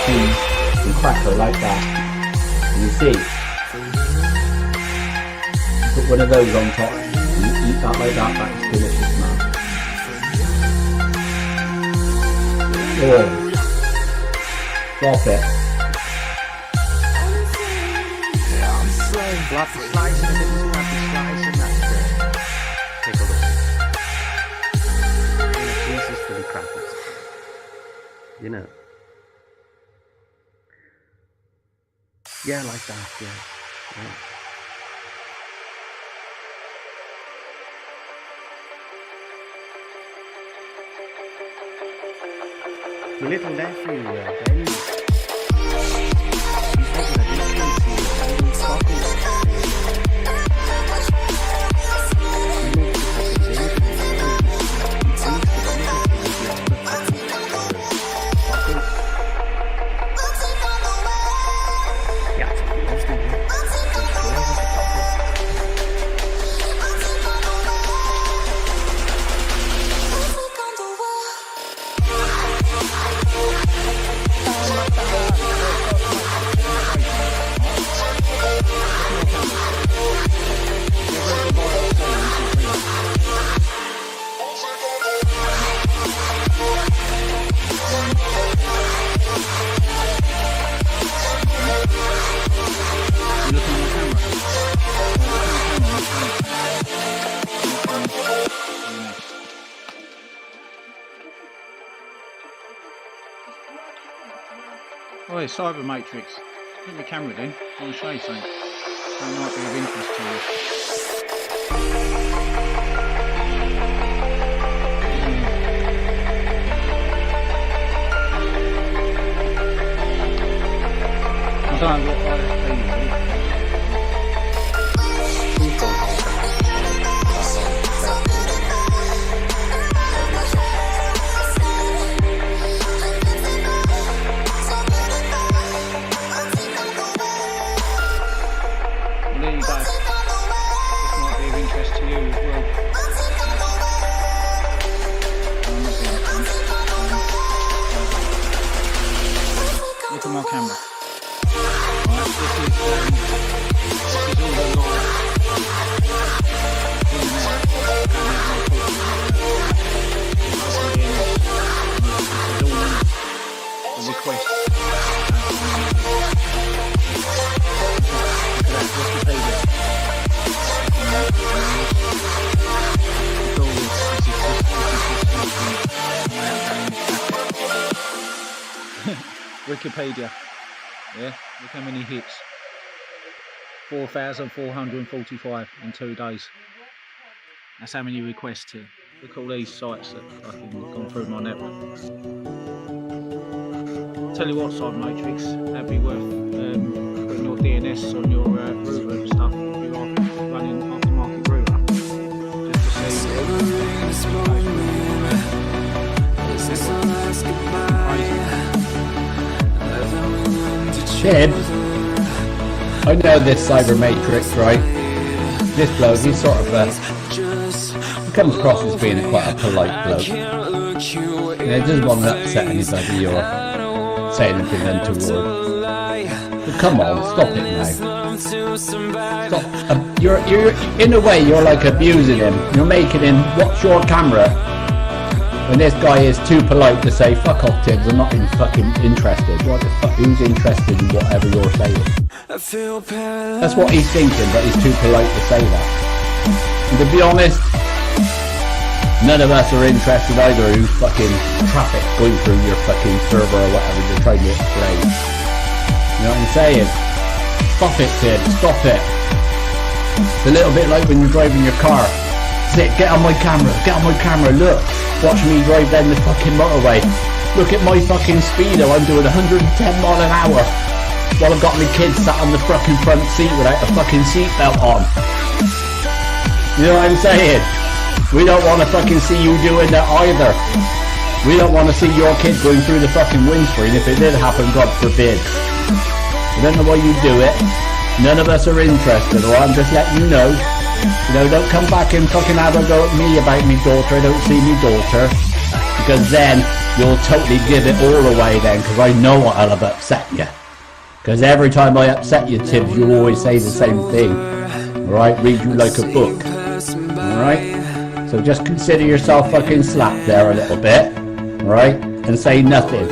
Speaker 18: cheese and cracker like that. And you see, put one of those on top and you eat eat that like that. That's delicious, man. Oh. Stop it.
Speaker 21: Flap the slice and if it doesn't have the slice and that's it. Take a look. Pieces for the crackers. You know. Yeah, like that, yeah. The little nephew, Ben. He's making a difference here. He's talking.
Speaker 8: Oh, it's Cyber Matrix. Put my camera in. I want to show you something. That might be of interest to you. I don't know what ISP is. There you go. This might be of interest to you as well. Look at my camera. Right, this is all the live. The request. Wikipedia. Yeah, look how many hits. 4,445 in 2 days. That's how many requests here. Look at all these sites that fucking gone through my network. Tell you what, Cyber Matrix, that'd be worth putting your DNS on your router and stuff if you are running aftermarket router. Just to see.
Speaker 18: Kid, I know this Cyber Matrix, right? This bloke, he's sort of he comes across as being quite a polite bloke. And he doesn't want to upset anybody or say anything untoward. But come on, stop it now. Stop. You're in a way, you're like abusing him. You're making him watch your camera when this guy is too polite to say, fuck off Tibbs, I'm not even fucking interested. What the fuck, who's interested in whatever you're saying? That's what he's thinking, but he's too polite to say that. And to be honest, none of us are interested either who's fucking traffic going through your fucking server or whatever you're trying to explain. You know what I'm saying? Stop it, Tibbs, stop it. It's a little bit like when you're driving your car. Sit, get on my camera, look. Watch me drive down the fucking motorway. Look at my fucking speedo, I'm doing 110 mile an hour while I've got my kids sat on the fucking front seat without a fucking seatbelt on. You know what I'm saying? We don't want to fucking see you doing that either. We don't want to see your kid going through the fucking windscreen if it did happen, God forbid. I don't know why you do it. None of us are interested, or I'm just letting you know. You know, don't come back and fucking have a go at me about me daughter. I don't see me daughter. Because then you'll totally give it all away then, because I know I'll have upset you. Because every time I upset you, Tibbs, you always say the same thing. Alright, read you like a book. Alright? So just consider yourself fucking slapped there a little bit. Alright? And say nothing.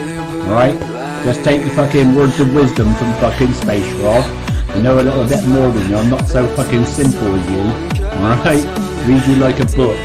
Speaker 18: Alright? Just take the fucking words of wisdom from fucking Space Rob. I know a little bit more than you. I'm not so fucking simple as you. Alright? Read you like a book.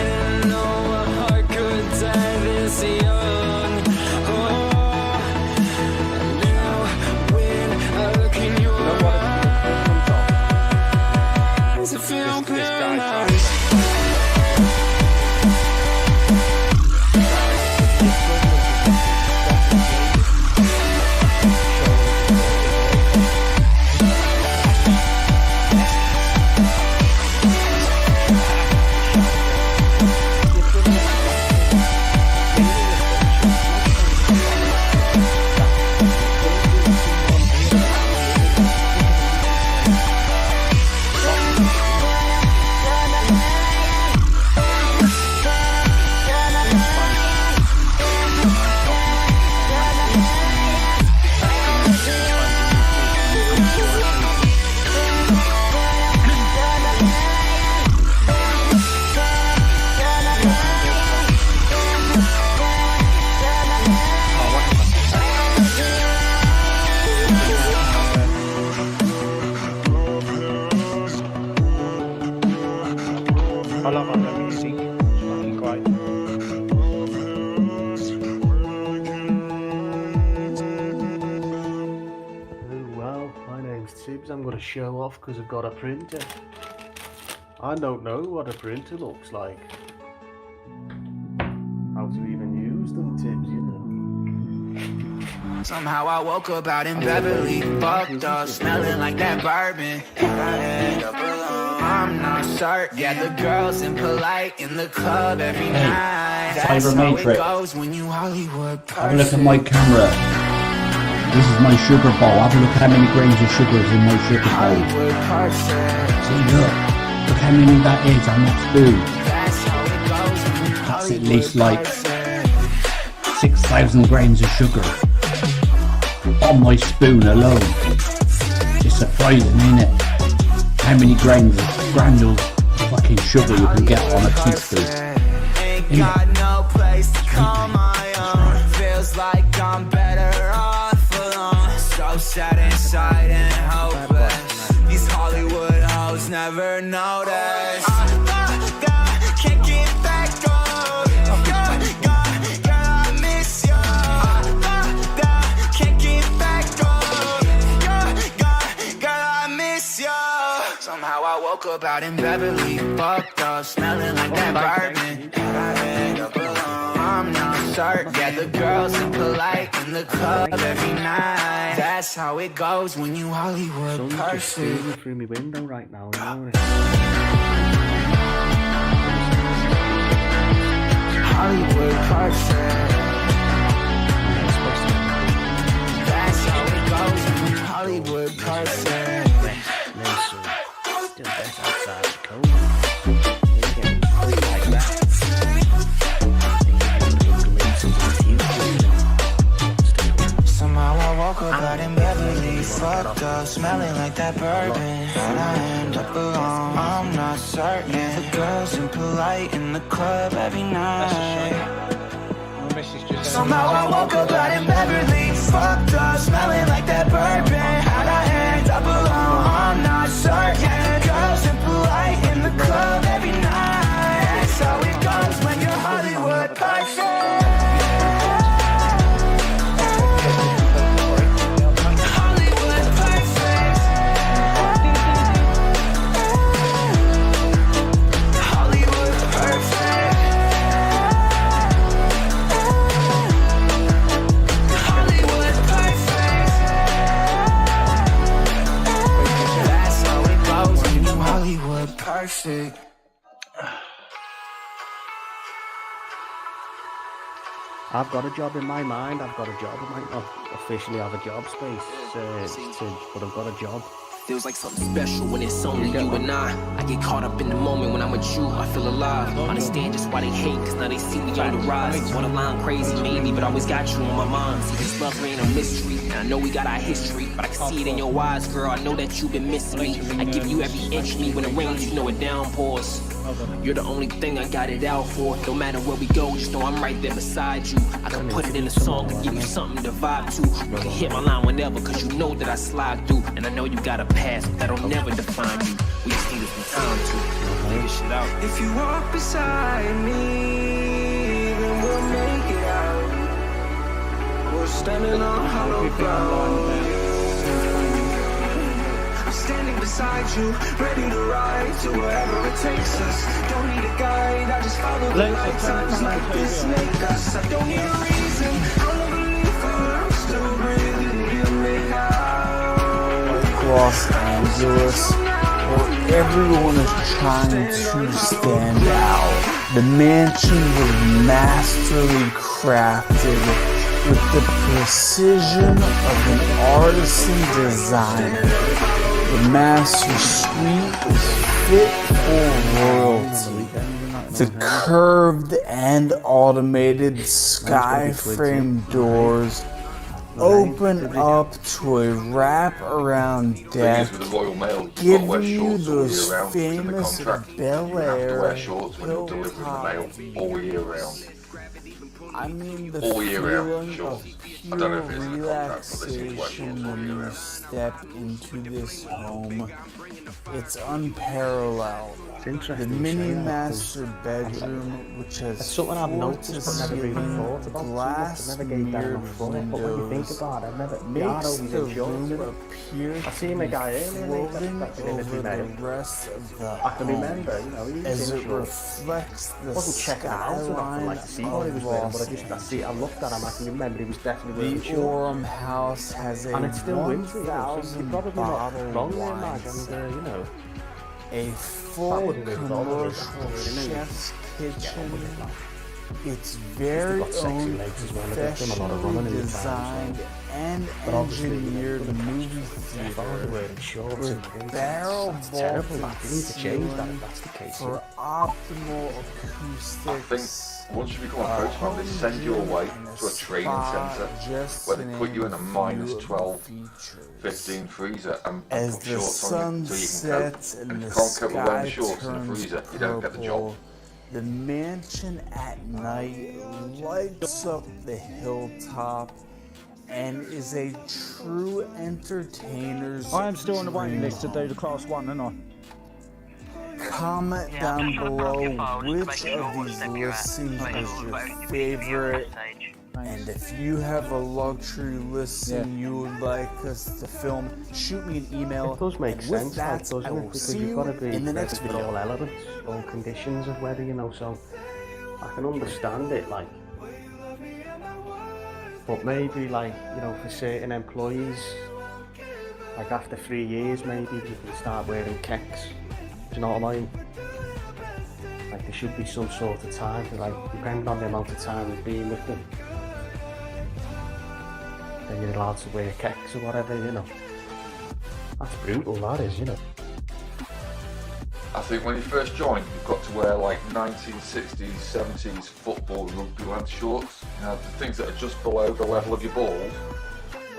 Speaker 8: I love that music. It's fucking great.
Speaker 21: Well, my name's Tibbs. I'm going to show off because I've got a printer. I don't know what a printer looks like. How to even use them, Tibbs, you know.
Speaker 10: Somehow I woke up out in Beverly, fucked up, smelling like that bourbon. I'm not certain. Yeah, the girls impolite in the club every night. That's
Speaker 18: Cyber
Speaker 10: how
Speaker 18: Matrix.
Speaker 10: it goes when you Hollywood person.
Speaker 18: Have a look at my camera. This is my sugar bowl. Have a look how many grains of sugar is in my sugar bowl.
Speaker 10: Hollywood person.
Speaker 18: See, look. Look how many that is on that spoon.
Speaker 10: That's how it goes when you
Speaker 18: That's at
Speaker 10: Hollywood
Speaker 18: least like
Speaker 10: person.
Speaker 18: 6,000 grains of sugar on my spoon alone. It's surprising, isn't it? How many grains of granules of fucking sugar you can get on a teaspoon.
Speaker 10: Ain't got no place to call my own. Feels like I'm better off alone. So sad inside and hopeless. These Hollywood hoes never notice. Can't get back on. Girl, I miss you. Can't get back on. Girl, I miss you. Somehow I woke up out in Beverly, fucked up, smelling like that bourbon. I'm not certain. Yeah, the girls impolite in the club every night. That's how it goes when you Hollywood
Speaker 21: Sun's just
Speaker 10: person.
Speaker 21: streaming through my window right now. You know it.
Speaker 10: Hollywood person. That's how it goes when you Hollywood person.
Speaker 21: Still best outside the code. Like that.
Speaker 10: Somehow I woke up out in Beverly, fucked up, smelling like that bourbon. How'd I end up alone? I'm not certain. The girls impolite in the club every night. Somehow I woke up out in Beverly, fucked up, smelling like that bourbon. How'd I end up alone? I'm not certain. Girls impolite in the club every night. That's how it goes when you're Hollywood perfect. Perfect.
Speaker 21: I've got a job in my mind. I've got a job. I might not officially have a job space, but I've got a job.
Speaker 2: Feels like something special when it's only you and I get caught up in the moment when I'm with you, I feel alive. Understand just why they hate, cause now they see me on the rise. Borderline crazy maybe, but always got you on my mind. See, this love ain't a mystery. And I know we got our history, but I can see it in your eyes, girl. I know that you've been missing me. I give you every inch of me. When it rains, you know it downpours. You're the only thing I got it out for. No matter where we go, just know I'm right there beside you. I can put it in a song to give you something to vibe to. You can hit my line whenever, cause you know that I slide through. And I know you got a past, but that'll never define you. We just need some time to figure shit out.
Speaker 10: If you walk beside me, then we'll make it out. We're standing on hollow ground. I'm standing beside you, ready to ride to wherever it takes us. Don't need a guide, I just follow the light. Times like this make us. I don't need a reason, I'm a believer. I'm still breathing, hear me out.
Speaker 9: Los Angeles, where everyone is trying to stand out. The mansion was masterly crafted with the precision of an artisan designer. The master suite is fit for royalty. The curved and automated sky-frame doors open up to a wrap-around deck, giving you those famous Bel Air hilltop views. I mean the feeling of pure relaxation when you step into this home. It's unparalleled. The mini master bedroom, which has
Speaker 21: something I've noticed but never really thought about.
Speaker 9: glass mirrored windows, makes the room appear
Speaker 21: I seen a guy earlier
Speaker 9: floating over the rest of the
Speaker 21: I can
Speaker 9: home,
Speaker 21: remember, you know, he was
Speaker 9: as
Speaker 21: in
Speaker 9: it
Speaker 21: shorts.
Speaker 9: reflects the
Speaker 21: I wasn't checking him out enough to like see what he was wearing, but I looked at him, I can remember he was definitely wearing
Speaker 9: The
Speaker 21: shorts.
Speaker 9: Orem House has a
Speaker 21: And it's still winter, you know, so you're probably not
Speaker 9: bottle
Speaker 21: wrong there,
Speaker 9: wine
Speaker 21: Mike, and you know.
Speaker 9: a full commercial chef's kitchen. It's very own professionally designed and engineered movie theater with barrel vaulted ceiling for optimal acoustics.
Speaker 5: Once you become a postman, they send you away to a training centre where they put you in a minus 12, 15 freezer and put shorts on you so you can cope. And if you can't cope with wearing shorts in the freezer, you don't get the job.
Speaker 9: The mansion at night lights up the hilltop and is a true entertainer's
Speaker 8: I am still on the waiting
Speaker 9: dream
Speaker 8: list to do the class 1, aren't I?
Speaker 9: Comment down below which of these listings was your favorite, and if you have a luxury listing you would like us to film, shoot me an email.
Speaker 21: It does make
Speaker 9: and
Speaker 21: sense,
Speaker 9: with that,
Speaker 21: doesn't
Speaker 9: I
Speaker 21: it?
Speaker 9: will
Speaker 21: Because
Speaker 9: see
Speaker 21: you've
Speaker 9: you
Speaker 21: got to be
Speaker 9: in the next
Speaker 21: ready for
Speaker 9: video.
Speaker 21: all elements, all conditions of weather, you know, so I can understand it, like, but maybe, like, you know, for certain employees, like after 3 years, maybe you can start wearing kecks. Do you know what I mean? Like, there should be some sort of time, like, depending on the amount of time you've been with them, then you're allowed to wear kecks or whatever, you know. That's brutal, that is, you know.
Speaker 5: I think when you first join, you've got to wear like 1960s, 70s football rugby length shorts, you know, the things that are just below the level of your balls,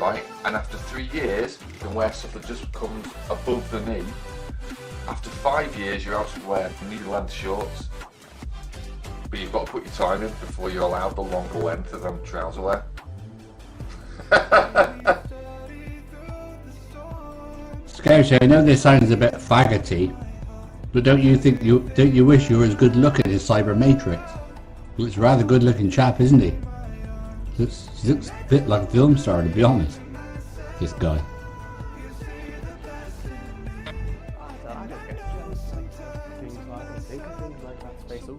Speaker 5: right? And after 3 years, you can wear stuff that just comes above the knee. After 5 years, you're out to wear knee-length shorts, but you've got to put your time in before you're allowed the longer length of them trouser wear.
Speaker 22: Scouser, I know this sounds a bit faggoty, but don't you wish you were as good looking as Cyber Matrix? Well, it's a rather good looking chap, isn't he? He looks a bit like a film star, to be honest, this guy.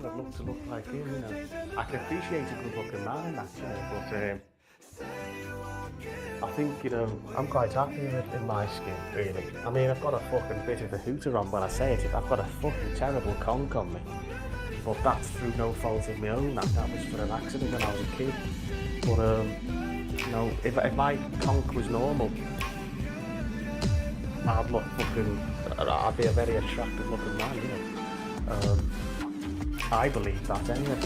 Speaker 21: I'd love to look like him, you know. I can appreciate a good looking man in that, you know, but I think, you know, I'm quite happy in my skin, really. I mean, I've got a fucking bit of a hooter on when I say it. I've got a fucking terrible conk on me, but that's through no fault of my own. That was for an accident when I was a kid. But you know, if my conk was normal, I'd look fucking. I'd be a very attractive looking man, you know. I believe that anyway.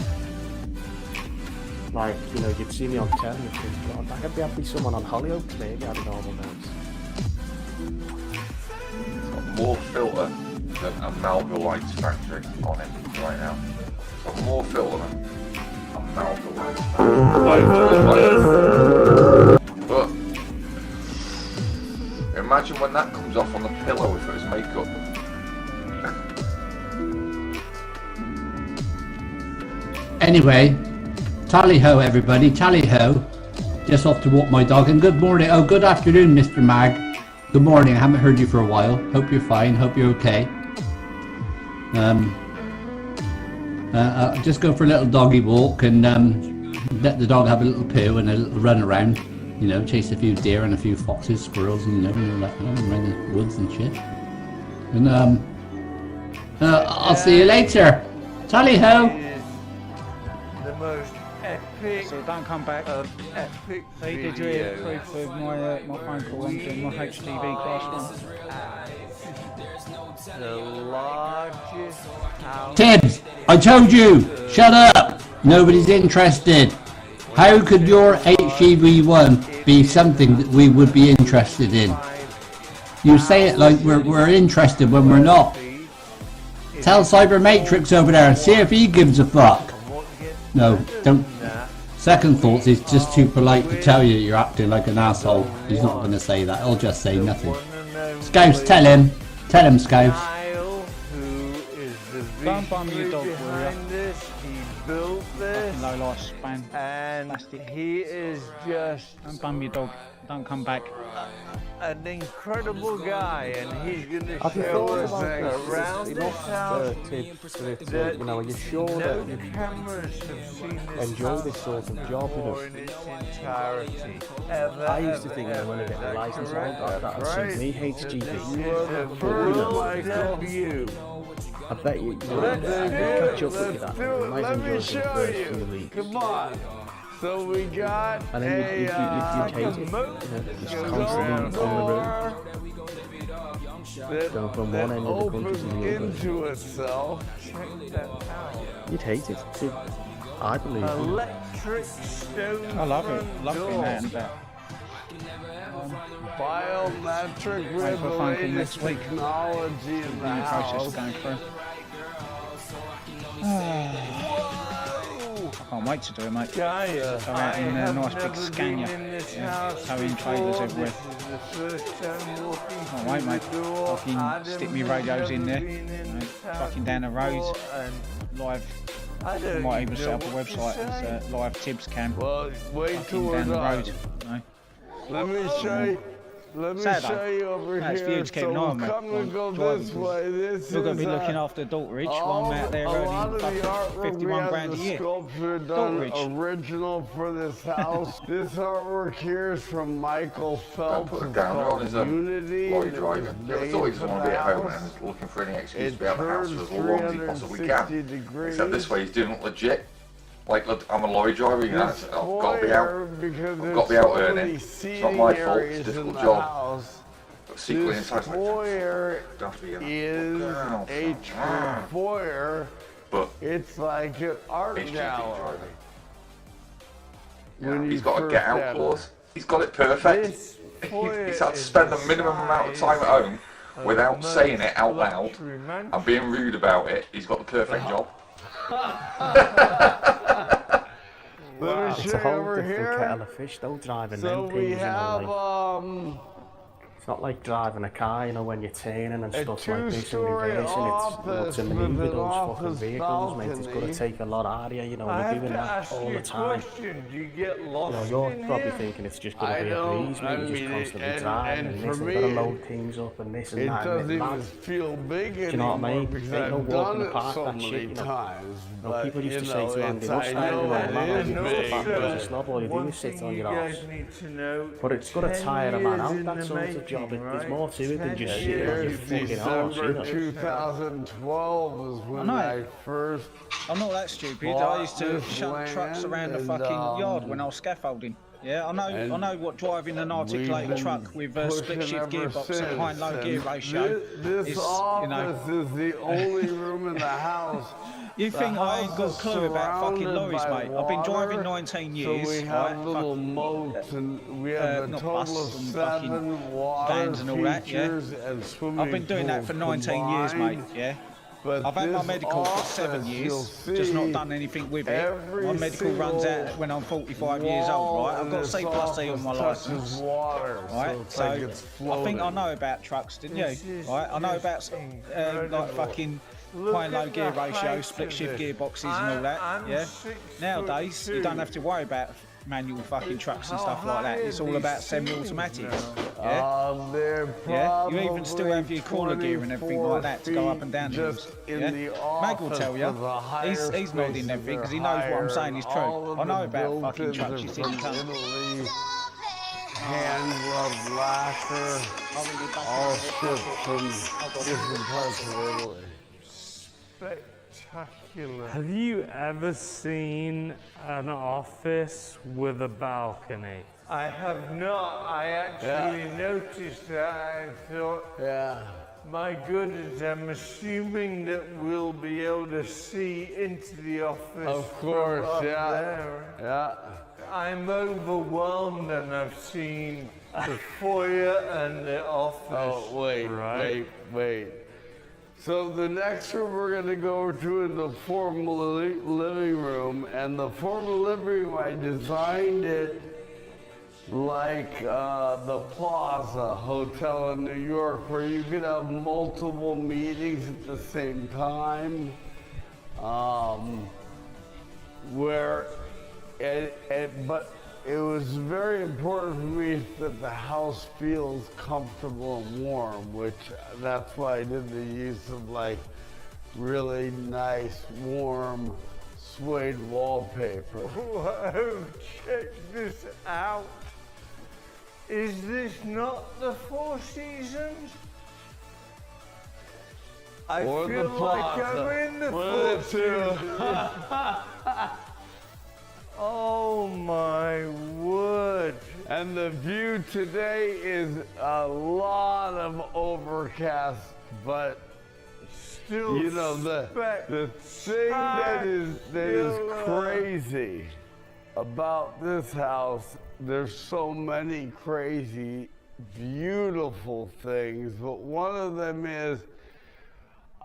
Speaker 21: Like, you know, you'd see me on telly and think, God, that'd be someone on Hollyoaks maybe had a normal nose.
Speaker 5: Got more filter than a Melville Lights factory on it right now. Got more filter than a Melville Lights factory. But imagine when that comes off on the pillow if it was makeup.
Speaker 22: Anyway, tally ho everybody, tally ho. Just off to walk my dog, and good morning, oh good afternoon Mr. Mag. Good morning, I haven't heard you for a while. Hope you're fine, hope you're okay. I'll just go for a little doggy walk and let the dog have a little poo and a little run around. You know, chase a few deer and a few foxes, squirrels, and you know, like around the woods and shit. And I'll see you later. Tally ho.
Speaker 4: The most epic.
Speaker 8: So don't come back.
Speaker 4: Epic.
Speaker 8: Hey, did you hear proof of my phone call? I'm doing my HTV class one.
Speaker 4: The largest house.
Speaker 22: Tibbs, I told you, shut up. Nobody's interested. How could your HGV1 be something that we would be interested in? You say it like we're interested when we're not. Tell Cybermatrix over there and see if he gives a fuck. No, don't. Second thoughts, he's just too polite to tell you you're acting like an asshole. He's not going to say that, he'll just say nothing. Scouse, tell him. Tell him, Scouse.
Speaker 8: Don't bum your dog, will
Speaker 4: He built this,
Speaker 8: low life span.
Speaker 4: and
Speaker 8: Plastic.
Speaker 4: he is just
Speaker 8: Don't bum your dog. Don't come back.
Speaker 4: an incredible guy, and he's going to
Speaker 21: Have you
Speaker 4: show
Speaker 21: thought
Speaker 4: us
Speaker 21: about
Speaker 4: around
Speaker 21: this?
Speaker 4: this house
Speaker 21: Tips that,
Speaker 4: that
Speaker 21: you know, are you sure
Speaker 4: no
Speaker 21: that you
Speaker 4: cameras have seen this
Speaker 21: enjoy
Speaker 4: house
Speaker 21: this sort of job, you know?
Speaker 4: before in its entirety. Ever,
Speaker 21: I used to think
Speaker 4: ever,
Speaker 21: that when I get
Speaker 4: ever.
Speaker 21: the license,
Speaker 4: That's
Speaker 21: that'd
Speaker 4: right.
Speaker 21: suit me, HGV.
Speaker 4: You are the first like of you.
Speaker 21: I bet you,
Speaker 4: Let's
Speaker 21: catch up with you that.
Speaker 4: do it.
Speaker 21: Might
Speaker 4: Let
Speaker 21: enjoy
Speaker 4: me
Speaker 21: some
Speaker 4: show
Speaker 21: first
Speaker 4: you.
Speaker 21: in the league.
Speaker 4: Come on. So we got
Speaker 21: And then you take it, you know, just constantly on the road. Going from one end of the country to the other.
Speaker 4: into itself. Check that out.
Speaker 21: You'd hate it. See, I believe you.
Speaker 4: Electric stone.
Speaker 8: I love it. Love being out and about.
Speaker 4: Biometric
Speaker 8: Wait for a phone call
Speaker 4: related
Speaker 8: next week.
Speaker 4: technology in the
Speaker 8: The process
Speaker 4: house.
Speaker 8: going through. I can't wait to do it, mate. Go out in a nice big Scania. Towing trailers everywhere. Can't wait, mate. Fucking stick me radios in there. You know, fucking down the road. Live. I might even set up a website as live Tibbs cam.
Speaker 4: Well, wait till
Speaker 8: Fucking
Speaker 4: we're
Speaker 8: down the
Speaker 4: done.
Speaker 8: road. You know.
Speaker 4: Let me show you. Let me
Speaker 8: Saturday.
Speaker 4: show you over
Speaker 8: That's for
Speaker 4: here.
Speaker 8: you to keep an eye
Speaker 4: So
Speaker 8: on, mate.
Speaker 4: come and go
Speaker 8: Driving,
Speaker 4: this way. This
Speaker 8: You're going
Speaker 4: is
Speaker 8: to be looking after Daltridge while I'm out there
Speaker 4: a lot
Speaker 8: earning
Speaker 4: of the artwork
Speaker 8: 51 grand a year.
Speaker 4: sculpture done
Speaker 8: Daltridge.
Speaker 4: original for this house. This artwork here is from Michael Phelps.
Speaker 5: Put it
Speaker 4: It's
Speaker 5: down on
Speaker 4: called
Speaker 5: his
Speaker 4: Unity.
Speaker 5: lorry
Speaker 4: and it
Speaker 5: driving.
Speaker 4: was
Speaker 5: Yeah, it's
Speaker 4: made
Speaker 5: always
Speaker 4: for
Speaker 5: want
Speaker 4: the
Speaker 5: to be at home
Speaker 4: house.
Speaker 5: and looking for any excuse
Speaker 4: It
Speaker 5: to be out of the house
Speaker 4: turns
Speaker 5: for as long as he possibly
Speaker 4: 360
Speaker 5: can.
Speaker 4: degrees.
Speaker 5: Except this way he's doing it legit. Like, look, I'm a lorry driver, you know,
Speaker 4: This
Speaker 5: I've got to be out.
Speaker 4: foyer, because
Speaker 5: I've got to be out earning. It's not my fault, it's a
Speaker 4: areas in
Speaker 5: difficult
Speaker 4: the
Speaker 5: job.
Speaker 4: house.
Speaker 5: But secretly
Speaker 4: This
Speaker 5: inside, it's like,
Speaker 4: foyer
Speaker 5: don't have to be in
Speaker 4: is a true foyer.
Speaker 5: But
Speaker 4: it's like an art
Speaker 5: HGV
Speaker 4: gallery.
Speaker 5: driving.
Speaker 4: When
Speaker 5: He's
Speaker 4: you
Speaker 5: got a
Speaker 4: first
Speaker 5: get out
Speaker 4: have
Speaker 5: clause. He's got it perfect.
Speaker 4: This foyer
Speaker 5: He's had to
Speaker 4: is
Speaker 5: spend the
Speaker 4: the
Speaker 5: minimum amount of time at home without saying it out loud and being rude about it. He's got the perfect job.
Speaker 21: It's a whole different kettle of fish though, driving
Speaker 4: So
Speaker 21: them
Speaker 4: we
Speaker 21: things, you
Speaker 4: have
Speaker 21: know, like, it's not like driving a car, you know, when you're turning and stuff like this and
Speaker 4: two-story
Speaker 21: reversing, it's
Speaker 4: office
Speaker 21: to maneuver
Speaker 4: with an
Speaker 21: those fucking
Speaker 4: office
Speaker 21: vehicles, mate, it's
Speaker 4: balcony.
Speaker 21: gonna take a lot out of you, you know,
Speaker 4: I
Speaker 21: you're
Speaker 4: have
Speaker 21: doing
Speaker 4: to
Speaker 21: that
Speaker 4: ask
Speaker 21: all
Speaker 4: you
Speaker 21: the
Speaker 4: a
Speaker 21: time.
Speaker 4: question. Do you get
Speaker 21: You
Speaker 4: lost
Speaker 21: know, you're
Speaker 4: in
Speaker 21: probably
Speaker 4: here?
Speaker 21: thinking it's just gonna
Speaker 4: I
Speaker 21: be a
Speaker 4: don't.
Speaker 21: breeze, mate,
Speaker 4: I
Speaker 21: you're just
Speaker 4: mean,
Speaker 21: constantly driving and
Speaker 4: for
Speaker 21: this, and
Speaker 4: me,
Speaker 21: gotta load things up and this and
Speaker 4: it
Speaker 21: that,
Speaker 4: doesn't
Speaker 21: and it's
Speaker 4: even
Speaker 21: mad.
Speaker 4: feel big
Speaker 21: Do you know what I
Speaker 4: anymore
Speaker 21: mean?
Speaker 4: because
Speaker 21: Ain't no
Speaker 4: I've
Speaker 21: walk in
Speaker 4: done
Speaker 21: the
Speaker 4: it
Speaker 21: park,
Speaker 4: so
Speaker 21: that shit,
Speaker 4: many
Speaker 21: you know.
Speaker 4: times.
Speaker 21: You know,
Speaker 4: But
Speaker 21: people used
Speaker 4: you
Speaker 21: to say
Speaker 4: know,
Speaker 21: to Andy,
Speaker 4: it's
Speaker 21: what's
Speaker 4: I
Speaker 21: that
Speaker 4: know
Speaker 21: doing, man?
Speaker 4: it
Speaker 21: Like,
Speaker 4: is
Speaker 21: you just
Speaker 4: big.
Speaker 21: the fact that he's a snob, all you do
Speaker 4: One
Speaker 21: is sit
Speaker 4: thing
Speaker 21: on
Speaker 4: you
Speaker 21: your arse.
Speaker 4: guys need to know,
Speaker 21: But it's got to
Speaker 4: 10
Speaker 21: tire a man
Speaker 4: years
Speaker 21: out,
Speaker 4: in
Speaker 21: that
Speaker 4: the
Speaker 21: sort of
Speaker 4: making,
Speaker 21: job. There's
Speaker 4: right?
Speaker 21: more to it than
Speaker 4: 10
Speaker 21: just sitting on your
Speaker 4: years.
Speaker 21: fucking arse, you
Speaker 4: December
Speaker 21: know.
Speaker 4: 2012 was when I first
Speaker 8: I'm not that stupid. I
Speaker 4: bought
Speaker 8: used to
Speaker 4: this
Speaker 8: shut trucks
Speaker 4: land
Speaker 8: around the
Speaker 4: and,
Speaker 8: fucking yard when I was scaffolding. Yeah, I know what driving an articulated truck with a split shift gearbox and high and low gear ratio
Speaker 4: This
Speaker 8: is,
Speaker 4: office is the only room in the house.
Speaker 8: You think I ain't got a clue about fucking lorries, mate? I've been driving 19 years.
Speaker 4: So we have little moats and we have a total of 7 water
Speaker 8: vans and all that, yeah.
Speaker 4: and swimming
Speaker 8: I've been doing that for 19 years, mate, yeah.
Speaker 4: But
Speaker 8: I've had my medical for 7 years, just not done anything with it. My medical runs out when I'm 45 years old, right? I've got C+E on my licence, right? So I think I know about trucks, didn't you? Right? I know about like fucking high and low gear ratio, split shift gearboxes and all that, yeah? Nowadays, you don't have to worry about manual fucking trucks and stuff like that. It's all about semi-automatics, yeah? You even still have your crawler gear and everything like that to go up and down the hills, yeah? Mag will tell you, he's nodding everything because he knows what I'm saying is true. I know about fucking trucks, you think
Speaker 4: hand rub lacquer, all shipped from different parts of Italy. Spectacular.
Speaker 7: Have you ever seen an office with a balcony?
Speaker 4: I have not. I actually noticed that. I thought, my goodness, I'm assuming that we'll be able to see into the office. Of course, from up there. I'm overwhelmed and I've seen the foyer and the office. Oh, wait. So the next room we're going to go to is the formal living room, and the formal living room, I designed it like the Plaza Hotel in New York, where you could have multiple meetings at the same time, but it was very important for me that the house feels comfortable and warm, which that's why I did the use of like really nice, warm, suede wallpaper. Whoa, check this out. Is this not the Four Seasons? I feel like I'm in the Four Seasons. Oh my word. And the view today is a lot of overcast, but still, you know, the thing that is crazy about this house, there's so many crazy, beautiful things, but one of them is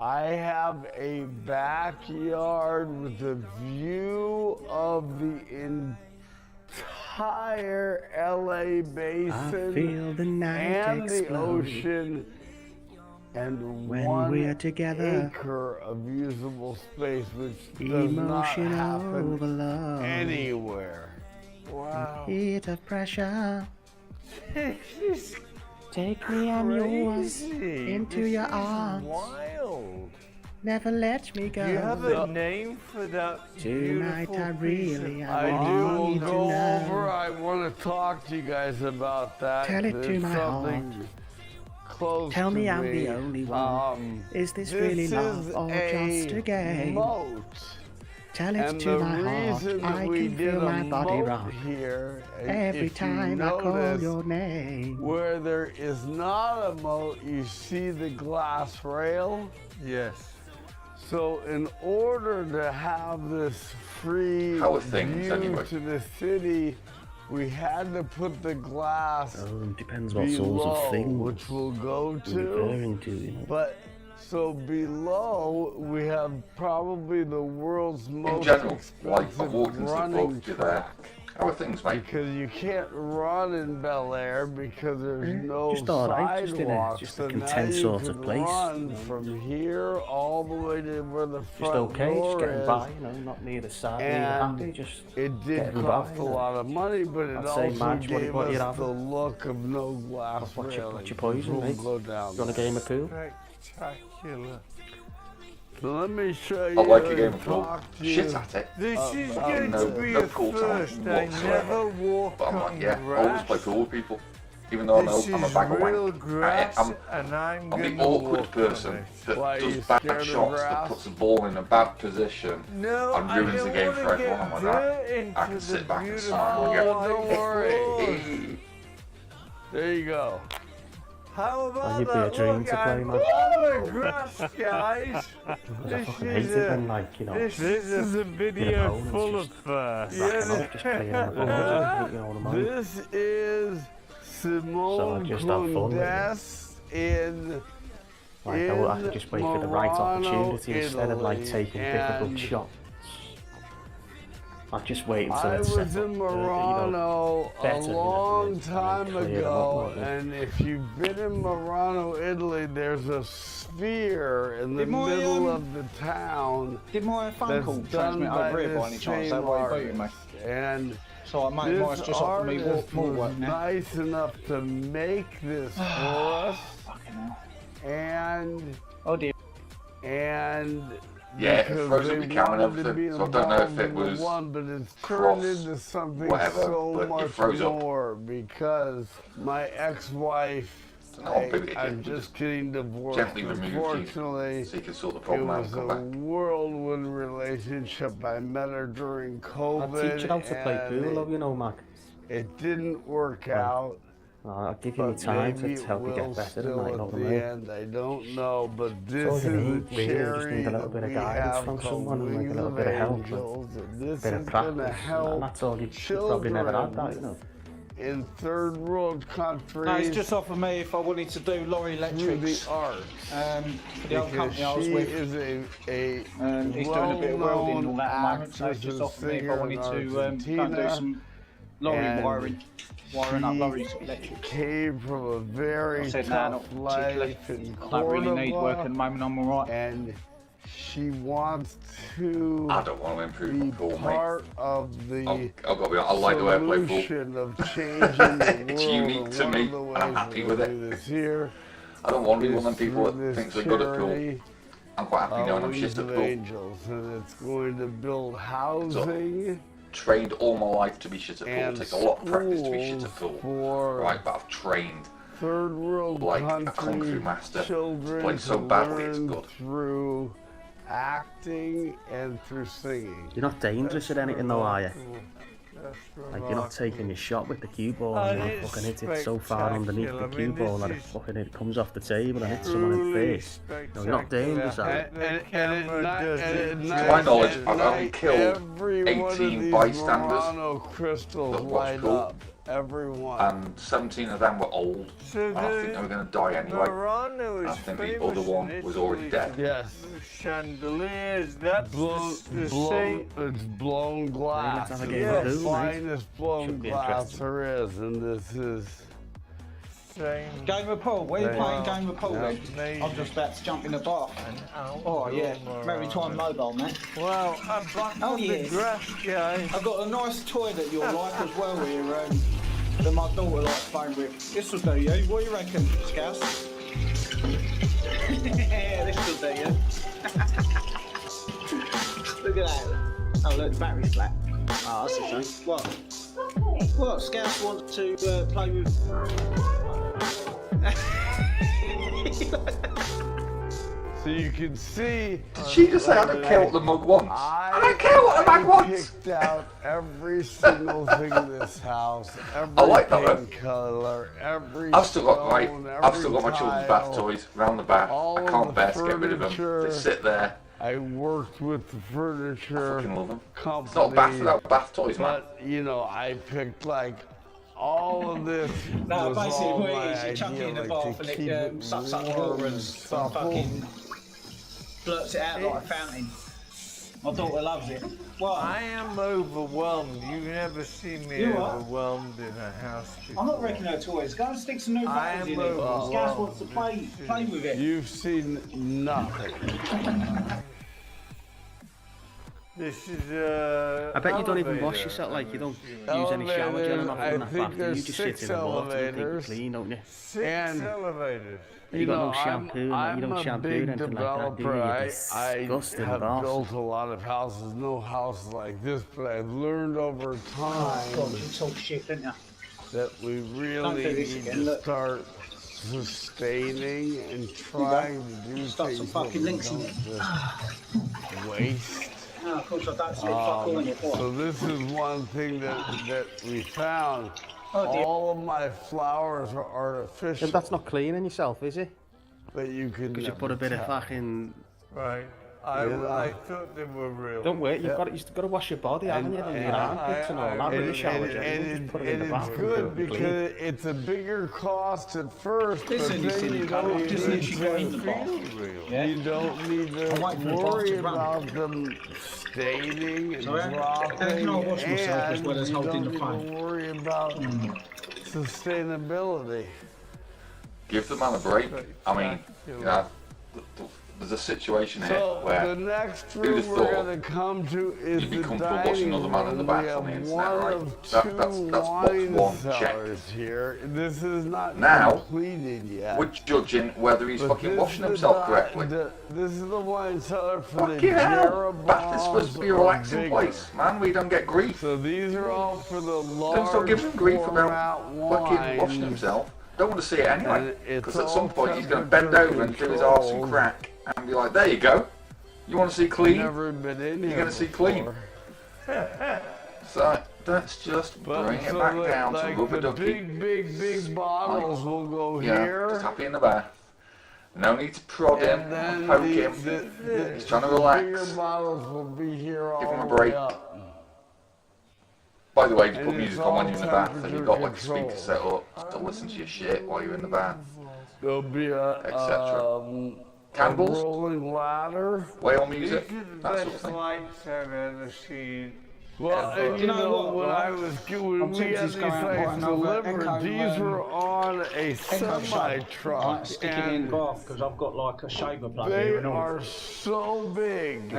Speaker 4: I have a backyard with a view of the entire LA basin and the ocean and when we're together, acre of usable space, which does not happen anywhere. Wow.
Speaker 12: Heat of pressure. Take me and yours into your arms.
Speaker 4: Wild.
Speaker 12: Never let me go.
Speaker 4: Do you have a name for that?
Speaker 12: Tonight I really
Speaker 4: I do. We'll go over. I want to talk to you guys about that.
Speaker 12: Tell it to my heart.
Speaker 4: Close
Speaker 12: Tell me
Speaker 4: to
Speaker 12: I'm the only one. Is this really love or just a game?
Speaker 4: Moat.
Speaker 12: Tell it to my heart. I can feel my body rock
Speaker 4: here
Speaker 12: every time I call your name.
Speaker 4: Where there is not a moat, you see the glass rail?
Speaker 5: Yes.
Speaker 4: So in order to have this free view to the city, we had to put the glass
Speaker 21: depends what sorts of thing
Speaker 4: which we'll go to.
Speaker 21: Referring to, you know.
Speaker 4: But so below we have probably the world's most expensive running track.
Speaker 5: How are things, mate?
Speaker 4: Because you can't run in Bel Air because there's no
Speaker 21: Just alright,
Speaker 4: sidewalks.
Speaker 21: just
Speaker 4: so
Speaker 21: a
Speaker 4: now
Speaker 21: content
Speaker 4: you
Speaker 21: sort
Speaker 4: can
Speaker 21: of place.
Speaker 4: run from here all the way to where the front
Speaker 21: Just okay,
Speaker 4: door
Speaker 21: just getting
Speaker 4: is.
Speaker 21: by, you know, not near the side, near the
Speaker 4: And
Speaker 21: happy, just
Speaker 4: it did
Speaker 21: getting
Speaker 4: cost
Speaker 21: by,
Speaker 4: a lot of money, but it
Speaker 21: I'd say
Speaker 4: also
Speaker 21: March,
Speaker 4: gave
Speaker 21: what you'd
Speaker 4: us
Speaker 21: have.
Speaker 4: the look of no glass
Speaker 21: What's your
Speaker 4: railing.
Speaker 21: poison,
Speaker 4: We'll
Speaker 21: mate?
Speaker 4: go down
Speaker 21: You want a game of pool?
Speaker 4: Spectacular. So let me show you.
Speaker 5: I like a game of
Speaker 4: pool.
Speaker 5: pool. Shit at it.
Speaker 4: This is going to be a
Speaker 5: cool
Speaker 4: first.
Speaker 5: time
Speaker 4: I never walk
Speaker 5: but I'm
Speaker 4: on
Speaker 5: like, yeah, I always play pool with people. even though I'm a bag of wank.
Speaker 4: Grass,
Speaker 5: I'm the awkward person that does bad shots, that puts the ball in a bad position and ruins the game for everyone. I'm like that. I can sit back and smile and go,
Speaker 4: don't worry. There you go. How about
Speaker 21: You'd be a dream to play, man.
Speaker 4: all the grass, guys?
Speaker 21: I fucking hate it when, like, you know,
Speaker 4: This is a video full of This is Simone Kundas in
Speaker 21: like, I have to just wait for the right opportunity instead of like taking difficult shots. I'll just wait until it's set
Speaker 4: I was in Murano a long time ago, and if you've been in Murano, Italy, there's a sphere in the middle of the town.
Speaker 8: Did my phone call transmit over here by any chance? That way you mate.
Speaker 4: And
Speaker 8: so I mate, mine's just offered me more work now.
Speaker 4: Nice enough to make this for us.
Speaker 8: Fucking hell.
Speaker 4: And
Speaker 8: oh dear.
Speaker 4: And
Speaker 5: yeah, it froze up the camera and everything, so I don't know if it was
Speaker 4: but it's turned into something so much more because my ex-wife, I'm just getting divorced. Unfortunately,
Speaker 5: so you can sort the problem
Speaker 4: it was a whirlwind relationship. I met her during COVID.
Speaker 21: I'll teach you how to play pool, you know, Mac.
Speaker 4: It didn't work out.
Speaker 21: I'll give you time to help you get better than that, you know what I mean?
Speaker 4: End, I don't know, but this is a charity
Speaker 21: just need a little bit of guidance from someone and like a little bit of help, a bit of practice, and that's all. You probably never had that, you know.
Speaker 4: In third world countries.
Speaker 8: No, it's just offered me if I wanted to do lorry electrics.
Speaker 4: The arts.
Speaker 8: For the old company I was with.
Speaker 4: Is a
Speaker 8: he's doing a bit of welding and all that at the moment, so it's just offered me if I wanted to go and do some lorry wiring up lorries electric.
Speaker 4: Came from a very tough life in Cordoba.
Speaker 8: I don't really need work at the moment, I'm alright.
Speaker 4: And she wants to
Speaker 5: I don't want to improve my pool, mate.
Speaker 4: Part of the
Speaker 5: I've got to be honest, I like the way I play pool.
Speaker 4: Of changing the
Speaker 5: It's unique to me, and I'm happy with it.
Speaker 4: Here
Speaker 5: I don't want to be one of them people that thinks they're good at pool. I'm quite happy knowing I'm shit at pool.
Speaker 4: Angels, and it's going to build housing.
Speaker 5: Trained all my life to be shit at pool. It takes a lot of practice to be shit at pool. Right, but I've trained
Speaker 4: third world
Speaker 5: like a kung fu master. Playing so badly it's good.
Speaker 4: Through acting and through singing.
Speaker 21: You're not dangerous at anything though, are you? Like, you're not taking your shot with the cue ball and you fucking hit it so far underneath the cue ball that it comes off the table and hits someone in the face. No, you're not dangerous at it.
Speaker 5: To my knowledge, I've only killed 18 bystanders that watched pool. And 17 of them were old. And I think they were going to die anyway. I think the other one was already dead.
Speaker 4: Yes. Chandeliers, that's it's blown glass. Yes, finest blown glass there is, and this is
Speaker 8: Game of pool. Where are you playing game of pool then? I'm just about to jump in the bath. Oh yeah, Maritime Mobile, man.
Speaker 4: Well, I'm back on the grass, guys.
Speaker 8: I've got a nice toy that you'll like as well here, that my daughter likes playing with. This will do you. What do you reckon, Scouse? This will do you. Look at that. Oh look, the battery's flat. Oh, that's a shame. What? What? Scouse wants to play with...
Speaker 4: So you can see.
Speaker 5: Did she just say I don't care what the mug wants? I don't care what the mug wants.
Speaker 4: Picked out every single thing in this house. Every paint color, every
Speaker 5: I've still got my children's bath toys round the bath. I can't bear to get rid of them. They sit there.
Speaker 4: I worked with the furniture.
Speaker 5: I fucking love them.
Speaker 4: Company,
Speaker 5: it's not a bath without bath toys, man.
Speaker 4: But you know, I picked like all of this.
Speaker 8: No, basically what it is, you chuck it in the bath and it sucks up water and fucking blurts it out like a fountain. My daughter loves it. What?
Speaker 4: I am overwhelmed. You've never seen me overwhelmed in a house before.
Speaker 8: I'm not wrecking her toys. Go and stick some new buttons in it. Scouse wants to play with it.
Speaker 4: You've seen nothing. This is
Speaker 21: I bet you don't even wash yourself, like you don't use any shower gel or nothing like that after. You just sit in the water and keep it clean, don't you?
Speaker 4: 6 elevators.
Speaker 21: You got no shampoo, you don't shampoo or anything like that, do you?
Speaker 4: I have built a lot of houses, no house like this, but I've learned over time.
Speaker 8: Oh God, you talk shit, didn't you?
Speaker 4: that we really need to start sustaining and trying to do things that we don't just waste.
Speaker 8: No, of course I don't see fuck all in your pot.
Speaker 4: So this is one thing that we found. All of my flowers are artificial.
Speaker 21: And that's not cleaning yourself, is it?
Speaker 4: But you can.
Speaker 21: Because you put a bit of fucking.
Speaker 4: Right. I thought they were real.
Speaker 21: Don't wait. You've got to wash your body, haven't you? And your armpits and all that. In the shower,
Speaker 4: and it's good because it's a bigger cost at first, but then you don't need to worry about them staining and dropping, and you don't need to worry about sustainability.
Speaker 5: Give the man a break. I mean, yeah. There's a situation here where
Speaker 4: the next room we're going to come to is
Speaker 5: you'd be
Speaker 4: the
Speaker 5: comfortable watching another man in the bath on the internet, right? That's box one check.
Speaker 4: Here. This is not
Speaker 5: now,
Speaker 4: completed yet.
Speaker 5: we're judging whether he's fucking washing himself correctly.
Speaker 4: This is the wine cellar for
Speaker 5: Fucking
Speaker 4: the
Speaker 5: hell! Bath is supposed to be a relaxing place, man. We don't get grief.
Speaker 4: So these are all for the large
Speaker 5: Don't stop giving him grief about
Speaker 4: wine.
Speaker 5: fucking washing himself. Don't want to see it anyway, because at some point he's going to bend over and do his arse and crack and be like, there you go. You want to see clean?
Speaker 4: Never been in
Speaker 5: You're
Speaker 4: here
Speaker 5: going to see clean. So let's just bring it back down to rubber ducky.
Speaker 4: Big bottles will go
Speaker 5: Yeah,
Speaker 4: here.
Speaker 5: just happy in the bath. No need to prod him and poke him. He's trying to relax.
Speaker 4: Bigger bottles will be here all
Speaker 5: Give him a
Speaker 4: the
Speaker 5: break.
Speaker 4: way up.
Speaker 5: By the way, you put music on when you're in the bath and you've got like a speaker set up to listen to your shit while you're in the bath.
Speaker 4: There'll be
Speaker 5: etc. Candles,
Speaker 4: rolling ladder,
Speaker 5: whale music,
Speaker 4: These are the
Speaker 5: that sort of
Speaker 4: best
Speaker 5: thing.
Speaker 4: lights I've ever seen. Well, you know when I was when we had these lights delivered, these were on a semi-truck,
Speaker 8: stick it in bath because I've got like a shaver plug
Speaker 4: they
Speaker 8: here and all.
Speaker 4: are so big.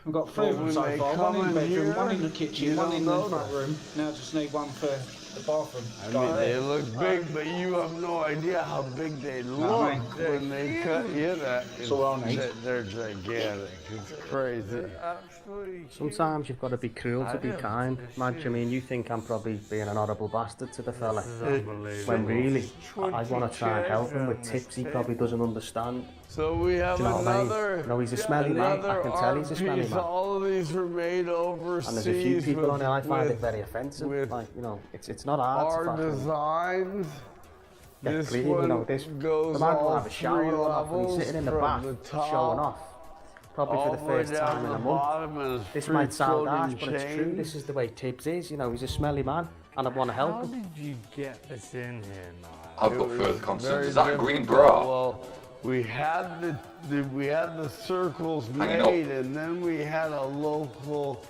Speaker 8: We've got three of them
Speaker 4: when
Speaker 8: so
Speaker 4: they
Speaker 8: far.
Speaker 4: come
Speaker 8: One in the
Speaker 4: in
Speaker 8: bedroom,
Speaker 4: here,
Speaker 8: one in the
Speaker 4: you
Speaker 8: kitchen, one
Speaker 4: don't
Speaker 8: in the
Speaker 4: know
Speaker 8: front
Speaker 4: that.
Speaker 8: room. Now I just need one for the bathroom.
Speaker 4: I mean, they look big, but you have no idea how big they look when they cut you. They're gigantic. It's crazy.
Speaker 21: Sometimes you've got to be cruel to be kind. Madge, I mean, you think I'm probably being an horrible bastard to the fella. When really, I want to try and help him with tips he probably doesn't understand.
Speaker 4: So we have
Speaker 21: Do you know what I mean?
Speaker 4: another.
Speaker 21: You know, he's a smelly man. I can tell he's a smelly man.
Speaker 4: All of these were made overseas.
Speaker 21: And there's a few people on it I find it very offensive. Like, you know, it's not hard
Speaker 4: our
Speaker 21: to
Speaker 4: designs.
Speaker 21: get
Speaker 4: This
Speaker 21: clean.
Speaker 4: one
Speaker 21: You know, this
Speaker 4: goes
Speaker 21: the man will
Speaker 4: all
Speaker 21: have a shower
Speaker 4: 3
Speaker 21: or off and he's
Speaker 4: levels
Speaker 21: sitting in the
Speaker 4: from
Speaker 21: bath
Speaker 4: the top
Speaker 21: showing off. Probably
Speaker 4: all
Speaker 21: for the
Speaker 4: the way
Speaker 21: first
Speaker 4: down
Speaker 21: time
Speaker 4: to
Speaker 21: in a
Speaker 4: the
Speaker 21: month.
Speaker 4: bottom and
Speaker 21: This
Speaker 4: free
Speaker 21: might sound harsh,
Speaker 4: floating
Speaker 21: but it's true.
Speaker 4: chain.
Speaker 21: This is the way Tibbs is. You know, he's a smelly man, and I want to help
Speaker 7: How
Speaker 21: him.
Speaker 7: did you get this in here, Niall?
Speaker 5: I've got
Speaker 4: It
Speaker 5: further
Speaker 4: was
Speaker 5: concerns.
Speaker 4: very
Speaker 5: Is that a green
Speaker 4: difficult.
Speaker 5: bra?
Speaker 4: Well, we had the circles
Speaker 5: Hanging up.
Speaker 4: made, and then we had a local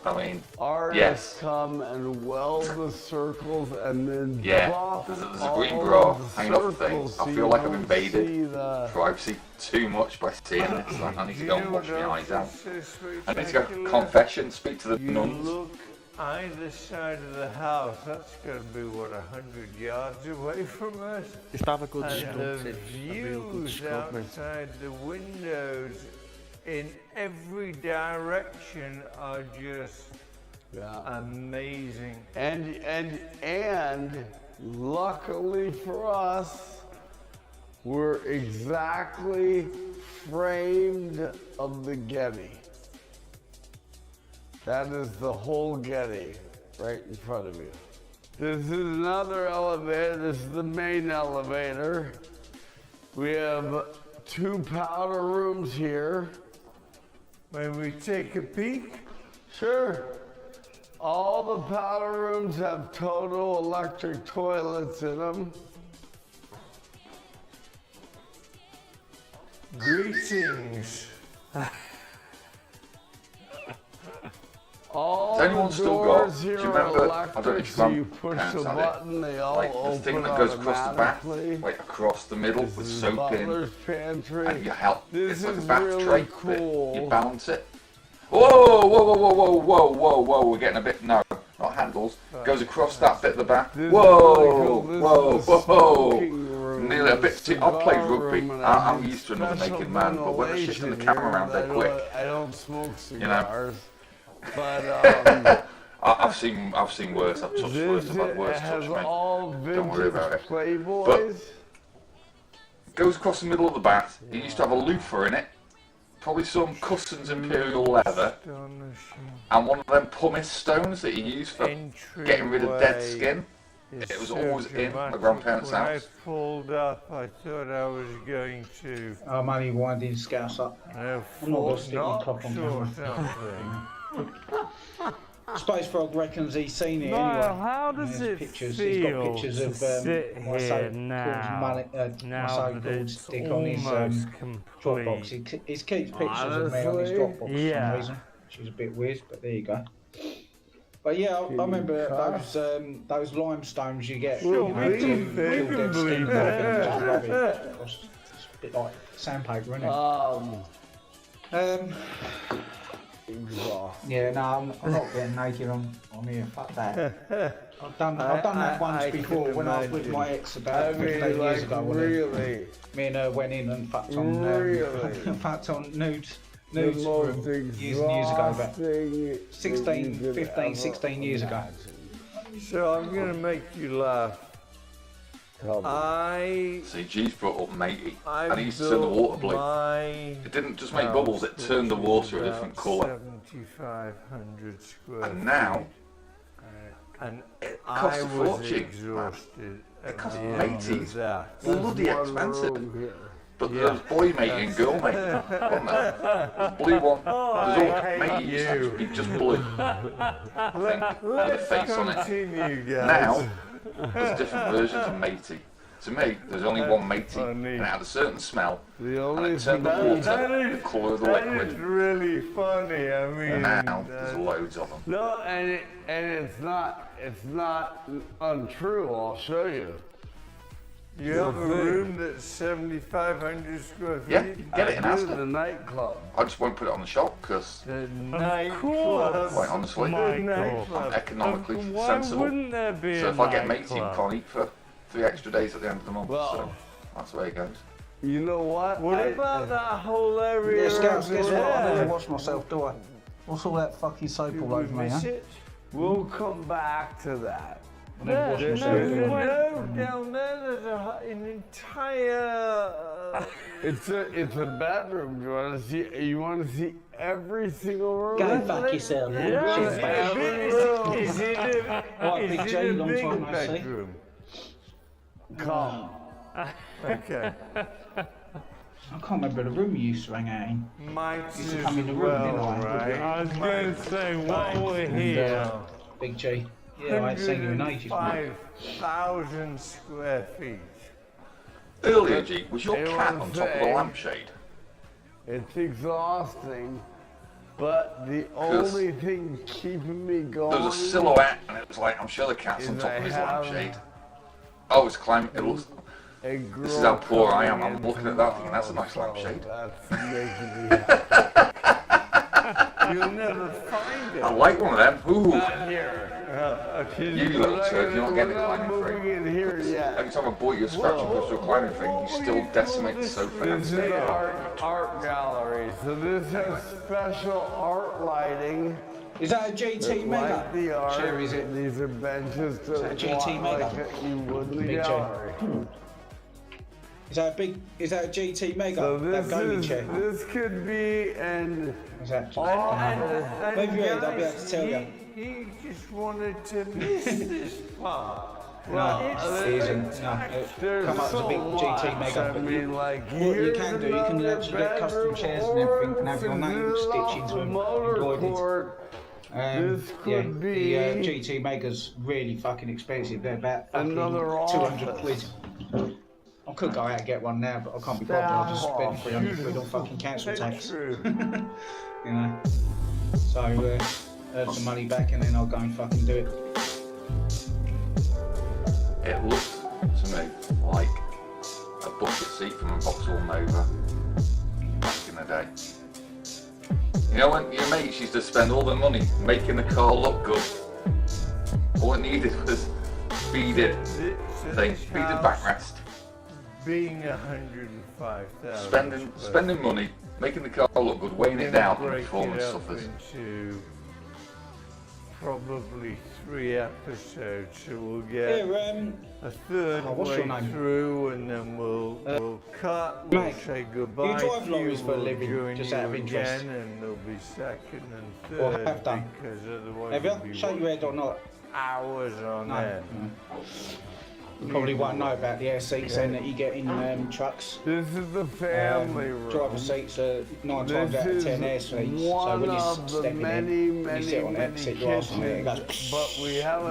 Speaker 4: artist
Speaker 5: yes.
Speaker 4: come and weld the circles, and then
Speaker 5: Yeah,
Speaker 4: drop
Speaker 5: there's a
Speaker 4: all
Speaker 5: green bra
Speaker 4: of the
Speaker 5: hanging off the thing.
Speaker 4: circles
Speaker 5: I
Speaker 4: so
Speaker 5: feel
Speaker 4: you
Speaker 5: like I've
Speaker 4: don't
Speaker 5: invaded
Speaker 4: see the-
Speaker 5: privacy too much by seeing this. Like, I need to go and wash my eyes out. I need to go confession, speak to the nuns.
Speaker 4: Look either side of the house. That's going to be what 100 yards away from us.
Speaker 21: Just have a good
Speaker 4: and
Speaker 21: scrub,
Speaker 4: the
Speaker 21: Tibbs. A real good
Speaker 4: views
Speaker 21: scrub, mate.
Speaker 4: outside the windows in every direction are just amazing. And luckily for us, we're exactly framed of the Getty. That is the whole Getty right in front of you. This is another elevator. This is the main elevator. We have 2 powder rooms here. When we take a peek, sure. All the powder rooms have total electric toilets in them. Greetings. All
Speaker 5: Has anyone
Speaker 4: the
Speaker 5: still
Speaker 4: doors
Speaker 5: got, do
Speaker 4: here
Speaker 5: you
Speaker 4: are
Speaker 5: remember, I don't know
Speaker 4: electric,
Speaker 5: if
Speaker 4: so
Speaker 5: you
Speaker 4: you push
Speaker 5: parents
Speaker 4: the
Speaker 5: had
Speaker 4: button,
Speaker 5: it,
Speaker 4: they all
Speaker 5: like the
Speaker 4: open
Speaker 5: thing that goes across the bath,
Speaker 4: automatically.
Speaker 5: like across the middle with
Speaker 4: This is
Speaker 5: soap
Speaker 4: butler's
Speaker 5: in,
Speaker 4: pantry.
Speaker 5: and you help,
Speaker 4: This
Speaker 5: it's like a
Speaker 4: is
Speaker 5: bath
Speaker 4: really
Speaker 5: tray,
Speaker 4: cool.
Speaker 5: you balance it. Whoa, whoa, whoa, whoa, whoa, whoa, whoa, whoa, we're getting a bit, no, not handles, goes across that bit of the bath. Whoa, whoa, whoa, nearly a bit too, I've played rugby, I'm used to another naked man, but when they're shifting the camera around, they're quick.
Speaker 4: I don't smoke
Speaker 5: You know.
Speaker 4: cigars, but
Speaker 5: I've I've seen worse. I've touched worse. I've had worse touchmen. Don't worry about it.
Speaker 4: Playboys.
Speaker 5: But it goes across the middle of the bath. It used to have a loofah in it, probably some Customs Imperial leather, and one of them pumice stones that you use for getting rid of dead skin. It was always in my grandparents'
Speaker 4: when
Speaker 5: house.
Speaker 4: I pulled up, I thought I was going to.
Speaker 8: I'm only winding Scouse up. I'm not going to stick my cock on camera. Space Frog reckons he's seen it
Speaker 4: No,
Speaker 8: anyway.
Speaker 4: how does it
Speaker 8: pictures.
Speaker 4: feel
Speaker 8: He's got pictures
Speaker 4: to
Speaker 8: of
Speaker 4: sit
Speaker 8: my
Speaker 4: here now
Speaker 8: my so-called
Speaker 4: it's
Speaker 8: dick on his
Speaker 4: almost
Speaker 8: Dropbox. He keeps pictures of me on his Dropbox for some reason, which is a bit weird, but there you go. But yeah, I remember those limestones you get.
Speaker 4: Well,
Speaker 8: you know,
Speaker 4: we
Speaker 8: to
Speaker 4: can
Speaker 8: kill dead skin
Speaker 4: believe
Speaker 8: off and just
Speaker 4: that.
Speaker 8: rub it. It's a bit like sandpaper, isn't it? Yeah, no, I'm not getting naked on here. Fuck that. I've done that once before when I was with my ex about 15 years ago.
Speaker 4: Really?
Speaker 8: Me and her went in and fucked on fucked on nudes room years and years ago, about 15, 16 years ago.
Speaker 4: So I'm gonna make you laugh.
Speaker 5: See, G's brought up matey, and he used to turn the water blue. It didn't just make bubbles, it turned the water a different colour.
Speaker 4: 7,500 square
Speaker 5: And now,
Speaker 4: and
Speaker 5: it costs a fortune.
Speaker 4: Exhausted.
Speaker 5: It costs matey's bloody expensive. But there's boy matey and girl matey, wasn't there? There's blue one, there's all matey used to be just blue. I think, with a face on it. Now, there's different versions of matey. To me, there's only one matey, and it had a certain smell, and it turned the water the colour of the liquid.
Speaker 4: It's really funny. I mean,
Speaker 5: And now there's loads of them.
Speaker 4: No, and it's not untrue. I'll show you. You have a room that's 7,500 square feet.
Speaker 5: Yeah, you can get it in Aston.
Speaker 4: The nightclub.
Speaker 5: I just won't put it on the shop because,
Speaker 4: The nightclub.
Speaker 5: quite honestly, I'm economically sensible.
Speaker 4: Wouldn't there be
Speaker 5: So
Speaker 4: a
Speaker 5: if I get matey,
Speaker 4: nightclub?
Speaker 5: I can't eat for 3 extra days at the end of the month. So that's the way it goes.
Speaker 4: You know what? What about that whole area?
Speaker 8: Yeah, Scouts,
Speaker 4: over
Speaker 8: guess what? I
Speaker 4: there?
Speaker 8: never wash myself, do I? What's all that fucking soap all over me, huh?
Speaker 4: We'll come back to that.
Speaker 8: I never wash myself, do I?
Speaker 4: No, down there there's an entire. It's a bedroom. You want to see every single room?
Speaker 8: Go fuck yourself.
Speaker 4: Yeah. Is it
Speaker 8: Right, Big J,
Speaker 4: a
Speaker 8: long
Speaker 4: big
Speaker 8: time no see.
Speaker 4: bedroom? Come. Okay.
Speaker 8: I can't remember the room you used to hang out in.
Speaker 4: Mine
Speaker 8: used to come in the room, didn't I?
Speaker 4: right? I was going to say, while we're here,
Speaker 8: Big G. Yeah, I ain't seen you in ages, mate.
Speaker 4: 5,000 square feet.
Speaker 5: Earlier, G, was your
Speaker 4: It
Speaker 5: cat
Speaker 4: was
Speaker 5: on top of a
Speaker 4: a-
Speaker 5: lampshade?
Speaker 4: It's exhausting, but the only thing keeping me going.
Speaker 5: There was a silhouette, and it was like, I'm sure the cat's on
Speaker 4: is
Speaker 5: top
Speaker 4: I
Speaker 5: of his
Speaker 4: have
Speaker 5: lampshade. Oh, it's climbing. It looks. This is how poor I am. I'm looking at that thinking, that's a nice lampshade.
Speaker 4: That's making me. You'll never find it.
Speaker 5: I like one of them. Ooh.
Speaker 4: Not here.
Speaker 5: You little turd, you're not getting a climbing frame.
Speaker 4: In here yet.
Speaker 5: Every time I bought you a scratch and goes to a climbing frame, you still decimate the sofa.
Speaker 4: This is an art gallery, so this has special art lighting.
Speaker 8: Is that a GT Mega?
Speaker 4: Like the art.
Speaker 8: Sure, is it?
Speaker 4: These are benches to
Speaker 8: Is that a GT
Speaker 4: walk
Speaker 8: Mega?
Speaker 4: like you would the
Speaker 8: Big
Speaker 4: gallery.
Speaker 8: Is that a GT Mega?
Speaker 4: So
Speaker 8: that gaming chair?
Speaker 4: this could be an.
Speaker 8: Is that
Speaker 4: Maybe
Speaker 8: Maybe I'll be able to tell you.
Speaker 4: He just wanted to miss this part.
Speaker 8: No, it isn't. No, it'll come up as a big GT Mega. But what you can do, you can actually get custom chairs and everything, and have your name stitched into them, embroidered. Yeah, the GT Mega's really fucking expensive. They're about fucking 200 quid. I could go out and get one now, but I can't be bothered. I'll just spend 300 quid on fucking council tax. You know. So earn some money back, and then I'll go and fucking do it.
Speaker 5: It looks to me like a bucket seat from a Vauxhall Nova back in the day. You know when your mates used to spend all their money making the car look good? All it needed was beaded backrest.
Speaker 4: Being 105,000.
Speaker 5: Spending money, making the car look good, weighing it down, and the performance suffers.
Speaker 4: probably 3 episodes, so we'll get
Speaker 8: Here,
Speaker 4: a third
Speaker 8: what's your
Speaker 4: way
Speaker 8: name?
Speaker 4: through, and then we'll cut. We'll
Speaker 8: Mate,
Speaker 4: say goodbye.
Speaker 8: you drive
Speaker 4: to
Speaker 8: lorries for a
Speaker 4: we'll
Speaker 8: living,
Speaker 4: join
Speaker 8: just
Speaker 4: you
Speaker 8: out of interest.
Speaker 4: again, and there'll be second and
Speaker 8: Or
Speaker 4: third
Speaker 8: have done.
Speaker 4: because otherwise
Speaker 8: Have
Speaker 4: we'll
Speaker 8: you?
Speaker 4: be
Speaker 8: Shake your head or not?
Speaker 4: hours on
Speaker 8: No.
Speaker 4: end.
Speaker 8: You probably won't know about the air seats then that you get in trucks.
Speaker 4: This is the family room.
Speaker 8: Driver seats are 9 times out of
Speaker 4: This
Speaker 8: 10 air
Speaker 4: is
Speaker 8: seats. So
Speaker 4: one
Speaker 8: when you're
Speaker 4: of the
Speaker 8: stepping
Speaker 4: many,
Speaker 8: in, when you sit on it, sit your ass on it, it goes.
Speaker 4: kitchens, but we have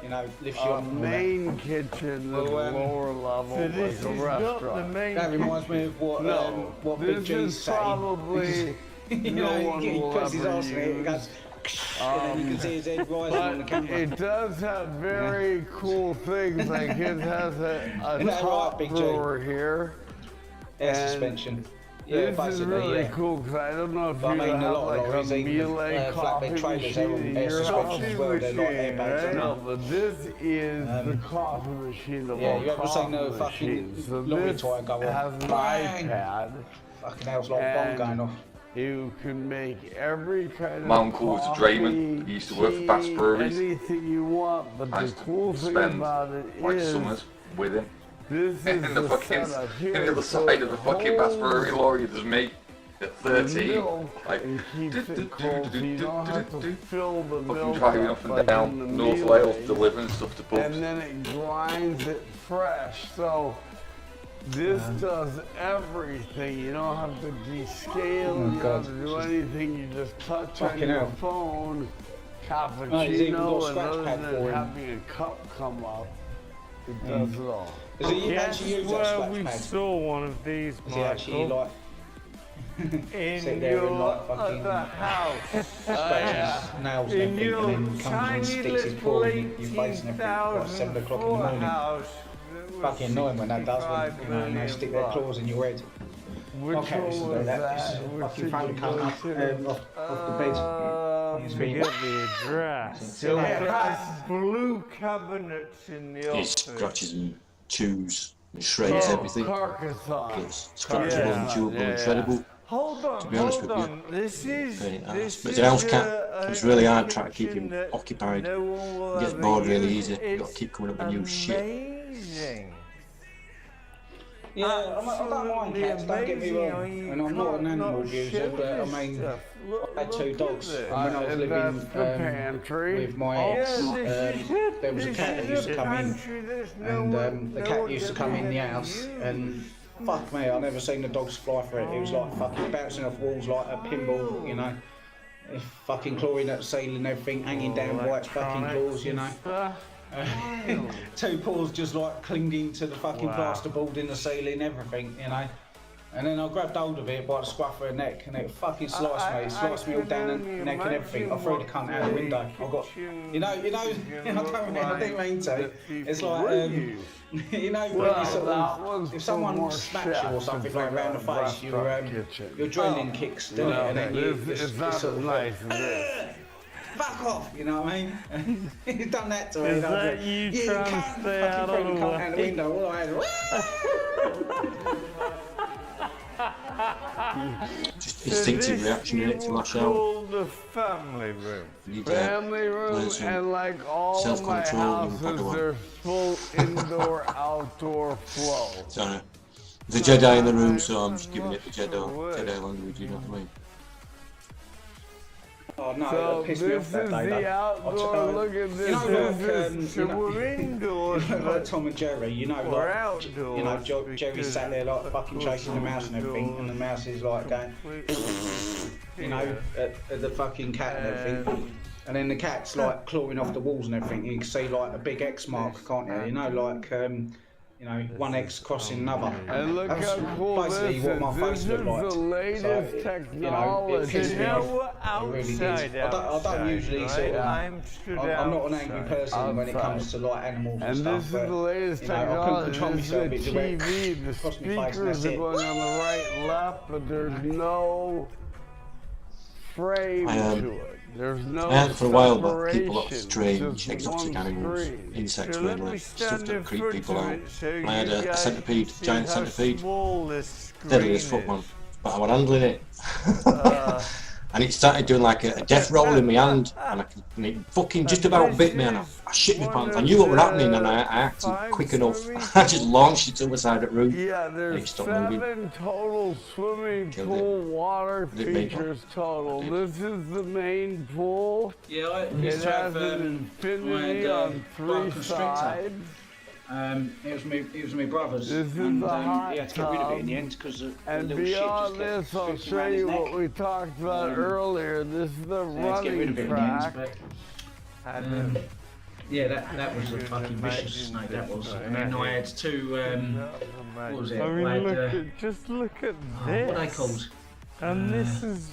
Speaker 8: you know, lifts you
Speaker 4: a
Speaker 8: up and all that.
Speaker 4: main kitchen at the lower level
Speaker 8: so this
Speaker 4: is a
Speaker 8: is not
Speaker 4: restaurant.
Speaker 8: the main That reminds me of what, what Big
Speaker 4: this
Speaker 8: G's
Speaker 4: is
Speaker 8: saying.
Speaker 4: probably
Speaker 8: You
Speaker 4: no
Speaker 8: know,
Speaker 4: one
Speaker 8: he
Speaker 4: will
Speaker 8: puts his
Speaker 4: ever
Speaker 8: arse in it, it
Speaker 4: use.
Speaker 8: goes. And then you can see his head rising on the camera.
Speaker 4: It does have very cool things, like it has a
Speaker 8: Isn't that
Speaker 4: top
Speaker 8: right, Big G?
Speaker 4: brewer here.
Speaker 8: Air
Speaker 4: and
Speaker 8: suspension. Yeah,
Speaker 4: this is
Speaker 8: basically,
Speaker 4: really
Speaker 8: yeah.
Speaker 4: cool because I don't know if
Speaker 8: But I
Speaker 4: you
Speaker 8: mean, a
Speaker 4: have
Speaker 8: lot of
Speaker 4: like a
Speaker 8: lorries, even
Speaker 4: melee coffee
Speaker 8: flatbed trailers,
Speaker 4: machine
Speaker 8: they're on
Speaker 4: in
Speaker 8: air
Speaker 4: your
Speaker 8: suspension as well. They're like
Speaker 4: machine,
Speaker 8: airbags,
Speaker 4: right?
Speaker 8: aren't
Speaker 4: No,
Speaker 8: they?
Speaker 4: but this is the coffee machine of
Speaker 8: Yeah,
Speaker 4: all
Speaker 8: you ever seen
Speaker 4: coffee
Speaker 8: the fucking
Speaker 4: machines. So
Speaker 8: lorry
Speaker 4: this
Speaker 8: tire go on?
Speaker 4: has an
Speaker 8: Bang!
Speaker 4: iPad.
Speaker 8: Fucking hell's like a bomb going off.
Speaker 4: You can make every kind
Speaker 5: My
Speaker 4: of
Speaker 5: uncle was a
Speaker 4: coffee,
Speaker 5: drayman. He used to work for Bass
Speaker 4: tea,
Speaker 5: Breweries.
Speaker 4: anything you want, but
Speaker 5: I
Speaker 4: the
Speaker 5: used to
Speaker 4: cool thing
Speaker 5: spend
Speaker 4: about it
Speaker 5: like
Speaker 4: is
Speaker 5: summers with him.
Speaker 4: this is
Speaker 5: in the
Speaker 4: the
Speaker 5: fucking
Speaker 4: setup
Speaker 5: in
Speaker 4: here.
Speaker 5: the other side of the fucking Bass Brewery lorry. There's me at 13, like
Speaker 4: and keeps it cold, so you don't have to fill the
Speaker 5: fucking
Speaker 4: milk
Speaker 5: driving
Speaker 4: up
Speaker 5: up and
Speaker 4: like
Speaker 5: down
Speaker 4: in the
Speaker 5: North
Speaker 4: melee.
Speaker 5: Wales delivering stuff to pubs.
Speaker 4: And then it grinds it fresh. So this does everything. You don't have to descale. You don't have to do anything. You just touch on
Speaker 8: Fucking
Speaker 4: your
Speaker 8: hell.
Speaker 4: phone,
Speaker 8: Oh, he's even got a
Speaker 4: cappuccino, and
Speaker 8: scratch
Speaker 4: other
Speaker 8: pad
Speaker 4: than
Speaker 8: for him.
Speaker 4: having a cup come up, it does it all.
Speaker 8: Does he
Speaker 7: Guess
Speaker 8: actually use that
Speaker 7: where
Speaker 8: scratch
Speaker 7: we
Speaker 8: pad?
Speaker 7: saw one of these,
Speaker 8: Does he actually
Speaker 7: Michael?
Speaker 8: like
Speaker 4: In
Speaker 8: sit there and
Speaker 4: your
Speaker 8: like fucking
Speaker 4: other house,
Speaker 8: scratch his nails and
Speaker 4: in
Speaker 8: everything,
Speaker 4: your
Speaker 8: and then comes and
Speaker 4: tiny
Speaker 8: sticks his
Speaker 4: little
Speaker 8: paw in your face and everything like 7 o'clock in the morning?
Speaker 4: house,
Speaker 8: Fucking annoying when that does, when you know, and they stick their claws in your head.
Speaker 4: Which
Speaker 8: Okay,
Speaker 4: one
Speaker 8: used to do
Speaker 4: was
Speaker 8: that.
Speaker 4: that?
Speaker 8: This is
Speaker 4: Which
Speaker 8: fucking
Speaker 4: did
Speaker 8: phone
Speaker 4: you
Speaker 8: coming
Speaker 4: go
Speaker 8: up
Speaker 4: to?
Speaker 8: off the bed. It's me.
Speaker 7: Forget the address.
Speaker 4: So it has blue cabinets in the
Speaker 15: He
Speaker 4: office.
Speaker 15: scratches and chews and shreds
Speaker 4: Oh,
Speaker 15: everything.
Speaker 4: Carcassonne.
Speaker 15: It's scratchable and
Speaker 4: Yeah,
Speaker 15: chewable
Speaker 4: yeah,
Speaker 15: and shreddable.
Speaker 4: Hold on,
Speaker 15: To be honest
Speaker 4: hold
Speaker 15: with you.
Speaker 4: on. This is
Speaker 15: Pain in the
Speaker 4: this
Speaker 15: arse. But it's an house
Speaker 4: is
Speaker 15: cat.
Speaker 4: a-
Speaker 15: It's really hard
Speaker 4: a
Speaker 15: trying to keep him
Speaker 4: kitchen that
Speaker 15: occupied.
Speaker 4: no one will
Speaker 15: He gets
Speaker 4: ever
Speaker 15: bored really
Speaker 4: use.
Speaker 15: easy. You've got to
Speaker 4: It's
Speaker 15: keep coming up with new shit.
Speaker 4: amazing.
Speaker 8: Yeah, I don't mind cats, don't get me wrong. And I'm not an animal abuser, but I mean, I had 2 dogs. And when I was living with my ex, there was a cat that used to come in. And the cat used to come in the house, and fuck me, I never seen the dogs fly for it. It was like fucking bouncing off walls like a pinball, you know. Fucking clawing at the ceiling and everything, hanging down by its fucking claws, you know. 2 paws just like clinging to the fucking plasterboard in the ceiling, everything, you know. And then I grabbed hold of it by the scruff of her neck, and it fucking sliced me all down the neck and everything. I threw the cunt out the window. I got, I didn't mean to. It's like, you know, when you sort of, if someone smacks you or something like around the face, your adrenaline kicks, doesn't it? And then you sort of fuck off, you know what I mean? He's done that to me.
Speaker 7: Is that you trying to stay out of the way?
Speaker 8: Out the window, all I had.
Speaker 15: Just instinctive reaction in it to lash out.
Speaker 4: The family room.
Speaker 15: You
Speaker 4: Family room, and like all of my houses, there's full indoor-outdoor flow.
Speaker 15: Sorry. There's a Jedi in the room, so I'm just giving it the Jedi language, you know what I mean?
Speaker 8: Oh no,
Speaker 4: So
Speaker 8: that pissed me off that day.
Speaker 4: the outdoor, look at this.
Speaker 8: You know,
Speaker 4: So we're indoors,
Speaker 8: like Tom and Jerry, you know,
Speaker 4: we're
Speaker 8: like,
Speaker 4: outdoors.
Speaker 8: you know, Jerry sat there like fucking chasing the mouse and everything, and the mouse is like going, you know, at the fucking cat and everything. And then the cat's like clawing off the walls and everything. You can see like a big X mark, can't you? You know, like you know, one X crossing another.
Speaker 4: And look
Speaker 8: That's
Speaker 4: how cool
Speaker 8: basically
Speaker 4: this
Speaker 8: what my
Speaker 4: is.
Speaker 8: face
Speaker 4: This
Speaker 8: looked like.
Speaker 4: is the latest technology.
Speaker 8: You know, it pissed me off.
Speaker 4: Now
Speaker 8: It really did.
Speaker 4: outside,
Speaker 8: I don't usually sort of.
Speaker 4: I'm
Speaker 8: not an angry person when it comes to like animals and stuff.
Speaker 4: This is the latest
Speaker 8: you know, I couldn't
Speaker 4: technology.
Speaker 8: control
Speaker 4: This is
Speaker 8: myself.
Speaker 4: the
Speaker 8: It went
Speaker 4: TV. The
Speaker 8: across my face and that's
Speaker 4: speakers are
Speaker 8: it.
Speaker 4: going on the right, left, but there's no frame to it. There's no
Speaker 15: I had for a while back people lots of
Speaker 4: separation.
Speaker 15: strange
Speaker 4: It's just
Speaker 15: exotic
Speaker 4: one
Speaker 15: animals,
Speaker 4: screen.
Speaker 15: insects
Speaker 4: So let
Speaker 15: really,
Speaker 4: me
Speaker 15: stuff
Speaker 4: stand
Speaker 15: that
Speaker 4: in
Speaker 15: creep
Speaker 4: front
Speaker 15: people
Speaker 4: of
Speaker 15: out.
Speaker 4: it so
Speaker 15: I had
Speaker 4: you
Speaker 15: a
Speaker 4: guys
Speaker 15: centipede,
Speaker 4: can see
Speaker 15: giant
Speaker 4: how
Speaker 15: centipede,
Speaker 4: small this screen
Speaker 15: deadliest foot one,
Speaker 4: is.
Speaker 15: but I was handling it. and it started doing like a death roll in my hand, and it fucking just about bit me, and I shit my pants. I knew what was happening, and I acted quick enough. I just launched it to the side of the room, and it stopped moving.
Speaker 4: 7 total swimming pool water features total. This is the main pool.
Speaker 8: Yeah, I
Speaker 4: it
Speaker 8: used to
Speaker 4: has
Speaker 8: have
Speaker 4: an infinity on 3 sides.
Speaker 8: It was my brother's,
Speaker 4: This is
Speaker 8: and
Speaker 4: the hot
Speaker 8: he had to get rid of it in the end because the
Speaker 4: and
Speaker 8: little shit
Speaker 4: beyond
Speaker 8: just
Speaker 4: this, I'll
Speaker 8: kept
Speaker 4: show you what we talked about earlier. This is the running track.
Speaker 8: Yeah, that was a fucking vicious snake, that was. And then I had 2, what was it?
Speaker 4: I mean,
Speaker 8: I had,
Speaker 4: just look at this.
Speaker 8: what are they called?
Speaker 4: And this is...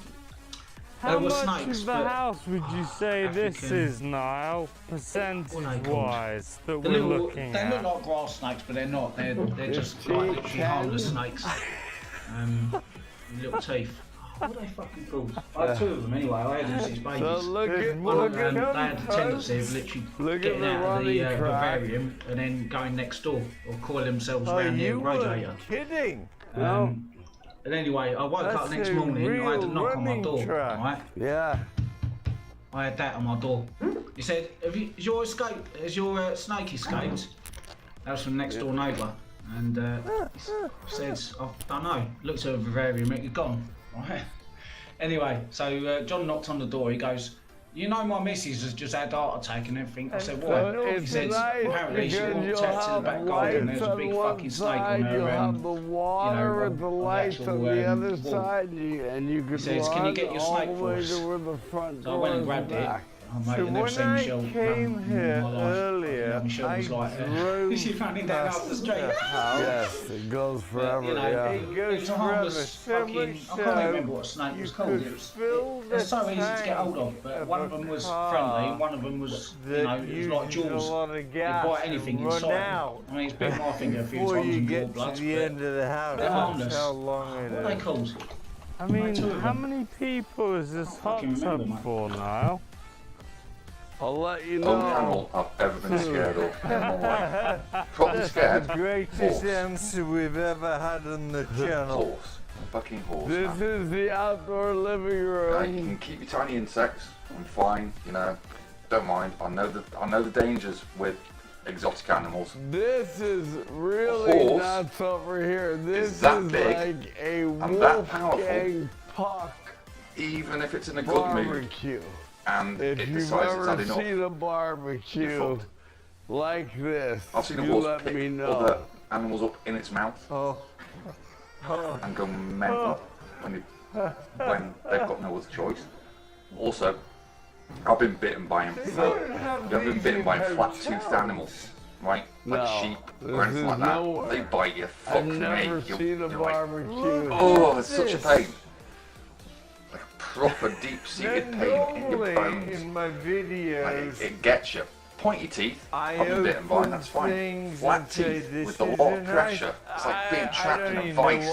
Speaker 4: How
Speaker 8: were
Speaker 4: much
Speaker 8: snakes,
Speaker 4: of the
Speaker 8: but
Speaker 4: house would you say this
Speaker 8: African.
Speaker 4: is, Niall, percentage-wise, that we're looking
Speaker 8: they
Speaker 4: at?
Speaker 8: look like grass snakes, but they're not. They're just like literally harmless snakes. Little teeth. What are they fucking called? I had 2 of them anyway. I had them since babies.
Speaker 4: So look at,
Speaker 8: they had the tendency of literally getting out of the vivarium and then going next door or coiling themselves around the radiator.
Speaker 4: Kidding?
Speaker 8: And anyway, I woke up the next morning, I had a knock on my door, right?
Speaker 4: Yeah.
Speaker 8: I had that on my door. He said, has your snake escaped? That was from next door neighbour. And said, I don't know, looked at the vivarium, it had gone. Right. Anyway, so John knocked on the door, he goes, you know my missus has just had a heart attack and everything. I said, why? He said, apparently she walked out to the back garden and there was a big fucking snake on her,
Speaker 4: you'll have the water and the lights on the other side, and you could
Speaker 8: says, can you get your snake for us? So I went and grabbed it. Oh, mate, I've never seen Michelle
Speaker 4: came here earlier,
Speaker 8: Michelle was like, she running down up the street.
Speaker 4: Yes, it goes forever.
Speaker 8: You know, it goes forever. I can't remember what snake was called. They're so easy to get hold of, but one of them was friendly, and one of them was, you know, it was like Jaws. You'd bite anything inside. I mean, it's bit my finger a few times and more blood, but they're harmless. What are they called?
Speaker 4: I mean, how many people is this hot tub for now? I'll let you know.
Speaker 5: Only animal I've ever been scared of in my life. Probably scared.
Speaker 4: The greatest answer we've ever had on the channel.
Speaker 5: Horse. Fucking horse.
Speaker 4: This is the outdoor living room.
Speaker 5: You can keep your tiny insects. I'm fine. You know, don't mind. I know the dangers with exotic animals.
Speaker 4: This is really nuts over here. This is like a Wolfgang Puck.
Speaker 5: Even if it's in a good mood. And
Speaker 4: if you've ever seen a barbecue like this,
Speaker 5: I've seen a horse pick other animals up in its mouth and go mental when they've got no other choice. Also, I've been bitten by flat-toothed animals, right? Like sheep or anything like that. They bite you. Fuck me.
Speaker 4: I've never seen a barbecue.
Speaker 5: Oh, it's such a pain. Proper deep-seated pain in your bones.
Speaker 4: In my videos,
Speaker 5: like it gets you. Pointy teeth, I've been bitten by, that's fine. Flat teeth with a lot of pressure. It's like being trapped in a vice,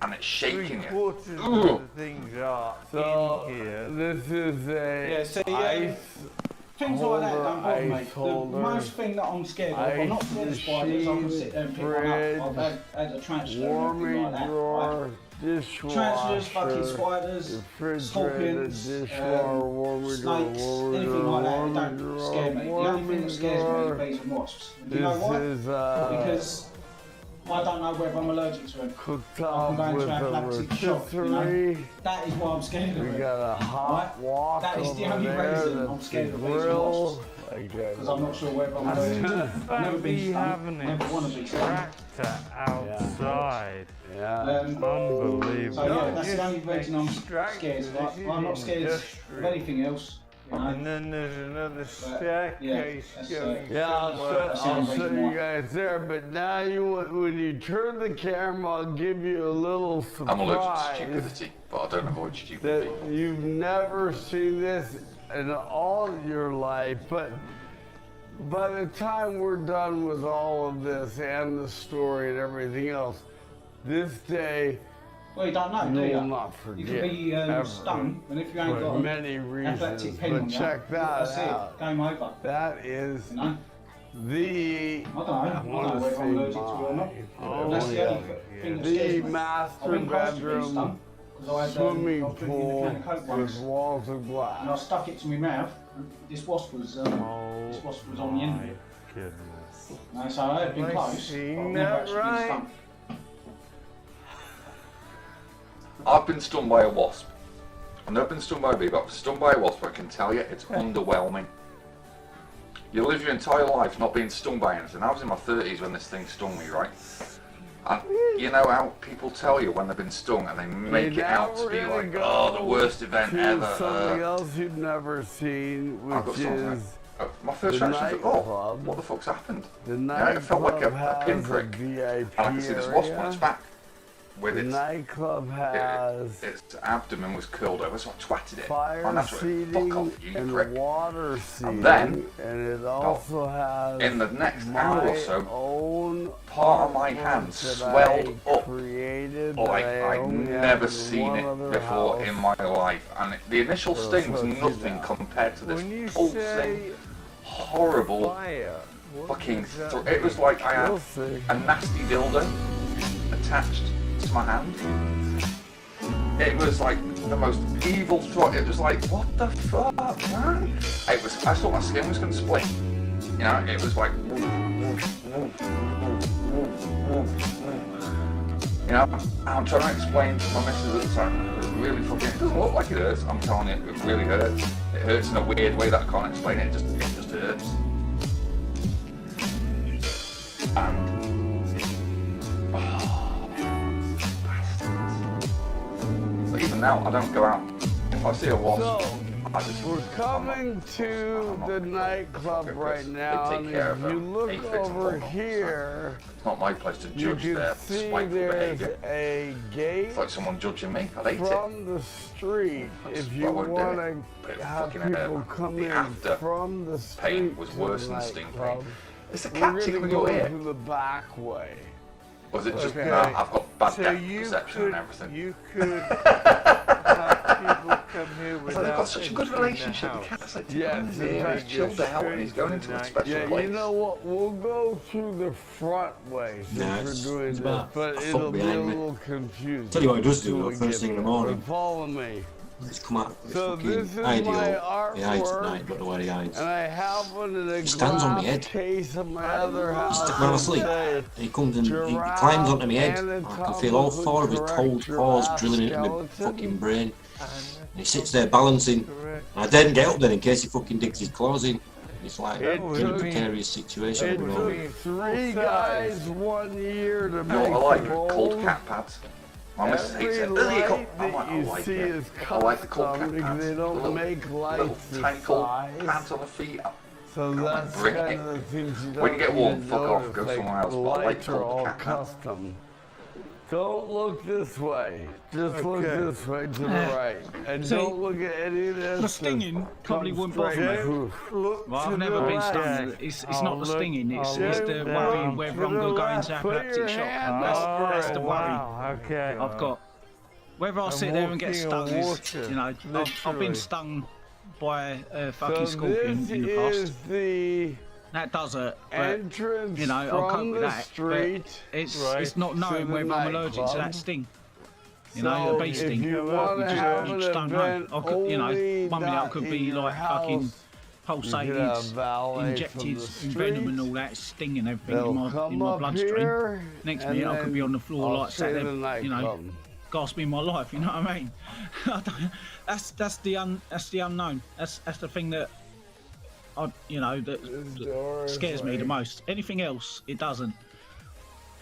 Speaker 5: and it's shaking you.
Speaker 4: Things are so this is a
Speaker 8: things like that don't bother me. The most thing that I'm scared of, I'm not scared of spiders. I can sit there and pick one up. I've had a transfer and everything like that. Right? Tarantulas, fucking spiders, scorpions, snakes, anything like that, they don't scare me. The only thing that scares me is bees and wasps. Do you know why? Because I don't know whether I'm allergic to them. I'm going to anaphylactic shock, you know? That is why I'm scared of it.
Speaker 4: We got a hot walk.
Speaker 8: That is the only reason I'm scared of bees and wasps. Because I'm not sure whether I'm allergic. I've never been stung, never want to be stung.
Speaker 4: Outside. Unbelievable.
Speaker 8: So yeah, that's the only reason I'm scared. I'm not scared of anything else. You know?
Speaker 4: And then there's another staircase going. I'll show you guys there. But now when you turn the camera, I'll give you a little surprise.
Speaker 5: I'm allergic to stupidity, but I don't avoid stupidity.
Speaker 4: That you've never seen this in all your life, but by the time we're done with all of this and the story and everything else, this day
Speaker 8: well, you don't know, do you?
Speaker 4: will not forget.
Speaker 8: You could be stung, and if you ain't got
Speaker 4: many reasons,
Speaker 8: but
Speaker 4: check that out.
Speaker 8: Game over.
Speaker 4: That is the
Speaker 8: I don't know whether I'm allergic to it or not. That's the only thing that scares me.
Speaker 4: master bedroom swimming pool with walls of glass.
Speaker 8: And I stuck it to my mouth. And this wasp was on the end of it.
Speaker 4: Goodness.
Speaker 8: No, so I have been
Speaker 4: Am I
Speaker 8: close. But
Speaker 4: seeing
Speaker 8: I've never
Speaker 4: that
Speaker 8: actually
Speaker 4: right?
Speaker 8: been stung.
Speaker 5: I've been stung by a wasp. I've never been stung by a bee, but I've been stung by a wasp. I can tell you, it's underwhelming. You live your entire life not being stung by anything. I was in my 30s when this thing stung me, right? And you know how people tell you when they've been stung and they make it out to be like, oh, the worst event ever.
Speaker 4: Something else you've never seen, which is
Speaker 5: my first reaction was, oh, what the fuck's happened? It felt like a pinprick. And I can see this wasp on its back. With
Speaker 4: the nightclub has
Speaker 5: its abdomen was curled over, so I twatted it.
Speaker 4: fire seating and water seating,
Speaker 5: And then,
Speaker 4: and it also has
Speaker 5: in the next hour or so,
Speaker 4: own
Speaker 5: part of my hand swelled up like I'd never
Speaker 4: had
Speaker 5: seen
Speaker 4: one
Speaker 5: it
Speaker 4: other
Speaker 5: before
Speaker 4: house.
Speaker 5: in my life. And the initial sting was nothing compared to this pulsing, horrible fucking. It was like I had a nasty dildo attached to my hand. It was like the most evil thought. It was like, what the fuck, man? It was. I thought my skin was going to split. You know, it was like. You know, I'm trying to explain to my missus at the time. It really fucking. It doesn't look like it hurts. I'm telling you, it really hurts. It hurts in a weird way that I can't explain it. It just hurts. And. But even now, I don't go out. If I see a wasp, I just.
Speaker 4: We're coming to the nightclub right now, and if you look over here,
Speaker 5: it's not my place to judge
Speaker 4: you
Speaker 5: their
Speaker 4: can see
Speaker 5: spiteful
Speaker 4: there's
Speaker 5: behaviour.
Speaker 4: a gate
Speaker 5: It's like someone judging me. I'd hate
Speaker 4: from the street. If you
Speaker 5: won't do
Speaker 4: want
Speaker 5: it.
Speaker 4: to have people come
Speaker 5: The
Speaker 4: in
Speaker 5: after
Speaker 4: from the street
Speaker 5: pain was
Speaker 4: to
Speaker 5: worse
Speaker 4: the
Speaker 5: than the sting
Speaker 4: nightclub,
Speaker 5: pain. It's a
Speaker 4: we're
Speaker 5: cat
Speaker 4: gonna
Speaker 5: tickling
Speaker 4: go
Speaker 5: your ear.
Speaker 4: to the back way.
Speaker 5: Was it just,
Speaker 4: Okay.
Speaker 5: no, I've got bad
Speaker 4: So
Speaker 5: depth
Speaker 4: you
Speaker 5: perception and everything.
Speaker 4: You could have people come here
Speaker 5: But
Speaker 4: without
Speaker 5: they've got such a good
Speaker 4: entering the
Speaker 5: relationship. The
Speaker 4: house.
Speaker 5: cat's like,
Speaker 4: Yes,
Speaker 5: he's chilled out and he's going into a special
Speaker 4: yeah,
Speaker 5: place.
Speaker 4: you know what? We'll go through the front way since
Speaker 15: No,
Speaker 4: we're
Speaker 15: it's
Speaker 4: doing this,
Speaker 15: about
Speaker 4: but
Speaker 15: a foot
Speaker 4: it'll be a
Speaker 15: behind me.
Speaker 4: little confusing.
Speaker 15: Tell you what it does do,
Speaker 4: till
Speaker 15: though,
Speaker 4: we
Speaker 15: first
Speaker 4: get
Speaker 15: thing in the
Speaker 4: there.
Speaker 15: morning.
Speaker 4: But follow me.
Speaker 15: Let's come out. It's
Speaker 4: So
Speaker 15: fucking
Speaker 4: this is
Speaker 15: ideal.
Speaker 4: my
Speaker 15: He hides at
Speaker 4: artwork,
Speaker 15: night, don't know where he hides.
Speaker 4: and I have one in a
Speaker 15: He stands on my
Speaker 4: glass
Speaker 15: head.
Speaker 4: case of my other house.
Speaker 15: When I'm asleep, and he comes and he climbs onto my head. I can feel all four of his cold paws drilling into my fucking brain. And he sits there balancing. And I daren't get up then in case he fucking digs his claws in. It's like
Speaker 4: It
Speaker 15: in a
Speaker 4: took-
Speaker 15: precarious situation.
Speaker 4: It
Speaker 15: at the moment.
Speaker 4: took 3 guys 1 year to
Speaker 5: You know
Speaker 4: make
Speaker 5: what I like?
Speaker 4: the
Speaker 5: Cold
Speaker 4: mold.
Speaker 5: cat pads. My missus hates it.
Speaker 4: Every
Speaker 5: Ugh, you
Speaker 4: light
Speaker 5: can't- I'm
Speaker 4: that
Speaker 5: like, I
Speaker 4: you
Speaker 5: like
Speaker 4: see
Speaker 5: it.
Speaker 4: is
Speaker 5: I like the cold cat
Speaker 4: custom because
Speaker 5: pads.
Speaker 4: they don't
Speaker 5: Little-
Speaker 4: make
Speaker 5: little
Speaker 4: lights
Speaker 5: tiny
Speaker 4: this
Speaker 5: cold
Speaker 4: size.
Speaker 5: pads on the feet.
Speaker 4: So that's
Speaker 5: bring
Speaker 4: kind
Speaker 5: it.
Speaker 4: of the things you don't
Speaker 5: When you get warm,
Speaker 4: need to
Speaker 5: fuck off,
Speaker 4: notice,
Speaker 5: go
Speaker 4: like
Speaker 5: somewhere else.
Speaker 4: the
Speaker 5: But I like
Speaker 4: lights are
Speaker 5: cold
Speaker 4: all
Speaker 5: cat pads.
Speaker 4: custom. Don't look this way. Just look this way to the right. And
Speaker 8: See,
Speaker 4: don't look at any of this.
Speaker 8: The stinging probably wouldn't bother me.
Speaker 4: Look
Speaker 8: Well,
Speaker 4: to
Speaker 8: I've never
Speaker 4: the
Speaker 8: been
Speaker 4: left.
Speaker 8: stung. It's not the stinging, it's
Speaker 4: I'll
Speaker 8: the
Speaker 4: look
Speaker 8: worry
Speaker 4: down
Speaker 8: whether
Speaker 4: to
Speaker 8: I'm
Speaker 4: the
Speaker 8: going to go
Speaker 4: left.
Speaker 8: into
Speaker 4: Put
Speaker 8: apoplectic
Speaker 4: your
Speaker 8: shock.
Speaker 4: hand
Speaker 8: That's the
Speaker 4: over it.
Speaker 8: worry
Speaker 4: Wow, okay.
Speaker 8: I've got. Whether I sit there and get
Speaker 4: walking
Speaker 8: stung
Speaker 4: on
Speaker 8: is,
Speaker 4: water,
Speaker 8: you know, I've
Speaker 4: literally.
Speaker 8: been stung by a fucking
Speaker 4: So
Speaker 8: scorpion
Speaker 4: this
Speaker 8: in the past.
Speaker 4: is the
Speaker 8: That does hurt, but,
Speaker 4: entrance
Speaker 8: you know, I'll cope
Speaker 4: from
Speaker 8: with
Speaker 4: the
Speaker 8: that.
Speaker 4: street
Speaker 8: But it's not knowing
Speaker 4: to the
Speaker 8: whether I'm allergic to
Speaker 4: nightclub.
Speaker 8: that sting. You know,
Speaker 4: So
Speaker 8: a bee sting.
Speaker 4: if you want to have
Speaker 8: You
Speaker 4: an
Speaker 8: just don't know.
Speaker 4: event
Speaker 8: I could, you know,
Speaker 4: only
Speaker 8: 1 minute I
Speaker 4: not
Speaker 8: could
Speaker 4: in
Speaker 8: be
Speaker 4: your
Speaker 8: like fucking
Speaker 4: house,
Speaker 8: pulsated,
Speaker 4: you could have valet
Speaker 8: injected
Speaker 4: from
Speaker 8: in
Speaker 4: the
Speaker 8: venom and
Speaker 4: street.
Speaker 8: all that, sting and everything
Speaker 4: They'll
Speaker 8: in my
Speaker 4: come up
Speaker 8: bloodstream.
Speaker 4: here,
Speaker 8: Next
Speaker 4: and
Speaker 8: minute I could be
Speaker 4: then
Speaker 8: on the floor
Speaker 4: I'll
Speaker 8: like sat
Speaker 4: say
Speaker 8: there,
Speaker 4: the
Speaker 8: you know,
Speaker 4: nightclub.
Speaker 8: gasping my life. You know what I mean? that's the unknown. That's the thing that that scares me the most. Anything else, it doesn't.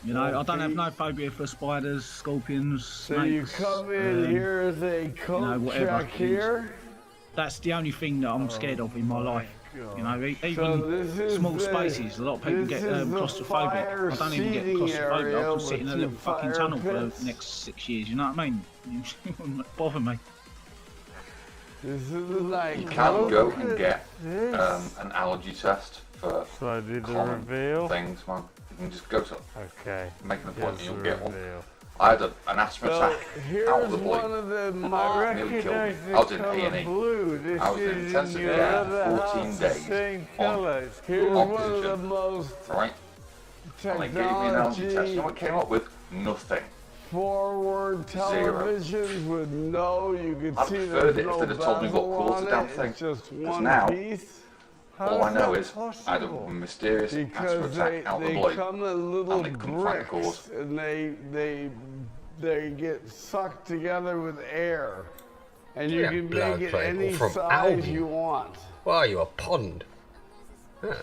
Speaker 8: You know, I don't have no phobia for spiders, scorpions,
Speaker 4: So
Speaker 8: snakes.
Speaker 4: you come in, here is a coat
Speaker 8: whatever.
Speaker 4: check here.
Speaker 8: That's the only thing that I'm scared of in my life. You know, even
Speaker 4: So this is
Speaker 8: small
Speaker 4: the-
Speaker 8: spaces. A lot of people
Speaker 4: this
Speaker 8: get
Speaker 4: is the
Speaker 8: claustrophobic.
Speaker 4: fire
Speaker 8: I don't even get
Speaker 4: seating
Speaker 8: claustrophobic.
Speaker 4: area
Speaker 8: I'll just sit in a
Speaker 4: with
Speaker 8: little
Speaker 4: two
Speaker 8: fucking
Speaker 4: fire
Speaker 8: tunnel for
Speaker 4: pits.
Speaker 8: the next 6 years. You know what I mean? It wouldn't bother me.
Speaker 4: This is the nightclub.
Speaker 5: You can go and get an allergy test for
Speaker 4: So I do the
Speaker 5: common
Speaker 4: reveal.
Speaker 5: things, man. You can just go to make an appointment,
Speaker 4: Here's
Speaker 5: you'll
Speaker 4: the
Speaker 5: get one.
Speaker 4: reveal.
Speaker 5: I had an asthma
Speaker 4: So
Speaker 5: attack
Speaker 4: here's
Speaker 5: out of the blue.
Speaker 4: one of them. I
Speaker 5: Nearly killed
Speaker 4: recognize
Speaker 5: me.
Speaker 4: the
Speaker 5: I was in
Speaker 4: color
Speaker 5: A&E.
Speaker 4: blue. This
Speaker 5: I was in
Speaker 4: is
Speaker 5: intensive
Speaker 4: your
Speaker 5: care
Speaker 4: other
Speaker 5: 14
Speaker 4: house,
Speaker 5: days
Speaker 4: Same
Speaker 5: on
Speaker 4: colors. Here's one of the
Speaker 5: oxygen.
Speaker 4: most
Speaker 5: Right? And they gave me an allergy test. You know what it came up with? Nothing.
Speaker 4: forward televisions with no, you could
Speaker 5: I'd
Speaker 4: see
Speaker 5: preferred
Speaker 4: there's
Speaker 5: it if
Speaker 4: no
Speaker 5: they'd have told me what
Speaker 4: bezel
Speaker 5: caused
Speaker 4: on
Speaker 5: the damn
Speaker 4: it,
Speaker 5: thing.
Speaker 4: it's just
Speaker 5: Because
Speaker 4: one
Speaker 5: now,
Speaker 4: piece.
Speaker 5: all I know
Speaker 4: that
Speaker 5: is I had a
Speaker 4: possible?
Speaker 5: mysterious asthma
Speaker 4: Because
Speaker 5: attack out of the
Speaker 4: they
Speaker 5: blue,
Speaker 4: come in little
Speaker 5: and they couldn't find the cause.
Speaker 4: bricks, and they get sucked together with air, and you
Speaker 16: Yeah,
Speaker 4: can
Speaker 16: blood
Speaker 4: make it
Speaker 16: pressure.
Speaker 4: any
Speaker 16: From
Speaker 4: size
Speaker 16: algae.
Speaker 4: you want.
Speaker 16: What are you, a pond? Huh.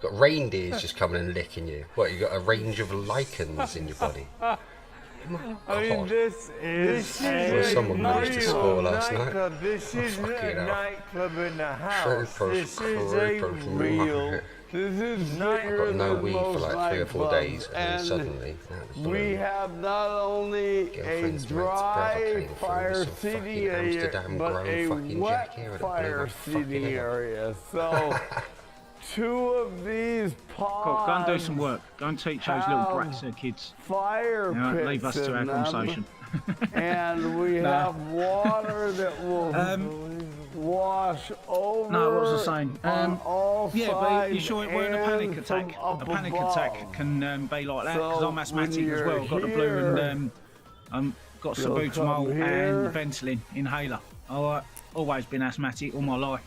Speaker 16: Got reindeers just coming and licking you. What, you got a range of lichens in your body?
Speaker 4: I mean, this is
Speaker 16: Well, someone managed to score last night.
Speaker 4: nightclub. This isn't
Speaker 16: fucking
Speaker 4: a
Speaker 16: hell.
Speaker 4: nightclub in the house. This is a
Speaker 16: Creepers.
Speaker 4: real. This is
Speaker 16: I
Speaker 4: bigger
Speaker 16: got no
Speaker 4: than
Speaker 16: weed for
Speaker 4: most
Speaker 16: like 3 or 4 days,
Speaker 4: nightclubs.
Speaker 16: and suddenly, out of the blue,
Speaker 4: we have not only a
Speaker 16: girlfriend's mate's brother
Speaker 4: dry
Speaker 16: came through
Speaker 4: fire
Speaker 16: with some
Speaker 4: seating
Speaker 16: fucking
Speaker 4: area,
Speaker 16: Amsterdam
Speaker 4: but
Speaker 16: grown
Speaker 4: a
Speaker 16: fucking
Speaker 4: wet
Speaker 16: jacket that blew
Speaker 4: fire
Speaker 16: my fucking
Speaker 4: seating
Speaker 16: head off.
Speaker 4: area. So, 2 of these pods.
Speaker 8: Go and do some work. Go and teach those little brats their kids.
Speaker 4: Fire pits
Speaker 8: Leave us to our
Speaker 4: in them.
Speaker 8: conversation.
Speaker 4: And we
Speaker 8: Nah.
Speaker 4: have water that will wash over.
Speaker 8: No, what was I saying?
Speaker 4: on all
Speaker 8: Yeah, but
Speaker 4: sides
Speaker 8: you sure it weren't a panic
Speaker 4: and
Speaker 8: attack?
Speaker 4: from up
Speaker 8: A panic
Speaker 4: above.
Speaker 8: attack can be like that because
Speaker 4: So
Speaker 8: I'm asthmatic
Speaker 4: when
Speaker 8: as well.
Speaker 4: you're
Speaker 8: Got the blue and got
Speaker 4: you'll
Speaker 8: salbutamol
Speaker 4: come here.
Speaker 8: and Ventolin inhaler. Always been asthmatic all my life.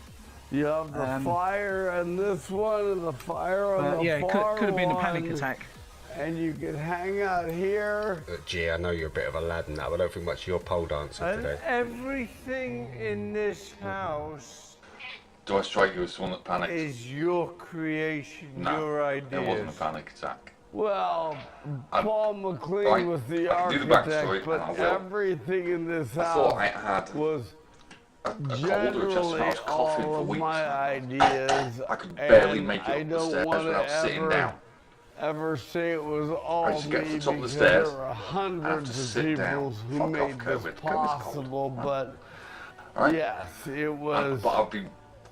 Speaker 4: You have the fire on this one and the fire on the
Speaker 8: Yeah, it
Speaker 4: far
Speaker 8: could have been a panic
Speaker 4: one.
Speaker 8: attack.
Speaker 4: And you can hang out here.
Speaker 16: Gee, I know you're a bit of a lad and that, but I don't think much of your pole dancing
Speaker 4: And
Speaker 16: today.
Speaker 4: everything in this house
Speaker 5: Do I strike you as someone that panics?
Speaker 4: is your creation,
Speaker 5: No,
Speaker 4: your ideas.
Speaker 5: it wasn't a panic attack.
Speaker 4: Well, Paul McLean
Speaker 5: right,
Speaker 4: was the
Speaker 5: I can do the backstory,
Speaker 4: architect, but
Speaker 5: and I will.
Speaker 4: everything in this
Speaker 5: I
Speaker 4: house
Speaker 5: thought I had
Speaker 4: was
Speaker 5: a cold or just
Speaker 4: generally
Speaker 5: I was coughing
Speaker 4: all
Speaker 5: for
Speaker 4: of
Speaker 5: weeks.
Speaker 4: my ideas.
Speaker 5: I could barely
Speaker 4: and
Speaker 5: make it
Speaker 4: I
Speaker 5: up the
Speaker 4: don't
Speaker 5: stairs
Speaker 4: wanna
Speaker 5: without sitting down.
Speaker 4: ever say it was all
Speaker 5: I used to get to
Speaker 4: me
Speaker 5: the top of the
Speaker 4: because
Speaker 5: stairs,
Speaker 4: there are
Speaker 5: have to
Speaker 4: hundreds of
Speaker 5: sit
Speaker 4: people
Speaker 5: down,
Speaker 4: who
Speaker 5: fuck
Speaker 4: made
Speaker 5: off,
Speaker 4: this
Speaker 5: COVID, COVID's cold.
Speaker 4: possible, but
Speaker 5: Right?
Speaker 4: yes, it was
Speaker 5: But I'd be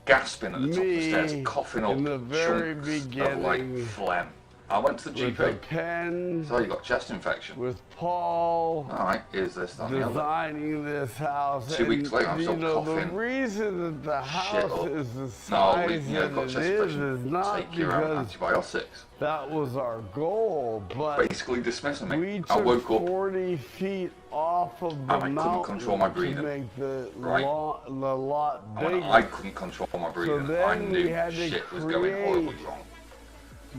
Speaker 5: gasping at the top of the stairs,
Speaker 4: me
Speaker 5: coughing up
Speaker 4: in the very
Speaker 5: chunks of like
Speaker 4: beginning
Speaker 5: phlegm. I went to the
Speaker 4: with a
Speaker 5: GP.
Speaker 4: pen,
Speaker 5: So you got chest infection.
Speaker 4: with Paul
Speaker 5: Alright, here's this, that, and the other.
Speaker 4: designing this house.
Speaker 5: 2 weeks
Speaker 4: and,
Speaker 5: later, I'm
Speaker 4: you
Speaker 5: still
Speaker 4: know,
Speaker 5: coughing.
Speaker 4: The reason that the
Speaker 5: Shit
Speaker 4: house
Speaker 5: up.
Speaker 4: is the
Speaker 5: No,
Speaker 4: size
Speaker 5: yeah, I've got
Speaker 4: that
Speaker 5: chest
Speaker 4: it
Speaker 5: infection.
Speaker 4: is not
Speaker 5: Take your own
Speaker 4: because
Speaker 5: antibiotics.
Speaker 4: that was our goal, but
Speaker 5: Basically dismissing me.
Speaker 4: we
Speaker 5: I
Speaker 4: took
Speaker 5: woke up
Speaker 4: 40 feet off of the
Speaker 5: and I couldn't
Speaker 4: mountain
Speaker 5: control my
Speaker 4: to
Speaker 5: breathing.
Speaker 4: make the
Speaker 5: Right.
Speaker 4: lot
Speaker 5: and
Speaker 4: bigger.
Speaker 5: I couldn't control my breathing.
Speaker 4: then
Speaker 5: I
Speaker 4: we
Speaker 5: knew
Speaker 4: had to
Speaker 5: shit was going horribly
Speaker 4: create
Speaker 5: wrong.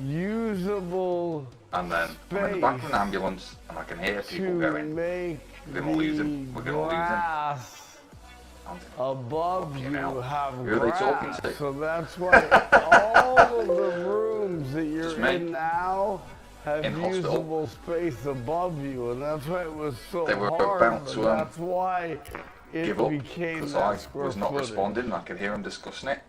Speaker 4: Usable
Speaker 5: And then I'm in the back of an ambulance and I can hear people
Speaker 4: to
Speaker 5: going,
Speaker 4: make
Speaker 5: we're gonna lose him, we're gonna lose him.
Speaker 4: grass above you
Speaker 5: hell.
Speaker 4: have
Speaker 5: Who are they talking
Speaker 4: grass.
Speaker 5: to?
Speaker 4: So that's why all of the rooms that you're
Speaker 5: Just me.
Speaker 4: in now have
Speaker 5: In hospital.
Speaker 4: usable space above you, and that's why it was so
Speaker 5: They were
Speaker 4: hard.
Speaker 5: about
Speaker 4: But
Speaker 5: to,
Speaker 4: that's why it
Speaker 5: give up
Speaker 4: became
Speaker 5: because
Speaker 4: that
Speaker 5: I
Speaker 4: square
Speaker 5: was not
Speaker 4: footage.
Speaker 5: responding and I could hear them discussing it.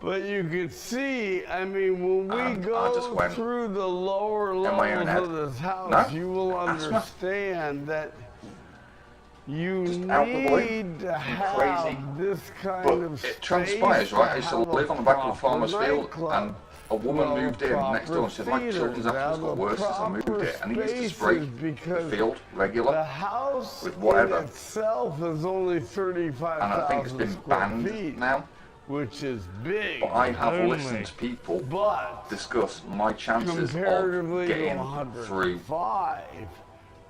Speaker 4: But you could see, I mean, when we
Speaker 5: And I
Speaker 4: go
Speaker 5: just went
Speaker 4: through the lower
Speaker 5: in my own
Speaker 4: levels
Speaker 5: head.
Speaker 4: of this house,
Speaker 5: No,
Speaker 4: you will
Speaker 5: asthma.
Speaker 4: understand that you
Speaker 5: out the blue.
Speaker 4: need to
Speaker 5: I'm
Speaker 4: have
Speaker 5: crazy.
Speaker 4: this kind
Speaker 5: But
Speaker 4: of
Speaker 5: it
Speaker 4: space
Speaker 5: transpires, right? I used to
Speaker 4: have a
Speaker 5: live on the back of a
Speaker 4: proper
Speaker 5: farmer's field
Speaker 4: nightclub.
Speaker 5: and a woman
Speaker 4: Well,
Speaker 5: moved in next door and said, my
Speaker 4: proper
Speaker 5: children's
Speaker 4: theater,
Speaker 5: asthma's got
Speaker 4: have a
Speaker 5: worse as I moved
Speaker 4: proper
Speaker 5: it. And he used to
Speaker 4: spaces
Speaker 5: spray the
Speaker 4: because
Speaker 5: field regular
Speaker 4: the house
Speaker 5: with whatever.
Speaker 4: in itself is only
Speaker 5: And I think it's
Speaker 4: 35,000
Speaker 5: been
Speaker 4: square
Speaker 5: banned
Speaker 4: feet,
Speaker 5: now.
Speaker 4: which is big.
Speaker 5: But I have
Speaker 4: only.
Speaker 5: listened to people
Speaker 4: But
Speaker 5: discuss my chances
Speaker 4: comparatively
Speaker 5: of
Speaker 4: to
Speaker 5: getting
Speaker 4: 105.
Speaker 5: through.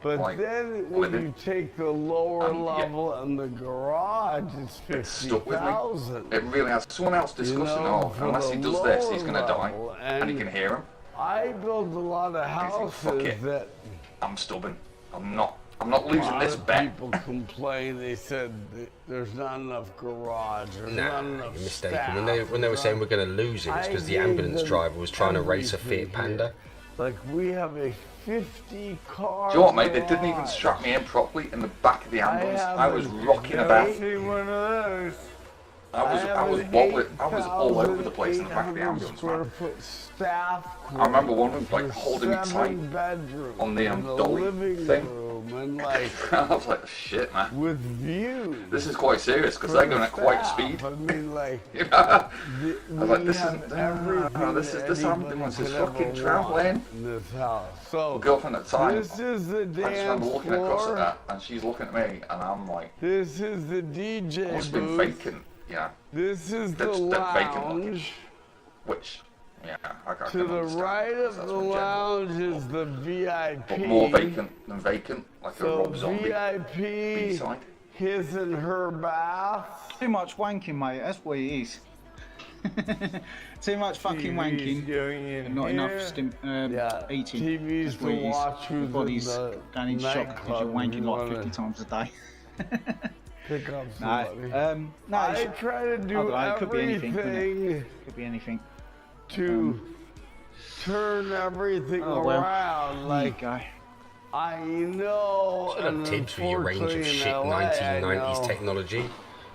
Speaker 4: But
Speaker 5: like,
Speaker 4: then when
Speaker 5: living.
Speaker 4: you take the lower
Speaker 5: Yeah.
Speaker 4: level and the garage, it's
Speaker 5: Stuck with me.
Speaker 4: 50,000.
Speaker 5: It really has. Someone else discussing,
Speaker 4: for
Speaker 5: unless
Speaker 4: the
Speaker 5: he does this, he's
Speaker 4: lower
Speaker 5: going to die.
Speaker 4: level,
Speaker 5: And you can hear him.
Speaker 4: I built a lot of
Speaker 5: think, fuck
Speaker 4: houses
Speaker 5: it.
Speaker 4: that
Speaker 5: I'm stubborn. I'm not losing
Speaker 4: a lot
Speaker 5: this
Speaker 4: of
Speaker 5: bet.
Speaker 4: people complain. They said there's not enough garage. There's
Speaker 16: Nah,
Speaker 4: not enough
Speaker 16: you're mistaken.
Speaker 4: staff,
Speaker 16: When they were
Speaker 4: there's
Speaker 16: saying
Speaker 4: not-
Speaker 16: we're going to lose him, it's because the
Speaker 4: I gave
Speaker 16: ambulance
Speaker 4: them
Speaker 16: driver was trying to race a
Speaker 4: everything
Speaker 16: Fiat Panda.
Speaker 4: here. Like we have a 50 car.
Speaker 5: Do you know what, mate? They didn't even strap me in properly in the back of the ambulance. I was rocking about.
Speaker 4: See one of those.
Speaker 5: I was wobbling. I was all over the place in the back of the ambulance, man.
Speaker 4: Staff.
Speaker 5: I remember one of them like holding me tight
Speaker 4: bedrooms
Speaker 5: on the
Speaker 4: living
Speaker 5: dolly thing.
Speaker 4: room and like
Speaker 5: I was like, shit, man.
Speaker 4: with views.
Speaker 5: This is quite serious because they're going at quite speed.
Speaker 4: I mean, like,
Speaker 5: You know? I was like,
Speaker 4: we
Speaker 5: this
Speaker 4: have
Speaker 5: isn't.
Speaker 4: everything
Speaker 5: This
Speaker 4: that
Speaker 5: ambulance is
Speaker 4: anyone
Speaker 5: fucking
Speaker 4: could ever want
Speaker 5: traveling.
Speaker 4: in this house. So
Speaker 5: My girlfriend at the time.
Speaker 4: this is the
Speaker 5: I just
Speaker 4: dance
Speaker 5: remember looking across at
Speaker 4: floor.
Speaker 5: that, and she's looking at me, and I'm like,
Speaker 4: This is the DJ
Speaker 5: I must have been
Speaker 4: booth.
Speaker 5: faking, yeah.
Speaker 4: This is the
Speaker 5: They're faking looking.
Speaker 4: lounge.
Speaker 5: Which Yeah, I
Speaker 4: To
Speaker 5: can
Speaker 4: the
Speaker 5: understand
Speaker 4: right
Speaker 5: that,
Speaker 4: of the
Speaker 5: that's what
Speaker 4: lounge
Speaker 5: general-
Speaker 4: is the VIP.
Speaker 5: But more vacant than vacant, like a
Speaker 4: So
Speaker 5: Rob Zombie
Speaker 4: VIP,
Speaker 5: B-side.
Speaker 4: his and her bath.
Speaker 8: Too much wanking, mate. That's what it is. Too much fucking wanking. And not enough eating.
Speaker 4: TV's
Speaker 8: That's what it
Speaker 4: to
Speaker 8: is.
Speaker 4: watch
Speaker 8: Your
Speaker 4: who's
Speaker 8: body's
Speaker 4: in the
Speaker 8: going into shock because you're
Speaker 4: nightclub.
Speaker 8: wanking like 50 times a day.
Speaker 4: Pick up
Speaker 8: No,
Speaker 4: somebody.
Speaker 8: no,
Speaker 4: I try to do
Speaker 8: it could be anything, couldn't
Speaker 4: everything
Speaker 8: it? Could be anything.
Speaker 4: to turn everything around. Like, I know.
Speaker 16: Shut up, Tibbs, with your range of
Speaker 4: unfortunately
Speaker 16: shit
Speaker 4: in LA,
Speaker 16: 1990s
Speaker 4: I know
Speaker 16: technology. Your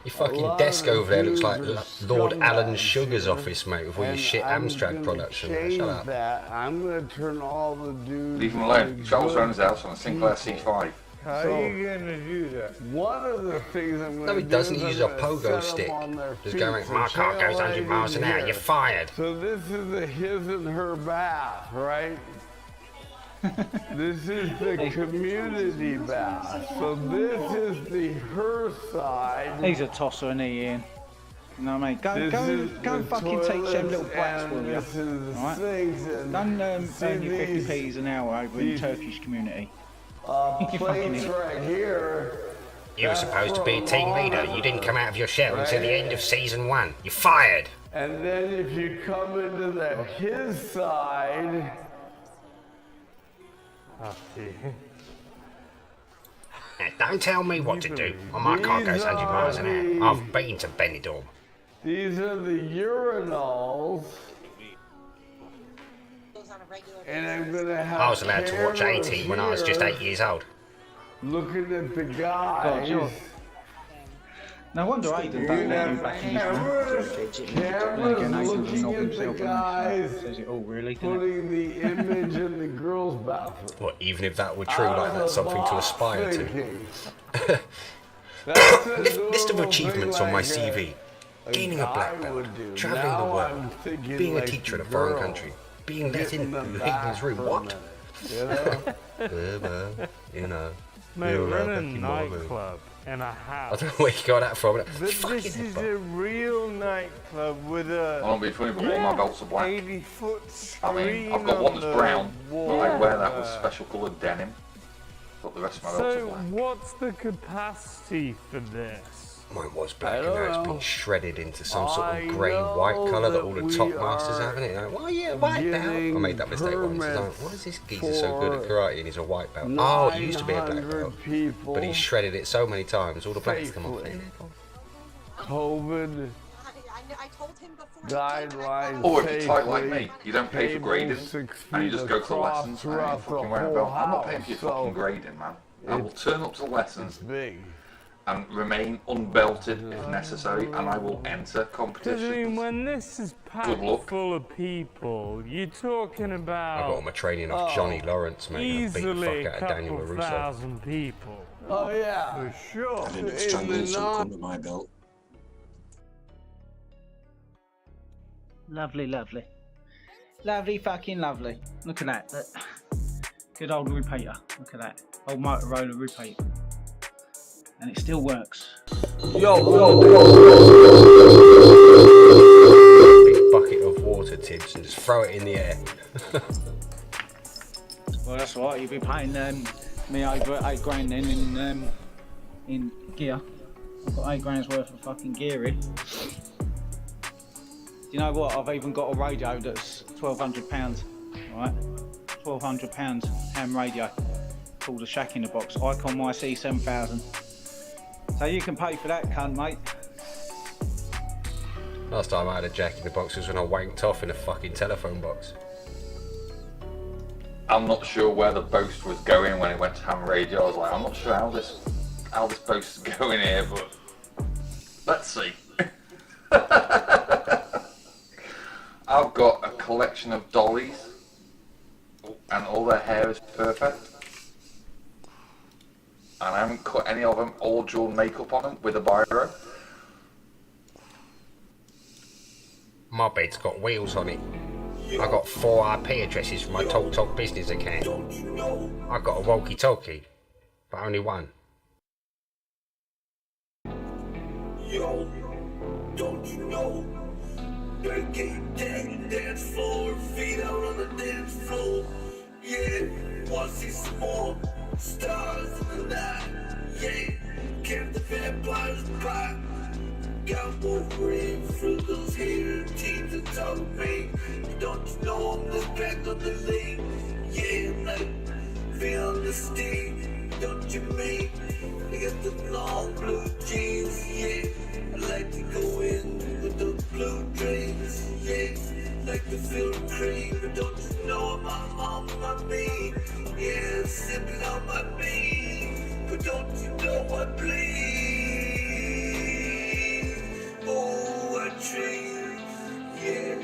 Speaker 4: a
Speaker 16: fucking
Speaker 4: lot
Speaker 16: desk
Speaker 4: of
Speaker 16: over there looks like
Speaker 4: the
Speaker 16: Lord
Speaker 4: scumbags,
Speaker 16: Alan Sugar's
Speaker 4: you know?
Speaker 16: office, mate, with all your
Speaker 4: And
Speaker 16: shit
Speaker 4: I'm
Speaker 16: Amstrad
Speaker 4: gonna
Speaker 16: production.
Speaker 4: change
Speaker 16: Shut up.
Speaker 4: that. I'm gonna turn all the dudes.
Speaker 5: Leave him alone.
Speaker 4: into
Speaker 5: Travels
Speaker 4: good
Speaker 5: around his house on a Sinclair
Speaker 4: people.
Speaker 5: C5.
Speaker 4: How are you gonna do that? One of the things I'm gonna
Speaker 16: No, he
Speaker 4: do
Speaker 16: doesn't.
Speaker 4: is
Speaker 16: He
Speaker 4: I'm
Speaker 16: uses a
Speaker 4: gonna
Speaker 16: pogo
Speaker 4: set 'em
Speaker 16: stick.
Speaker 4: on their
Speaker 16: Just
Speaker 4: feet
Speaker 16: going,
Speaker 4: for
Speaker 16: my car goes 100 miles an hour,
Speaker 4: taillighting
Speaker 16: you're fired.
Speaker 4: So this is the his and her bath, right? This is the community bath. So this is the her side.
Speaker 8: He's a tosser, isn't he, Ian? You know what I mean? Go and fucking teach them little brats, will you? Right? Don't earn your 50p's an hour over in the Turkish community.
Speaker 4: Plates right here.
Speaker 16: You were supposed to be a team leader. You didn't come out of your shell until the end of season 1. You're fired.
Speaker 4: And then if you come into the his side.
Speaker 16: Now, don't tell me what to do. Well, my car goes 100 miles an hour. I've been to Benidorm.
Speaker 4: These are the urinals. And I'm gonna have
Speaker 16: I was allowed to watch A-Team when I was just 8 years old.
Speaker 4: Looking at the guys.
Speaker 8: God, no wonder Aiden don't let you back in his room.
Speaker 4: Cameras looking at the guys.
Speaker 8: Says it all, really,
Speaker 4: putting the image in the girls' bathroom.
Speaker 16: Well, even if that were true, like that's something to aspire to. List of achievements on my CV. Gaining a black belt, travelling the world, being a teacher in a foreign country, being let into Hayden's room. What? You know.
Speaker 7: Mate, we're in a nightclub in a house.
Speaker 16: I don't know where you got that from.
Speaker 4: This is a real nightclub with a
Speaker 5: I don't be funny, but all my belts are black.
Speaker 4: 80-foot
Speaker 5: I mean, I've got one that's brown, but I wear that with special coloured denim. But the rest of my belts are
Speaker 7: So,
Speaker 5: black.
Speaker 7: what's the capacity for this?
Speaker 16: Mine was black and now it's been shredded into some sort of grey-white colour that all the top masters have in it. Like, why are you a white belt? I made that mistake once. Like, why is this geezer so good at karate and he's a white belt? Oh, it used to be a black belt. But he's shredded it so many times, all the blacks come off.
Speaker 4: COVID guidelines.
Speaker 5: Or if you're tight like me, you don't pay for grading, and you just go to the lessons and you fucking wear a belt. I'm not paying for your fucking grading, man. I will turn up to the lessons and remain unbelted if necessary, and I will enter
Speaker 7: Because, I
Speaker 5: competitions.
Speaker 7: mean, when this is packed full of people, you're talking about
Speaker 16: I got all my training off Johnny Lawrence, mate, and I beat the
Speaker 7: easily
Speaker 16: fuck
Speaker 7: a
Speaker 16: out of Daniel
Speaker 7: couple
Speaker 16: LaRusso.
Speaker 7: thousand people.
Speaker 4: Oh yeah, for sure.
Speaker 15: I ended up strangling some under my belt.
Speaker 8: Lovely, lovely. Lovely, fucking lovely. Look at that. Good old repeater. Look at that. Old Motorola repeater. And it still works.
Speaker 16: Big bucket of water, Tibbs, and just throw it in the air.
Speaker 8: Well, that's right. You'll be paying me over £8 then in gear. I've got £8 worth of fucking gear in. You know what? I've even got a radio that's £1,200. Right, £1,200 ham radio called a Shack in the Box. Icon YC 7000. So you can pay for that, cunt, mate.
Speaker 16: Last time I had a Jack in the Box was when I wanked off in a fucking telephone box.
Speaker 5: I'm not sure where the boast was going when it went to ham radio. I was like, I'm not sure how this boast is going here, but let's see. I've got a collection of dollies, and all their hair is perfect. And I haven't cut any of them or drawn makeup on them with a biro.
Speaker 16: My bed's got wheels on it. I got 4 IP addresses for my Talk business account. I got a walkie-talkie, but only one.
Speaker 11: Yo, don't you know Barricade deck, dance floor, feet out on the dance floor. Yeah, wanna see some more stars in the night. Yeah, kept the vampires back. Got Wolverine through those hair teams that talk me. Don't you know I'm the back of the league? Yeah, I'm like feeling the steam. Don't you mean? I got the long blue jeans. Yeah, I like to go in with those blue dreams. Yeah, like to feel the cream. But don't you know I'm on my beat? Yeah, sipping on my beat. But don't you know I bleed? Oh, I dream, yeah,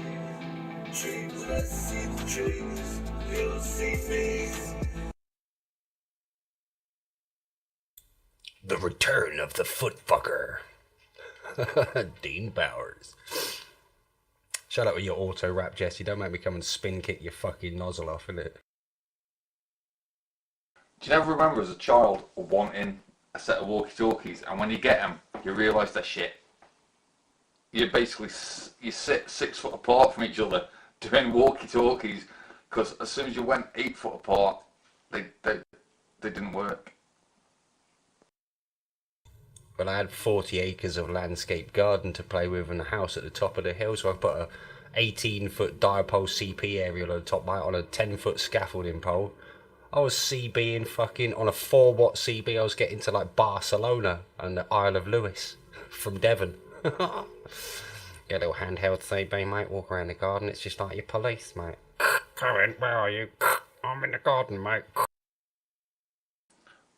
Speaker 11: dream when I see the trees, you'll see me.
Speaker 16: The return of the foot fucker. Dean Bowers. Shut up with your auto rap, Jesse. Don't make me come and spin kick your fucking nozzle off, innit?
Speaker 5: Do you never remember as a child wanting a set of walkie-talkies, and when you get them, you realise they're shit? You basically you sit 6 foot apart from each other doing walkie-talkies, because as soon as you went 8 foot apart, they didn't work.
Speaker 16: Well, I had 40 acres of landscape garden to play with and a house at the top of the hill, so I put a 18-foot dipole CP aerial on the top right on a 10-foot scaffolding pole. I was CBing fucking on a 4-watt CB. I was getting to like Barcelona and the Isle of Lewis from Devon. Get a little handheld CB, mate. Walk around the garden. It's just like your police, mate. Come in, where are you? I'm in the garden, mate.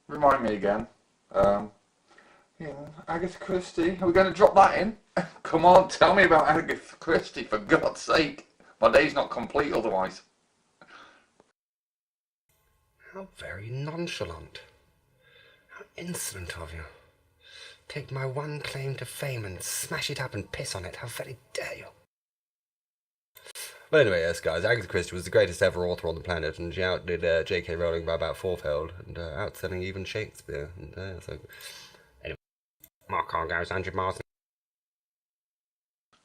Speaker 5: Remind me again. Yeah, Agatha Christie. Are we going to drop that in? Come on, tell me about Agatha Christie, for God's sake. My day's not complete otherwise.
Speaker 16: How very nonchalant. How insolent of you. Take my one claim to fame and smash it up and piss on it. How very dare you. But anyway, yes, guys, Agatha Christie was the greatest ever author on the planet, and she outdid J.K. Rowling by about fourfold, and outselling even Shakespeare. And so, anyway, my car goes 100 miles.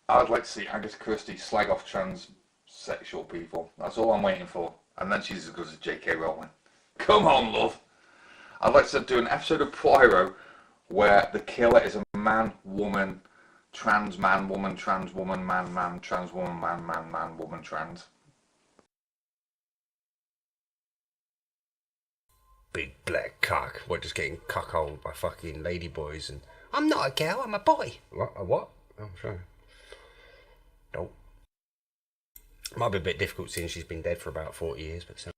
Speaker 5: I'd like to see Agatha Christie slag off transsexual people. That's all I'm waiting for. And then she's as good as J.K. Rowling. Come on, love. I'd like to do an episode of Poirot where the killer is a man, woman, trans man, woman, trans woman, man, man, trans woman, man, man, man, woman, trans.
Speaker 16: Big black cock. We're just getting cuckolded by fucking ladyboys and... I'm not a girl, I'm a boy. What? A what? Oh, sorry. Nope. Might be a bit difficult seeing she's been dead for about 40 years, but so...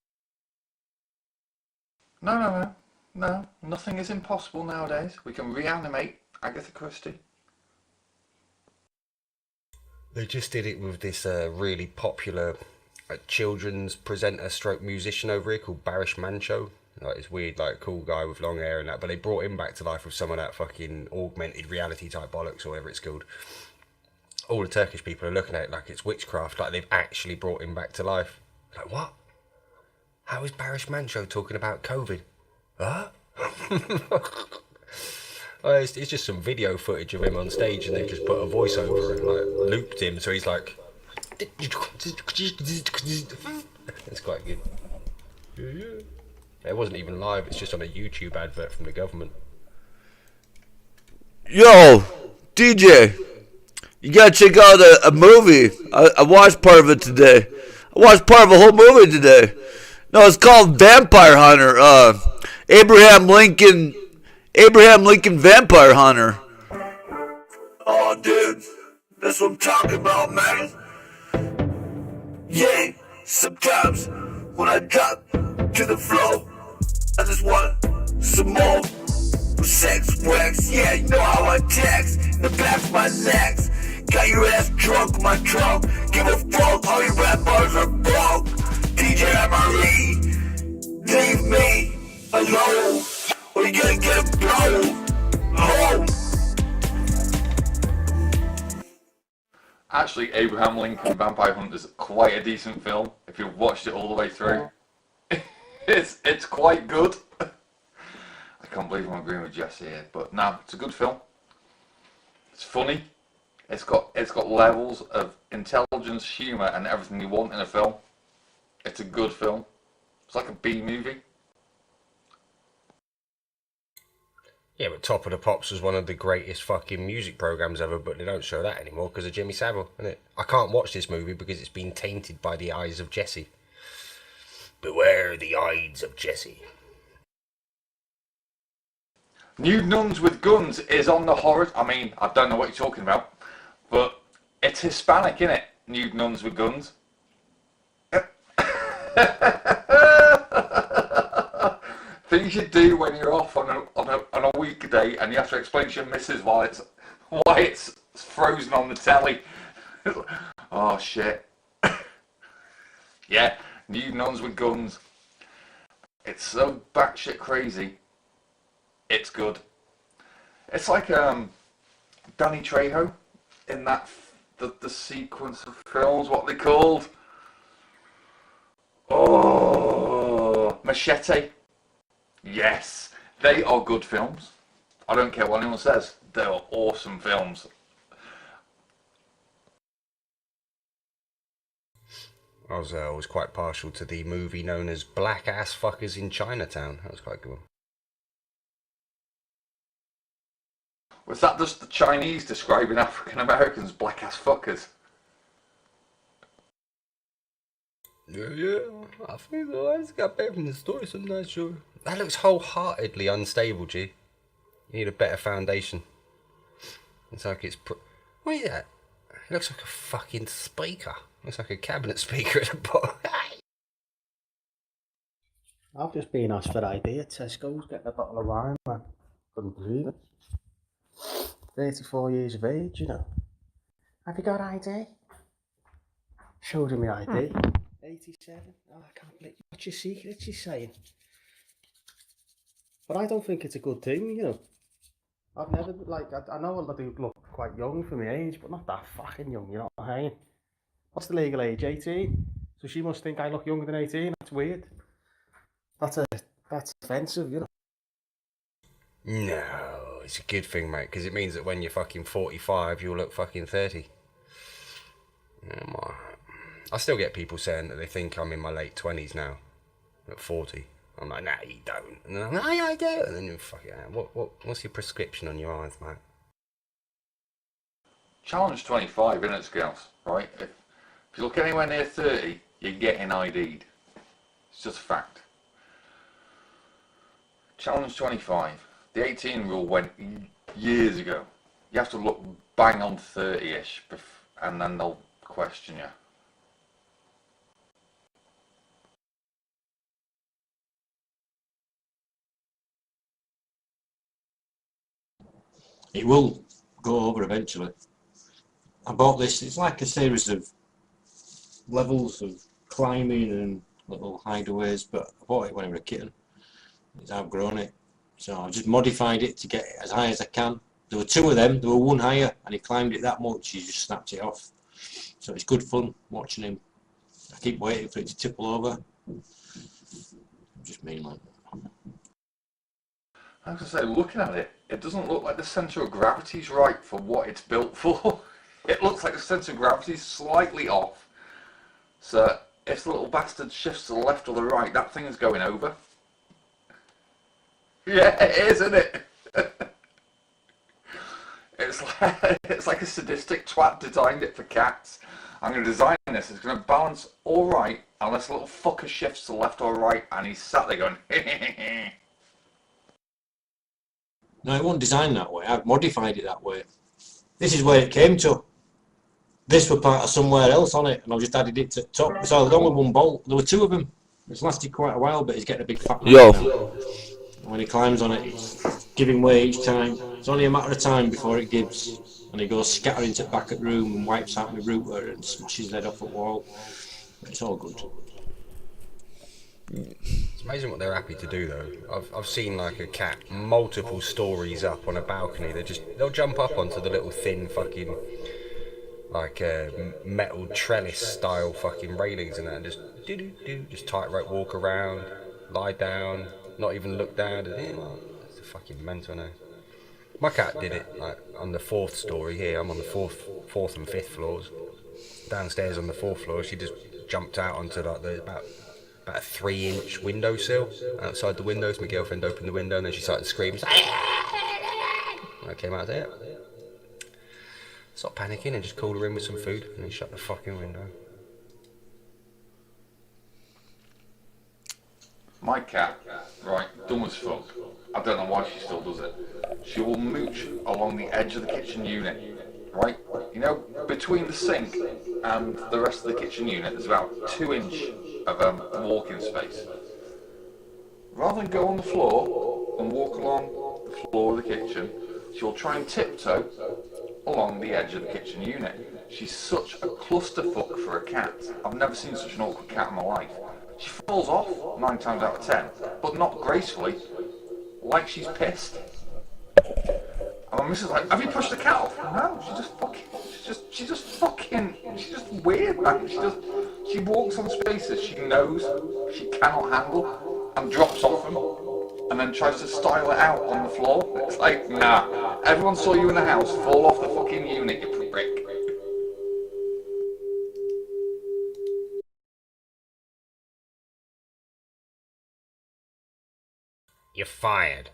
Speaker 5: No, nothing is impossible nowadays. We can reanimate Agatha Christie.
Speaker 16: They just did it with this really popular children's presenter stroke musician over here called Barish Mancho. Like this weird, like, cool guy with long hair and that, but they brought him back to life with some of that fucking augmented reality type bollocks or whatever it's called. All the Turkish people are looking at it like it's witchcraft, like they've actually brought him back to life. Like, what? How is Barish Mancho talking about COVID? Huh? Well, it's just some video footage of him on stage and they just put a voice over and like looped him, so he's like... It's quite good. It wasn't even live, it's just on a YouTube advert from the government.
Speaker 13: Yo, DJ, you gotta check out a movie. I watched part of it today. I watched part of a whole movie today. No, it's called Vampire Hunter. Abraham Lincoln Vampire Hunter.
Speaker 11: Oh, dude, that's what I'm talking about, man. Yeah, sometimes when I drop to the floor, I just want some more sex wax. Yeah, you know how I text in the back of my legs. Got your ass drunk in my trunk. Give a fuck, all your rap bars are broke. DJ MRE, leave me alone, or you gonna get blown home.
Speaker 5: Actually, Abraham Lincoln Vampire Hunter is quite a decent film if you've watched it all the way through. It's quite good. I can't believe I'm agreeing with Jesse here, but no, it's a good film. It's funny. It's got levels of intelligence, humour, and everything you want in a film. It's a good film. It's like a B movie.
Speaker 16: Yeah, but Top of the Pops was one of the greatest fucking music programs ever, but they don't show that anymore because of Jimmy Savile, isn't it? I can't watch this movie because it's been tainted by the eyes of Jesse. Beware the eyes of Jesse.
Speaker 5: Nude Nuns with Guns is on the horror. I mean, I don't know what you're talking about, but it's Hispanic, innit? Nude Nuns with Guns. Things you do when you're off on a weekday and you have to explain to your missus why it's frozen on the telly. Oh shit. Yeah, Nude Nuns with Guns. It's so batshit crazy. It's good. It's like Danny Trejo in that the sequence of films. What they called? Oh, Machete. Yes, they are good films. I don't care what anyone says. They are awesome films.
Speaker 16: I was always quite partial to the movie known as Black Ass Fuckers in Chinatown. That was quite a good one.
Speaker 5: Was that just the Chinese describing African Americans black ass fuckers?
Speaker 16: Yeah, I think so. I just got better from the story, so I'm not sure. That looks wholeheartedly unstable, G. You need a better foundation. It's like it's... What is that? It looks like a fucking speaker. Looks like a cabinet speaker at the bottom.
Speaker 21: I've just been asked for ID at Tesco's, getting a bottle of wine, man. Couldn't believe it. 34 years of age, you know. Have you got ID? Showed him my ID. 87. Oh, I can't believe. What's your secret, she's saying? But I don't think it's a good thing, you know. I've never, like, I know I do look quite young for my age, but not that fucking young, you know what I'm saying? What's the legal age? 18? So she must think I look younger than 18? That's weird. That's offensive, you know.
Speaker 16: No, it's a good thing, mate, because it means that when you're fucking 45, you'll look fucking 30. I still get people saying that they think I'm in my late 20s now, at 40. I'm like, nah, you don't. And then I'm like, oh, yeah, I do. And then you fuck it out. What's your prescription on your eyes, mate?
Speaker 5: Challenge 25, innit, scouts? Right? If you look anywhere near 30, you're getting ID'd. It's just a fact. Challenge 25. The 18 rule went years ago. You have to look bang on 30-ish, and then they'll question you.
Speaker 15: It will go over eventually. I bought this, it's like a series of levels of climbing and little hideaways, but I bought it when I was a kitten. It's outgrown it. So I've just modified it to get it as high as I can. There were two of them, there were one higher, and he climbed it that much, he just snapped it off. So it's good fun watching him. I keep waiting for it to tipple over. Just mean like that.
Speaker 5: I was going to say, looking at it, it doesn't look like the centre of gravity's right for what it's built for. It looks like the centre of gravity's slightly off. So if the little bastard shifts to the left or the right, that thing is going over. Yeah, it is, isn't it? It's like a sadistic twat designed it for cats. I'm going to design this, it's going to balance all right, unless the little fucker shifts to the left or right, and he's sat there going, hehehe.
Speaker 15: No, it wasn't designed that way. I've modified it that way. This is where it came to. This were part of somewhere else on it, and I've just added it to the top. So there's only one bolt. There were two of them. It's lasted quite a while, but he's getting a big fat
Speaker 13: Yo.
Speaker 15: now. And when he climbs on it, it's giving way each time. It's only a matter of time before it gives, and he goes scattering to the back of the room and wipes out my router and smashes his head off the wall. But it's all good.
Speaker 16: It's amazing what they're happy to do though. I've seen like a cat multiple stories up on a balcony. They'll jump up onto the little thin fucking like metal trellis style fucking railings and that, and just tightrope walk around, lie down, not even look down. It's a fucking mental now. My cat did it like on the 4th story here. I'm on the fourth and 5th floors. Downstairs on the 4th floor, she just jumped out onto like the about a 3-inch windowsill outside the windows. My girlfriend opened the window and then she started screaming. I came out there. Stopped panicking and just called her in with some food and then shut the fucking window.
Speaker 5: My cat, right, dumb as fuck. I don't know why she still does it. She will mooch along the edge of the kitchen unit, right? You know, between the sink and the rest of the kitchen unit, there's about 2 inch of walking space. Rather than go on the floor and walk along the floor of the kitchen, she'll try and tiptoe along the edge of the kitchen unit. She's such a clusterfuck for a cat. I've never seen such an awkward cat in my life. She falls off 9 times out of 10, but not gracefully, like she's pissed. And my missus is like, have you pushed the cat off? No, she's just weird, man. She walks on spaces she knows she cannot handle and drops off them and then tries to style it out on the floor. It's like, nah, everyone saw you in the house, fall off the fucking unit, you prick.
Speaker 16: You're fired.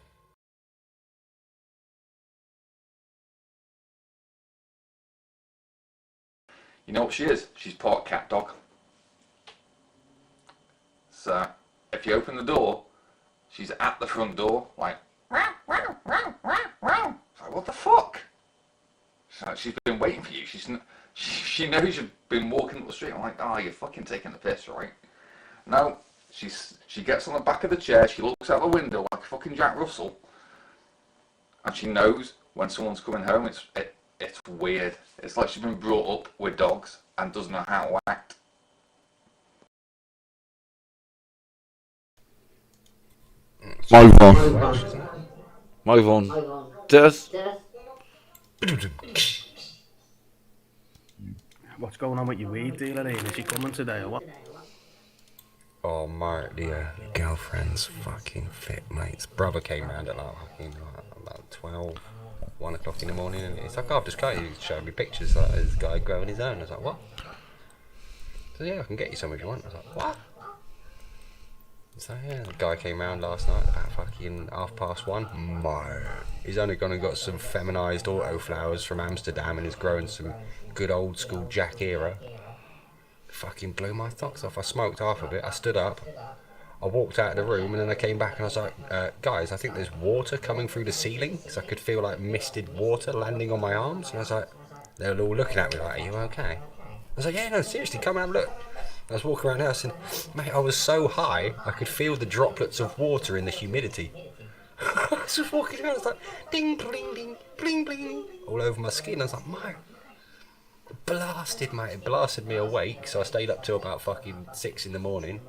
Speaker 5: You know what she is? She's part cat dog. So, if you open the door, she's at the front door, like, wow, wow, wow, wow, wow. It's like, what the fuck? So she's been waiting for you. She knows you've been walking up the street. I'm like, oh, you're fucking taking the piss, right? No, she gets on the back of the chair, she looks out the window like fucking Jack Russell, and she knows when someone's coming home. It's weird. It's like she's been brought up with dogs and doesn't know how to act.
Speaker 13: Microphone. Test.
Speaker 21: What's going on with your weed dealer, Ian? Is she coming today or what?
Speaker 16: Oh, my girlfriend's fucking fit, mate's brother came round at like fucking about 12, 1 o'clock in the morning, and it's like, oh, I've just got you showing me pictures like this guy growing his own. I was like, what? So yeah, I can get you some if you want. I was like, what? So yeah, the guy came round last night about fucking 1:30. He's only gone and got some feminised autoflowers from Amsterdam and is growing some good old school Jack era. Fucking blew my socks off. I smoked half of it. I stood up. I walked out of the room and then I came back and I was like, guys, I think there's water coming through the ceiling because I could feel like misted water landing on my arms. And I was like, they were all looking at me like, are you okay? I was like, yeah, no, seriously, come and have a look. I was walking around the house and, mate, I was so high, I could feel the droplets of water in the humidity. I was just walking around, I was like, ding, bling, ding, bling, bling, all over my skin. I was like, mate, blasted, mate. It blasted me awake, so I stayed up till about fucking 6 in the morning.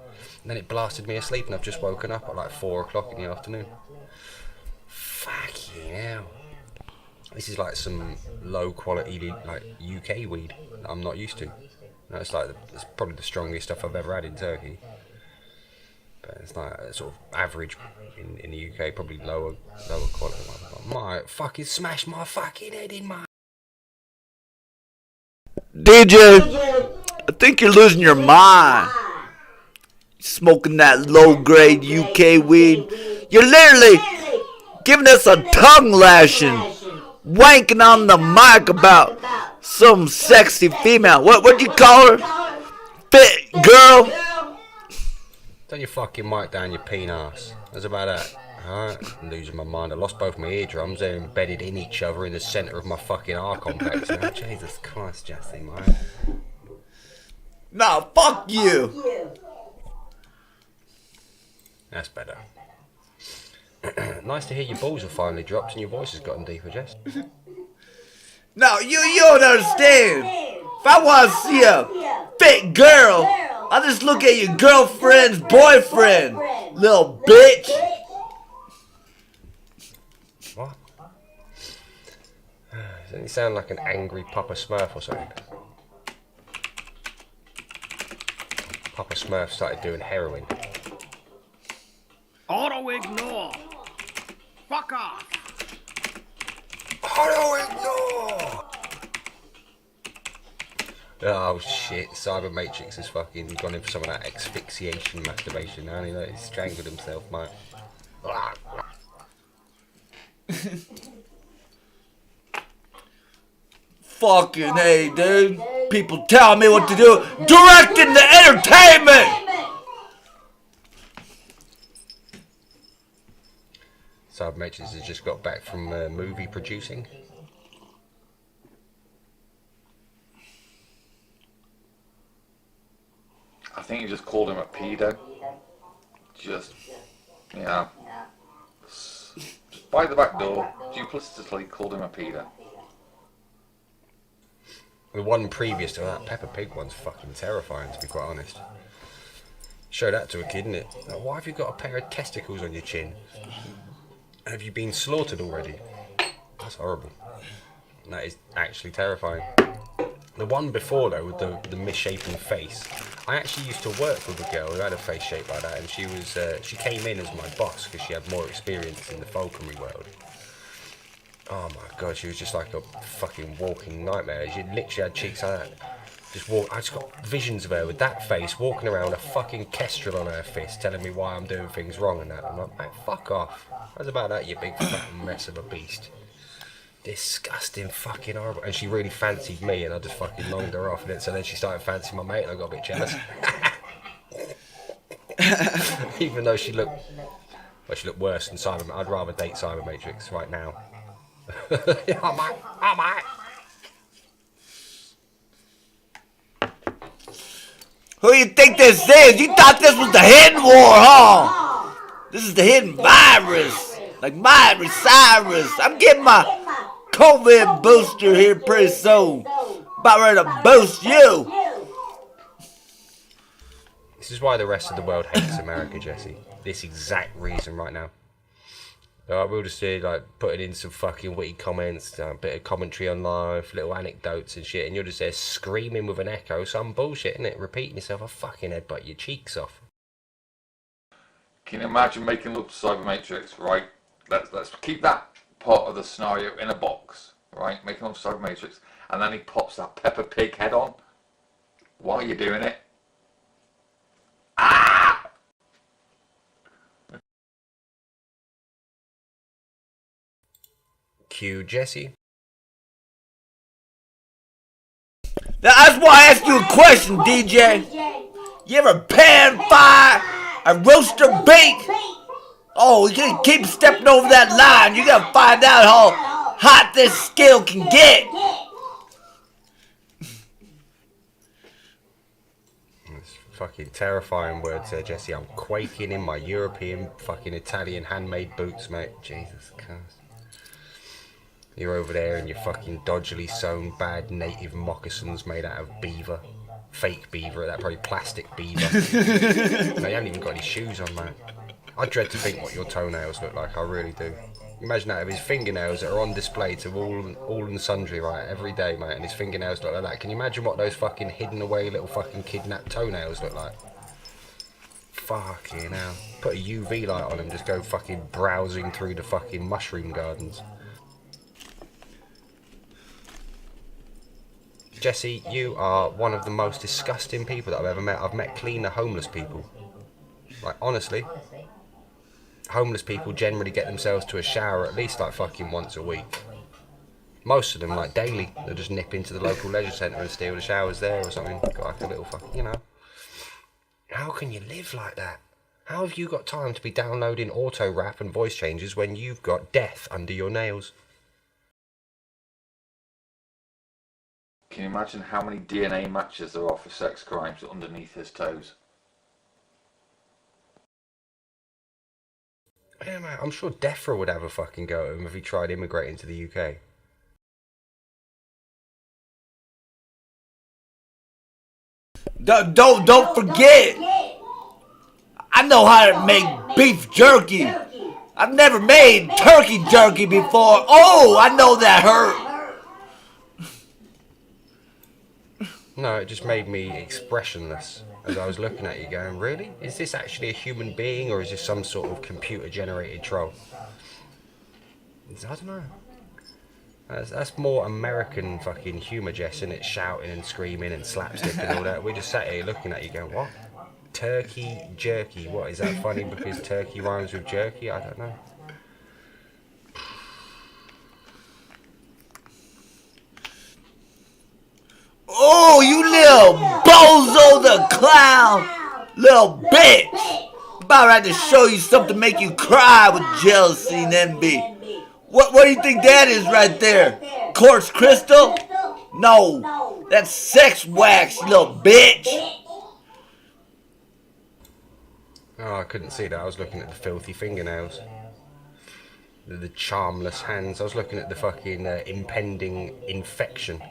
Speaker 16: And then it blasted me asleep, and I've just woken up at like 4 o'clock in the afternoon. Fucking hell. This is like some low quality, like UK weed that I'm not used to. No, it's probably the strongest stuff I've ever had in Turkey. But it's like sort of average in the UK, probably lower quality. Might fucking smash my fucking head in, my.
Speaker 13: DJ, I think you're losing your mind. Smoking that low-grade UK weed. You're literally giving us a tongue lashing, wanking on the mic about some sexy female. What'd you call her? Fit girl?
Speaker 16: Turn your fucking mic down, you penis. That's about that. Alright, I'm losing my mind. I lost both my eardrums. They're embedded in each other in the centre of my fucking R complex. Now, Jesus Christ, Jesse, mate.
Speaker 13: No, fuck you.
Speaker 16: That's better. Nice to hear your balls have finally dropped and your voice has gotten deeper, Jess.
Speaker 13: No, you don't understand. If I want to see a fit girl, I'll just look at your girlfriend's boyfriend, little bitch.
Speaker 16: What? Doesn't he sound like an angry Papa Smurf or something? Papa Smurf started doing heroin.
Speaker 21: Auto ignore. Fuck off.
Speaker 16: Oh shit, Cyber Matrix has fucking gone in for some of that asphyxiation masturbation now, and he's strangled himself, mate.
Speaker 13: Fucking hey, dude. People tell me what to do. Directing the entertainment!
Speaker 16: Cyber Matrix has just got back from movie producing.
Speaker 5: I think he just called him a pedo. Just, you know, by the back door, duplicitously called him a pedo.
Speaker 16: The one previous to that, Peppa Pig one's fucking terrifying, to be quite honest. Show that to a kid, innit? Like, why have you got a pair of testicles on your chin? Have you been slaughtered already? That's horrible. That is actually terrifying. The one before, though, with the misshapen face, I actually used to work with a girl who had a face shaped like that, and she was she came in as my boss because she had more experience in the falconry world. Oh my god, she was just like a fucking walking nightmare. She literally had cheeks like that. I just got visions of her with that face, walking around with a fucking kestrel on her fist, telling me why I'm doing things wrong and that. I'm like, mate, fuck off. How's about that, you big fucking mess of a beast? Disgusting, fucking horrible. And she really fancied me, and I just fucking longed her off. And so then she started fancying my mate, and I got a bit jealous. Even though she looked worse than Simon. I'd rather date Simon Matrix right now. Oh my.
Speaker 13: Who you think this is? You thought this was the hidden war, huh? This is the hidden virus. Like Miley Cyrus. I'm getting my COVID booster here pretty soon. About ready to boost you.
Speaker 16: This is why the rest of the world hates America, Jesse. This exact reason right now. We'll just do like putting in some fucking witty comments, a bit of commentary on life, little anecdotes and shit, and you're just there screaming with an echo, some bullshit, innit? Repeating yourself, a fucking headbutt your cheeks off.
Speaker 5: Can you imagine making love to Cyber Matrix, right? Let's keep that part of the scenario in a box, right? Making love to Cyber Matrix, and then he pops that Peppa Pig head on while you're doing it.
Speaker 16: Cue Jesse.
Speaker 13: That's why I asked you a question, DJ. You ever pan fire a roaster bake? Oh, you gotta keep stepping over that line. You gotta find out how hot this skill can get.
Speaker 16: It's fucking terrifying words there, Jesse. I'm quaking in my European fucking Italian handmade boots, mate. Jesus Christ. You're over there in your fucking dodgily sewn bad native moccasins made out of beaver. Fake beaver, that probably plastic beaver. No, you haven't even got any shoes on, man. I dread to think what your toenails look like, I really do. Imagine that, of his fingernails that are on display to all and sundry, right, every day, mate, and his fingernails look like that. Can you imagine what those fucking hidden away little fucking kidnapped toenails look like? Fucking hell. Put a UV light on and just go fucking browsing through the fucking mushroom gardens. Jesse, you are one of the most disgusting people that I've ever met. I've met cleaner homeless people. Like, honestly. Homeless people generally get themselves to a shower at least like fucking once a week. Most of them, like daily, they'll just nip into the local leisure centre and steal the showers there or something. Got like a little fucking, you know. How can you live like that? How have you got time to be downloading auto rap and voice changes when you've got death under your nails?
Speaker 5: Can you imagine how many DNA matches there are for sex crimes underneath his toes?
Speaker 16: Yeah, mate, I'm sure Defra would have a fucking go at him if he tried immigrating to the UK.
Speaker 13: Don't forget. I know how to make beef jerky. I've never made turkey jerky before. Oh, I know that hurt.
Speaker 16: No, it just made me expressionless as I was looking at you going, really? Is this actually a human being or is this some sort of computer generated troll? I don't know. That's more American fucking humour, Jess, isn't it? Shouting and screaming and slapstick and all that. We just sat here looking at you going, what? Turkey jerky. What, is that funny because turkey rhymes with jerky? I don't know.
Speaker 13: Oh, you little bozo the clown, little bitch. About right to show you something to make you cry with jealousy and envy. What do you think that is right there? Quartz crystal? No, that's sex wax, you little bitch.
Speaker 16: Oh, I couldn't see that. I was looking at the filthy fingernails. The charmless hands. I was looking at the fucking impending infection.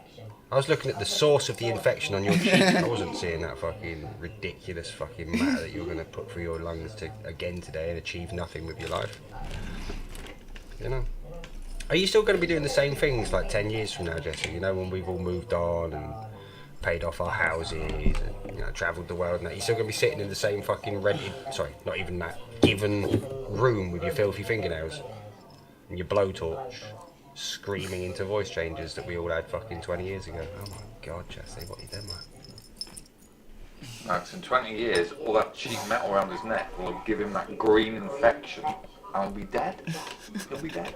Speaker 16: I was looking at the source of the infection on your cheek. I wasn't seeing that fucking ridiculous fucking matter that you're going to put through your lungs again today and achieve nothing with your life. You know? Are you still going to be doing the same things like 10 years from now, Jesse? You know, when we've all moved on and paid off our houses and, you know, travelled the world and that, you're still going to be sitting in the same fucking rented, sorry, not even that, given room with your filthy fingernails and your blowtorch, screaming into voice changes that we all had fucking 20 years ago. Oh my god, Jesse, what you doing, man?
Speaker 5: Max, in 20 years, all that cheap metal around his neck will give him that green infection and he'll be dead. He'll be dead.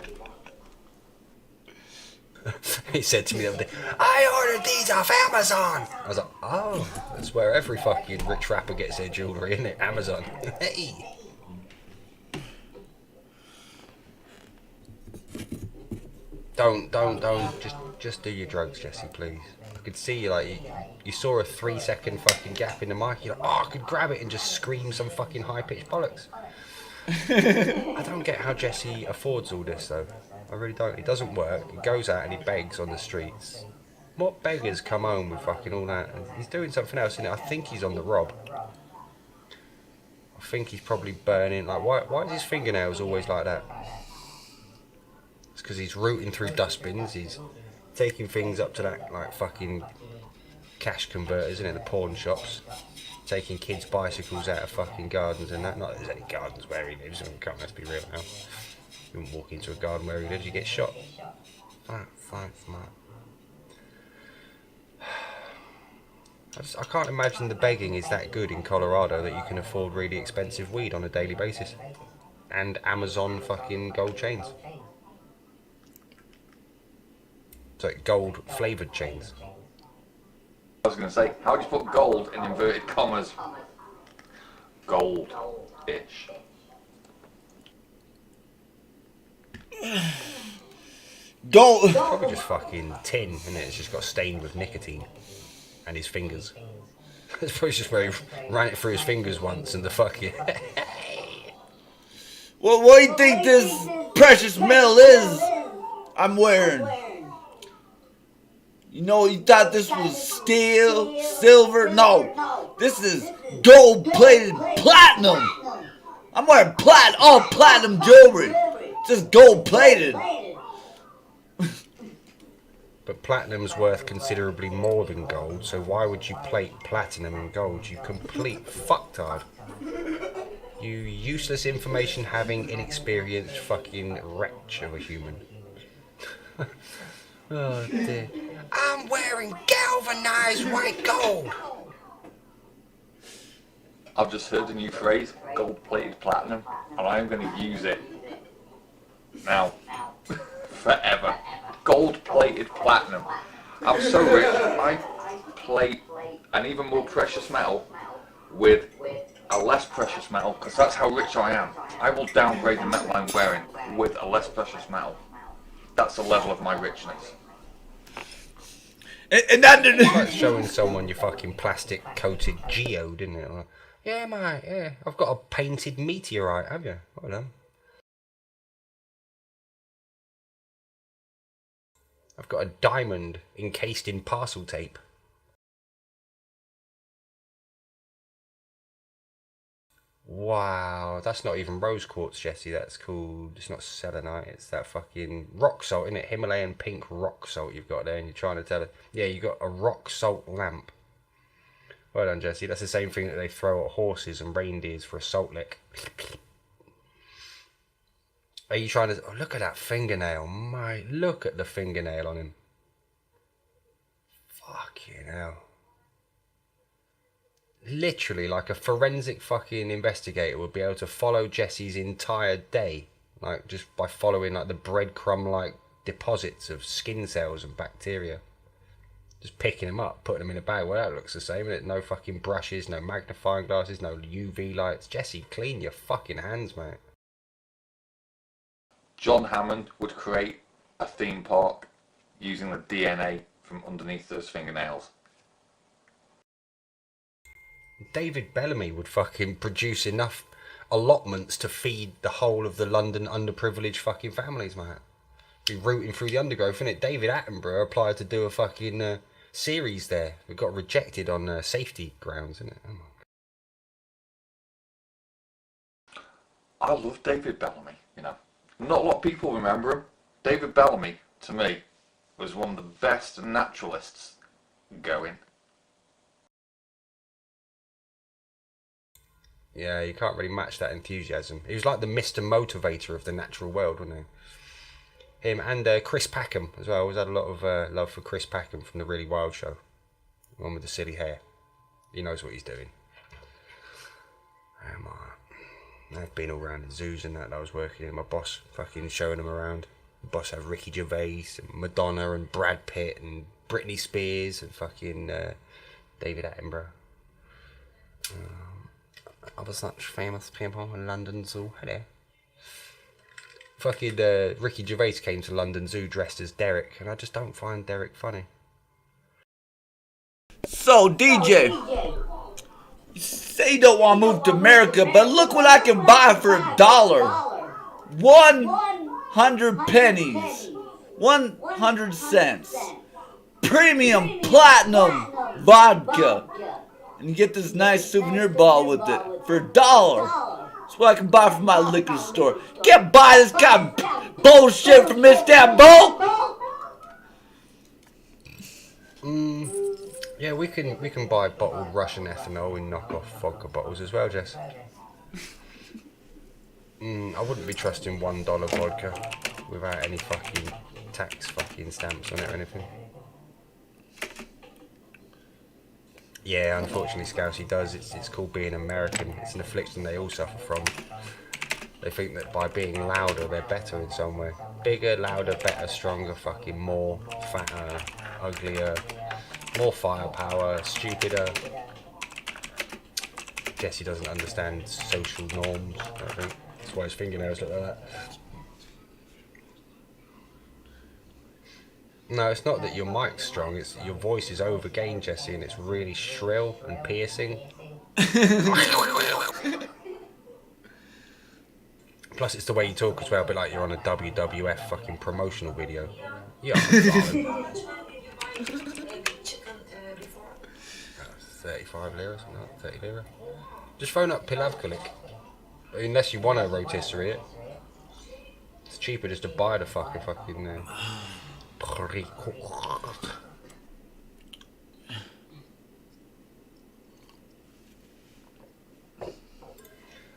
Speaker 16: He said to me the other day, I ordered these off Amazon. I was like, oh, that's where every fucking rich rapper gets their jewellery, isn't it? Amazon. Hey. Don't. Just do your drugs, Jesse, please. I could see you, like, you saw a 3-second fucking gap in the mic. You're like, oh, I could grab it and just scream some fucking high-pitched bollocks. I don't get how Jesse affords all this, though. I really don't. He doesn't work. He goes out and he begs on the streets. What beggars come home with fucking all that? He's doing something else, innit? I think he's on the rob. I think he's probably burning. Like, why is his fingernails always like that? It's because he's rooting through dustbins. He's taking things up to that, like, fucking cash converters, innit? The pawn shops. Taking kids' bicycles out of fucking gardens and that. Not that there's any gardens where he lives. I mean, let's be real now. You wouldn't walk into a garden where he lives, you get shot. Fine, smart. I can't imagine the begging is that good in Colorado that you can afford really expensive weed on a daily basis. And Amazon fucking gold chains. So gold flavoured chains.
Speaker 5: I was going to say, how do you put gold in inverted commas? Gold-ish.
Speaker 13: Don't.
Speaker 16: Probably just fucking tin, isn't it? It's just got stained with nicotine. And his fingers. It's probably just where he ran it through his fingers once and the fucking.
Speaker 13: Well, what do you think this precious metal is I'm wearing? You know, you thought this was steel, silver? No, this is gold-plated platinum. I'm wearing all platinum jewelry. Just gold-plated.
Speaker 16: But platinum's worth considerably more than gold, so why would you plate platinum in gold, you complete fucktard? You useless information-having, inexperienced fucking wretch of a human. Oh dear. I'm wearing galvanized white gold!
Speaker 5: I've just heard the new phrase, gold-plated platinum, and I'm going to use it now, forever. Gold-plated platinum. I'm so rich, I plate an even more precious metal with a less precious metal, because that's how rich I am. I will downgrade the metal I'm wearing with a less precious metal. That's the level of my richness.
Speaker 13: And that didn't.
Speaker 16: It's like showing someone your fucking plastic coated geode, isn't it? Like, yeah, mate, yeah. I've got a painted meteorite, have you? Well done. I've got a diamond encased in parcel tape. Wow, that's not even rose quartz, Jesse. That's called, it's not selenite, it's that fucking rock salt, innit? Himalayan pink rock salt you've got there, and you're trying to tell it. Yeah, you got a rock salt lamp. Well done, Jesse. That's the same thing that they throw at horses and reindeers for a salt lick. Are you trying to... Oh, look at that fingernail, mate. Look at the fingernail on him. Fucking hell. Literally, like a forensic fucking investigator would be able to follow Jesse's entire day. Like, just by following, like, the breadcrumb-like deposits of skin cells and bacteria. Just picking them up, putting them in a bag. Well, that looks the same, innit? No fucking brushes, no magnifying glasses, no UV lights. Jesse, clean your fucking hands, mate.
Speaker 5: John Hammond would create a theme park using the DNA from underneath those fingernails.
Speaker 16: David Bellamy would fucking produce enough allotments to feed the whole of the London underprivileged fucking families, mate. Be rooting through the undergrowth, innit? David Attenborough applied to do a fucking series there. It got rejected on safety grounds, innit? Oh
Speaker 5: I love David Bellamy, you know. Not a lot of people remember him. David Bellamy, to me, was one of the best naturalists going.
Speaker 16: Yeah, you can't really match that enthusiasm. He was like the Mr. Motivator of the natural world, wasn't he? Him and Chris Packham as well. I always had a lot of love for Chris Packham from The Really Wild Show. The one with the silly hair. He knows what he's doing. I've been all around the zoos and that I was working in. My boss fucking showing them around. The boss had Ricky Gervais and Madonna and Brad Pitt and Britney Spears and fucking David Attenborough. Other such famous people in London Zoo. Hello. Fucking Ricky Gervais came to London Zoo dressed as Derek, and I just don't find Derek funny.
Speaker 13: So, DJ, you say you don't want to move to America, but look what I can buy for $1. 100 pennies. 100 cents. Premium platinum vodka. And you get this nice souvenir bottle with it for $1. That's what I can buy from my liquor store. You can't buy this kind of bullshit from Istanbul.
Speaker 16: Yeah, we can buy bottled Russian ethanol in knockoff vodka bottles as well, Jess. I wouldn't be trusting $1 vodka without any fucking tax fucking stamps on it or anything. Yeah, unfortunately, Scousey does. It's called being American. It's an affliction they all suffer from. They think that by being louder, they're better in some way. Bigger, louder, better, stronger, fucking more, fatter, uglier, more firepower, stupider. Jesse doesn't understand social norms, I think. That's why his fingernails look like that. No, it's not that your mic's strong, it's your voice is overgained, Jesse, and it's really shrill and piercing. Plus it's the way you talk as well, a bit like you're on a WWF fucking promotional video. Yeah, 35 lira, something like that, 30 lira. Just phone up Pilavkulik. Unless you want to rotisserie it. It's cheaper just to buy the fucking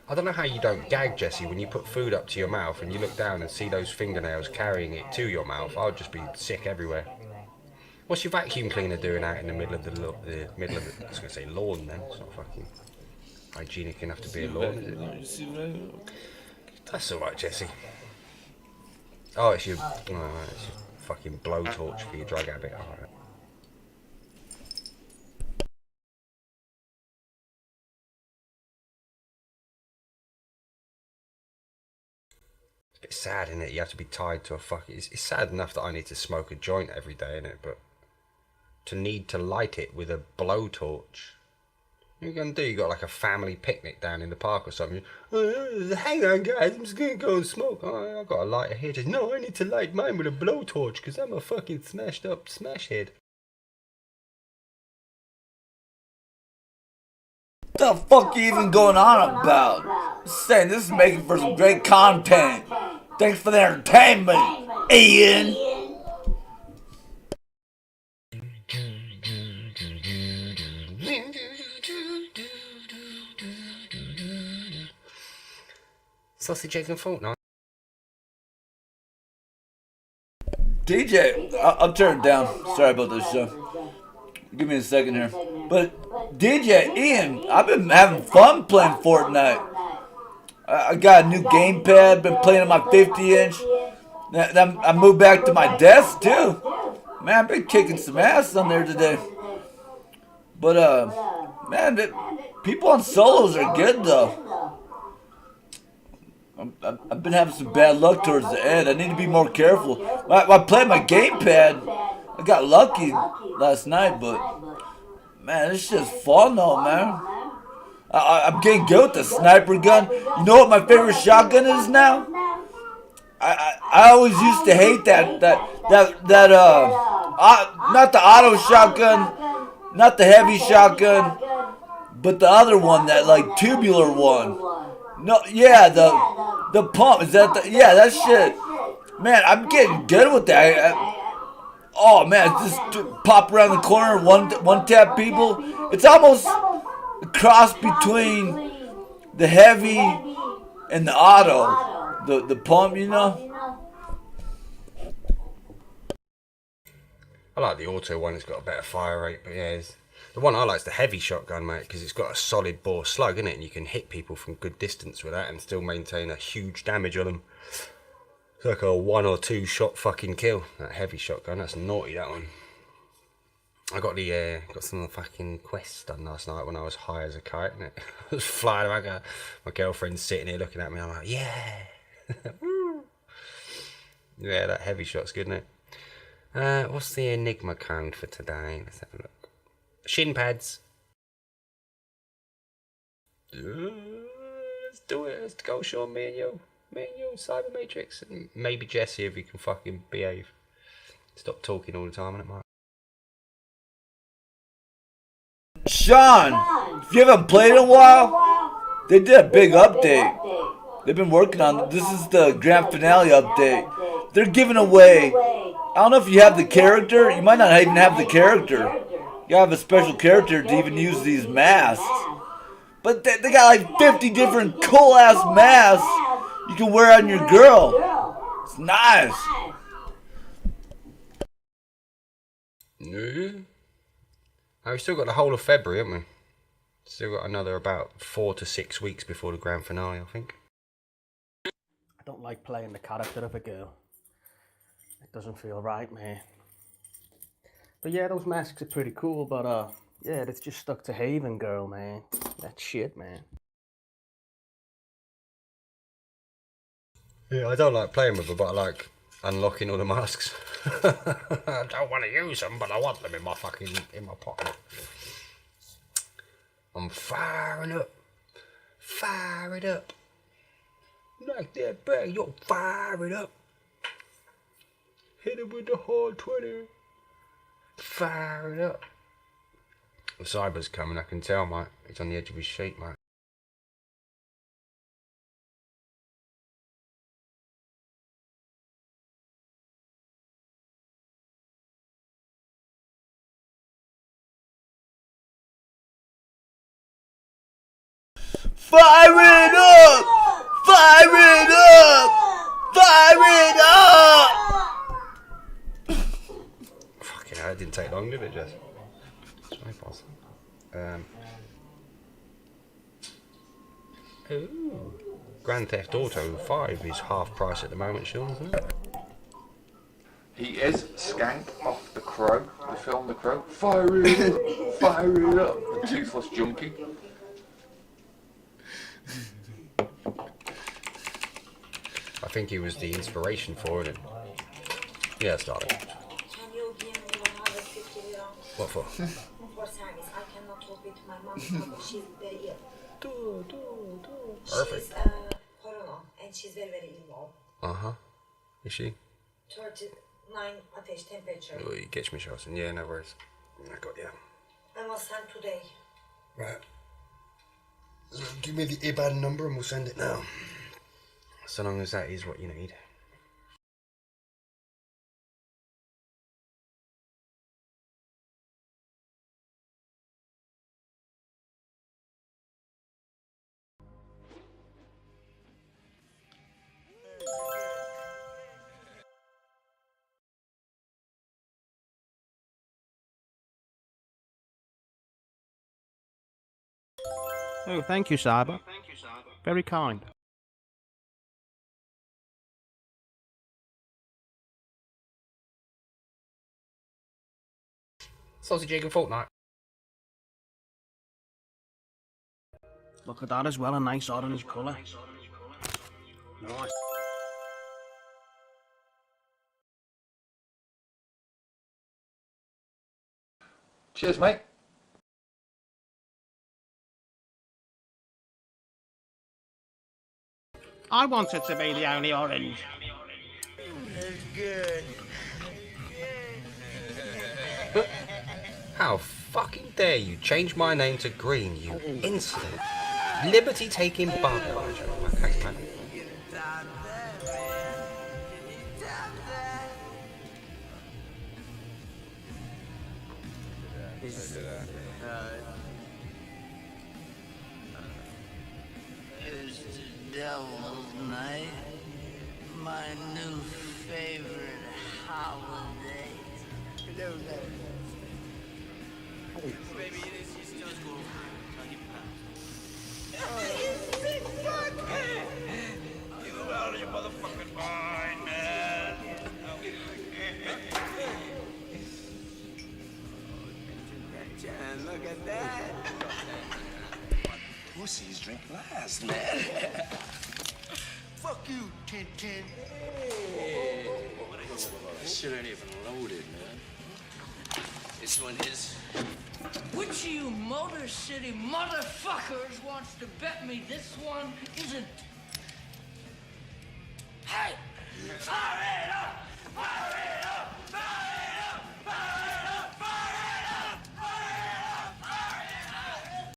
Speaker 16: I don't know how you don't gag, Jesse, when you put food up to your mouth and you look down and see those fingernails carrying it to your mouth. I would just be sick everywhere. What's your vacuum cleaner doing out in the middle of the middle of the, I was going to say lawn then, it's not fucking hygienic enough to be a lawn, is it? That's alright, Jesse. Oh, it's your fucking blowtorch for your drug habit, alright. It's a bit sad, isn't it? You have to be tied to a fucking... It's sad enough that I need to smoke a joint every day, innit? But to need to light it with a blowtorch... What are you going to do? You got like a family picnic down in the park or something. Oh, hang on, guys, I'm just going to go and smoke. Oh, I've got a lighter here. Just, no, I need to light mine with a blowtorch because I'm a fucking smashed up smash head.
Speaker 13: What the fuck are you even going on about? I'm saying this is making for some great content. Thanks for the entertainment, Ian.
Speaker 16: Sausage, egg and fortnight.
Speaker 13: DJ, I'll turn it down. Sorry about this show. Give me a second here. But DJ, Ian, I've been having fun playing Fortnite. I got a new gamepad, been playing on my 50-inch. I moved back to my desk too. Man, I've been kicking some ass on there today. But man, people on solos are good though. I've been having some bad luck towards the end. I need to be more careful. I played my gamepad. I got lucky last night, but man, it's just fun though, man. I'm getting good with the sniper gun. You know what my favorite shotgun is now? I always used to hate that not the auto shotgun, not the heavy shotgun, but the other one, that like tubular one. No, yeah, the pump. Is that the, yeah, that shit. Man, I'm getting good with that. Oh man, just pop around the corner, one tap people. It's almost a cross between the heavy and the auto, the pump, you know.
Speaker 16: I like the auto one, it's got a better fire rate, but yeah, the one I like is the heavy shotgun, mate, because it's got a solid bore slug in it, and you can hit people from good distance with that and still maintain a huge damage on them. It's like a 1 or 2 shot fucking kill. That heavy shotgun, that's naughty, that one. I got some of the fucking quests done last night when I was high as a kite, and I was flying around. My girlfriend's sitting here looking at me, I'm like, yeah. Yeah, that heavy shot's good, isn't it? What's the Enigma code for today? Let's have a look. Shin pads. Let's do it. Let's go, Sean. Me and you, Cyber Matrix, and maybe Jesse if you can fucking behave. Stop talking all the time, innit, Mark?
Speaker 13: Sean, if you haven't played in a while, they did a big update. They've been working on it. This is the grand finale update. They're giving away, I don't know if you have the character. You might not even have the character. You have a special character to even use these masks. But they got like 50 different cool ass masks you can wear on your girl. It's nice.
Speaker 16: No. We've still got the whole of February, haven't we? Still got another about 4 to 6 weeks before the grand finale, I think.
Speaker 21: I don't like playing the character of a girl. It doesn't feel right, man. But yeah, those masks are pretty cool, but yeah, it's just stuck to Haven Girl, man. That's shit, man.
Speaker 16: Yeah, I don't like playing with her, but I like unlocking all the masks. I don't want to use them, but I want them in my pocket. I'm firing up. Fire it up. Like that bag, yo, fire it up. Hit it with the hard 20. Fire it up. The cyber's coming, I can tell, mate. He's on the edge of his seat, mate.
Speaker 13: Fire it up! Fire it up! Fire it up!
Speaker 16: Fucking hell, it didn't take long, did it, Jess? Sorry, boss. Ooh. Grand Theft Auto 5 is half price at the moment, Sean, isn't it?
Speaker 5: He is Skank off The Crow, the film The Crow. Fire it up! Fire it up! The toothless junkie.
Speaker 16: I think he was the inspiration for it. Yeah, start it. What for?
Speaker 17: For service. I cannot talk with my mom. She's very ill.
Speaker 16: Perfect.
Speaker 17: She's corona and she's very, very ill.
Speaker 16: Uh-huh. Is she?
Speaker 17: 39 ateş temperature.
Speaker 16: Oh, you catch me, Charleston. Yeah, no worries. I got you.
Speaker 17: I must send today.
Speaker 16: Right. So give me the IBAN number and we'll send it now. So long as that is what you need.
Speaker 21: Oh, thank you, Cyber. Very kind.
Speaker 16: Sausage, egg and fortnight.
Speaker 21: Look at that as well, a nice orange colour. Nice.
Speaker 5: Cheers, mate.
Speaker 21: I want it to be the only orange.
Speaker 14: It's good.
Speaker 16: How fucking dare you change my name to Green, you insolent, liberty-taking barbarian. Okay, man.
Speaker 14: It's the devil's night, my new favorite holiday. Baby, it is just go. You sick fuck, man! You out of your motherfucking mind, man! John, look at that! Pussies drink last, man. Fuck you, Tintin.
Speaker 19: This shit ain't even loaded, man. This one is.
Speaker 14: Which of you Motor City motherfuckers wants to bet me this one isn't? Hey! Fire it up! Fire it up! Fire it up! Fire it up! Fire it up! Fire it up! Fire it up!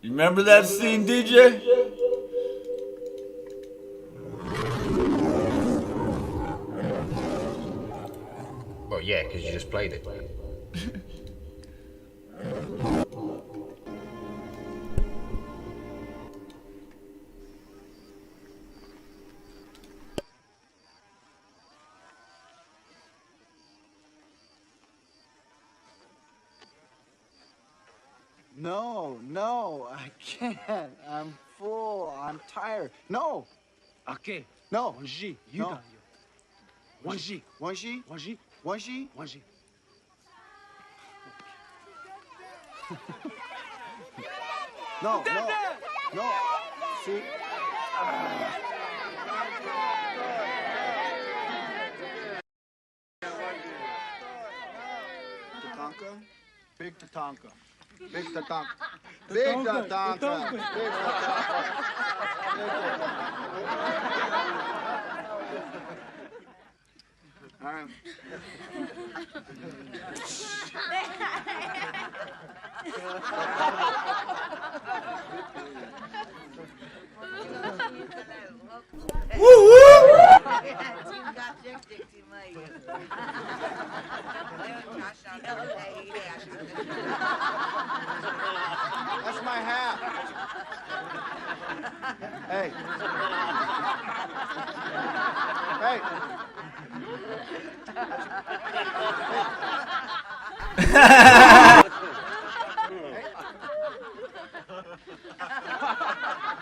Speaker 13: You remember that scene, DJ?
Speaker 16: Well, yeah, because you just played it.
Speaker 20: No, I can't. I'm full. I'm tired. No.
Speaker 19: Okay.
Speaker 20: No.
Speaker 19: One G. You
Speaker 20: No.
Speaker 19: done you. One G.
Speaker 20: One G?
Speaker 19: One G.
Speaker 20: One G?
Speaker 19: One G.
Speaker 20: No. See? Tatanka? Big Tatanka. Big Tatanka. Big Tatanka. Big Tatanka. All right. That's my hat. Hey. Hey.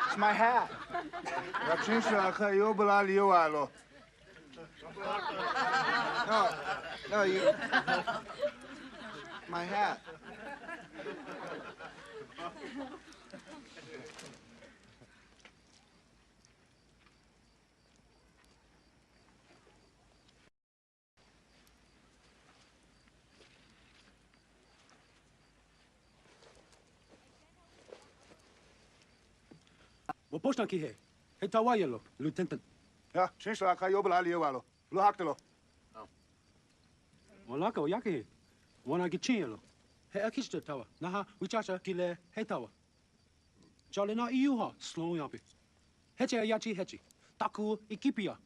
Speaker 20: It's my hat. No, you. My hat.
Speaker 19: Wo postan ki he? He tawayelo, lieutenant.
Speaker 20: Ja, sindsla ka jobla liewalo. Lu haktelo.
Speaker 19: Molaka yake. Wana gichielo. He akista tawa. Naha wichacha kile he tawa. Jolly na iuha slow yapi. Heche yachi hechi. Taku ikipia.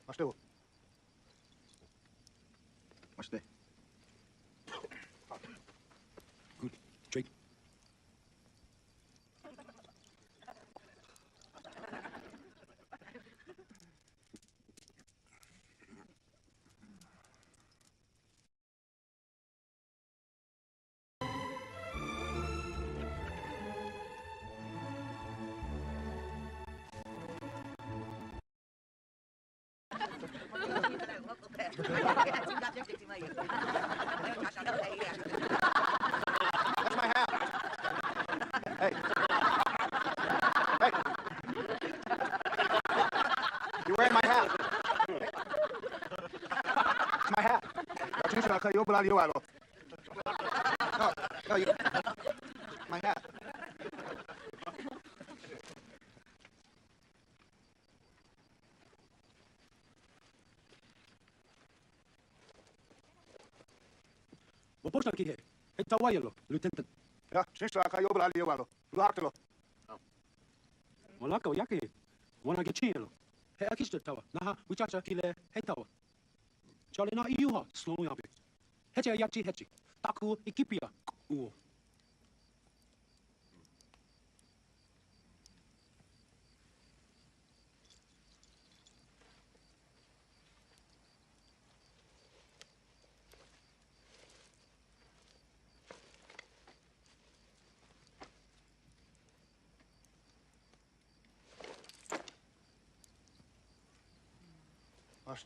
Speaker 20: Watch this. Watch this. Good. Straight. That's my hat. Hey. Hey. You're wearing my hat. It's my hat. No, you. My hat.
Speaker 19: وبوشنا كيه التوايلو لوتنت
Speaker 20: يا شنو راك يوبل على يوالو لاكلو
Speaker 19: ولاكو ياكي وانا جيتشيلو هي اكيد توا نها ويتشا كيله هي توا جالنا ايوها سلو يابي هجا ياكي هجي تاكو ايكيبيا او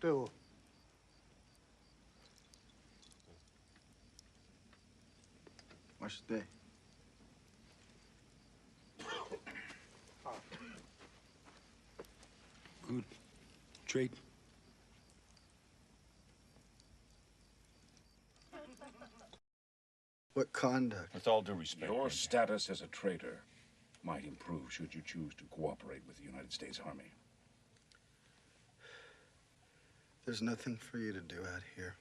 Speaker 20: Still. Watch this.
Speaker 19: Good. Trade.
Speaker 20: What conduct?
Speaker 3: With all due respect, your status as a traitor might improve should you choose to cooperate with the United States Army.
Speaker 20: There's nothing for you to do out here.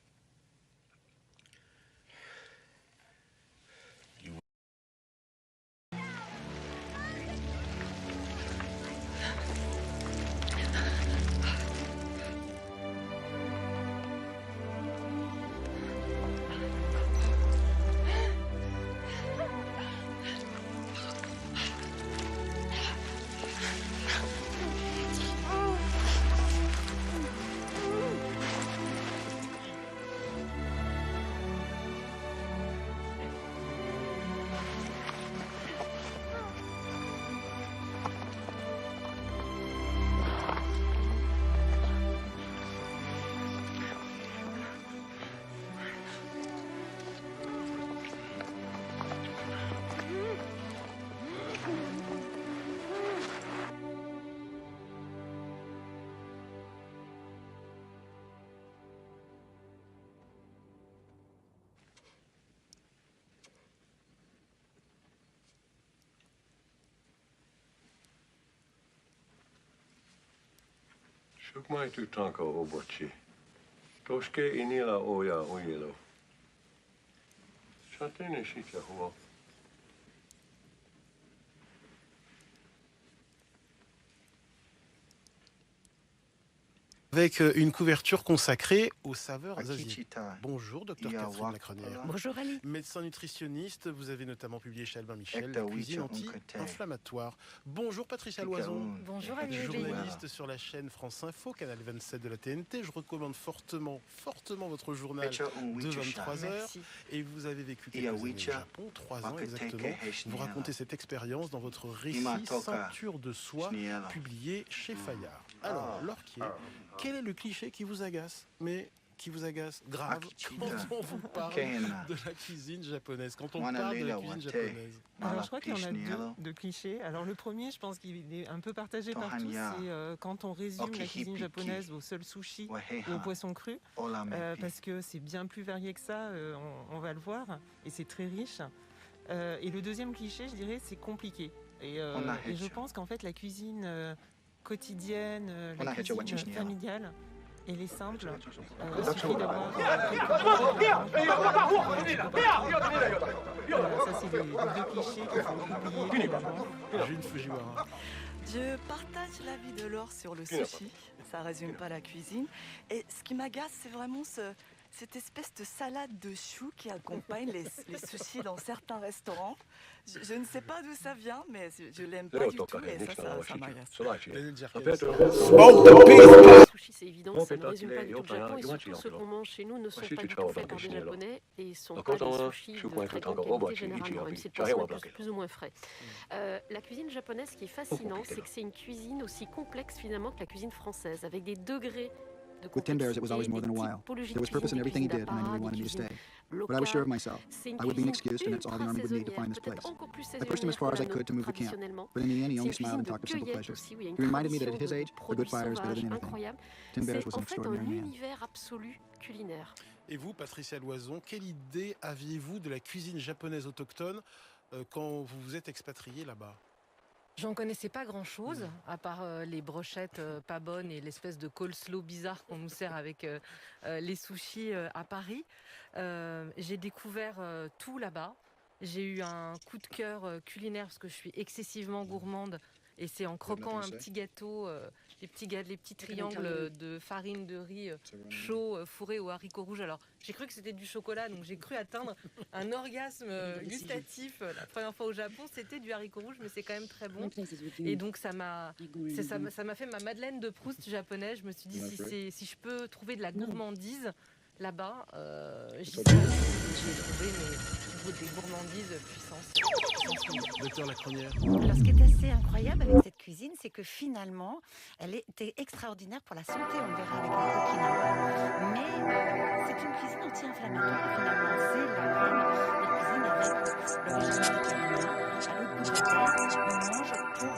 Speaker 6: Shukmai tu tanko obochi. Toshke inila oya oyelo. Chatene shita huo.
Speaker 23: Avec une couverture consacrée aux saveurs asiatiques. Bonjour, docteur Catherine Lacrenière.
Speaker 12: Bonjour Ali.
Speaker 23: Médecin nutritionniste, vous avez notamment publié chez Albin Michel La cuisine anti-inflammatoire. Bonjour Patricia Loison.
Speaker 12: Bonjour Ali.
Speaker 23: Journaliste sur la chaîne France Info, canal 27 de la TNT. Je recommande fortement votre journal de 23h. Et vous avez vécu quelques années au Japon, 3 ans exactement. Vous racontez cette expérience dans votre récit Ceinture de soie, publié chez Fayard. Alors, Lorquier, quel est le cliché qui vous agace, mais qui vous agace grave quand on vous parle de la cuisine japonaise, quand on parle de la cuisine japonaise?
Speaker 24: Alors je crois qu'il y en a deux de clichés. Alors le premier, je pense qu'il est un peu partagé par tous, c'est quand on résume la cuisine japonaise au seul sushi et au poisson cru, parce que c'est bien plus varié que ça, on va le voir, et c'est très riche. Et le deuxième cliché, je dirais, c'est compliqué. Et je pense qu'en fait la cuisine quotidienne, la cuisine familiale, elle est simple. Il suffit d'avoir ça, c'est les deux clichés qu'il faut oublier.
Speaker 23: June Fujiwara.
Speaker 1: Je partage l'avis de Laure sur le sushi. Ça résume pas la cuisine. Et ce qui m'agace, c'est vraiment cette espèce de salade de choux qui accompagne les sushis dans certains restaurants. Je ne sais pas d'où ça vient, mais je l'aime pas du tout et ça m'agace.
Speaker 2: Le sushi, c'est évident, ça ne résume pas du tout le Japon et surtout ceux qu'on mange chez nous ne sont pas du tout faits par des Japonais et sont pas des sushis de très grande qualité généralement, même si le poisson est plus ou moins frais. La cuisine japonaise, ce qui est fascinant, c'est que c'est une cuisine aussi complexe finalement que la cuisine française, avec des degrés de complexité, des typologies de cuisine, des cuisines d'apparat, des cuisines locales. C'est une cuisine ultra saisonnière, peut-être encore plus saisonnière que la nôtre traditionnellement. C'est une cuisine de cueillette aussi, où il y a une tradition de produits sauvages incroyable. C'est en fait un univers absolu culinaire.
Speaker 23: Et vous, Patricia Loison, quelle idée aviez-vous de la cuisine japonaise autochtone quand vous vous êtes expatriée là-bas?
Speaker 24: J'en connaissais pas grand-chose, à part les brochettes pas bonnes et l'espèce de coleslaw bizarre qu'on nous sert avec les sushis à Paris. J'ai découvert tout là-bas. J'ai eu un coup de cœur culinaire parce que je suis excessivement gourmande. Et c'est en croquant un petit gâteau, les petits triangles de farine de riz chaud fourré aux haricots rouges. Alors j'ai cru que c'était du chocolat, donc j'ai cru atteindre un orgasme gustatif. La première fois au Japon, c'était du haricot rouge, mais c'est quand même très bon. Et donc ça m'a fait ma Madeleine de Proust japonaise. Je me suis dit si je peux trouver de la gourmandise là-bas, j'y suis. J'ai trouvé des gourmandises puissance.
Speaker 23: Docteur Lacronière.
Speaker 10: Alors, ce qui est assez incroyable avec cette cuisine, c'est que finalement, elle était extraordinaire pour la santé, on verra avec le Okinawa. Mais c'est une cuisine anti-inflammatoire, finalement. C'est la reine des cuisines avec l'origine méditerranéenne. À l'autre bout de la terre, on mange pour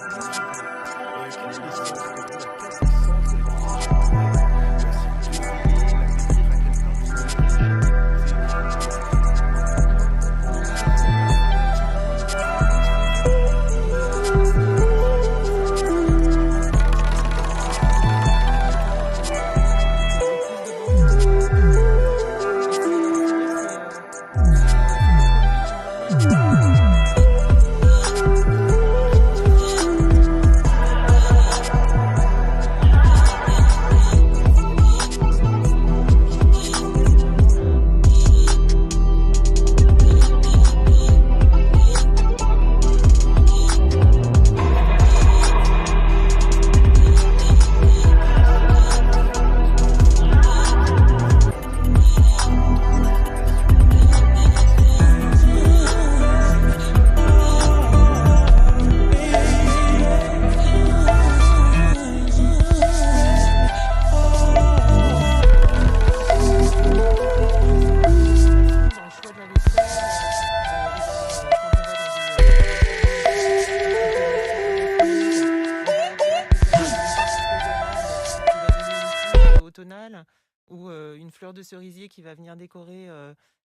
Speaker 24: ou une fleur de cerisier qui va venir décorer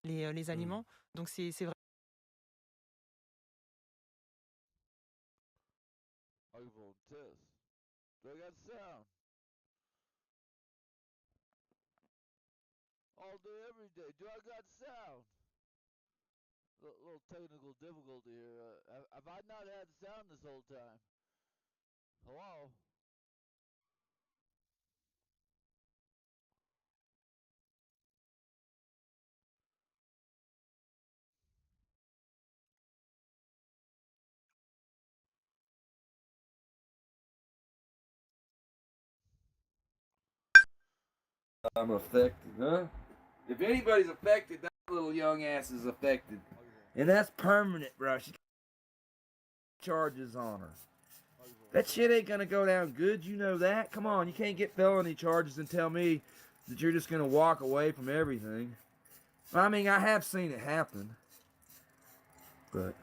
Speaker 24: les aliments. Donc c'est vrai.
Speaker 13: Do I got sound? All day, every day. Do I got sound? Little technical difficulty here. Have I not had sound this whole time? Hello?
Speaker 18: I'm affected, huh? If anybody's affected, that little young ass is affected. And that's permanent, bro. She charges on her. That shit ain't gonna go down good, you know that? Come on, you can't get felony charges and tell me that you're just gonna walk away from everything. I mean, I have seen it happen. But...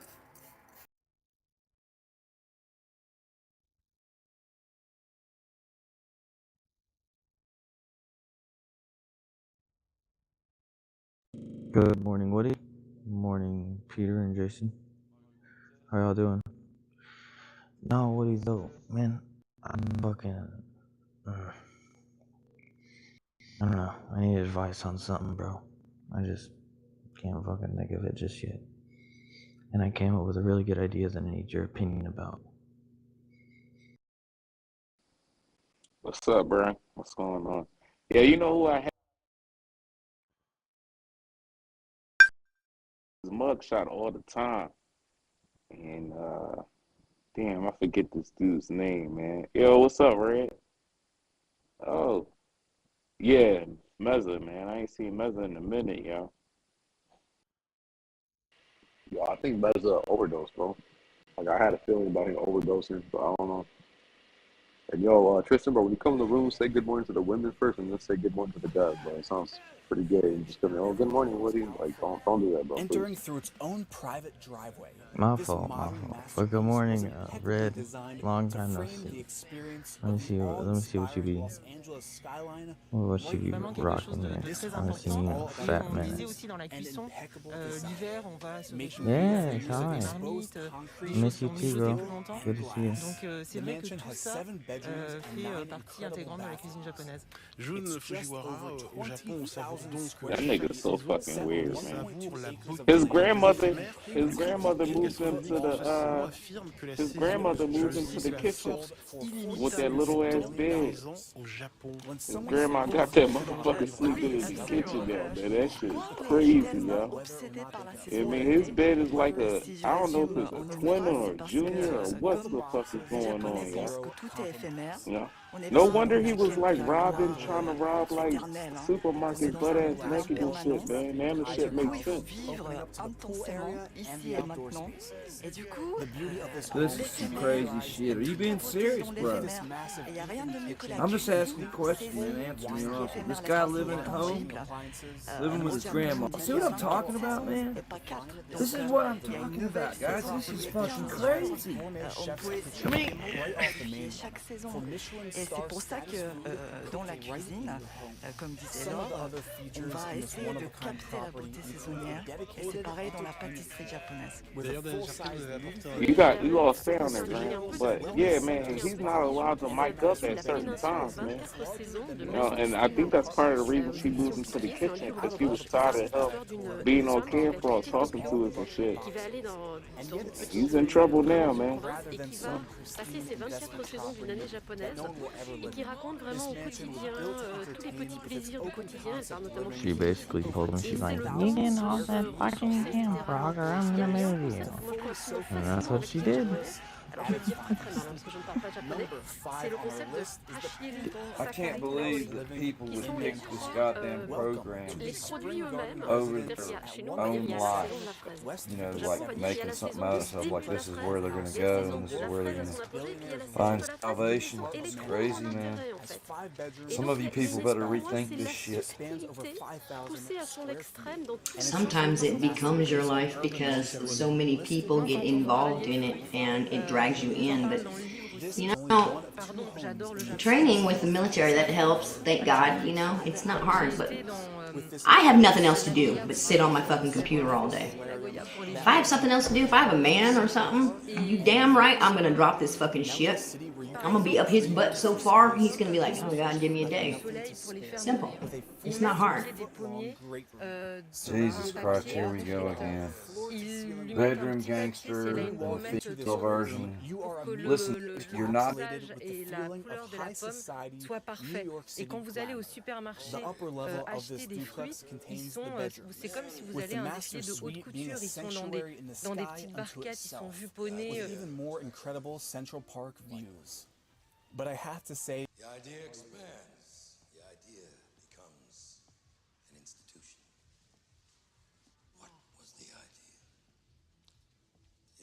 Speaker 25: Good morning, Woody. Morning, Peter and Jason. How y'all doing? No, Woody, though, man, I'm fucking... I don't know. I need advice on something, bro. I just can't fucking think of it just yet. And I came up with a really good idea that I need your opinion about.
Speaker 4: What's up, bro? What's going on? Yeah, you know who I have his mugshot all the time. And damn, I forget this dude's name, man. Yo, what's up, Red? Oh, yeah, Meza, man. I ain't seen Meza in a minute, yo.
Speaker 6: Yo, I think Meza overdose, bro. Like I had a feeling about him overdosing, but I don't know. And yo, Tristan, bro, when you come in the room, say good morning to the women first, and then say good morning to the guys, bro. It sounds pretty gay. And just come in, oh, good morning, Woody. Like, don't do that, bro.
Speaker 11: Entering
Speaker 6: Please.
Speaker 11: through its own private driveway.
Speaker 25: My
Speaker 11: This
Speaker 25: fault, my
Speaker 11: modern
Speaker 25: fault. But good
Speaker 11: masterpiece was
Speaker 25: morning,
Speaker 11: impeccably
Speaker 25: Red.
Speaker 11: designed
Speaker 25: Long
Speaker 11: to
Speaker 25: time no
Speaker 11: frame the
Speaker 25: see.
Speaker 11: experience
Speaker 25: Let me
Speaker 11: of the
Speaker 25: see. Let me see what you
Speaker 11: awe-inspiring
Speaker 25: be.
Speaker 11: Los Angeles skyline
Speaker 25: What you
Speaker 11: right
Speaker 25: be
Speaker 11: here.
Speaker 24: Vraiment quelque chose
Speaker 25: rocking
Speaker 24: de
Speaker 25: here.
Speaker 11: This
Speaker 24: très
Speaker 25: I haven't
Speaker 11: home is
Speaker 25: seen you in
Speaker 24: important.
Speaker 25: a
Speaker 11: all about
Speaker 24: Et
Speaker 25: fat
Speaker 24: on le disait
Speaker 25: minute.
Speaker 24: aussi dans la
Speaker 11: and
Speaker 24: cuisson,
Speaker 11: impeccable design,
Speaker 24: l'hiver, on va se
Speaker 11: making
Speaker 24: réchauffer,
Speaker 25: Yeah,
Speaker 24: on
Speaker 25: it's
Speaker 24: utilise des
Speaker 25: high.
Speaker 24: marmites, des
Speaker 25: I
Speaker 24: choses
Speaker 25: miss
Speaker 24: qui
Speaker 25: you
Speaker 24: ont
Speaker 25: too,
Speaker 24: mijoté
Speaker 25: bro.
Speaker 24: plus longtemps.
Speaker 25: Good to see you.
Speaker 24: Donc c'est
Speaker 11: The
Speaker 24: vrai que
Speaker 11: mansion
Speaker 24: tout
Speaker 11: has
Speaker 24: ça
Speaker 11: 7 bedrooms and
Speaker 24: fait
Speaker 11: 9
Speaker 24: partie
Speaker 11: incredible
Speaker 24: intégrante de la cuisine
Speaker 11: bathrooms.
Speaker 24: japonaise.
Speaker 23: Jun
Speaker 11: It's just
Speaker 23: Fujiwara,
Speaker 11: over
Speaker 23: au Japon, on savoure
Speaker 11: 20,000
Speaker 23: donc
Speaker 11: square
Speaker 4: That
Speaker 23: chaque
Speaker 4: nigga's
Speaker 11: feet,
Speaker 4: so
Speaker 23: saison,
Speaker 4: fucking weird,
Speaker 23: on
Speaker 4: man.
Speaker 23: savoure la beauté
Speaker 4: His
Speaker 23: des
Speaker 4: grandmother,
Speaker 23: éphémères,
Speaker 4: his
Speaker 23: mais
Speaker 4: grandmother
Speaker 23: qu'elles
Speaker 4: moved
Speaker 23: soient
Speaker 4: him to
Speaker 23: beaux.
Speaker 4: the
Speaker 23: Ceci affirme que la
Speaker 4: his
Speaker 23: saison
Speaker 4: grandmother moved him to
Speaker 23: choisisse
Speaker 4: the
Speaker 23: la
Speaker 4: kitchen
Speaker 23: force
Speaker 4: with that
Speaker 23: inimitable
Speaker 4: little
Speaker 23: du
Speaker 4: ass
Speaker 23: temps
Speaker 4: bed.
Speaker 23: présent au Japon.
Speaker 11: When
Speaker 4: His
Speaker 11: someone
Speaker 4: grandma
Speaker 11: says
Speaker 4: got that
Speaker 11: you don't
Speaker 4: motherfucker
Speaker 11: value
Speaker 4: sleeping
Speaker 11: art,
Speaker 4: in the
Speaker 11: you
Speaker 4: kitchen
Speaker 11: don't
Speaker 4: though,
Speaker 11: value
Speaker 4: man. That
Speaker 11: art.
Speaker 4: shit is
Speaker 1: Mais je suis
Speaker 4: crazy,
Speaker 1: tellement
Speaker 4: yo.
Speaker 1: obsédée par la
Speaker 4: I mean, his
Speaker 1: saisonnalité.
Speaker 4: bed is like a,
Speaker 1: Si je
Speaker 4: I don't know if
Speaker 1: résume
Speaker 4: it's a
Speaker 1: en une
Speaker 4: twin
Speaker 1: phrase,
Speaker 4: or
Speaker 1: c'est
Speaker 4: a
Speaker 1: parce
Speaker 4: junior or
Speaker 1: que
Speaker 4: what
Speaker 1: comme
Speaker 4: the fuck is
Speaker 1: les
Speaker 4: going
Speaker 1: Japonais
Speaker 4: on,
Speaker 1: pensent
Speaker 4: yo.
Speaker 1: que tout est éphémère,
Speaker 4: Yeah.
Speaker 1: on est
Speaker 4: No
Speaker 1: dans
Speaker 4: wonder
Speaker 1: un
Speaker 4: he was
Speaker 1: Maken
Speaker 4: like
Speaker 1: qui a l'air
Speaker 4: robbing, trying to rob like
Speaker 1: éternel. On est
Speaker 4: supermarkets
Speaker 1: dans
Speaker 4: butt
Speaker 1: un
Speaker 4: ass
Speaker 1: mood de
Speaker 4: naked and shit,
Speaker 1: permanence.
Speaker 4: man. Now the
Speaker 1: Et
Speaker 4: shit
Speaker 1: du coup,
Speaker 4: makes
Speaker 1: il faut
Speaker 4: sense.
Speaker 1: vivre intensément ici et maintenant. Et du coup,
Speaker 18: This is some crazy shit. Are you being serious, bro?
Speaker 1: et il n'y a rien de mieux que la
Speaker 18: I'm just
Speaker 1: cuisine
Speaker 18: asking a
Speaker 1: pour
Speaker 18: question,
Speaker 1: saisir
Speaker 18: man. Answer
Speaker 1: tout
Speaker 18: me
Speaker 1: ce qui est
Speaker 18: honestly.
Speaker 1: éphémère,
Speaker 18: This
Speaker 1: les
Speaker 18: guy
Speaker 1: travaux
Speaker 18: living at home,
Speaker 1: tangibles.
Speaker 18: living with his grandma. See what I'm talking about, man? This is what I'm talking about, guys. This is fucking crazy.
Speaker 1: On peut
Speaker 18: I mean,
Speaker 1: essayer chaque saison. Et c'est pour ça que dans la cuisine, comme disait Laure, on va essayer de capter la beauté saisonnière. Et c'est pareil dans la pâtisserie japonaise.
Speaker 23: D'ailleurs, Daniel Sharkey nous avait apporté un
Speaker 4: You lost sound there, man. But yeah, man, he's not allowed to mic up at certain times, man. You know, and I think that's part of the reason she moved into the kitchen because she was tired of him being on camera talking to us and shit. He's in trouble now, man.
Speaker 2: Et qui va passer ses 24 saisons d'une année japonaise et qui raconte vraiment au quotidien tous les petits plaisirs du quotidien. Elle parle notamment
Speaker 25: She basically told him, she's like, you didn't all that fucking hamburger, I'm gonna move you. And that's what she did.
Speaker 2: Alors je vais le dire très très mal parce que je ne parle pas japonais. C'est le concept de hachiri.
Speaker 18: I can't believe that people would pick this goddamn program
Speaker 2: Les produits eux-mêmes,
Speaker 18: over
Speaker 2: c'est-à-dire chez nous,
Speaker 18: their
Speaker 2: il
Speaker 18: own
Speaker 2: y a la saison de la
Speaker 18: life.
Speaker 2: fraise.
Speaker 18: You know,
Speaker 2: Au Japon, on va
Speaker 18: like
Speaker 2: dire qu'il y a
Speaker 18: making
Speaker 2: la
Speaker 18: something
Speaker 2: saison
Speaker 18: out
Speaker 2: de
Speaker 18: of stuff like
Speaker 2: la
Speaker 18: this is
Speaker 2: fraise,
Speaker 18: where they're gonna
Speaker 2: il y a
Speaker 18: go
Speaker 2: la saison
Speaker 18: and this
Speaker 2: de
Speaker 18: is
Speaker 2: la
Speaker 18: where they're
Speaker 2: fraise à
Speaker 18: gonna
Speaker 2: son apogée, puis il y a la saison
Speaker 18: find
Speaker 2: de la fraise
Speaker 18: salvation.
Speaker 2: et les
Speaker 18: It's
Speaker 2: trois
Speaker 18: crazy,
Speaker 2: grands
Speaker 18: man.
Speaker 2: intérêts en fait. Et
Speaker 18: Some
Speaker 2: donc,
Speaker 18: of you
Speaker 2: le
Speaker 18: people
Speaker 2: n'est-ce
Speaker 18: better
Speaker 2: pas, moi,
Speaker 18: rethink
Speaker 2: c'est
Speaker 18: this
Speaker 2: la
Speaker 18: shit.
Speaker 2: subtilité poussée à son extrême dans tout
Speaker 7: Sometimes it becomes your life because so many people get involved in it and it drags you in. But you know, training with the military, that helps, thank God, you know, it's not hard, but I have nothing else to do but sit on my fucking computer all day. If I have something else to do, if I have a man or something, you damn right I'm gonna drop this fucking shit. I'm gonna be up his butt so far, he's gonna be like, oh God, give me a day. Simple. It's not hard.
Speaker 18: Jesus Christ, here we go again. Bedroom gangster, the female version. Listen, you're not.
Speaker 24: Et la couleur de la pomme soit parfait. Et quand vous allez au supermarché acheter des fruits, ils sont, c'est comme si vous allez à un défilé de haute couture. Ils sont dans des petites barquettes, ils sont juponnés.
Speaker 11: But I have to say,
Speaker 8: the idea expands. The idea becomes an institution. What was the idea?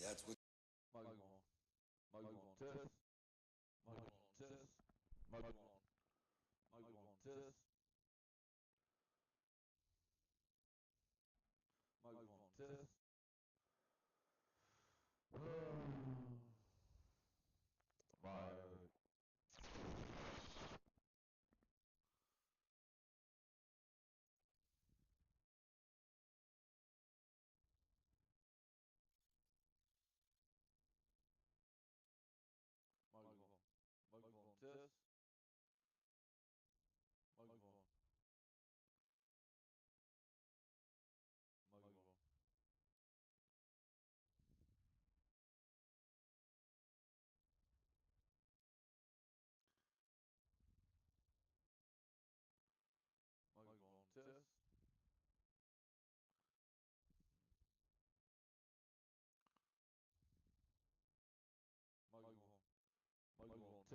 Speaker 8: That's what.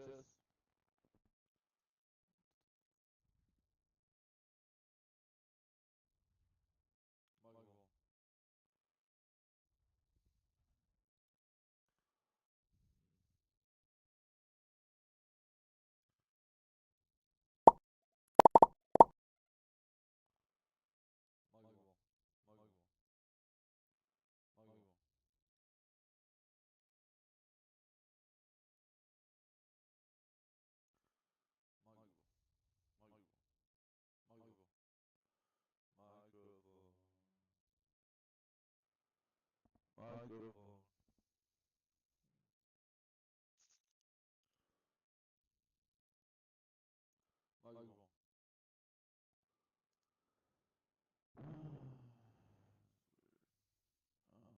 Speaker 6: sis.